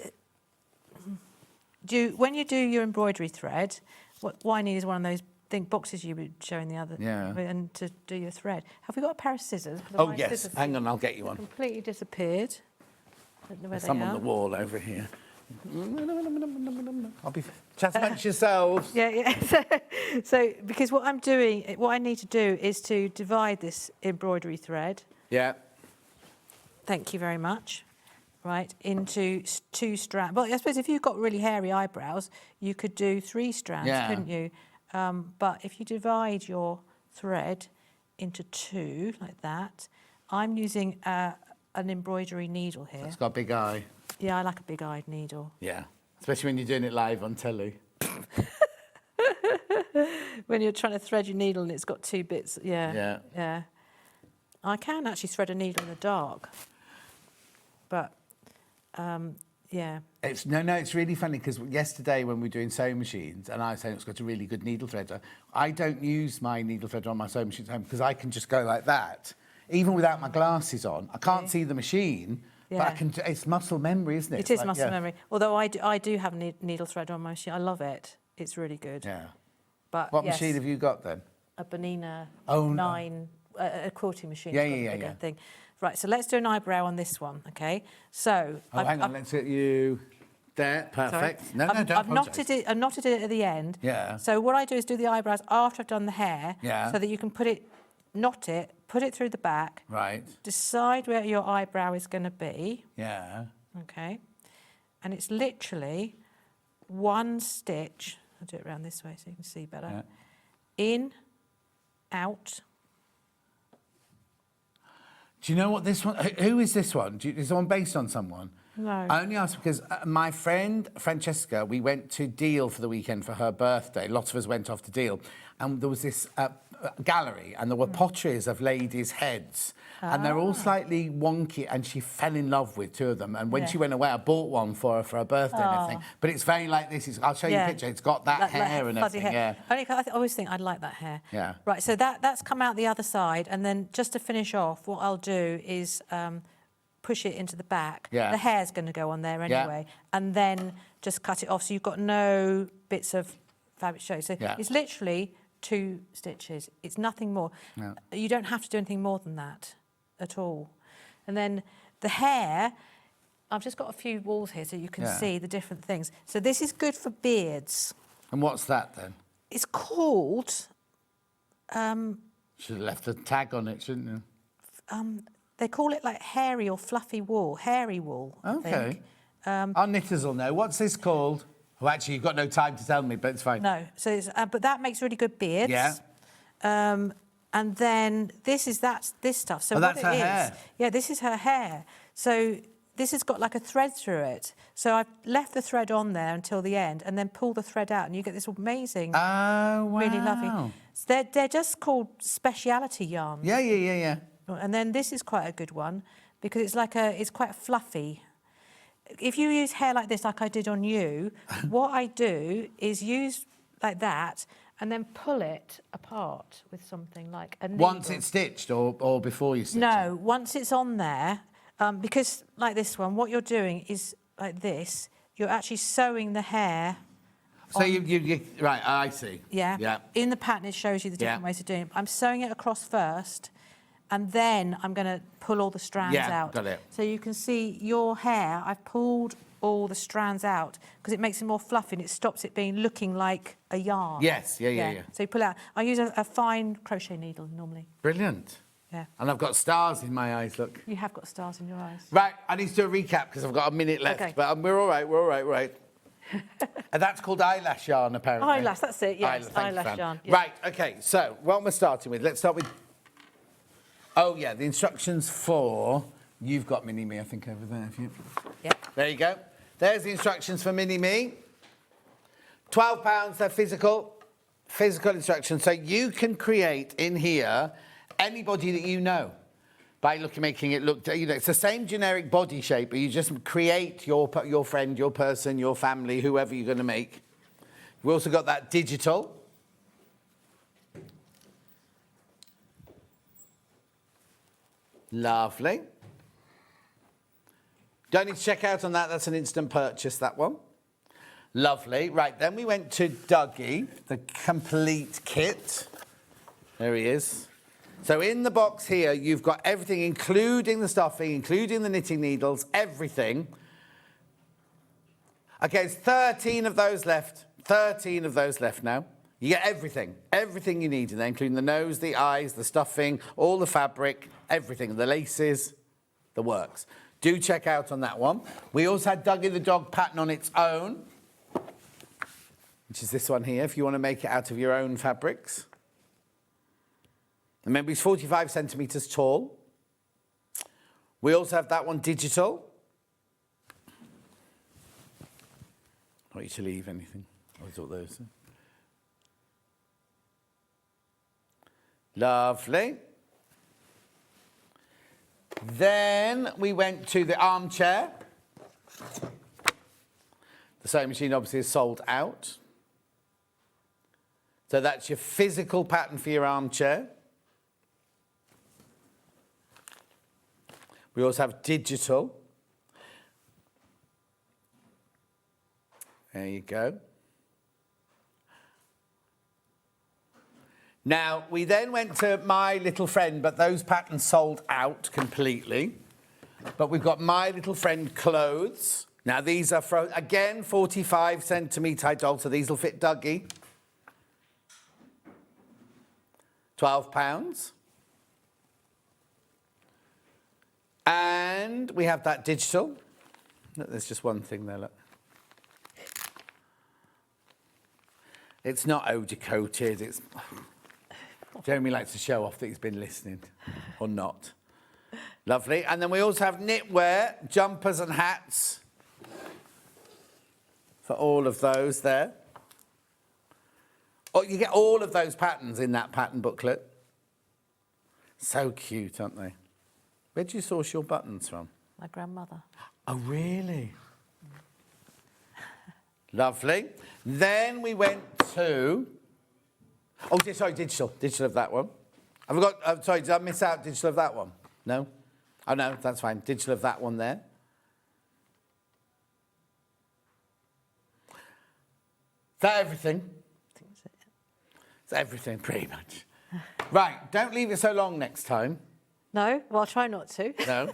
When you do your embroidery thread, what I need is one of those boxes you were showing the other, and to do your thread. Have we got a pair of scissors? Oh yes, hang on, I'll get you one. Completely disappeared. I don't know where There's some they on are. the wall over here. I'll be chat amongst yourselves. Yeah. So because what I need to do is to divide this embroidery thread. Yeah. Thank you very much. Right, into 2 strands. Well, I suppose if you've got really hairy eyebrows, you could do 3 strands, couldn't you? But if you divide your thread into 2 like that, I'm using an embroidery needle here. It's got a big eye. Yeah, I like a big-eyed needle. Yeah, especially when you're doing it live on telly. When you're trying to thread your needle and it's got 2 bits. Yeah. I can actually thread a needle in the dark, but yeah. It's really funny because yesterday when we were doing sewing machines and I was saying it's got a really good needle threader, I don't use my needle threader on my sewing machine at home because I can just go like that, even without my glasses on. I can't see the machine, but I can. It's muscle memory, isn't it? It is muscle memory. Although I do have a needle threader on my machine. I love it. It's really good. Yeah. But what machine have you got then? A Bonina 9, no. A quilting machine. Yeah. Thing. Right, so let's do an eyebrow on this one, okay? So... hang on, let's get you there. Perfect. Sorry. No, don't apologise. I've knotted it at the end. Yeah. So what I do is do the eyebrows after I've done the hair. Yeah. So that you can knot it, put it through the back. Right. Decide where your eyebrow is going to be. Yeah. Okay. And it's literally 1 stitch. I'll do it around this way so you can see better. Yeah. In, out. Do you know what this one... Who is this one? Is the one based on someone? No. I only ask because my friend Francesca, we went to Deal for the weekend for her birthday. Lots of us went off to Deal. And there was this gallery and there were potteries of ladies' heads. And they're all slightly wonky and she fell in love with 2 of them. And when she went away, I bought one for her for her birthday and everything. But it's very like this. I'll show you a picture. It's got that hair and everything. Hair. Only I always think I'd like that hair. Yeah. Right, so that's come out the other side. And then just to finish off, what I'll do is push it into the back. Yeah. The hair's going to go on there anyway. And then just cut it off so you've got no bits of fabric show. So it's literally 2 stitches. It's nothing more. No. You don't have to do anything more than that at all. And then the hair, I've just got a few walls here so you can see the different things. So this is good for beards. And what's that then? It's called... Should have left a tag on it, shouldn't you? They call it like hairy or fluffy wool, hairy wool. Okay. Our knitters will know. What's this called? Oh, actually, you've got no time to tell me, but it's fine. No, so it's, but that makes really good beards. Yeah. And then this stuff. So that's her hair. Yeah, this is her hair. So this has got like a thread through it. So I've left the thread on there until the end, and then pull the thread out, and you get this amazing, really lovely. So they're just called speciality yarns. Yeah. And then this is quite a good one because it's quite fluffy. If you use hair like this, like I did on you, what I do is use like that and then pull it apart with something like a needle. Once it's stitched or before you stitch it? No, once it's on there, because like this one, what you're doing is like this, you're actually sewing the hair. So you right, I see. Yeah. In the pattern, it shows you the different ways of doing it. I'm sewing it across first, and then I'm going to pull all the strands out. Got it. So you can see your hair, I've pulled all the strands out because it makes it more fluffy and it stops it looking like a yarn. Yes, yeah. So you pull out. I use a fine crochet needle normally. Brilliant. Yeah. And I've got stars in my eyes, look. You have got stars in your eyes. Right, I need to do a recap because I've got a minute left. Okay. But we're all right. And that's called eyelash yarn, apparently. Eyelash, that's it, yes. Eyelash yarn. Yeah. Right, okay, so what we're starting with, let's start with... Oh, yeah, the instructions for... You've got Mini-Me, I think, over there, have you? Yeah. There you go. There's the instructions for Mini-Me. £12, they're physical instructions. So you can create in here anybody that you know by making it look, it's the same generic body shape, but you just create your friend, your person, your family, whoever you're going to make. We've also got that digital. Lovely. Don't need to check out on that. That's an instant purchase, that one. Lovely. Right, then we went to Dougie, the complete kit. There he is. So in the box here, you've got everything, including the stuffing, including the knitting needles, everything. Okay, it's 13 of those left. 13 of those left now. You get everything. Everything you need in there, including the nose, the eyes, the stuffing, all the fabric, everything. The laces, the works. Do check out on that one. We also had Dougie the dog pattern on its own, which is this one here, if you want to make it out of your own fabrics. Remember, he's 45 centimetres tall. We also have that one digital. I want you to leave anything. I thought those. Lovely. Then we went to the armchair. The sewing machine obviously is sold out. So that's your physical pattern for your armchair. We also have digital. There you go. Now, we then went to My Little Friend, but those patterns sold out completely. But we've got My Little Friend clothes. Now, these are, again, 45 centimetre high doll, so these will fit Dougie. £12. And we have that digital. Look, there's just one thing there, look. It's not odor-coated, it's... Jeremy likes to show off that he's been listening, or not. Lovely. And then we also have knitwear, jumpers and hats for all of those there. Oh, you get all of those patterns in that pattern booklet. So cute, aren't they? Where did you source your buttons from? My grandmother. Oh, really? Lovely. Then we went to... Oh, sorry, digital. Digital of that one. I forgot... sorry, did I miss out digital of that one? No? Oh, no, that's fine. Digital of that one there. Is that everything? I think that's it. It's everything, pretty much. Right, don't leave it so long next time. No? Well, I'll try not to. No?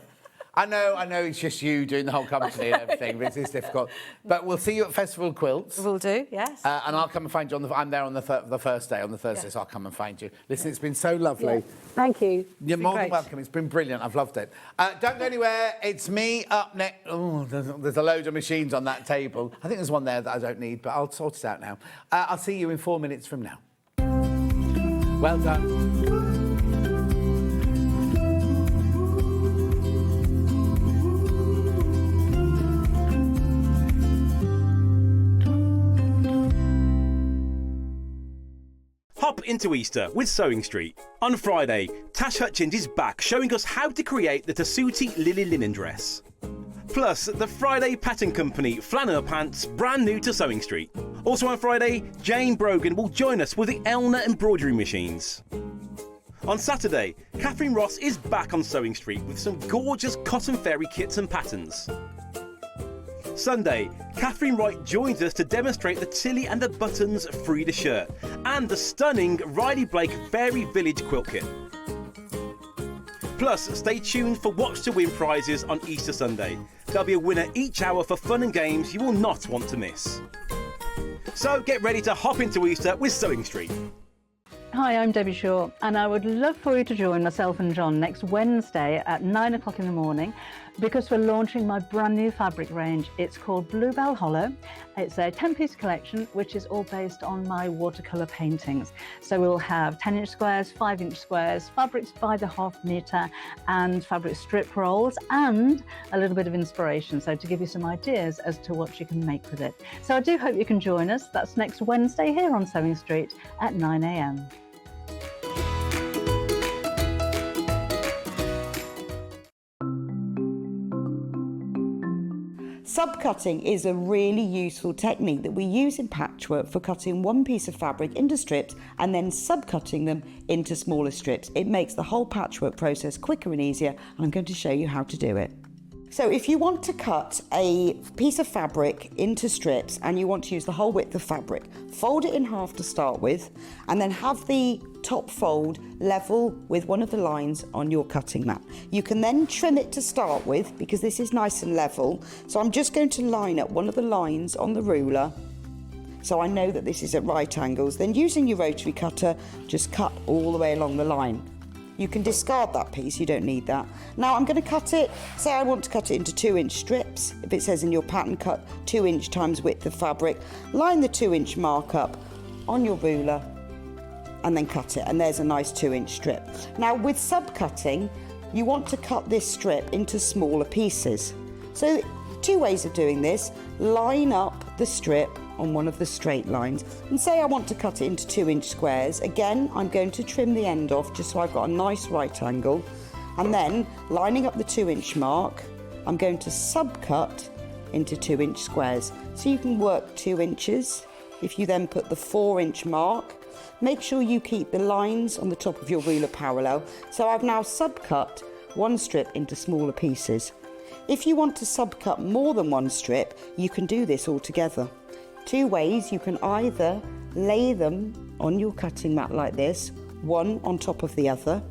I know it's just you doing the whole company and everything, but it is difficult. But we'll see you at Festival Quilts. We'll do, yes. And I'll come and find you I'm there on the first day, on the Thursday, so I'll come and find you. Listen, it's been so lovely. Yeah. Thank you. You're more than welcome. It's been brilliant. I've loved it. Don't go anywhere. It's me up next. Oh, there's a load of machines on that table. I think there's one there that I don't need, but I'll sort it out now. I'll see you in 4 minutes from now. Well done. Hop into Easter with SewingStreet. On Friday, Tash Hutchins is back showing us how to create the Tessuti Lily linen dress. Plus, the Friday pattern company Flannel Pants, brand new to SewingStreet. Also on Friday, Jane Brogan will join us with the Elna embroidery machines. On Saturday, Kathryn Ross is back on SewingStreet with some gorgeous cotton fairy kits and patterns. Sunday, Kathryn Wright joins us to demonstrate the Tilly and the Buttons Frida shirt and the stunning Riley Blake Fairy Village quilt kit. Plus, stay tuned for Watch to Win prizes on Easter Sunday. There'll be a winner each hour for fun and games you will not want to miss. So get ready to hop into Easter with SewingStreet. Hi, I'm Debbie Shaw, and I would love for you to join myself and John next Wednesday at 9 o'clock in the morning because we're launching my brand new fabric range. It's called Bluebell Hollow. It's a 10-piece collection which is all based on my watercolour paintings. So we'll have 10-inch squares, 5-inch squares, fabrics by the half metre and fabric strip rolls and a little bit of inspiration, so to give you some ideas as to what you can make with it. So I do hope you can join us. That's next Wednesday here on SewingStreet at 9 a.m. So Subcutting is a really useful technique that we use in patchwork for cutting one piece of fabric into strips and then subcutting them into smaller strips. It makes the whole patchwork process quicker and easier, and I'm going to show you how to do it. So if you want to cut a piece of fabric into strips and you want to use the whole width of fabric, fold it in half to start with, and then have the top fold level with one of the lines on your cutting mat. You can then trim it to start with because this is nice and level. So I'm just going to line up one of the lines on the ruler so I know that this is at right angles. Then using your rotary cutter, just cut all the way along the line. You can discard that piece, you don't need that. Now I'm going to cut it, say I want to cut it into 2-inch strips. If it says in your pattern cut 2-inch times width of fabric, line the 2-inch mark up on your ruler and then cut it, and there's a nice 2-inch strip. Now with subcutting, you want to cut this strip into smaller pieces. So 2 ways of doing this: line up the strip on one of the straight lines, and say I want to cut it into 2-inch squares. Again, I'm going to trim the end off just so I've got a nice right angle, and then lining up the 2-inch mark, I'm going to subcut into 2-inch squares. So you can work 2 inches. If you then put the 4-inch mark, make sure you keep the lines on the top of your ruler parallel. So I've now subcut one strip into smaller pieces. If you want to subcut more than one strip, you can do this all together. 2 ways: you can either lay them on your cutting mat like this, one on top of the other,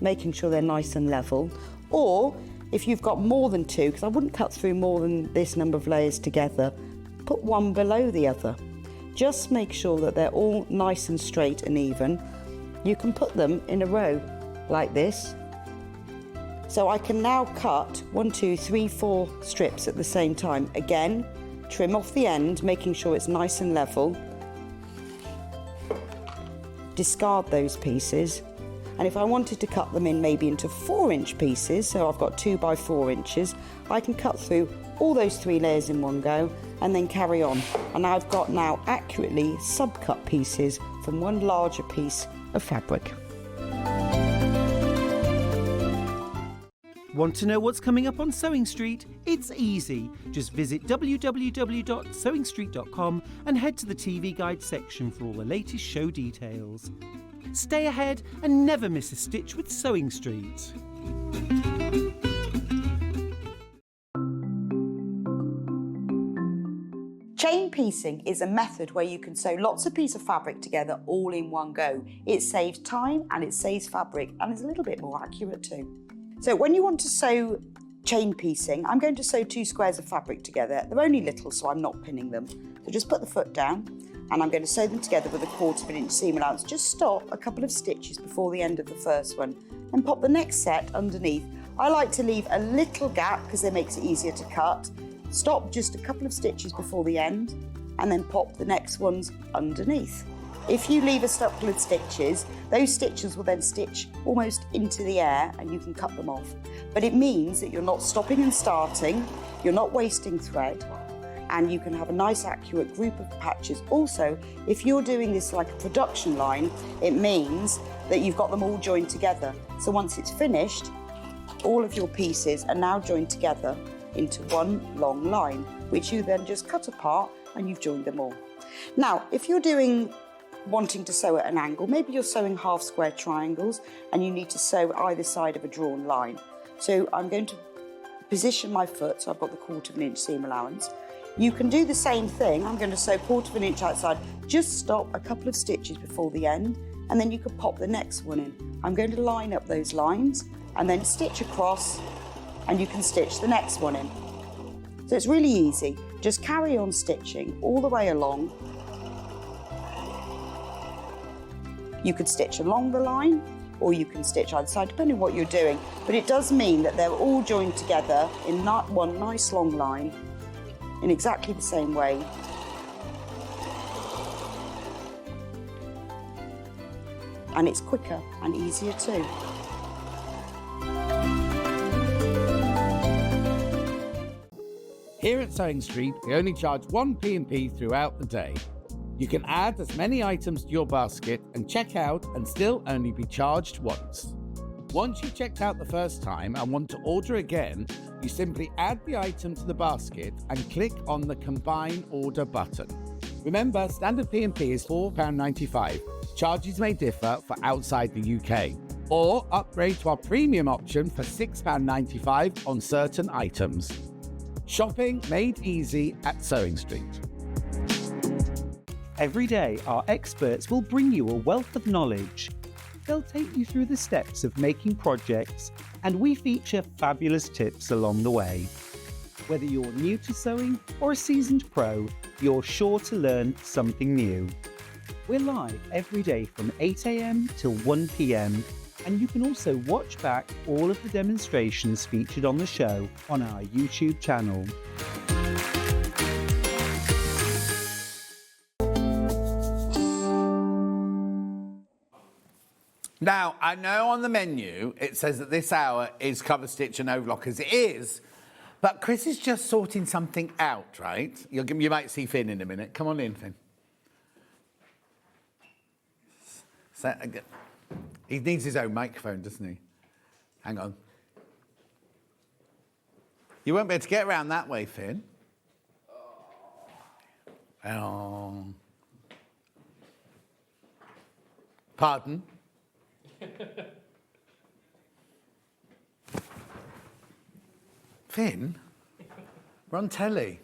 making sure they're nice and level, or if you've got more than 2, because I wouldn't cut through more than this number of layers together, put one below the other. Just make sure that they're all nice and straight and even. You can put them in a row like this. So I can now cut 1, 2, 3, 4 strips at the same time. Again, trim off the end, making sure it's nice and level. Discard those pieces. And if I wanted to cut them in maybe into 4-inch pieces, so I've got 2 by 4 inches, I can cut through all those 3 layers in one go and then carry on. And I've got now accurately subcut pieces from one larger piece of fabric. Want to know what's coming up on Sewing Street? It's easy. Just visit www.sewingstreet.com and head to the TV Guide section for all the latest show details. Stay ahead and never miss a stitch with Sewing Street. Chain piecing is a method where you can sew lots of pieces of fabric together all in one go. It saves time and it saves fabric, and it's a little bit more accurate too. So when you want to sew chain piecing, I'm going to sew 2 squares of fabric together. They're only little, so I'm not pinning them. So just put the foot down, and I'm going to sew them together with a 1/4 inch seam allowance. Just stop a couple of stitches before the end of the first one and pop the next set underneath. I like to leave a little gap because it makes it easier to cut. Stop just a couple of stitches before the end and then pop the next ones underneath. If you leave a couple of stitches, those stitches will then stitch almost into the air and you can cut them off. But it means that you're not stopping and starting, you're not wasting thread, and you can have a nice accurate group of patches. Also, if you're doing this like a production line, it means that you've got them all joined together. So once it's finished, all of your pieces are now joined together into one long line, which you then just cut apart and you've joined them all. Now, if you're wanting to sew at an angle, maybe you're sewing half square triangles and you need to sew either side of a drawn line. So I'm going to position my foot, so I've got the 1/4 inch seam allowance. You can do the same thing. I'm going to sew 1/4 inch outside. Just stop a couple of stitches before the end and then you can pop the next one in. I'm going to line up those lines and then stitch across, and you can stitch the next one in. So it's really easy. Just carry on stitching all the way along. You could stitch along the line or you can stitch either side, depending on what you're doing. But it does mean that they're all joined together in one nice long line in exactly the same way. And it's quicker and easier too. Here at Sewing Street, we only charge 1 P&P throughout the day. You can add as many items to your basket and check out and still only be charged once. Once you've checked out the first time and want to order again, you simply add the item to the basket and click on the Combine Order button. Remember, standard P&P is £4.95. Charges may differ for outside the UK. Or upgrade to our premium option for £6.95 on certain items. Shopping made easy at Sewing Street. Every day, our experts will bring you a wealth of knowledge. They'll take you through the steps of making projects, and we feature fabulous tips along the way. Whether you're new to sewing or a seasoned pro, you're sure to learn something new. We're live every day from 8 a.m. till 1 p.m, and you can also watch back all of the demonstrations featured on the show on our YouTube channel. Now, I know on the menu it says that this hour is cover stitch and overlockers. It is, but Chris is just sorting something out, right? You might see Finn in a minute. Come on in, Finn. He needs his own microphone, doesn't he? Hang on. You won't be able to get around that way, Finn. Oh. Pardon? Finn, we're on telly.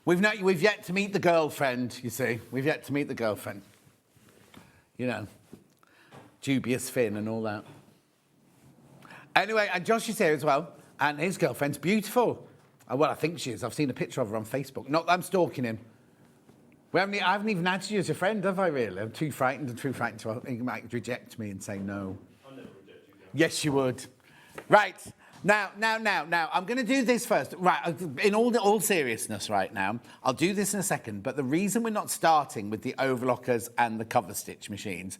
We've yet to meet the girlfriend, you see. We've yet to meet the girlfriend. You know, dubious Finn and all that. Anyway, and Josh is here as well, and his girlfriend's beautiful. Well, I think she is. I've seen a picture of her on Facebook. Not that I'm stalking him. I haven't even added you as a friend, have I, really? I'm too frightened to he might reject me and say no. I'll never reject you, guys. Yes, you would. Right. Now, I'm going to do this first. Right, in all seriousness right now, I'll do this in a second, but the reason we're not starting with the overlockers and the cover stitch machines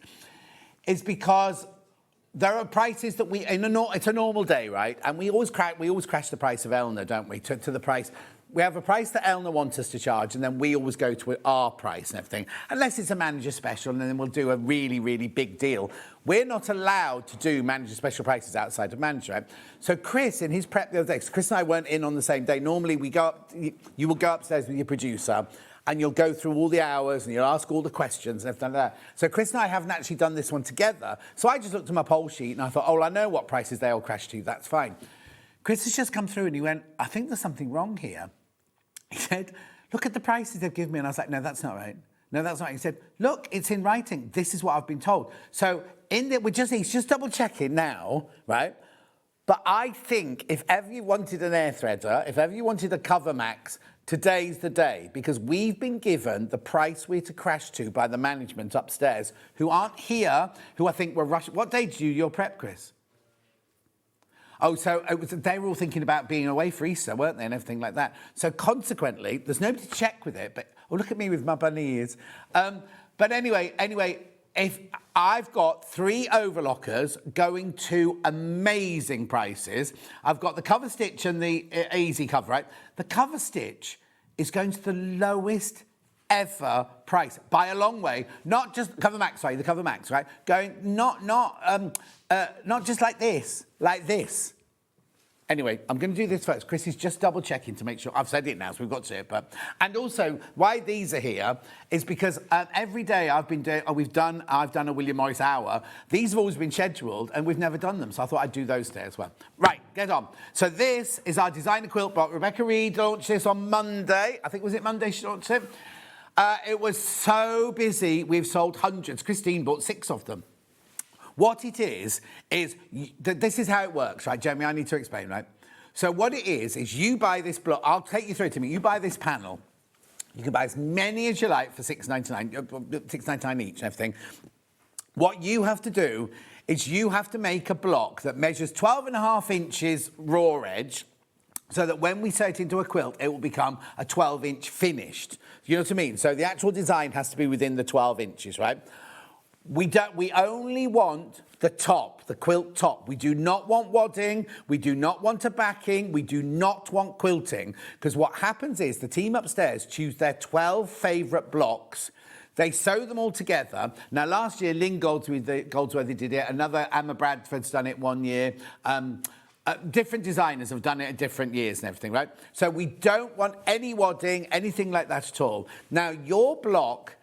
is because there are prices that it's a normal day, right? And we always crash the price of Elna, don't we, to the price. We have a price that Elna wants us to charge, and then we always go to our price and everything, unless it's a manager special, and then we'll do a really, really big deal. We're not allowed to do manager special prices outside of manager, right? So Chris, in his prep the other day, 'cause Chris and I weren't in on the same day. Normally, you will go upstairs with your producer, and you'll go through all the hours, and you'll ask all the questions and everything like that. So Chris and I haven't actually done this one together. So I just looked at my poll sheet, and I thought, oh, I know what prices they all crash to. That's fine. Chris has just come through, and he went, I think there's something wrong here. He said, look at the prices they've given me. And I was like, no, that's not right. No, that's not right. He said, look, it's in writing. This is what I've been told. So he's just double checking now, right? But I think if ever you wanted an air threader, if ever you wanted a cover max, today's the day, because we've been given the price we're to crash to by the management upstairs, who aren't here, who I think were rushing. What day did you do your prep, Chris? Oh, so they were all thinking about being away for Easter, weren't they, and everything like that. So consequently, there's nobody to check with it, but look at me with my bunny ears. But anyway, if I've got 3 overlockers going to amazing prices. I've got the cover stitch and the easy cover, right? The cover stitch is going to the lowest ever price by a long way. Not just cover max, sorry, the cover max, right? Going not just like this. Anyway, I'm going to do this first. Chris is just double checking to make sure. I've said it now, so we've got to it. And also, why these are here is because every day I've done a William Morris hour. These have always been scheduled, and we've never done them. So I thought I'd do those today as well. Right, get on. So this is our designer quilt block. Rebecca Reed launched this on Monday. I think, was it Monday she launched it? It was so busy. We've sold hundreds. Christine bought 6 of them. What it is this is how it works, right, Jeremy? I need to explain, right? So what it is you buy this block. I'll take you through it to me. You buy this panel. You can buy as many as you like for $6.99 each and everything. What you have to do is you have to make a block that measures 12.5 inches raw edge, so that when we sew it into a quilt, it will become a 12-inch finished. You know what I mean? So the actual design has to be within the 12 inches, right? We only want the top, the quilt top. We do not want wadding. We do not want a backing. We do not want quilting. Because what happens is the team upstairs choose their 12 favourite blocks. They sew them all together. Now, last year, Lynn Goldsworthy did it. Another Emma Bradford's done it one year. Different designers have done it at different years and everything, right? So we don't want any wadding, anything like that at all. Now, your block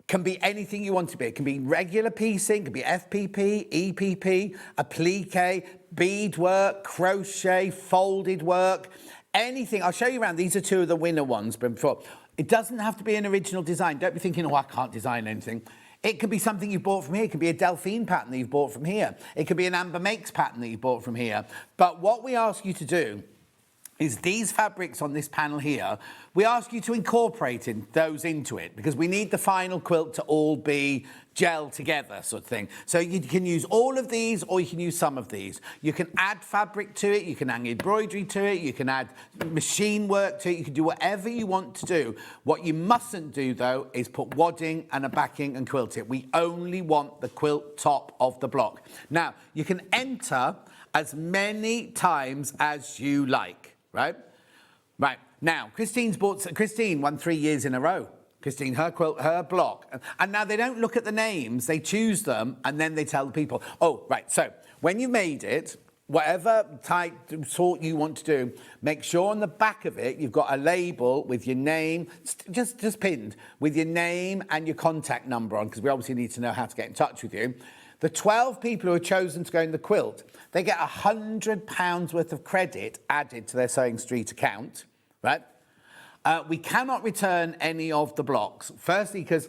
can be anything you want to be. It can be regular piecing, it can be FPP, EPP, applique, beadwork, crochet, folded work, anything. I'll show you around. These are two of the winner ones before. It doesn't have to be an original design. Don't be thinking, oh, I can't design anything. It could be something you've bought from here. It could be a Delphine pattern that you've bought from here. It could be an Amber Makes pattern that you've bought from here. But what we ask you to do is these fabrics on this panel here, we ask you to incorporate those into it because we need the final quilt to all be gel together sort of thing. So you can use all of these or you can use some of these. You can add fabric to it, you can add embroidery to it, you can add machine work to it, you can do whatever you want to do. What you mustn't do though is put wadding and a backing and quilt it. We only want the quilt top of the block. Now, you can enter as many times as you like. Right? Right. Now, Christine won 3 years in a row. Christine, her quilt, her block. And now they don't look at the names, they choose them, and then they tell the people, oh, right, so when you made it, whatever sort you want to do, make sure on the back of it you've got a label with your name, just pinned, with your name and your contact number on, because we obviously need to know how to get in touch with you. The 12 people who are chosen to go in the quilt, they get £100 worth of credit added to their SewingStreet account, right? We cannot return any of the blocks. Firstly, because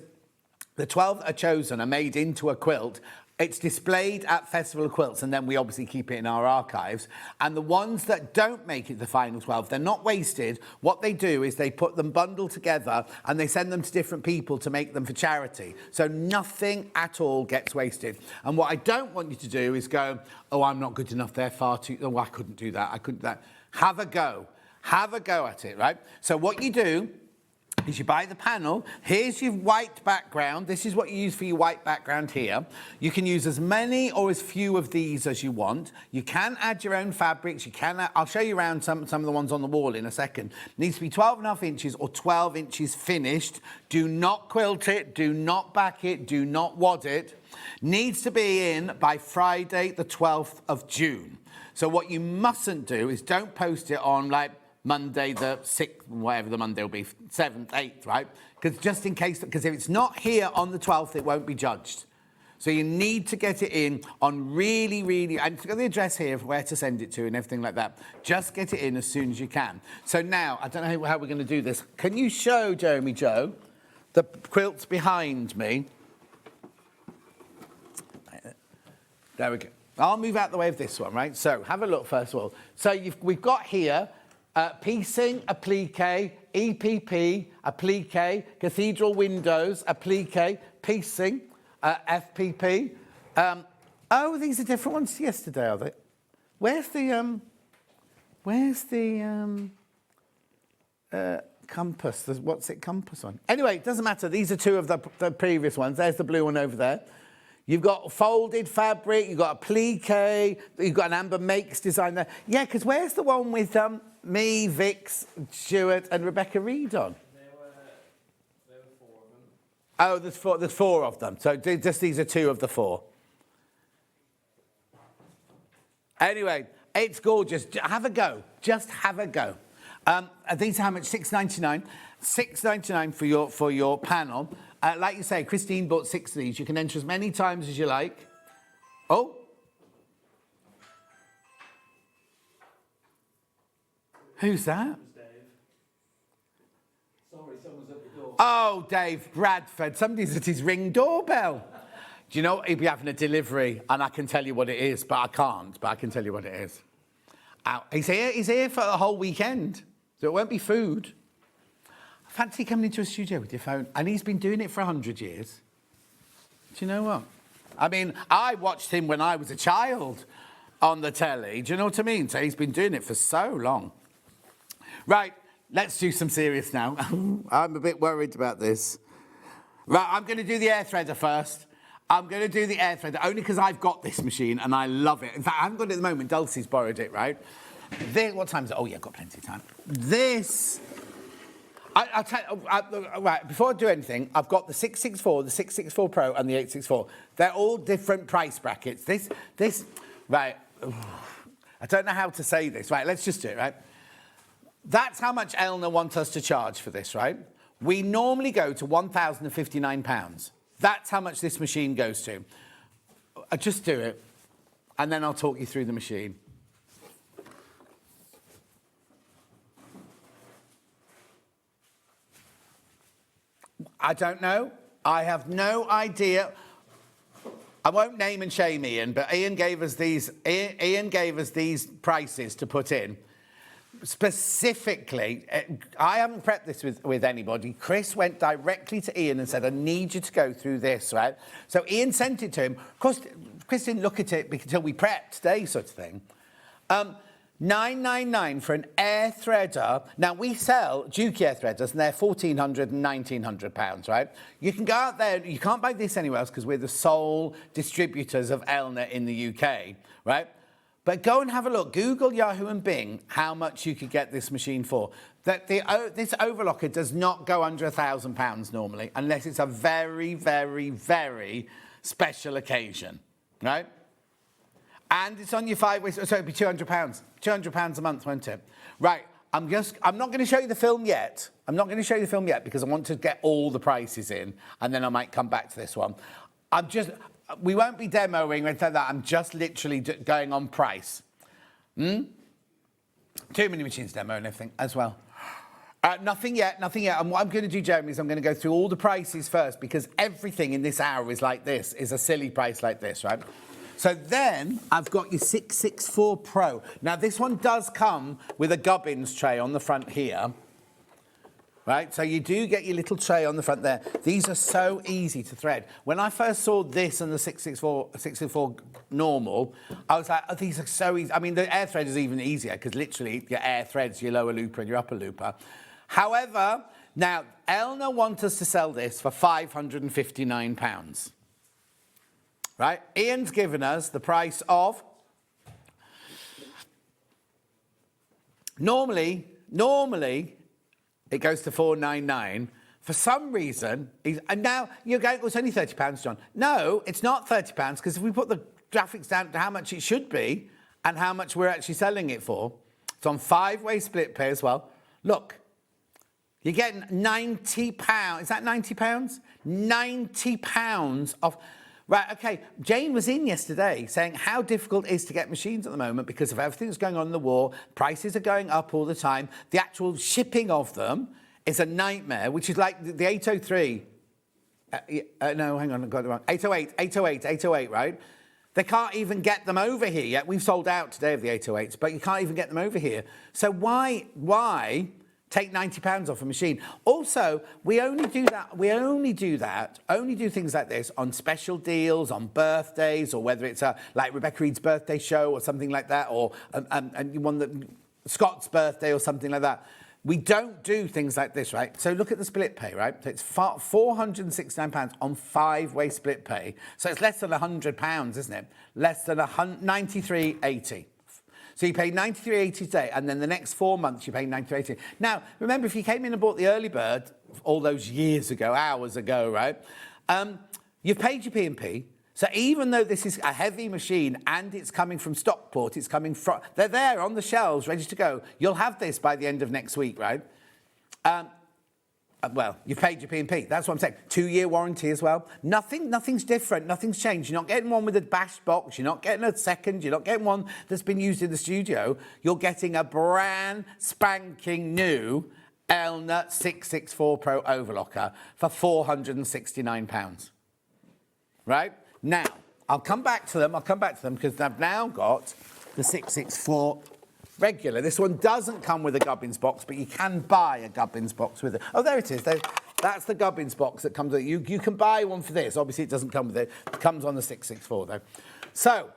the 12 are chosen are made into a quilt. It's displayed at Festival of Quilts, and then we obviously keep it in our archives. And the ones that don't make it the final 12, they're not wasted. What they do is they put them bundled together and they send them to different people to make them for charity. So nothing at all gets wasted. And what I don't want you to do is go, oh, I'm not good enough, they're far too, oh, I couldn't do that, I couldn't do that. Have a go. Have a go at it, right? So what you do is you buy the panel. Here's your white background. This is what you use for your white background here. You can use as many or as few of these as you want. You can add your own fabrics. You can I'll show you around some of the ones on the wall in a second. It needs to be 12.5 inches or 12 inches finished. Do not quilt it. Do not back it. Do not wad it. Needs to be in by Friday, the 12th of June. So what you mustn't do is don't post it on like Monday the 6th, whatever the Monday will be, 7th, 8th, right? Because just in case, because if it's not here on the 12th, it won't be judged. So you need to get it in on really, and it's got the address here of where to send it to and everything like that. Just get it in as soon as you can. So now, I don't know how we're going to do this. Can you show, Jeremy Joe, the quilts behind me? There we go. I'll move out the way of this one, right? So have a look first of all. So we've got here piecing, applique, EPP, applique, cathedral windows, applique, piecing, FPP. Oh, these are different ones to yesterday, are they? Where's the compass? What's it compass on? Anyway, it doesn't matter. These are two of the previous ones. There's the blue one over there. You've got folded fabric, you've got applique, you've got an Amber Makes design there. Yeah, because where's the one with me, Vix, Stuart and Rebecca Reed on? There were 4 of them. Oh, there's four of them. So just these are 2 of the 4. Anyway, it's gorgeous. Have a go. Just have a go. These are how much? $6.99. $6.99 for your panel. Like you say, Christine bought 6 of these. You can enter as many times as you like. Oh. Who's that? Dave. Sorry, someone's at the door. Oh, Dave Bradford. Somebody's at his Ring doorbell. Do you know he'll be having a delivery, and I can tell you what it is, but I can't. But I can tell you what it is. He's here for the whole weekend, so it won't be food. Fancy coming into a studio with your phone, and he's been doing it for 100 years. Do you know what? I mean, I watched him when I was a child on the telly. Do you know what I mean? So he's been doing it for so long. Right, let's do some serious now. I'm a bit worried about this. Right, I'm going to do the air threader first. I'm going to do the air threader only because I've got this machine and I love it. In fact, I haven't got it at the moment. Dulcie's borrowed it, right? What time is it? Oh, yeah, I've got plenty of time. This... I'll tell you, right, before I do anything, I've got the 664, the 664 Pro, and the 864. They're all different price brackets. This, right, I don't know how to say this. Right, let's just do it, right? That's how much Elna wants us to charge for this, right? We normally go to £1,059. That's how much this machine goes to. I just do it, and then I'll talk you through the machine. I don't know. I have no idea. I won't name and shame Ian, but Ian gave us these. Ian gave us these prices to put in. Specifically, I haven't prepped this with anybody. Chris went directly to Ian and said, I need you to go through this, right? So Ian sent it to him. Of course, Chris didn't look at it until we prepped today, sort of thing. $999 for an air threader. Now, we sell Juki air threaders, and they're £1,400 and £1,900, right? You can go out there. You can't buy this anywhere else because we're the sole distributors of Elna in the UK, right? But go and have a look. Google, Yahoo and Bing how much you could get this machine for. This overlocker does not go under £1,000 normally, unless it's a very, very, very special occasion, right? And it's on your 5 ways, so it'd be £200. £200 a month, won't it? Right, I'm not going to show you the film yet. I'm not going to show you the film yet because I want to get all the prices in, and then I might come back to this one. We won't be demoing or anything like that. I'm just literally going on price. Too many machines demo and everything as well. Nothing yet. And what I'm going to do, Jeremy, is I'm going to go through all the prices first because everything in this hour is like this, is a silly price like this, right? So then I've got your 664 Pro. Now, this one does come with a gubbins tray on the front here. Right, so you do get your little tray on the front there. These are so easy to thread. When I first saw this and the 664 normal, I was like, oh, these are so easy. I mean, the air thread is even easier because literally your air threads your lower looper and your upper looper. However, now, Elna wants us to sell this for £559. Right, Ian's given us the price of... Normally, it goes to $499. For some reason, and now you're going, oh, it's only £30, John. No, it's not £30 because if we put the graphics down to how much it should be and how much we're actually selling it for, it's on 5-way split pay as well. Look, you're getting £90. Is that £90? £90 off. Right, OK, Jane was in yesterday saying how difficult it is to get machines at the moment because of everything that's going on in the war. Prices are going up all the time. The actual shipping of them is a nightmare, which is like the 803. No, hang on, I got it wrong. 808, right? They can't even get them over here yet. We've sold out today of the 808s, but you can't even get them over here. So why take £90 off a machine? Also, we only do things like this on special deals, on birthdays, or whether it's like Rebecca Reed's birthday show or something like that, or Scott's birthday or something like that. We don't do things like this, right? So look at the split pay, right? So it's £469 on 5-way split pay. So it's less than £100, isn't it? Less than £93.80. So you pay $93.80 today, and then the next 4 months you pay $93.80. Now, remember, if you came in and bought the early bird all those years ago, hours ago, right, you've paid your P&P. So even though this is a heavy machine and it's coming from Stockport, it's coming from... They're there on the shelves, ready to go. You'll have this by the end of next week, right? Well, you've paid your P&P. That's what I'm saying. 2-year warranty as well. Nothing's different. Nothing's changed. You're not getting one with a bash box. You're not getting a second. You're not getting one that's been used in the studio. You're getting a brand spanking new Elna 664 Pro Overlocker for £469. Right? Now, I'll come back to them because I've now got the 664 regular. This one doesn't come with a gubbins box, but you can buy a gubbins box with it. Oh, there it is. That's the gubbins box that comes with it. You can buy one for this. Obviously, it doesn't come with it. It comes on the 664, though. So,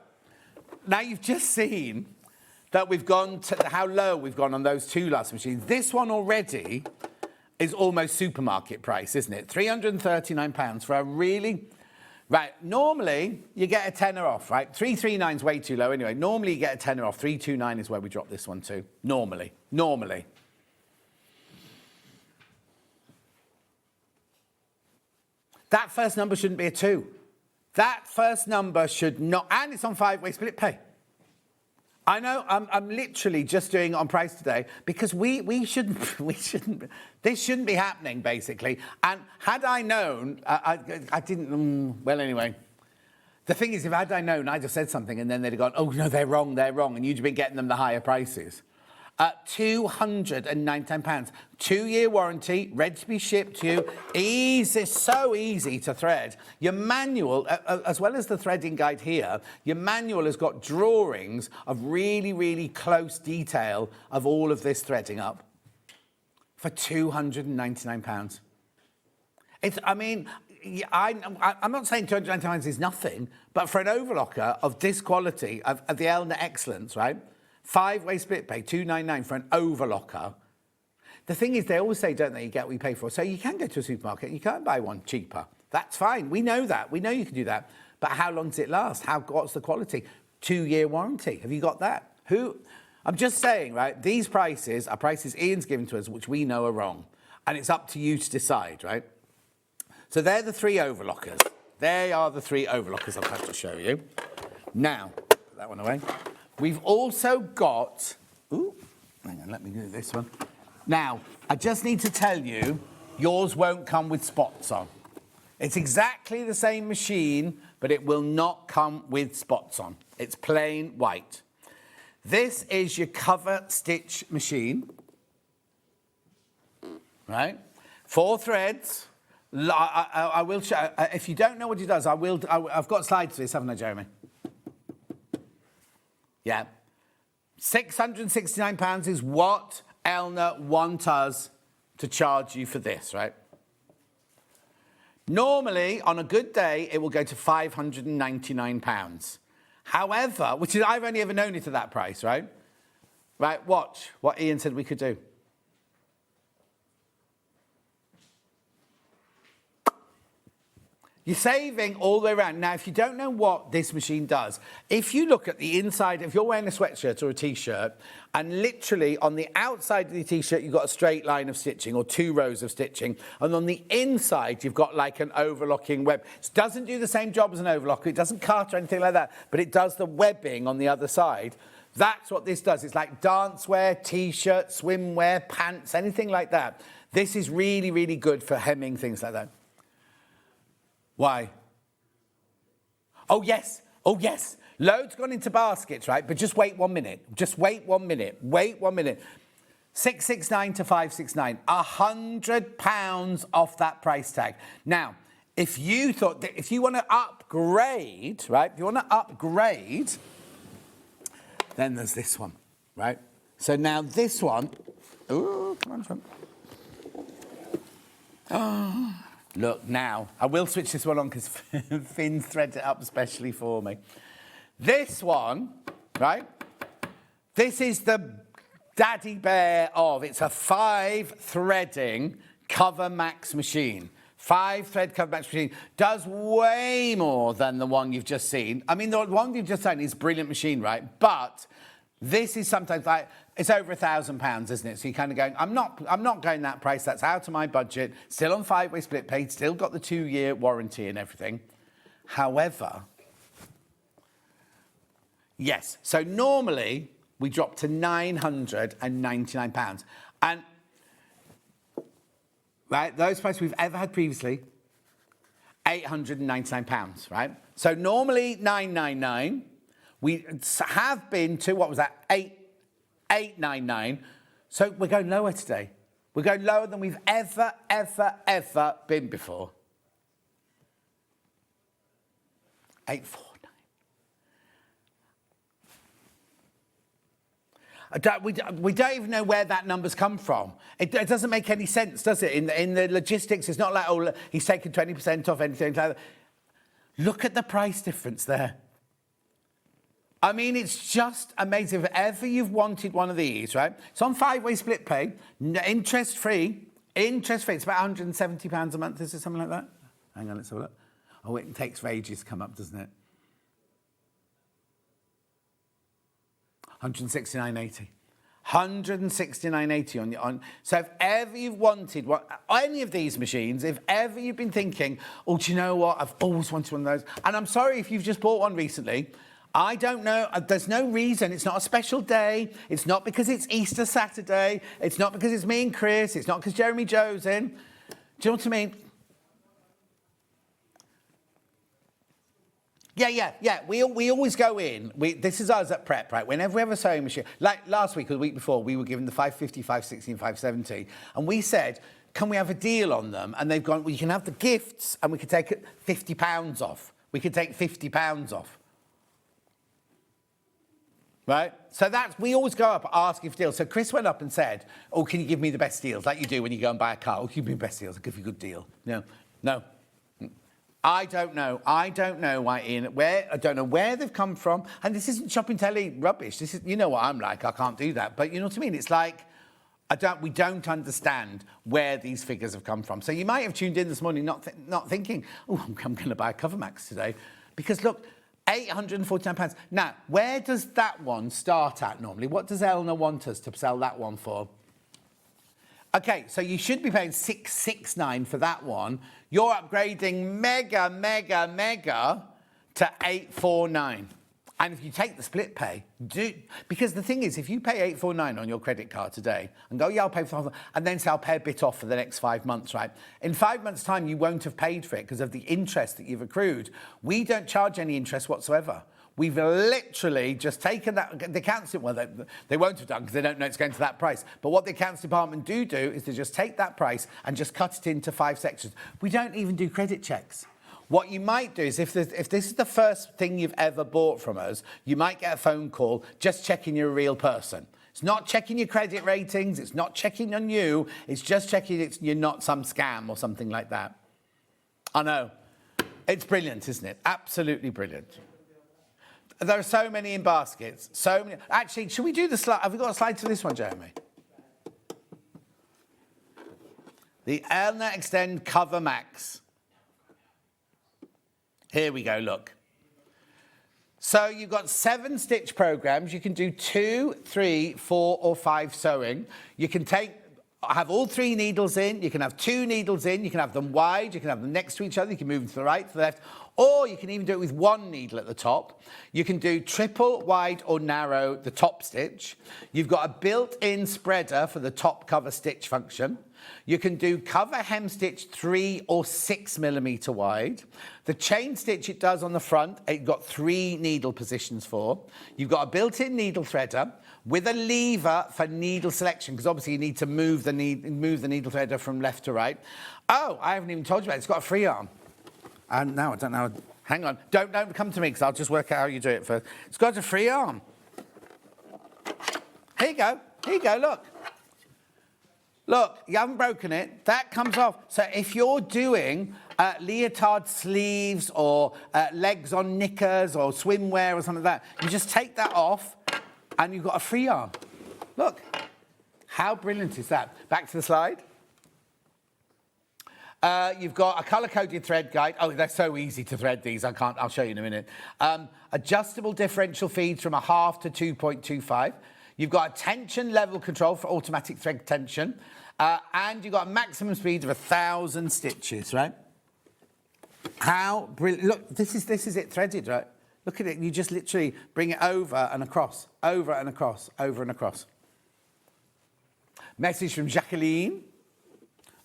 now you've just seen that we've gone to how low we've gone on those two last machines. This one already is almost supermarket price, isn't it? £339 for a really... Right, normally you get a tenner off, right? 339 is way too low anyway. Normally you get a tenner off. 329 is where we drop this one to. Normally. That first number shouldn't be a 2. That first number should not, and it's on 5-way split pay. I know, I'm literally just doing it on price today because we shouldn't, this shouldn't be happening, basically. And had I known, I didn't, well, anyway. The thing is, if had I known, I'd have said something and then they'd have gone, oh, no, they're wrong, and you'd been getting them the higher prices. £299. 2-year warranty, ready to be shipped to you. Easy, so easy to thread. Your manual, as well as the threading guide here, your manual has got drawings of really, really close detail of all of this threading up for £299. It's, I mean, I'm not saying £299 is nothing, but for an overlocker of this quality, of the Elna Excellence, right? 5-way split pay, £299 for an overlocker. The thing is, they always say, don't they, you get what you pay for. So you can go to a supermarket and you can't buy one cheaper. That's fine. We know that. We know you can do that. But how long does it last? What's the quality? 2-year warranty. Have you got that? I'm just saying, right, these prices are prices Ian's given to us, which we know are wrong. And it's up to you to decide, right? So they're the 3 overlockers. They are the 3 overlockers I've had to show you. Now, put that one away. We've also got, ooh, hang on, let me do this one. Now, I just need to tell you, yours won't come with spots on. It's exactly the same machine, but it will not come with spots on. It's plain white. This is your cover stitch machine, right? 4 threads. I will show, if you don't know what it does, I've got slides for this, haven't I, Jeremy? Yeah. £669 is what Elna want us to charge you for this, right? Normally, on a good day, it will go to £599. However, which is, I've only ever known it at that price, right? Right, watch what Ian said we could do. You're saving all the way around. Now, if you don't know what this machine does, if you look at the inside, if you're wearing a sweatshirt or a T-shirt, and literally on the outside of the T-shirt, you've got a straight line of stitching or 2 rows of stitching, and on the inside, you've got like an overlocking web. It doesn't do the same job as an overlocker. It doesn't cut or anything like that, but it does the webbing on the other side. That's what this does. It's like dancewear, T-shirt, swimwear, pants, anything like that. This is really, really good for hemming, things like that. Why? Oh, yes. Oh, yes. Loads gone into baskets, right? But just wait 1 minute. Just wait 1 minute. Wait 1 minute. 669 to 569. £100 off that price tag. Now, if you thought that if you want to upgrade, right? If you want to upgrade, then there's this one, right? So now this one. Oh, come on, Trump. Oh. Look, now, I will switch this one on because Finn's threaded it up especially for me. This one, right? This is the daddy bear of, it's a 5-threading cover max machine. 5-thread cover max machine. Does way more than the one you've just seen. I mean, the one you've just seen is a brilliant machine, right? But this is sometimes like, it's over £1,000, isn't it? So you're kind of going, I'm not going that price. That's out of my budget. Still on 5-way split pay. Still got the 2-year warranty and everything. However, yes. So normally we drop to £999, and right, those prices we've ever had previously, £899, right? So normally £999. We have been to, what was that, $899. So we're going lower today. We're going lower than we've ever been before. $849. We don't even know where that number's come from. It doesn't make any sense, does it? In the logistics, it's not like, oh, he's taken 20% off anything like that. Look at the price difference there. I mean, it's just amazing. If ever you've wanted one of these, right? It's on 5-way split pay, interest-free. Interest-free. It's about £170 a month. Is it something like that? Hang on, let's have a look. Oh, it takes for ages to come up, doesn't it? £169.80. 169.80 on. So if ever you've wanted any of these machines, if ever you've been thinking, oh, do you know what? I've always wanted one of those. And I'm sorry if you've just bought one recently. I don't know. There's no reason. It's not a special day. It's not because it's Easter Saturday. It's not because it's me and Chris. It's not because Jeremy Joe's in. Do you know what I mean? Yeah. We always go in. This is us at Prep, right? Whenever we have a sewing machine, like last week or the week before, we were given the 550, 560 and 570. And we said, can we have a deal on them? And they've gone, well, you can have the gifts and we could take £50 off. We could take £50 off. Right? So we always go up asking for deals. So Chris went up and said, oh, can you give me the best deals? Like you do when you go and buy a car. Oh, give me the best deals. I'll give you a good deal. No. I don't know why I don't know where they've come from. And this isn't shopping telly rubbish. This is, you know what I'm like. I can't do that. But you know what I mean? It's like, we don't understand where these figures have come from. So you might have tuned in this morning not thinking, oh, I'm going to buy a CoverMax today. Because look, £849. Now, where does that one start at normally? What does Eleanor want us to sell that one for? Okay, so you should be paying £669 for that one. You're upgrading mega to £849. And if you take the split pay, because the thing is, if you pay £849 on your credit card today and go, yeah, I'll pay for, and then say I'll pay a bit off for the next 5 months, right? In 5 months' time, you won't have paid for it because of the interest that you've accrued. We don't charge any interest whatsoever. We've literally just taken that. The accounts, well, they won't have done because they don't know it's going to that price. But what the accounts department do is they just take that price and just cut it into 5 sections. We don't even do credit checks. What you might do is if this is the first thing you've ever bought from us, you might get a phone call just checking you're a real person. It's not checking your credit ratings. It's not checking on you. It's just checking you're not some scam or something like that. I know. It's brilliant, isn't it? Absolutely brilliant. There are so many in baskets. So many. Actually, should we do the slide? Have we got a slide for this one, Jeremy? The Eleanor Extend CoverMax. Here we go, look. So you've got 7 stitch programs. You can do 2, 3, 4 or 5 sewing. You can have all 3 needles in. You can have 2 needles in. You can have them wide. You can have them next to each other. You can move them to the right, to the left. Or you can even do it with 1 needle at the top. You can do triple, wide or narrow the top stitch. You've got a built-in spreader for the top cover stitch function. You can do cover hem stitch 3 or 6 millimetre wide. The chain stitch it does on the front, it's got 3 needle positions for. You've got a built-in needle threader with a lever for needle selection, because obviously you need to move the needle threader from left to right. Oh, I haven't even told you about it. It's got a free arm. And now I don't know. Hang on. Don't come to me because I'll just work out how you do it first. It's got a free arm. Here you go, look. Look, you haven't broken it. That comes off. So if you're doing leotard sleeves or legs on knickers or swimwear or something like that, you just take that off and you've got a free arm. Look, how brilliant is that? Back to the slide. You've got a colour-coded thread guide. Oh, they're so easy to thread, these. I'll show you in a minute. Adjustable differential feeds from 1/2 to 2.25. You've got a tension level control for automatic thread tension. And you've got a maximum speed of 1,000 stitches, right? How brilliant. Look, this is it threaded, right? Look at it. You just literally bring it over and across, over and across, over and across. Message from Jacqueline.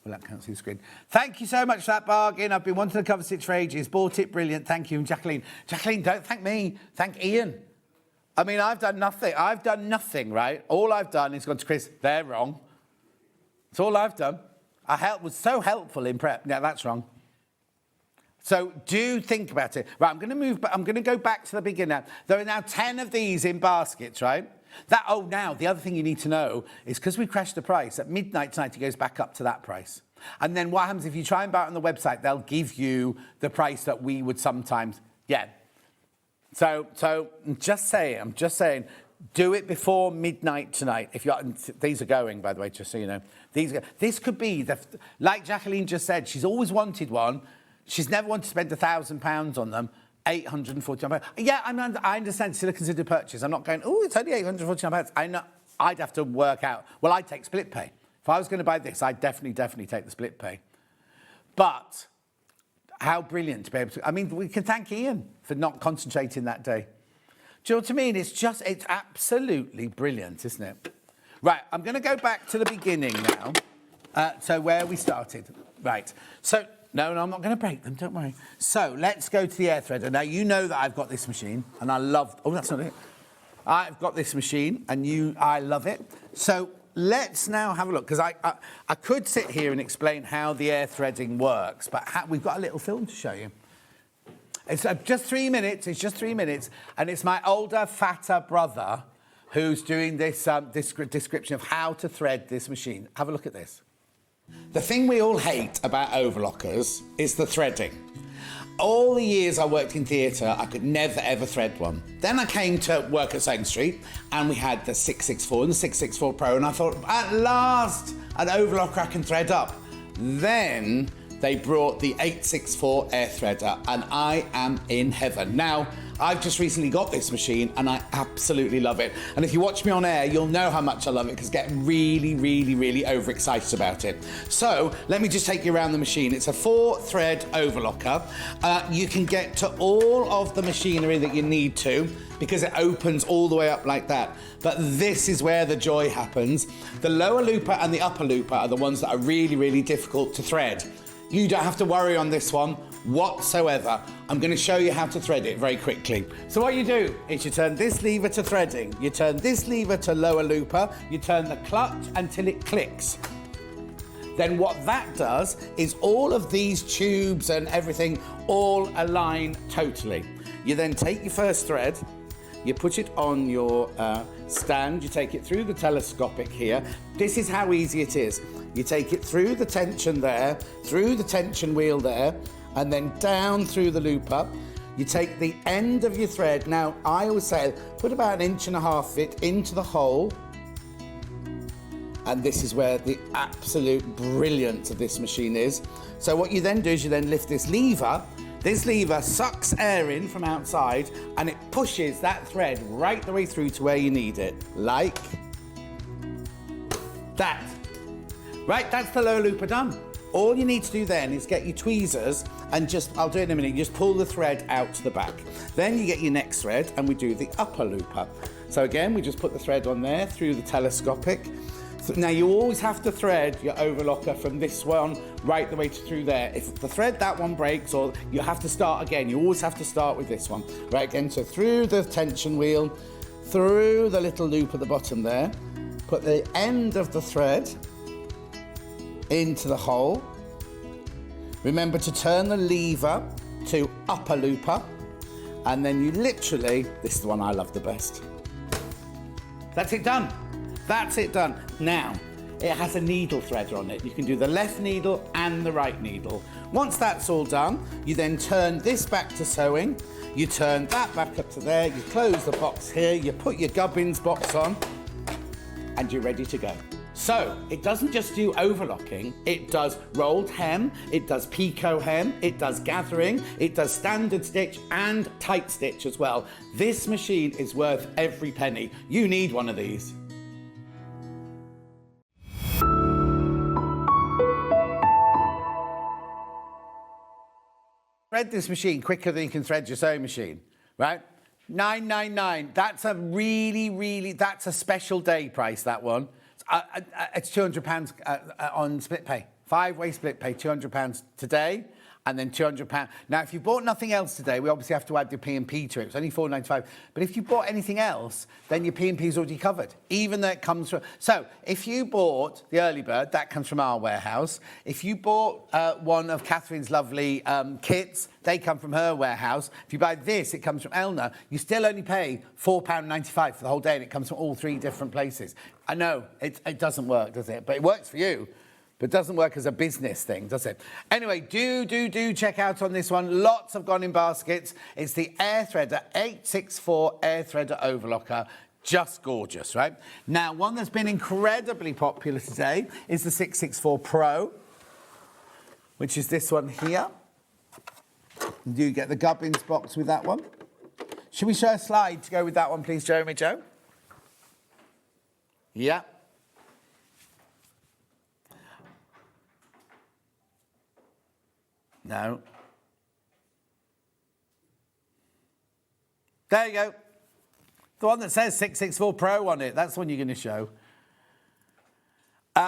Well, that can't see the screen. Thank you so much for that bargain. I've been wanting to cover stitch for ages. Bought it, brilliant. Thank you. And Jacqueline, don't thank me. Thank Ian. I mean, I've done nothing, right? All I've done is gone to Chris, they're wrong. That's all I've done. Was so helpful in prep. Yeah, that's wrong. So do think about it. Right, I'm going to go back to the beginning. There are now 10 of these in baskets, right? Now, the other thing you need to know is because we crashed the price, at midnight tonight it goes back up to that price. And then what happens if you try and buy it on the website, they'll give you the price that we would sometimes, So I'm just saying, do it before midnight tonight. These are going, by the way, just so you know. This could be, like Jacqueline just said, she's always wanted one. She's never wanted to spend £1,000 on them. £849. Yeah, I understand. Still a considered purchase. I'm not going, oh, it's only £849. I know. I'd have to work out, well, I'd take split pay. If I was going to buy this, I'd definitely take the split pay. But how brilliant to be able to, I mean, we can thank Ian for not concentrating that day. Do you know what I mean? It's absolutely brilliant, isn't it? Right, I'm going to go back to the beginning now. So where we started. Right, so, no, I'm not going to break them, don't worry. So let's go to the air threader. Now, you know that I've got this machine, and I love, oh, that's not it. I've got this machine, and I love it. So let's now have a look, because I could sit here and explain how the air threading works, but we've got a little film to show you. It's just 3 minutes, and it's my older, fatter brother who's doing this description of how to thread this machine. Have a look at this. The thing we all hate about overlockers is the threading. All the years I worked in theatre, I could never, ever thread one. Then I came to work at SewingStreet, and we had the 664 and the 664 Pro, and I thought, at last, an overlocker I can thread up. Then they brought the 864 air threader, and I am in heaven. Now, I've just recently got this machine, and I absolutely love it. And if you watch me on air, you'll know how much I love it, because I get really, really, really overexcited about it. So, let me just take you around the machine. It's a 4-thread overlocker. You can get to all of the machinery that you need to, because it opens all the way up like that. But this is where the joy happens. The lower looper and the upper looper are the ones that are really, really difficult to thread. You don't have to worry on this one whatsoever. I'm going to show you how to thread it very quickly. So what you do is you turn this lever to threading, you turn this lever to lower looper, you turn the clutch until it clicks. Then what that does is all of these tubes and everything all align totally. You then take your first thread, you put it on your stand, you take it through the telescopic here. This is how easy it is. You take it through the tension there, through the tension wheel there, and then down through the looper. You take the end of your thread. Now, I always say, put about 1.5 inches it into the hole. And this is where the absolute brilliance of this machine is. So what you then do is you then lift this lever. This lever sucks air in from outside, and it pushes that thread right the way through to where you need it, like that. Right, that's the lower looper done. All you need to do then is get your tweezers and just, I'll do it in a minute, you just pull the thread out to the back. Then you get your next thread and we do the upper looper. So again, we just put the thread on there through the telescopic. Now you always have to thread your overlocker from this one right the way through there. If the thread, that one breaks, or you have to start again, you always have to start with this one. Right, again, so through the tension wheel, through the little loop at the bottom there, put the end of the thread into the hole. Remember to turn the lever to upper looper, and then you literally, this is the one I love the best. That's it done. That's it done. Now, it has a needle threader on it. You can do the left needle and the right needle. Once that's all done, you then turn this back to sewing, you turn that back up to there, you close the box here, you put your gubbins box on, and you're ready to go. So, it doesn't just do overlocking, it does rolled hem, it does picot hem, it does gathering, it does standard stitch and tight stitch as well. This machine is worth every penny. You need one of these. Thread this machine quicker than you can thread your sewing machine, right? $9.99. That's a really, that's a special day price, that one. It's £200 on split pay. 5-way split pay, £200 today, and then £200. Now, if you bought nothing else today, we obviously have to add your P&P to it. It's only $4.95. But if you bought anything else, then your P&P is already covered, even though it comes from... So, if you bought the early bird, that comes from our warehouse. If you bought one of Kathryn's lovely kits, they come from her warehouse. If you buy this, it comes from Elna. You still only pay £4.95 for the whole day, and it comes from all 3 different places. I know, it doesn't work, does it? But it works for you. But it doesn't work as a business thing, does it? Anyway, do check out on this one. Lots have gone in baskets. It's the Air Threader 864 Air Threader Overlocker. Just gorgeous, right? Now, one that's been incredibly popular today is the 664 Pro, which is this one here. You do get the gubbins box with that one. Should we show a slide to go with that one, please, Jeremy Joe? Yeah. No. There you go. The one that says 664 Pro on it, that's the one you're going to show.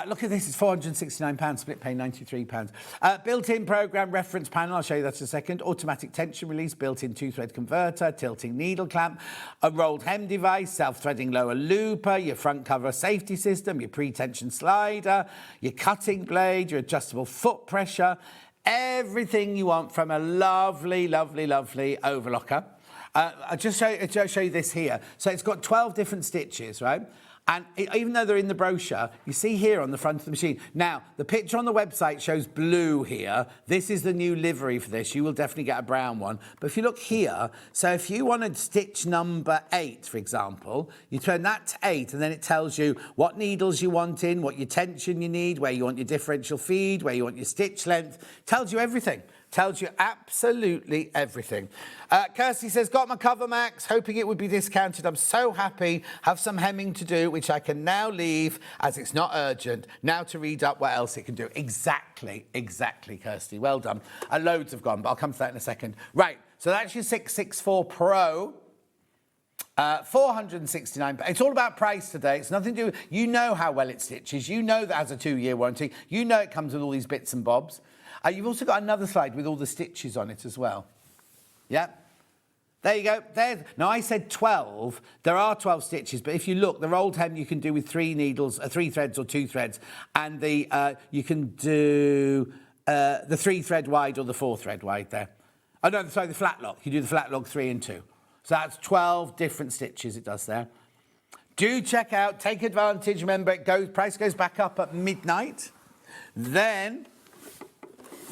Look at this, it's £469, split pay £93. Built-in program reference panel, I'll show you that in a second. Automatic tension release, built-in two-thread converter, tilting needle clamp, a rolled hem device, self-threading lower looper, your front cover safety system, your pre-tension slider, your cutting blade, your adjustable foot pressure, everything you want from a lovely, lovely, lovely overlocker. I'll just show you this here. So it's got 12 different stitches, right? And even though they're in the brochure, you see here on the front of the machine. Now, the picture on the website shows blue here. This is the new livery for this. You will definitely get a brown one. But if you look here, so if you wanted stitch number 8, for example, you turn that to 8, and then it tells you what needles you want in, what your tension you need, where you want your differential feed, where you want your stitch length. Tells you everything. Tells you absolutely everything. Kirsty says, got my cover max, hoping it would be discounted. I'm so happy. Have some hemming to do, which I can now leave as it's not urgent. Now to read up what else it can do. Exactly, Kirsty. Well done. Loads have gone, but I'll come to that in a second. Right, so that's your 664 Pro. 469. It's all about price today. It's nothing to do with, you know how well it stitches. You know that has a 2-year warranty. You know it comes with all these bits and bobs. You've also got another slide with all the stitches on it as well. Yeah. There you go. There. Now, I said 12. There are 12 stitches, but if you look, the rolled hem you can do with 3 needles, 3 threads or 2 threads, and the you can do the 3-thread wide or the 4-thread wide there. Oh, no, sorry, the flat lock. You do the flat lock 3 and 2. So that's 12 different stitches it does there. Do check out, take advantage. Remember, price goes back up at midnight. Then...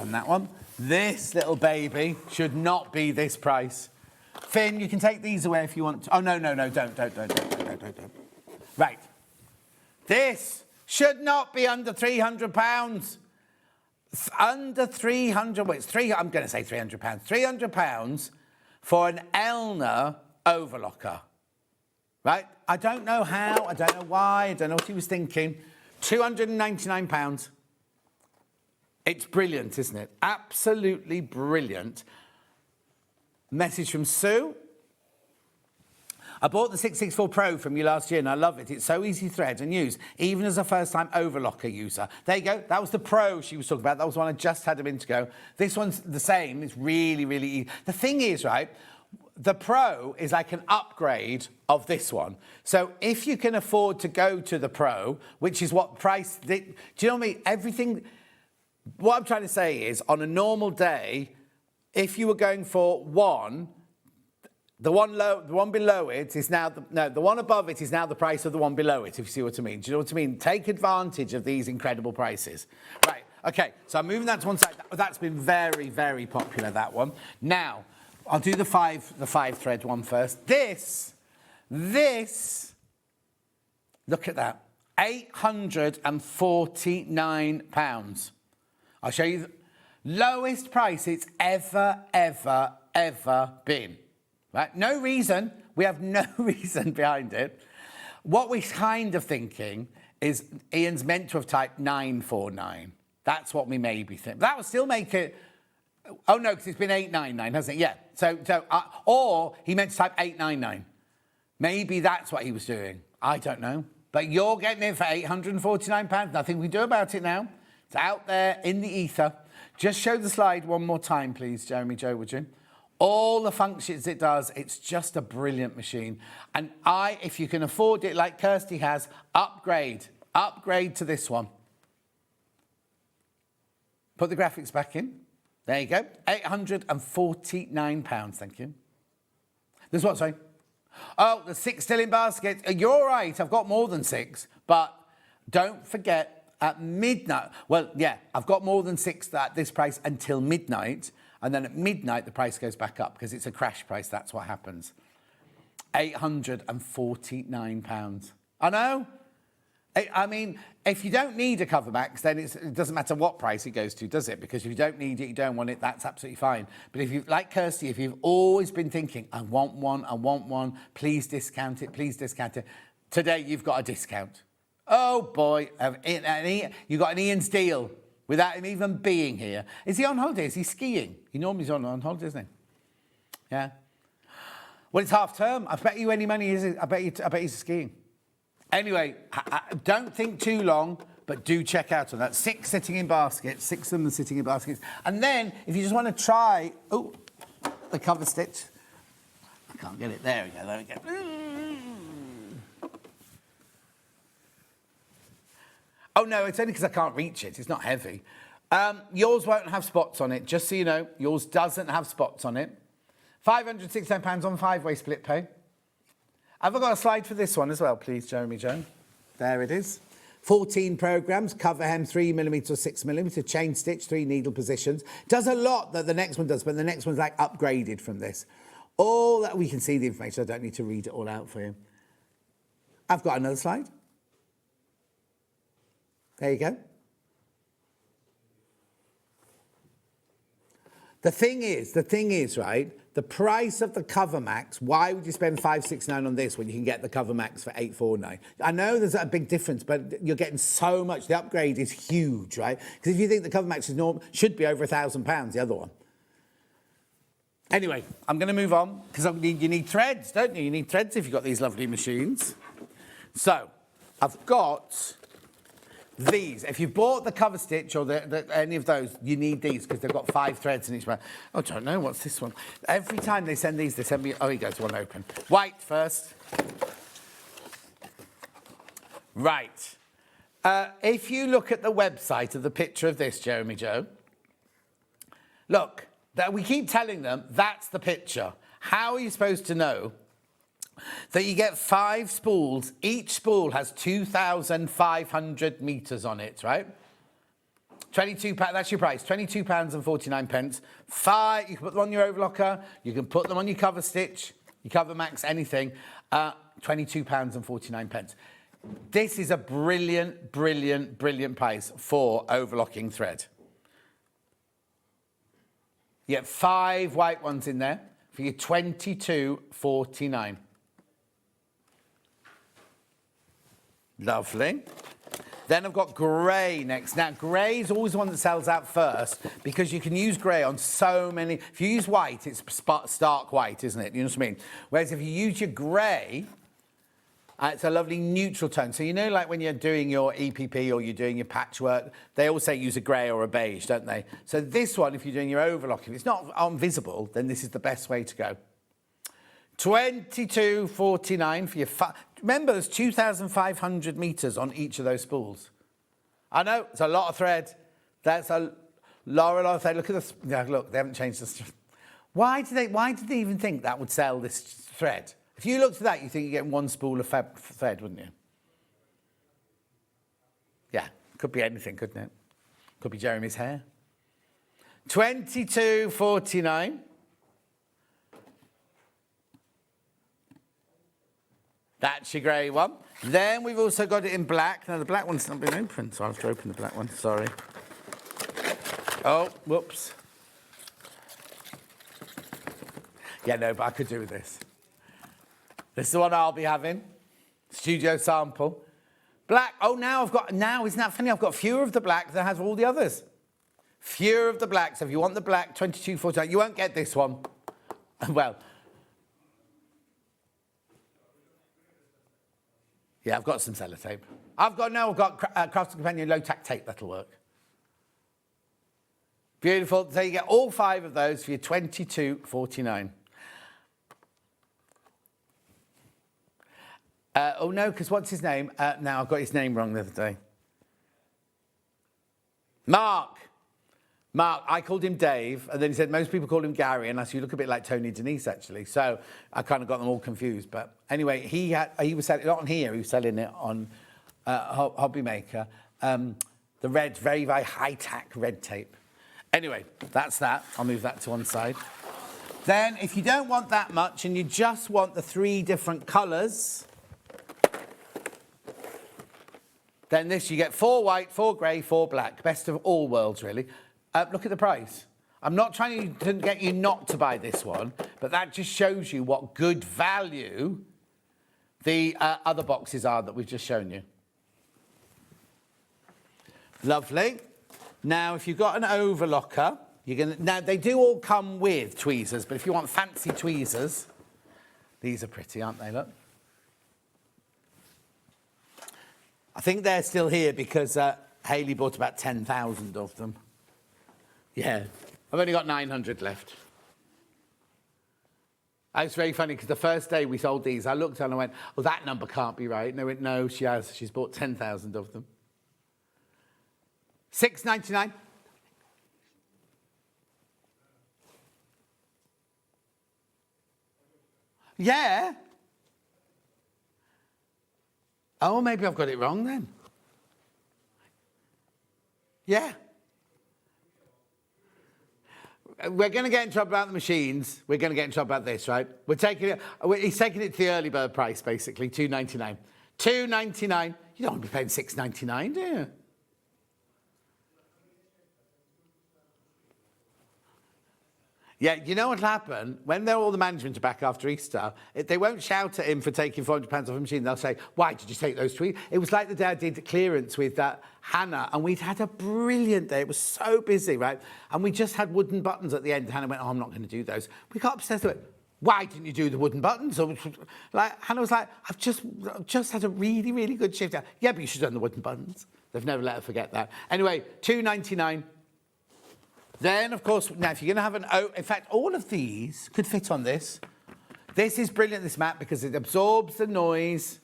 and that one. This little baby should not be this price. Finn, you can take these away if you want to. Oh, no, don't. Right. This should not be under £300. Under 300, well, it's I'm going to say £300. £300 for an Elna overlocker. Right? I don't know how, I don't know why, I don't know what he was thinking. £299. It's brilliant, isn't it? Absolutely brilliant. Message from Sue. I bought the 664 Pro from you last year and I love it. It's so easy to thread and use, even as a first-time overlocker user. There you go. That was the Pro she was talking about. That was one I just had a minute ago. This one's the same. It's really, really easy. The thing is, right, the Pro is like an upgrade of this one. So if you can afford to go to the Pro, which is what price... do you know what I mean? Everything... what I'm trying to say is, on a normal day, if you were going for one, the one below it is now... the one above it is now the price of the one below it, if you see what I mean. Do you know what I mean? Take advantage of these incredible prices. Right, OK, so I'm moving that to one side. That's been very, very popular, that one. Now, I'll do the 5-thread one first. This, look at that, £849. I'll show you the lowest price it's ever been. Right? No reason. We have no reason behind it. What we're kind of thinking is Ian's meant to have typed 949. That's what we maybe think. That would still make it... oh, no, because it's been 899, hasn't it? Yeah. Or he meant to type 899. Maybe that's what he was doing. I don't know. But you're getting it for £849. Nothing we can do about it now. It's out there in the ether. Just show the slide one more time, please, Jeremy Joe, would you? All the functions it does, it's just a brilliant machine. And if you can afford it like Kirsty has, upgrade to this one. Put the graphics back in. There you go. £849, thank you. There's what, sorry? Oh, the 6 still in basket. You're all right, I've got more than 6. But don't forget, at midnight, well, yeah, I've got more than 6 at this price until midnight. And then at midnight, the price goes back up because it's a crash price. That's what happens. £849. I know. I mean, if you don't need a cover max, then it doesn't matter what price it goes to, does it? Because if you don't need it, you don't want it, that's absolutely fine. But if you, like Kirsty, if you've always been thinking, I want one, please discount it, today you've got a discount. Oh, boy. You got an Ian Steele without him even being here. Is he on holiday? Is he skiing? He normally on holiday, isn't he? Yeah. Well, it's half term. I bet you any money is it? I bet he's skiing. Anyway, don't think too long, but do check out on that. 6 sitting in baskets, 6 of them are sitting in baskets. And then, if you just want to try, the cover stitch. I can't get it. There we go. There we go. Oh, no, it's only because I can't reach it. It's not heavy. Yours won't have spots on it, just so you know. Yours doesn't have spots on it. £569 on 5-way split pay. Have I got a slide for this one as well, please, Jeremy Joe? There it is. 14 programmes, cover hem 3mm or 6mm, chain stitch, 3 needle positions. Does a lot that the next one does, but the next one's like upgraded from this. All that, we can see the information. I don't need to read it all out for you. I've got another slide. There you go. The thing is, right, the price of the Cover Max, why would you spend $569 on this when you can get the Cover Max for $849? I know there's a big difference, but you're getting so much. The upgrade is huge, right? Because if you think the Cover Max is should be over £1,000, the other one. Anyway, I'm going to move on, because you need threads, don't you? You need threads if you've got these lovely machines. So, I've got these. If you bought the cover stitch or any of those, you need these because they've got 5 threads in each one. Oh, I don't know. What's this one? Every time they send these, they send me... Oh, here goes one open. White first. Right. If you look at the website of the picture of this, Jeremy Joe, look, we keep telling them that's the picture. How are you supposed to know that you get 5 spools? Each spool has 2,500 metres on it, right? £22, that's your price, £22.49. 5, you can put them on your overlocker, you can put them on your cover stitch, your cover max, anything. £22.49. This is a brilliant, brilliant, brilliant price for overlocking thread. You get 5 white ones in there for your £22.49. Lovely. Then I've got grey next. Now, grey is always the one that sells out first because you can use grey on so many... If you use white, it's stark white, isn't it? You know what I mean? Whereas if you use your grey, it's a lovely neutral tone. So you know, like when you're doing your EPP or you're doing your patchwork, they all say use a grey or a beige, don't they? So this one, if you're doing your overlock, if it's not invisible, then this is the best way to go. £22.49 for your... Remember, there's 2,500 metres on each of those spools. I know, it's a lot of thread. That's a lot of thread. Look at this. Yeah, look, they haven't changed this. Why did they even think that would sell this thread? If you looked at that, you think you get 1 spool of thread, wouldn't you? Yeah, could be anything, couldn't it? Could be Jeremy's hair. £22.49. That's your grey one. Then we've also got it in black. Now, the black one's not been opened, so I'll have to open the black one. Sorry. Oh, whoops. Yeah, no, but I could do with this. This is the one I'll be having. Studio sample. Black. Oh, now, isn't that funny? I've got fewer of the black than I have all the others. Fewer of the black. So if you want the black, £22.49. You won't get this one. Well... Yeah, I've got some sellotape. I've got Crafts Companion low-tack tape. That'll work. Beautiful. So you get all 5 of those for your £22.49. Oh, no, because what's his name? Now, I've got his name wrong the other day. Mark, I called him Dave, and then he said most people call him Gary, and I said, you look a bit like Tony Denise, actually. So I kind of got them all confused. But anyway, he was selling it not on here, he was selling it on Hobby Maker. The red, very, very high-tack red tape. Anyway, that's that. I'll move that to one side. Then, if you don't want that much, and you just want the 3 different colours, then this, you get 4 white, 4 grey, 4 black. Best of all worlds, really. Look at the price. I'm not trying to get you not to buy this one, but that just shows you what good value the other boxes are that we've just shown you. Lovely. Now, if you've got an overlocker, now they do all come with tweezers, but if you want fancy tweezers, these are pretty, aren't they? Look. I think they're still here because Hayley bought about 10,000 of them. Yeah, I've only got 900 left. It's very funny because the first day we sold these, I looked and I went, oh, that number can't be right. And they went, no, she has. She's bought 10,000 of them. $6.99. Yeah. Oh, maybe I've got it wrong then. Yeah. We're going to get in trouble about the machines. We're going to get in trouble about this, right? He's taking it to the early bird price, basically, $2.99. $2.99. You don't want to be paying $6.99, do you? Yeah, you know what'll happen? When all the management are back after Easter, they won't shout at him for taking £400 off a machine. They'll say, why did you take those tweets? It was like the day I did the clearance with Hannah, and we'd had a brilliant day. It was so busy, right? And we just had wooden buttons at the end. Hannah went, oh, I'm not going to do those. We got upstairs to it. Why didn't you do the wooden buttons? Or, like, Hannah was like, I've just had a really, really good shift. Yeah, but you should have done the wooden buttons. They've never let her forget that. Anyway, $2.99. Then, of course, now if you're going to have in fact, all of these could fit on this. This is brilliant, this mat, because it absorbs the noise.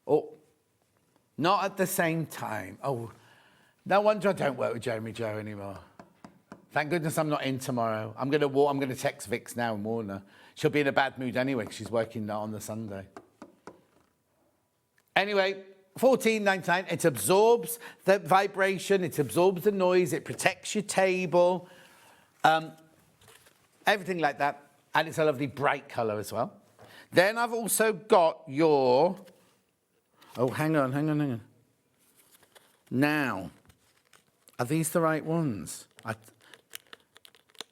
Oh, not at the same time. Oh, no wonder I don't work with Jeremy Joe anymore. Thank goodness I'm not in tomorrow. I'm going to text Vix now and warn her. She'll be in a bad mood anyway because she's working on the Sunday. Anyway, $14.99. It absorbs the vibration, it absorbs the noise, it protects your table, everything like that. And it's a lovely bright colour as well. Then I've also got your... Oh, hang on. Now, are these the right ones?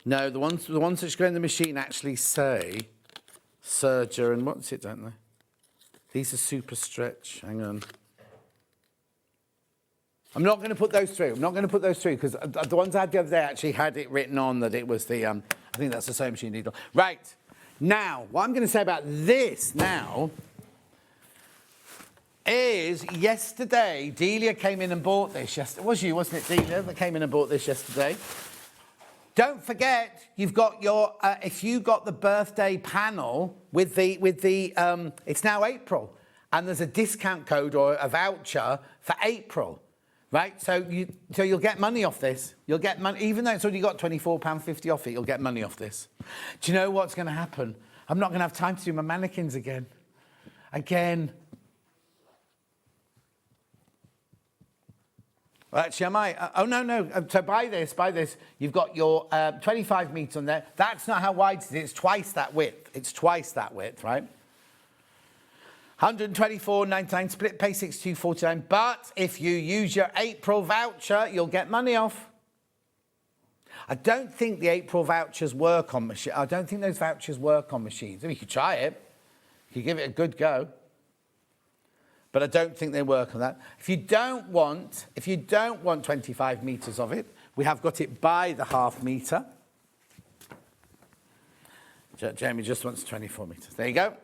No, the ones that go in the machine actually say Serger and what's it, don't they? These are super stretch. Hang on. I'm not going to put those through. Because the ones I had the other day actually had it written on that it was the, I think that's the sewing machine needle. Right. Now, what I'm going to say about this now is yesterday, Delia came in and bought this yesterday. Wasn't it, Delia, that came in and bought this yesterday? Don't forget, you've got your, if you got the birthday panel with the it's now April, and there's a discount code or a voucher for April. Right, so you'll get money off this. You'll get money, even though it's already got £24.50 off it, you'll get money off this. Do you know what's going to happen? I'm not going to have time to do my mannequins again. Well, actually, I might. Oh, no. So buy this. You've got your 25 metres on there. That's not how wide it is. It's twice that width. Right? $124.99, split pay $62.49. But if you use your April voucher, you'll get money off. I don't think the April vouchers work on machines. I don't think those vouchers work on machines. I mean, you could try it. You could give it a good go. But I don't think they work on that. If you don't want 25 metres of it, we have got it by the half metre. Jamie just wants 24 metres. There you go.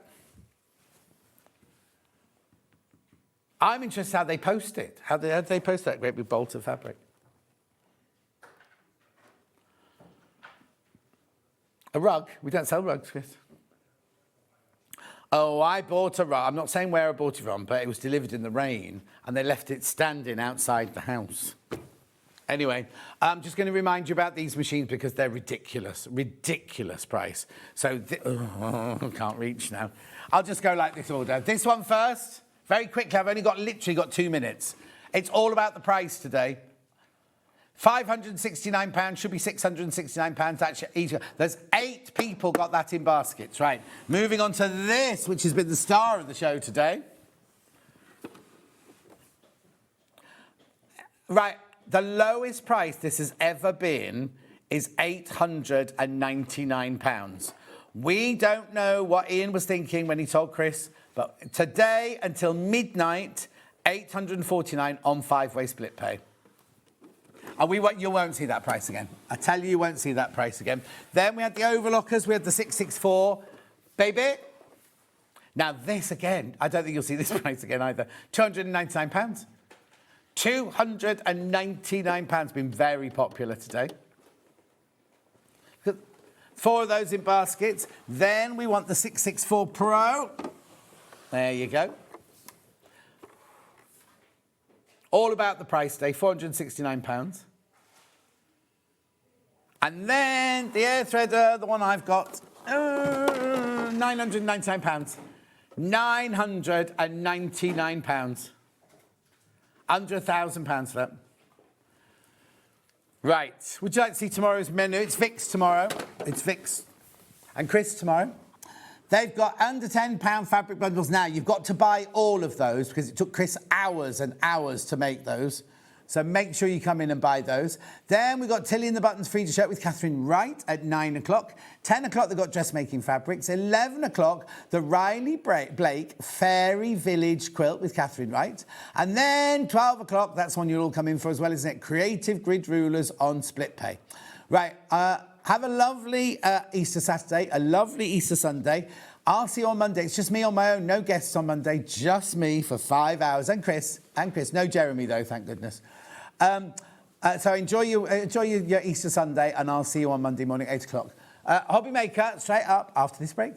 I'm interested how they post it. How do they post that great big bolt of fabric? A rug? We don't sell rugs, Chris. Oh, I bought a rug. I'm not saying where I bought it from, but it was delivered in the rain, and they left it standing outside the house. Anyway, I'm just going to remind you about these machines because they're ridiculous price. So, I can't reach now. I'll just go like this order. This one first. Very quickly, I've only literally got 2 minutes. It's all about the price today. £569 should be £669. That's easier. There's 8 people got that in baskets. Right. Moving on to this, which has been the star of the show today. Right. The lowest price this has ever been is £899. We don't know what Ian was thinking when he told Chris. But today, until midnight, 849 on 5-way split pay. And you won't see that price again. I tell you won't see that price again. Then we had the Overlockers, we had the 664. Baby. Now this again, I don't think you'll see this price again either. £299. £299, been very popular today. 4 of those in baskets. Then we want the 664 Pro. There you go. All about the price today, £469. And then the air threader, the one I've got, £999. £999. Under £1,000 for that. Right. Would you like to see tomorrow's menu? It's Vix tomorrow. It's Vix and Chris tomorrow. They've got under £10 fabric bundles now. You've got to buy all of those because it took Chris hours and hours to make those. So make sure you come in and buy those. Then we've got Tilly and the Buttons free to shirt with Kathryn Wright at 9 o'clock. 10 o'clock, they've got dressmaking fabrics. 11 o'clock, the Riley Blake Fairy Village quilt with Kathryn Wright. And then 12 o'clock, that's one you'll all come in for as well, isn't it? Creative grid rulers on split pay. Right, have a lovely Easter Saturday, a lovely Easter Sunday. I'll see you on Monday. It's just me on my own, no guests on Monday, just me for 5 hours. And Chris, no Jeremy though, thank goodness. So enjoy your Easter Sunday, and I'll see you on Monday morning, 8 o'clock. Hobby Maker, straight up after this break.